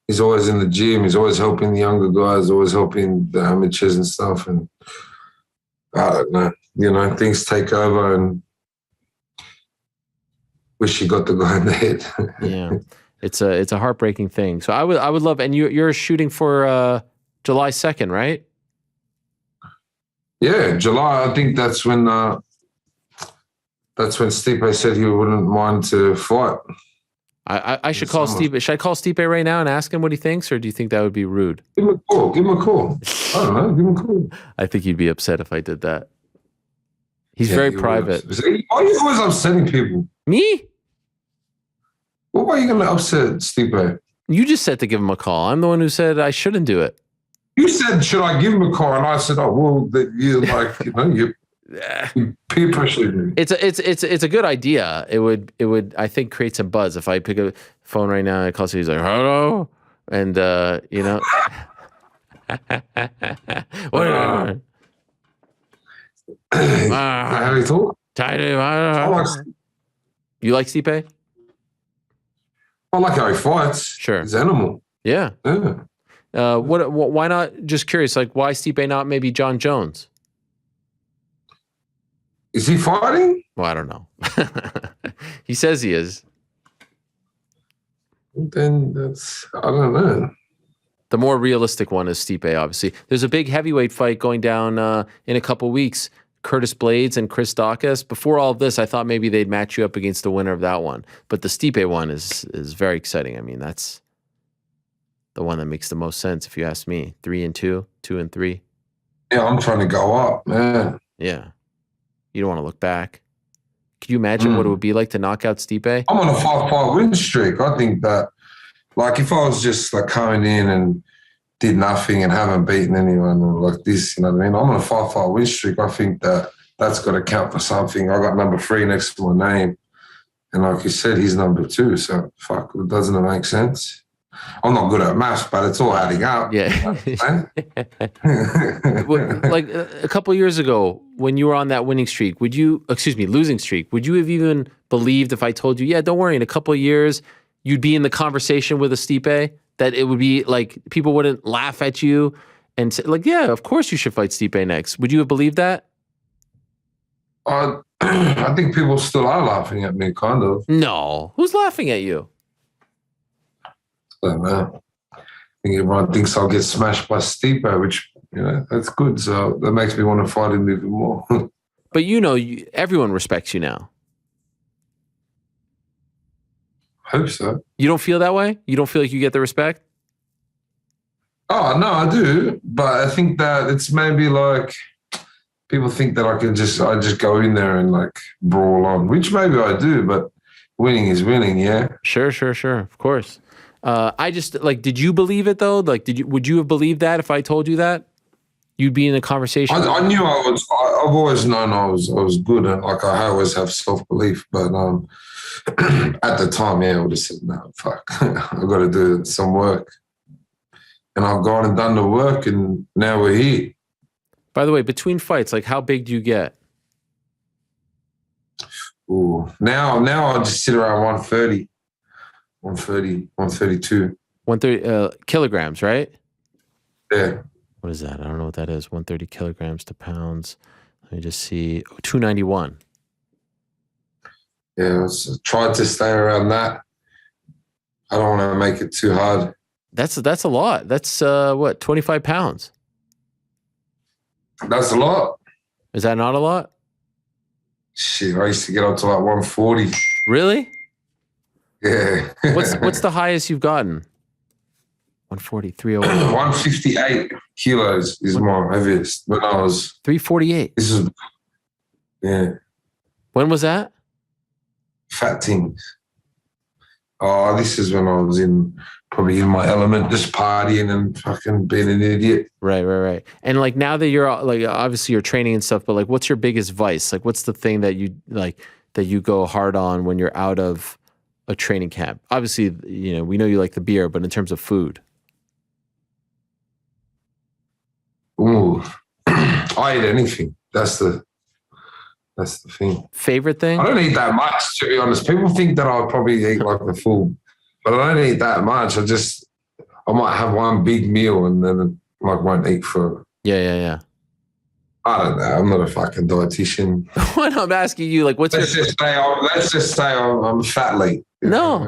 He's always in the gym. He's always helping the younger guys. Always helping the amateurs and stuff. And I don't know. Things take over, and wish you got the guy in the head. Yeah. It's a heartbreaking thing. So I would love, and you're shooting for July 2nd, right? Yeah, July. I think that's when Stipe said he wouldn't mind to fight. I should call Stipe. Should I call Stipe right now and ask him what he thinks, or do you think that would be rude? Give him a call. I don't know. Give him a call. I think he'd be upset if I did that. He's very private. Why are you always upsetting people? Me? Well, why are you going to upset Stipe? You just said to give him a call. I'm the one who said I shouldn't do it. You said, should I give him a call? And I said, oh, well, you peer pressured me. It's a good idea. It would I think create some buzz if I pick a phone right now and I call somebody, he's like, hello, and what? How do you talk? You like Stipe? I like how he fights. Sure. He's an animal. Yeah. Why not? Just curious, why Stipe not maybe John Jones? Is he fighting? Well, I don't know. He says he is. Then I don't know. The more realistic one is Stipe, obviously. There's a big heavyweight fight going down in a couple weeks. Curtis Blades and Chris Daukaus. Before all of this, I thought maybe they'd match you up against the winner of that one. But the Stipe one is very exciting. I mean, that's the one that makes the most sense, if you ask me. 3-2, 2-3. Yeah, I'm trying to go up, man. Yeah. You don't want to look back. Can you imagine what it would be like to knock out Stipe? I'm on a 5-5 win streak. I think that, if I was just coming in and did nothing and haven't beaten anyone like this, you know what I mean? I'm on a 5-5 win streak. I think that's got to count for something. I got number 3 next to my name. And like you said, he's number 2. So, doesn't it make sense? I'm not good at maths, but it's all adding up. Yeah. Like a couple of years ago, when you were on that losing streak, would you have even believed if I told you, yeah, don't worry, in a couple of years, you'd be in the conversation with a Stipe, that it would be people wouldn't laugh at you and say, yeah, of course you should fight Stipe next. Would you have believed that? I think people still are laughing at me, kind of. No. Who's laughing at you? I don't know. think everyone thinks I'll get smashed by Stipe, which, that's good. So that makes me want to fight him even more. But everyone respects you now. Hope so. You don't feel that way? You don't feel like you get the respect? Oh, no, I do. But I think that it's maybe like people think that I just go in there and like brawl on, which maybe I do, but winning is winning, yeah. Sure. Of course. I just did you believe it though? Like, would you have believed that if I told you that? You'd be in a conversation. I knew I was. I've always known I was good, and like I always have self-belief. But at the time, I would have said, "No, fuck, I've got to do some work." And I've gone and done the work, and now we're here. By the way, between fights, like how big do you get? Ooh, now I just sit around 130, 132. 130 kilograms, right? Yeah. What is that? I don't know what that is. 130 kilograms to pounds. Let me just see. 291. Yeah, I tried to stay around that. I don't want to make it too hard. That's a lot. That's 25 pounds. That's a lot. Is that not a lot? Shit, I used to get up to like 140. Really? Yeah. What's the highest you've gotten? 140, 308. 158 kilos is my heaviest when I was 348. This is When was that? Fat things. Oh, this is when I was probably in my element, just partying and fucking being an idiot. Right. And like now that you're like obviously you're training and stuff, but like what's your biggest vice? Like what's the thing that you like that you go hard on when you're out of a training camp? Obviously, we know you like the beer, but in terms of food. Ooh, I eat anything. That's the thing. Favorite thing? I don't eat that much, to be honest. People think that I'll probably eat like a fool, but I don't eat that much. I might have one big meal and then like won't eat for. Yeah. I don't know. I'm not a fucking dietitian. When I'm asking you, like, let's just say I'm fatly. No,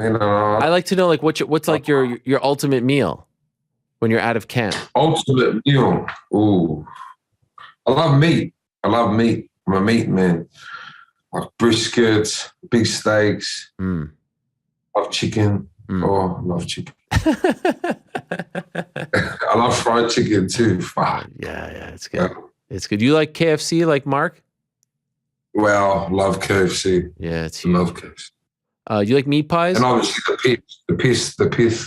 I like to know like what's like your ultimate meal when you're out of camp. Ultimate meal. Ooh, I love meat. I'm a meat man. Like briskets, big steaks. Love chicken. Oh, I love chicken. I love fried chicken too. Fuck. Yeah, it's good. It's good. You like KFC like Mark? Well, love KFC. Yeah, it's huge. Love KFC. You like meat pies? And obviously the piss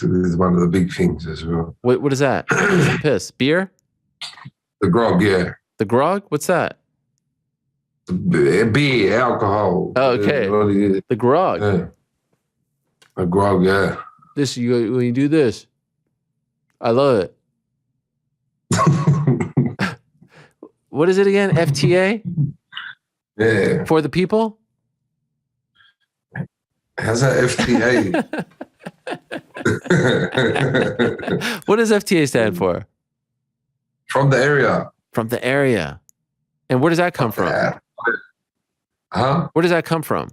is one of the big things as well. What is that? What's the piss? Beer? The grog, yeah. The grog? What's that? Beer, alcohol. Oh, okay. The grog. Yeah. A grog, yeah. When you do this, I love it. What is it again? FTA? Yeah. For the people? How's that FTA? What does FTA stand for? From the area. From the area. And where does that come from? Huh? Where does that come from?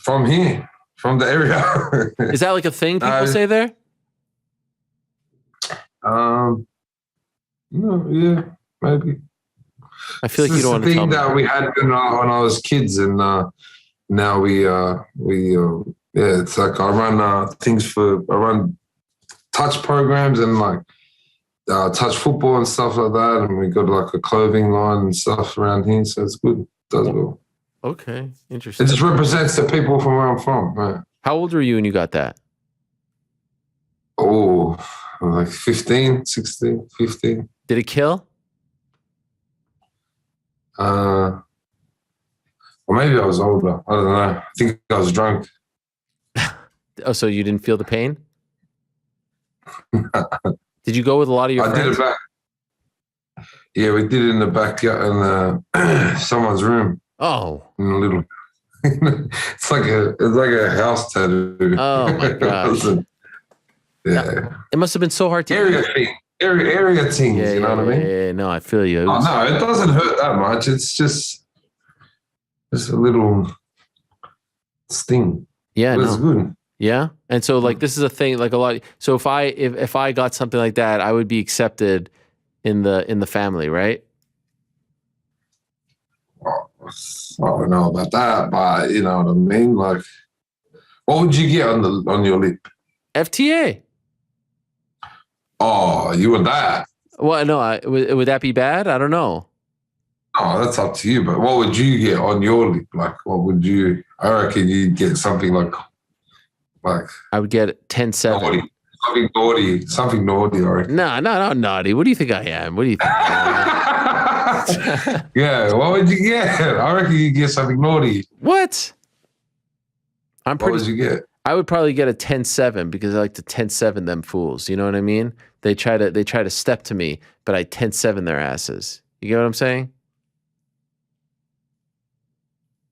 From here. From the area. Is that like a thing people say there? No, yeah, maybe. I feel like you don't want to tell me. It's the thing that we had when I was kids, and now we it's like I run I run touch programs and like touch football and stuff like that, and we got like a clothing line and stuff around here, so it's good. It does well. Okay, interesting. It just represents the people from where I'm from. Right? How old were you when you got that? Oh, like 15, 16, 15. Did it kill? Or maybe I was older. I don't know. I think I was drunk. Oh, so you didn't feel the pain? Did you go with a lot of your friends? Yeah, we did it in the backyard in someone's room. Oh. In a little. It's like a house tattoo. Oh my gosh. Yeah. It must have been so hard to area things, you know what I mean? Yeah, no, I feel you. No, it doesn't hurt that much. It's just a little sting. Yeah, but it's good. Yeah. And so like this is a thing like a lot. So if I got something like that, I would be accepted in the family, right? I don't know about that, but you know what I mean. Like, what would you get on your lip? FTA. Oh, you would that? Well, no, would that be bad? I don't know. Oh, that's up to you. But what would you get on your lip? Like, what would you? I reckon you'd get something like I would get 10-7. Something naughty. I reckon. No, naughty. What do you think I am? What do you think? Yeah, what would you get? I reckon you get something naughty. What? What would you get? I would probably get a 10-7 because I like to 10-7 them fools. You know what I mean? They try to step to me, but I 10-7 their asses. You get what I'm saying?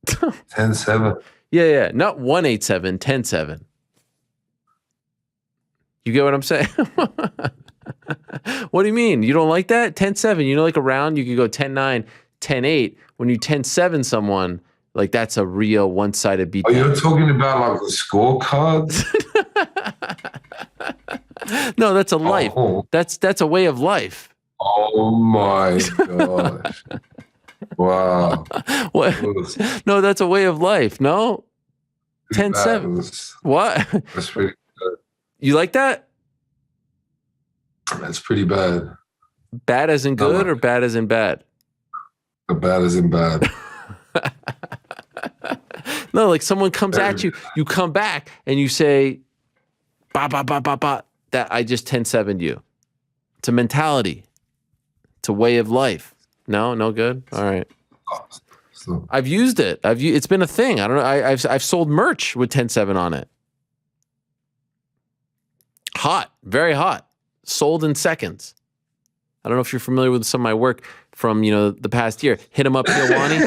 10-7. Yeah. Not 1-8-7, 10-7. You get what I'm saying? What do you mean? You don't like that? 10-7. You know, like a round, you could go 10-9, 10-8. When you 10-7 someone, like that's a real one-sided beatdown. Oh, you're talking about like the scorecards? No, that's a life. Oh. That's a way of life. Oh my gosh. Wow. What? No, that's a way of life. No? 10-7. What? That's pretty good. You like that? That's pretty bad. Bad as in good or bad as in bad? Bad as in bad. No, like someone comes at you, you come back and you say, ba, ba, ba, ba, ba, that I just 10-7'd you. It's a mentality. It's a way of life. No good? All right. I've used it. It's been a thing. I don't know. I've sold merch with 10-7 on it. Hot, very hot. Sold in seconds. I don't know if you're familiar with some of my work from, the past year. Hit 'em up, Helwani.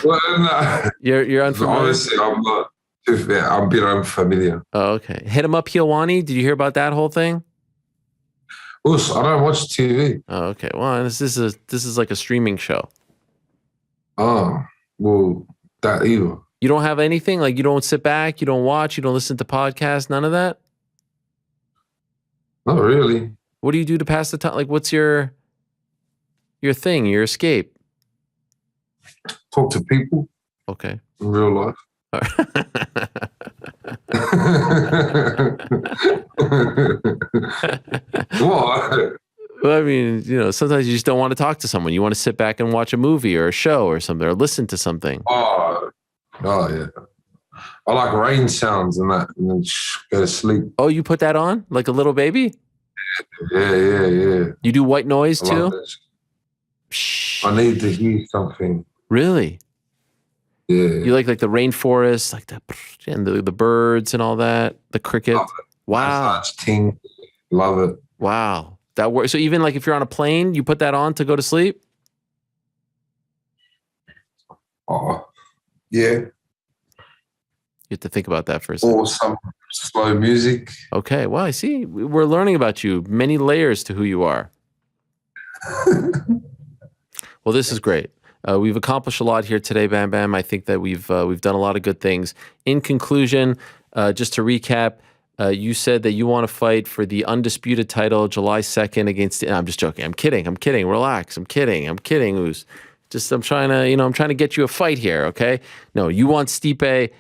Well, no. You're unfamiliar? Honestly, I'm not too fair. I'm a bit unfamiliar. Oh, okay. Hit 'em up, Helwani. Did you hear about that whole thing? I don't watch TV. Oh, okay. Well, this is like a streaming show. Oh, well, that either. You don't have anything? Like you don't sit back, you don't watch, you don't listen to podcasts, none of that? Not really. What do you do to pass the time? Like what's your thing, your escape? Talk to people. Okay. In real life. What? Well, I mean, sometimes you just don't want to talk to someone. You want to sit back and watch a movie or a show or something or listen to something. Oh yeah. I like rain sounds and that, and then go to sleep. Oh, you put that on like a little baby? Yeah. You do white noise too? I need to hear something. Really? Yeah. You like the rainforest, like and the birds and all that, the crickets. Wow. Ting. Love it. Wow. That works. So even like if you're on a plane, you put that on to go to sleep? Oh, yeah. You have to think about that for a second. Or some slow music. Okay. Well, I see. We're learning about you. Many layers to who you are. Well, this is great. We've accomplished a lot here today, Bam Bam. I think that we've done a lot of good things. In conclusion, just to recap, you said that you want to fight for the undisputed title July 2nd against. I'm just joking. I'm kidding. Relax. I'm kidding. Oos. I'm trying to get you a fight here. Okay. No, you want Stipe.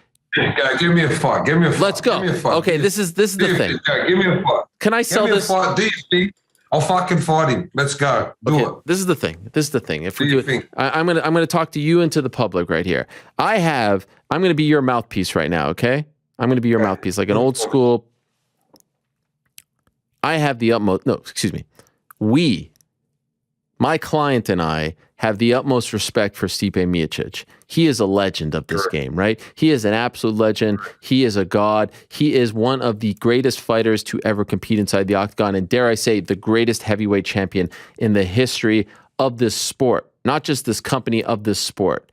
Give me a fight. Let's go. Okay, this is the thing. Give me a fight. Can I sell this? Fight. I'll fucking fight him. Let's go. Do it. This is the thing. If we do it, I'm gonna talk to you and to the public right here. I'm gonna be your mouthpiece right now. Okay, I'm gonna be your mouthpiece, like an old school. I have the utmost. No, excuse me. My client and I have the utmost respect for Stipe Miocic. He is a legend of this game, right? He is an absolute legend. He is a god. He is one of the greatest fighters to ever compete inside the octagon, and dare I say, the greatest heavyweight champion in the history of this sport, not just this company, of this sport.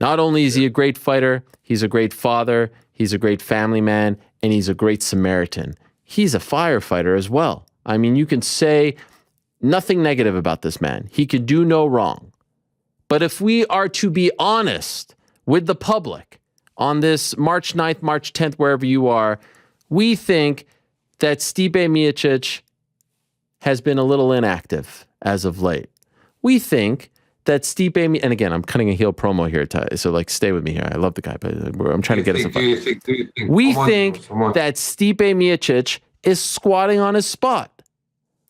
Not only is he a great fighter, he's a great father, he's a great family man, and he's a great Samaritan. He's a firefighter as well. I mean, you can say nothing negative about this man. He could do no wrong. But if we are to be honest with the public, on this March 9th, March 10th, wherever you are, we think that Stipe Miocic has been a little inactive as of late. We think that Stipe, and again, I'm cutting a heel promo here, so like stay with me here. I love the guy, but I'm trying to get us a fight. We think that Stipe Miocic is squatting on his spot.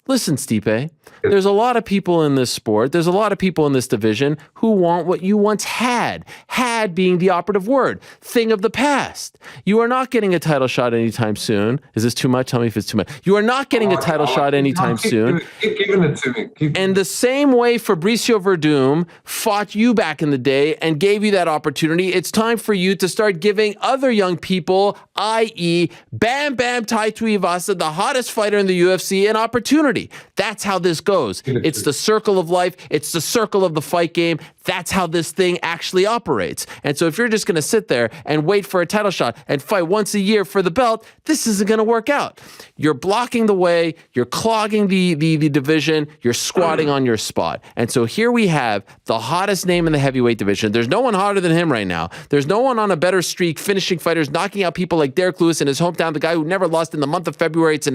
Listen, Stipe, there's a lot of people in this sport, there's a lot of people in this division who want what you once had. Had being the operative word, thing of the past. You are not getting a title shot anytime soon. Is this too much? Tell me if it's too much. You are not getting a title shot anytime soon. Keep giving it to me. And the same way Fabricio Verdum fought you back in the day and gave you that opportunity, it's time for you to start giving other young people, i.e. Bam Bam Tai Tuivasa, the hottest fighter in the UFC, an opportunity. That's how this goes. It's the circle of life. It's the circle of the fight game. That's how this thing actually operates. And so if you're just going to sit there and wait for a title shot and fight once a year for the belt, this isn't going to work out. You're blocking the way. You're clogging the division. You're squatting on your spot. And so here we have the hottest name in the heavyweight division. There's no one hotter than him right now. There's no one on a better streak, finishing fighters, knocking out people like Derrick Lewis in his hometown, the guy who never lost in the month of February. It's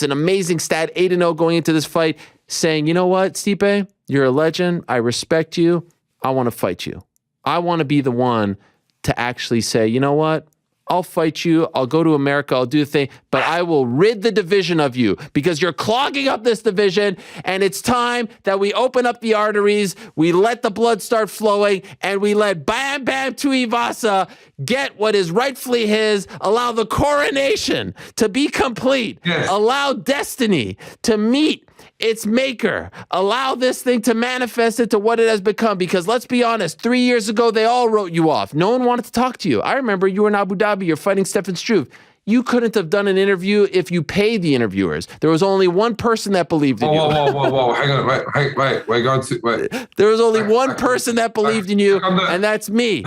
an amazing stat, 8-0 going into this fight, saying, you know what, Stipe, you're a legend. I respect you. I want to fight you. I want to be the one to actually say, you know what? I'll fight you. I'll go to America. I'll do the thing, but I will rid the division of you because you're clogging up this division. And it's time that we open up the arteries. We let the blood start flowing and we let Bam Bam Tuivasa get what is rightfully his. Allow the coronation to be complete. Yes. Allow destiny to meet its maker. Allow this thing to manifest into what it has become. Because let's be honest, 3 years ago, they all wrote you off. No one wanted to talk to you. I remember you were in Abu Dhabi. You're fighting Stefan Struve. You couldn't have done an interview if you paid the interviewers. There was only one person that believed in you. Whoa. Hang on. Wait. There was only one person that believed in you, and that's me.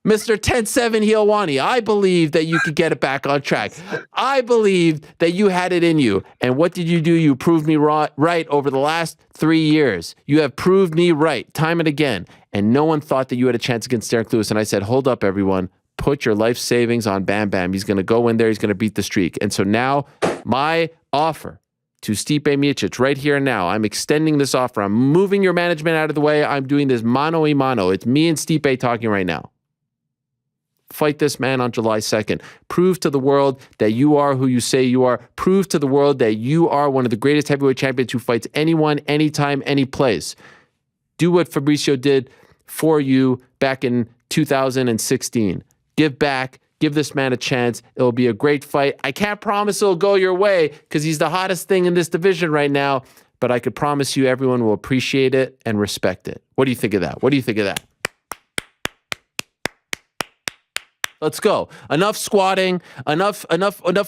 Mr. 10-7 Helwani, I believe that you could get it back on track. I believed that you had it in you. And what did you do? You proved me right over the last 3 years. You have proved me right time and again. And no one thought that you had a chance against Derrick Lewis. And I said, hold up, everyone. Put your life savings on Bam Bam. He's going to go in there. He's going to beat the streak. And so now my offer to Stipe Miocic right here and now, I'm extending this offer. I'm moving your management out of the way. I'm doing this mano a mano. It's me and Stipe talking right now. Fight this man on July 2nd. Prove to the world that you are who you say you are. Prove to the world that you are one of the greatest heavyweight champions who fights anyone, anytime, any place. Do what Fabricio did for you back in 2016. Give back. Give this man a chance. It'll be a great fight. I can't promise it'll go your way because he's the hottest thing in this division right now, but I could promise you everyone will appreciate it and respect it. What do you think of that? What do you think of that? Let's go. Enough squatting, enough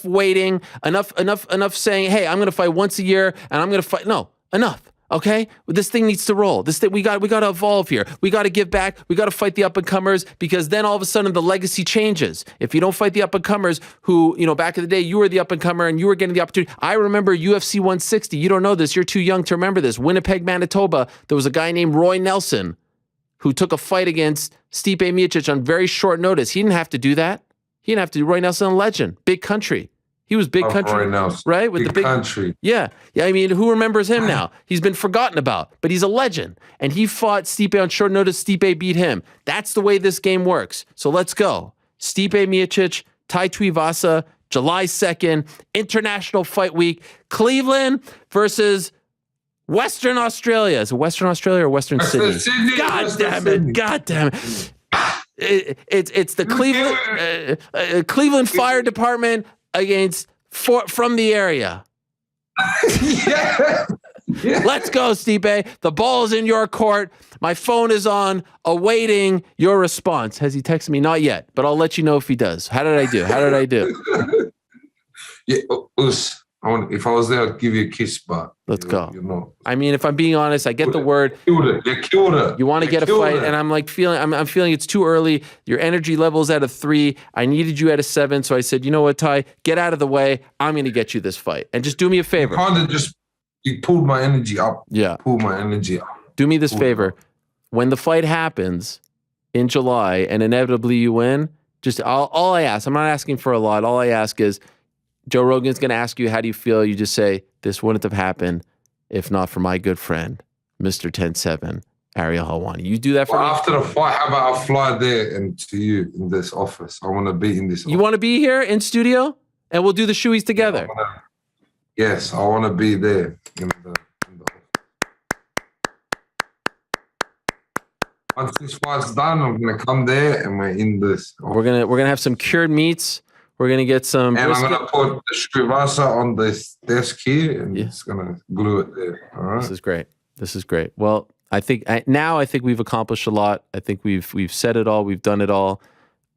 waiting, enough saying, hey, I'm going to fight once a year and I'm going to fight. No, enough. Okay? This thing needs to roll. This thing, we got to evolve here. We got to give back. We got to fight the up-and-comers because then all of a sudden the legacy changes. If you don't fight the up-and-comers who, back in the day, you were the up-and-comer and you were getting the opportunity. I remember UFC 160. You don't know this. You're too young to remember this. Winnipeg, Manitoba. There was a guy named Roy Nelson who took a fight against Stipe Miocic on very short notice. He didn't have to do that. He didn't have to do. Roy Nelson, a legend. Big country. He was big country, right? With the big country. Yeah. I mean, who remembers him now? He's been forgotten about, but he's a legend. And he fought Stipe on short notice. Stipe beat him. That's the way this game works. So let's go. Stipe Miocic, Tai Tuivasa, July 2nd, International Fight Week, Cleveland versus Western Australia. Is it Western Australia or Western Sydney? God damn it. It's the Cleveland Fire Department against from the area. Yeah. Let's go, Stipe. The ball is in your court. My phone is on, awaiting your response. Has he texted me? Not yet, but I'll let you know if he does. How did I do? Yeah, if I was there, I'd give you a kiss, but let's go. I mean, if I'm being honest, I get the word. You killed it. You want to get a fight, and I'm like I'm feeling it's too early. Your energy level's at a 3. I needed you at a 7, so I said, you know what, Ty, get out of the way. I'm going to get you this fight, and just do me a favor. You pulled my energy up. Yeah, pulled my energy up. Do me this favor. When the fight happens in July, and inevitably you win, Just all I ask, I'm not asking for a lot. All I ask is Joe Rogan's going to ask you, how do you feel? You just say, this wouldn't have happened if not for my good friend, Mr. 10-7, Ariel Helwani. You do that for me? After the fight, how about I fly there and to you in this office? I want to be in this office. You want to be here in studio? And we'll do the shoeies together. Yes, I want to be there. Once this fight's done, I'm gonna come there and we're in this. We're gonna have some cured meats. We're gonna get some. And brisket. I'm gonna put the Tuivasa on this desk here, and it's gonna glue it there. All right. This is great. This is great. Well, I think we've accomplished a lot. I think we've said it all. We've done it all.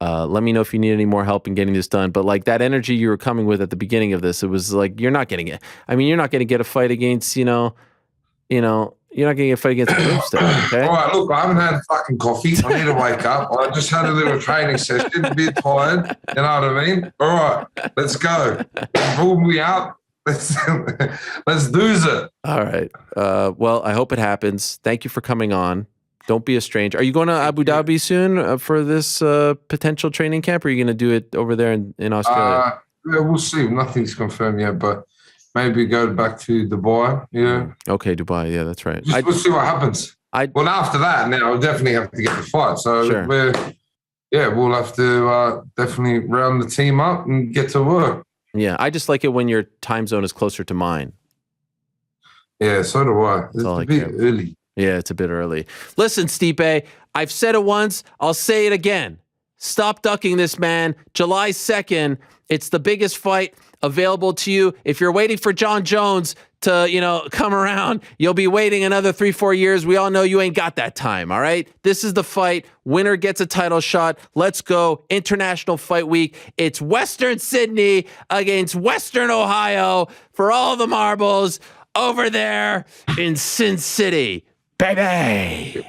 Let me know if you need any more help in getting this done. But like that energy you were coming with at the beginning of this, it was like you're not getting it. I mean, you're not going to get a fight against you're not going to get a fight against Bloomstead, okay? All right, look, I haven't had fucking coffee. I need to wake up. I just had a little training session, a bit tired. You know what I mean? All right, let's go. Pull me up. Let's do it. All right. Well, I hope it happens. Thank you for coming on. Don't be a stranger. Are you going to Abu Dhabi soon for this potential training camp, or are you going to do it over there in Australia? Yeah, we'll see. Nothing's confirmed yet, but maybe go back to Dubai. Yeah. Okay, Dubai. Yeah, that's right. We'll see what happens. Well, after that, now I'll definitely have to get the fight. So Sure. we'll have to definitely round the team up and get to work. Yeah, I just like it when your time zone is closer to mine. Yeah, so do I. It's a bit early. Yeah, it's a bit early. Listen, Stipe, I've said it once. I'll say it again. Stop ducking this, man. July 2nd, it's the biggest fight available to you. If you're waiting for John Jones to, come around, you'll be waiting another 3-4 years. We all know you ain't got that time, all right? This is the fight. Winner gets a title shot. Let's go. International Fight Week. It's Western Sydney against Western Ohio for all the marbles over there in Sin City. Baby.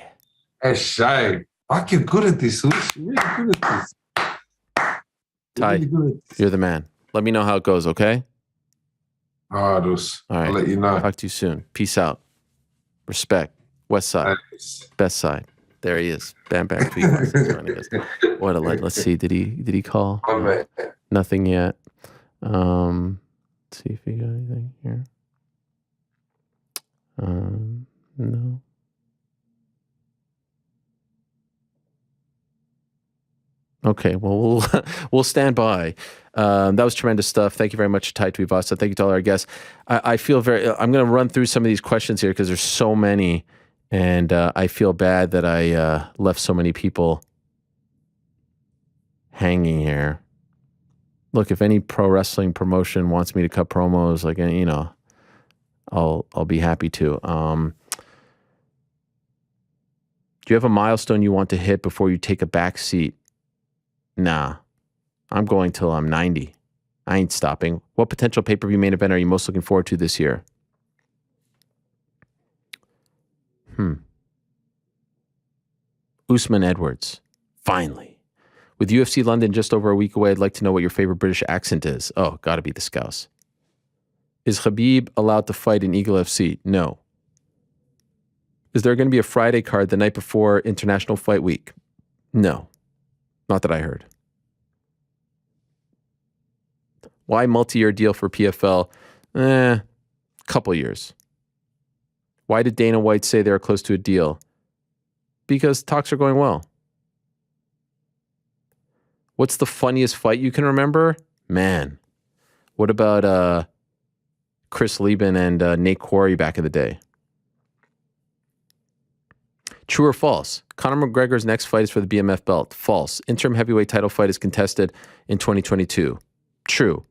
Hey, Shay, you're good at this. You're really good at this. Ty, you're the man. Let me know how it goes, okay? All right. I'll let you know. Talk to you soon. Peace out. Respect. West side. Best side. There he is. Bam Bam. What a light. Let's see. Did he call? No. Nothing yet. Let's see if he got anything here. No. Okay, well, we'll stand by. That was tremendous stuff. Thank you very much, Tai Tuivasa. Thank you to all our guests. I feel I'm going to run through some of these questions here because there's so many, and I feel bad that I left so many people hanging here. Look, if any pro wrestling promotion wants me to cut promos, like I'll be happy to. Do you have a milestone you want to hit before you take a back seat? Nah, I'm going till I'm 90. I ain't stopping. What potential pay-per-view main event are you most looking forward to this year? Usman Edwards. Finally. With UFC London just over a week away, I'd like to know what your favorite British accent is. Oh, gotta be the Scouse. Is Khabib allowed to fight in Eagle FC? No. Is there going to be a Friday card the night before International Fight Week? No. Not that I heard. Why multi-year deal for PFL? Couple years. Why did Dana White say they're close to a deal? Because talks are going well. What's the funniest fight you can remember? Man. What about Chris Lieben and Nate Quarry back in the day? True or false? Conor McGregor's next fight is for the BMF belt. False. Interim heavyweight title fight is contested in 2022. True.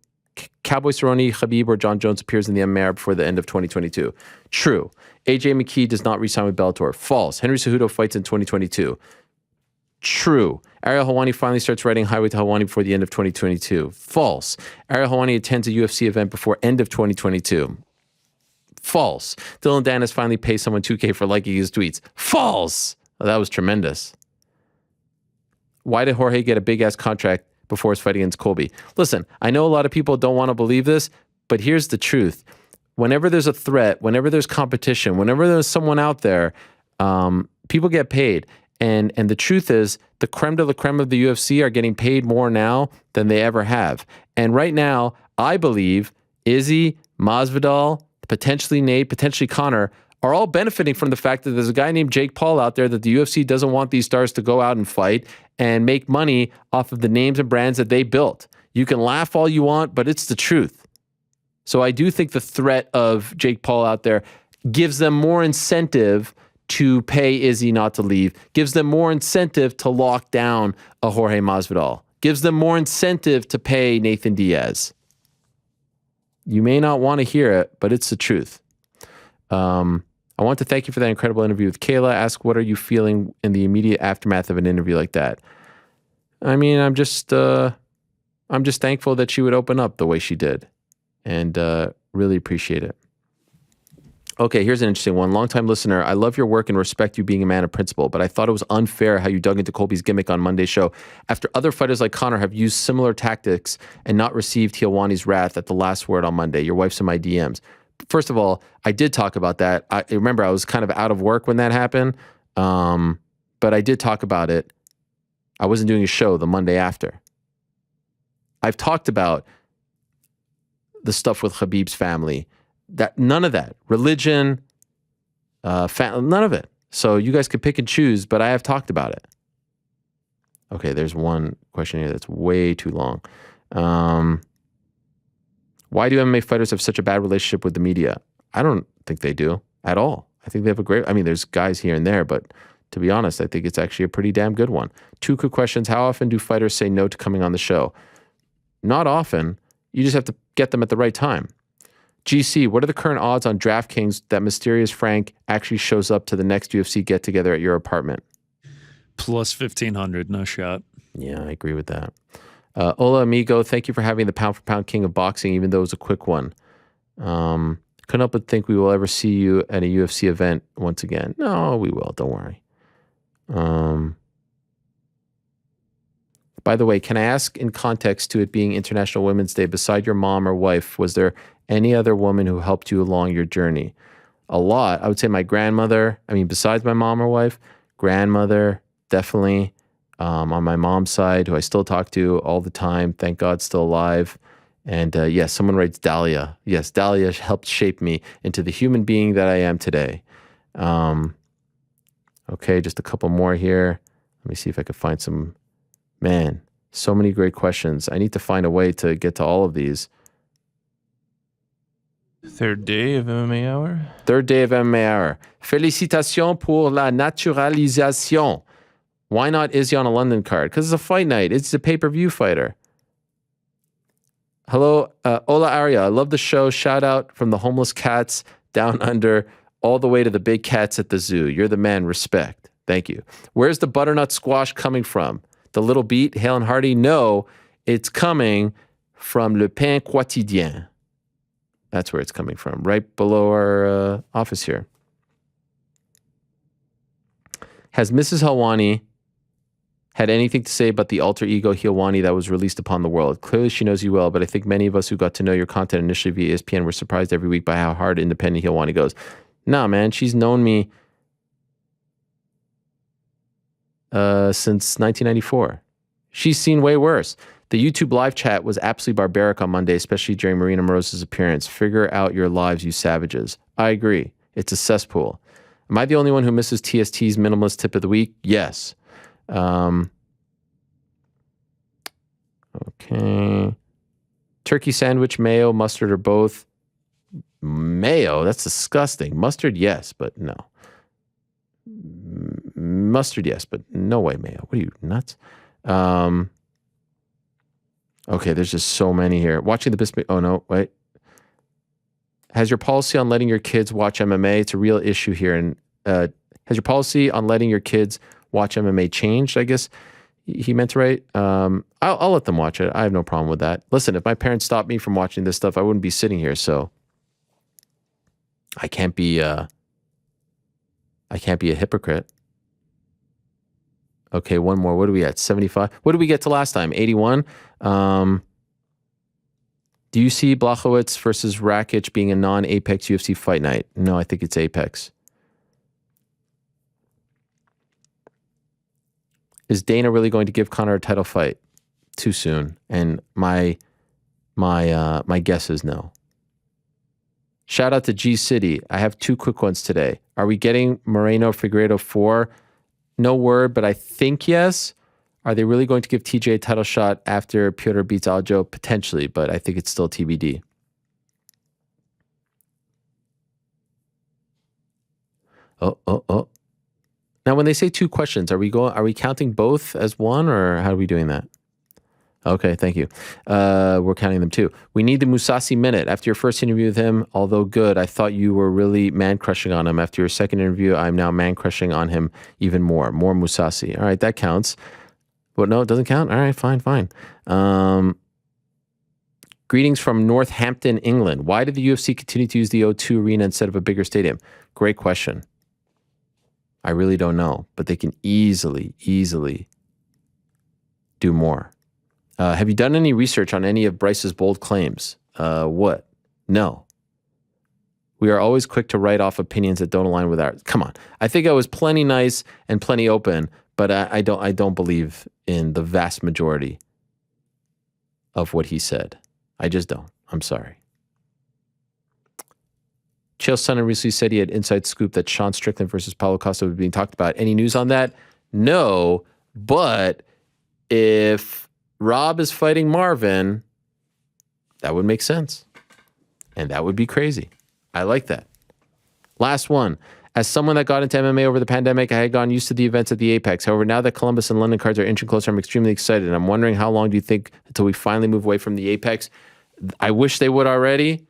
Cowboy Cerrone, Khabib, or John Jones appears in the MMA before the end of 2022. True. AJ McKee does not re-sign with Bellator. False. Henry Cejudo fights in 2022. True. Ariel Helwani finally starts riding Highway to Helwani before the end of 2022. False. Ariel Helwani attends a UFC event before end of 2022. False. Dylan Dennis finally pays someone $2K for liking his tweets. False. Oh, that was tremendous. Why did Jorge get a big-ass contract before his fight against Colby? Listen, I know a lot of people don't want to believe this, but here's the truth. Whenever there's a threat, whenever there's competition, whenever there's someone out there, people get paid. And the truth is, the creme de la creme of the UFC are getting paid more now than they ever have. And right now, I believe Izzy, Masvidal, potentially Nate, potentially Conor, are all benefiting from the fact that there's a guy named Jake Paul out there that the UFC doesn't want these stars to go out and fight and make money off of the names and brands that they built. You can laugh all you want, but it's the truth. So I do think the threat of Jake Paul out there gives them more incentive to pay Izzy not to leave, gives them more incentive to lock down a Jorge Masvidal, gives them more incentive to pay Nathan Diaz. You may not want to hear it, but it's the truth. I want to thank you for that incredible interview with Kayla. Ask, what are you feeling in the immediate aftermath of an interview like that? I mean, I'm just thankful that she would open up the way she did, and really appreciate it. Okay, here's an interesting one. Longtime listener, I love your work and respect you being a man of principle, but I thought it was unfair how you dug into Colby's gimmick on Monday's show after other fighters like Conor have used similar tactics and not received Helwani's wrath at the last word on Monday. Your wife's in my DMs. First of all, I did talk about that. I remember I was kind of out of work when that happened, but I did talk about it. I wasn't doing a show the Monday after. I've talked about the stuff with Khabib's family. That none of that religion, none of it. So you guys could pick and choose, but I have talked about it. Okay, there's one question here that's way too long. Why do MMA fighters have such a bad relationship with the media? I don't think they do at all. I think they have a great, I mean, there's guys here and there, but to be honest, I think it's actually a pretty damn good one. Two quick questions. How often do fighters say no to coming on the show? Not often. You just have to get them at the right time. GC, what are the current odds on DraftKings that Mysterious Frank actually shows up to the next UFC get-together at your apartment? Plus 1,500, no shot. Yeah, I agree with that. Hola, amigo. Thank you for having the pound-for-pound king of boxing, even though it was a quick one. Couldn't help but think we will ever see you at a UFC event once again. No, we will. Don't worry. By the way, can I ask, in context to it being International Women's Day, beside your mom or wife, was there any other woman who helped you along your journey? A lot. I would say my grandmother. I mean, besides my mom or wife, grandmother, definitely. On my mom's side, who I still talk to all the time. Thank God, still alive. And yes, someone writes Dahlia. Yes, Dahlia helped shape me into the human being that I am today. Okay, just a couple more here. Let me see if I can find some. Man, so many great questions. I need to find a way to get to all of these. Third day of MMA Hour? Third day of MMA Hour. Félicitations pour la naturalisation. Why not Izzy on a London card? Because it's a fight night. It's a pay-per-view fighter. Hello, Ola Aria. I love the show. Shout out from the homeless cats down under all the way to the big cats at the zoo. You're the man. Respect. Thank you. Where's the butternut squash coming from? The Little Beat, Hale and Hardy? No, it's coming from Le Pain Quotidien. That's where it's coming from, right below our office here. Has Mrs. Helwani had anything to say about the alter ego Helwani that was released upon the world? Clearly she knows you well, but I think many of us who got to know your content initially via ESPN were surprised every week by how hard independent Helwani goes. Nah, man, she's known me since 1994. She's seen way worse. The YouTube live chat was absolutely barbaric on Monday, especially during Marina Morose's appearance. Figure out your lives, you savages. I agree. It's a cesspool. Am I the only one who misses TST's minimalist tip of the week? Yes. Okay. Turkey sandwich, mayo, mustard, or both? Mayo? That's disgusting. Mustard, yes, but no. Mustard, yes, but no way mayo. What are you, nuts? Okay, there's just so many here. Watching the Bisping. Oh, no, wait. Has your policy on letting your kids watch MMA? It's a real issue here. And has your policy on letting your kids watch MMA changed? I guess he meant to write. I'll let them watch it. I have no problem with that. Listen, if my parents stopped me from watching this stuff, I wouldn't be sitting here. So I can't be a hypocrite. Okay, one more. What are we at? 75? What did we get to last time? 81? Do you see Blachowicz versus Rakic being a non-Apex UFC fight night? No, I think it's Apex. Is Dana really going to give Conor a title fight? Too soon. And my guess is no. Shout out to G City. I have 2 quick ones today. Are we getting Moreno Figueiredo 4? No word, but I think yes. Are they really going to give TJ a title shot after Piotr beats Aljo? Potentially, but I think it's still TBD. Oh. Now, when they say 2 questions, are we counting both as one, or how are we doing that? Okay, thank you. We're counting them too. We need the Mousasi minute. After your first interview with him, although good, I thought you were really man-crushing on him. After your second interview, I'm now man-crushing on him even more. More Mousasi. All right, that counts. But no, it doesn't count? All right, fine. Greetings from Northampton, England. Why did the UFC continue to use the O2 Arena instead of a bigger stadium? Great question. I really don't know, but they can easily do more. Have you done any research on any of Bryce's bold claims? What? No. We are always quick to write off opinions that don't align with ours. Come on. I think I was plenty nice and plenty open, but I don't believe in the vast majority of what he said. I just don't. I'm sorry. Chael Sonnen recently said he had inside scoop that Sean Strickland versus Paulo Costa was being talked about. Any news on that? No, but if Rob is fighting Marvin, that would make sense. And that would be crazy. I like that. Last one. As someone that got into MMA over the pandemic, I had gotten used to the events at the Apex. However, now that Columbus and London cards are inching closer, I'm extremely excited. And I'm wondering, how long do you think until we finally move away from the Apex? I wish they would already.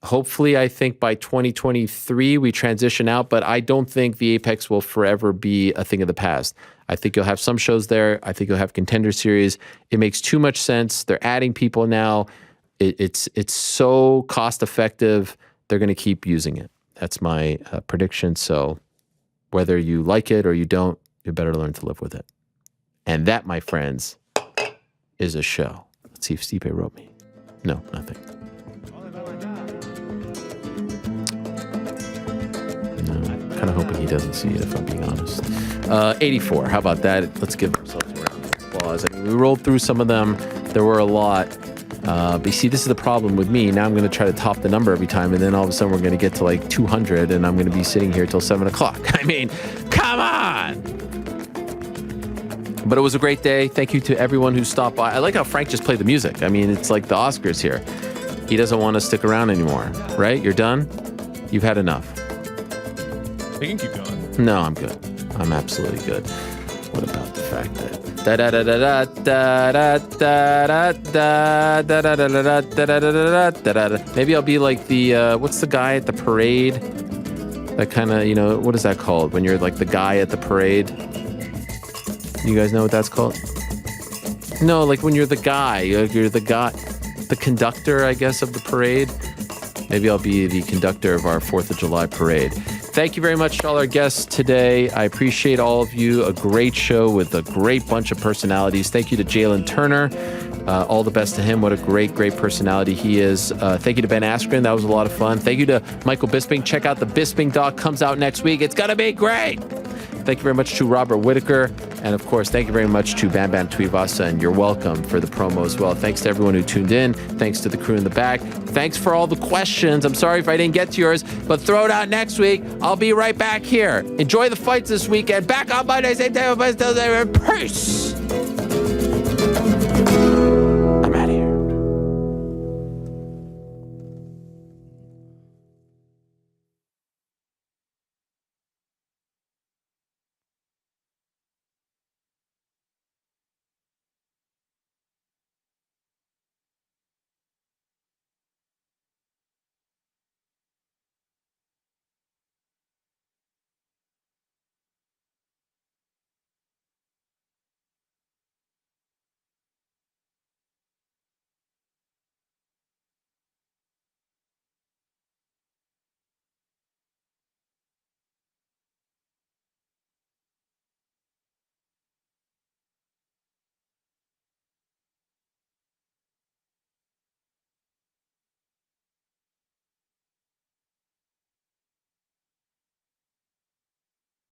Hopefully, I think by 2023, we transition out, but I don't think the Apex will forever be a thing of the past. I think you'll have some shows there. I think you'll have Contender Series. It makes too much sense. They're adding people now. It's so cost effective. They're going to keep using it. That's my prediction. So whether you like it or you don't, you better learn to live with it. And that, my friends, is a show. Let's see if Stipe wrote me. No, nothing. Kind of hoping he doesn't see it, if I'm being honest. 84. How about that? Let's give ourselves a round of applause. I mean, we rolled through some of them. There were a lot. But you see, this is the problem with me. Now I'm going to try to top the number every time, and then all of a sudden we're going to get to like 200, and I'm going to be sitting here till 7 o'clock. I mean, come on! But it was a great day. Thank you to everyone who stopped by. I like how Frank just played the music. I mean, it's like the Oscars here. He doesn't want to stick around anymore, right? You're done? You've had enough. You can keep going. No, I'm good. I'm absolutely good. What about the fact that maybe I'll be like the what's the guy at the parade? That kind of, you know, what is that called? When you're like the guy at the parade? You guys know what that's called? No, like when you're the guy, the conductor, I guess, of the parade. Maybe I'll be the conductor of our 4th of July parade. Thank you very much to all our guests today. I appreciate all of you. A great show with a great bunch of personalities. Thank you to Jalin Turner. All the best to him. What a great personality he is. Thank you to Ben Askren. That was a lot of fun. Thank you to Michael Bisping. Check out the Bisping doc. Comes out next week. It's going to be great. Thank you very much to Robert Whittaker. And of course, thank you very much to Bam Bam Tuivasa. And you're welcome for the promo as well. Thanks to everyone who tuned in. Thanks to the crew in the back. Thanks for all the questions. I'm sorry if I didn't get to yours, but throw it out next week. I'll be right back here. Enjoy the fights this weekend. Back on Monday, same time. Peace.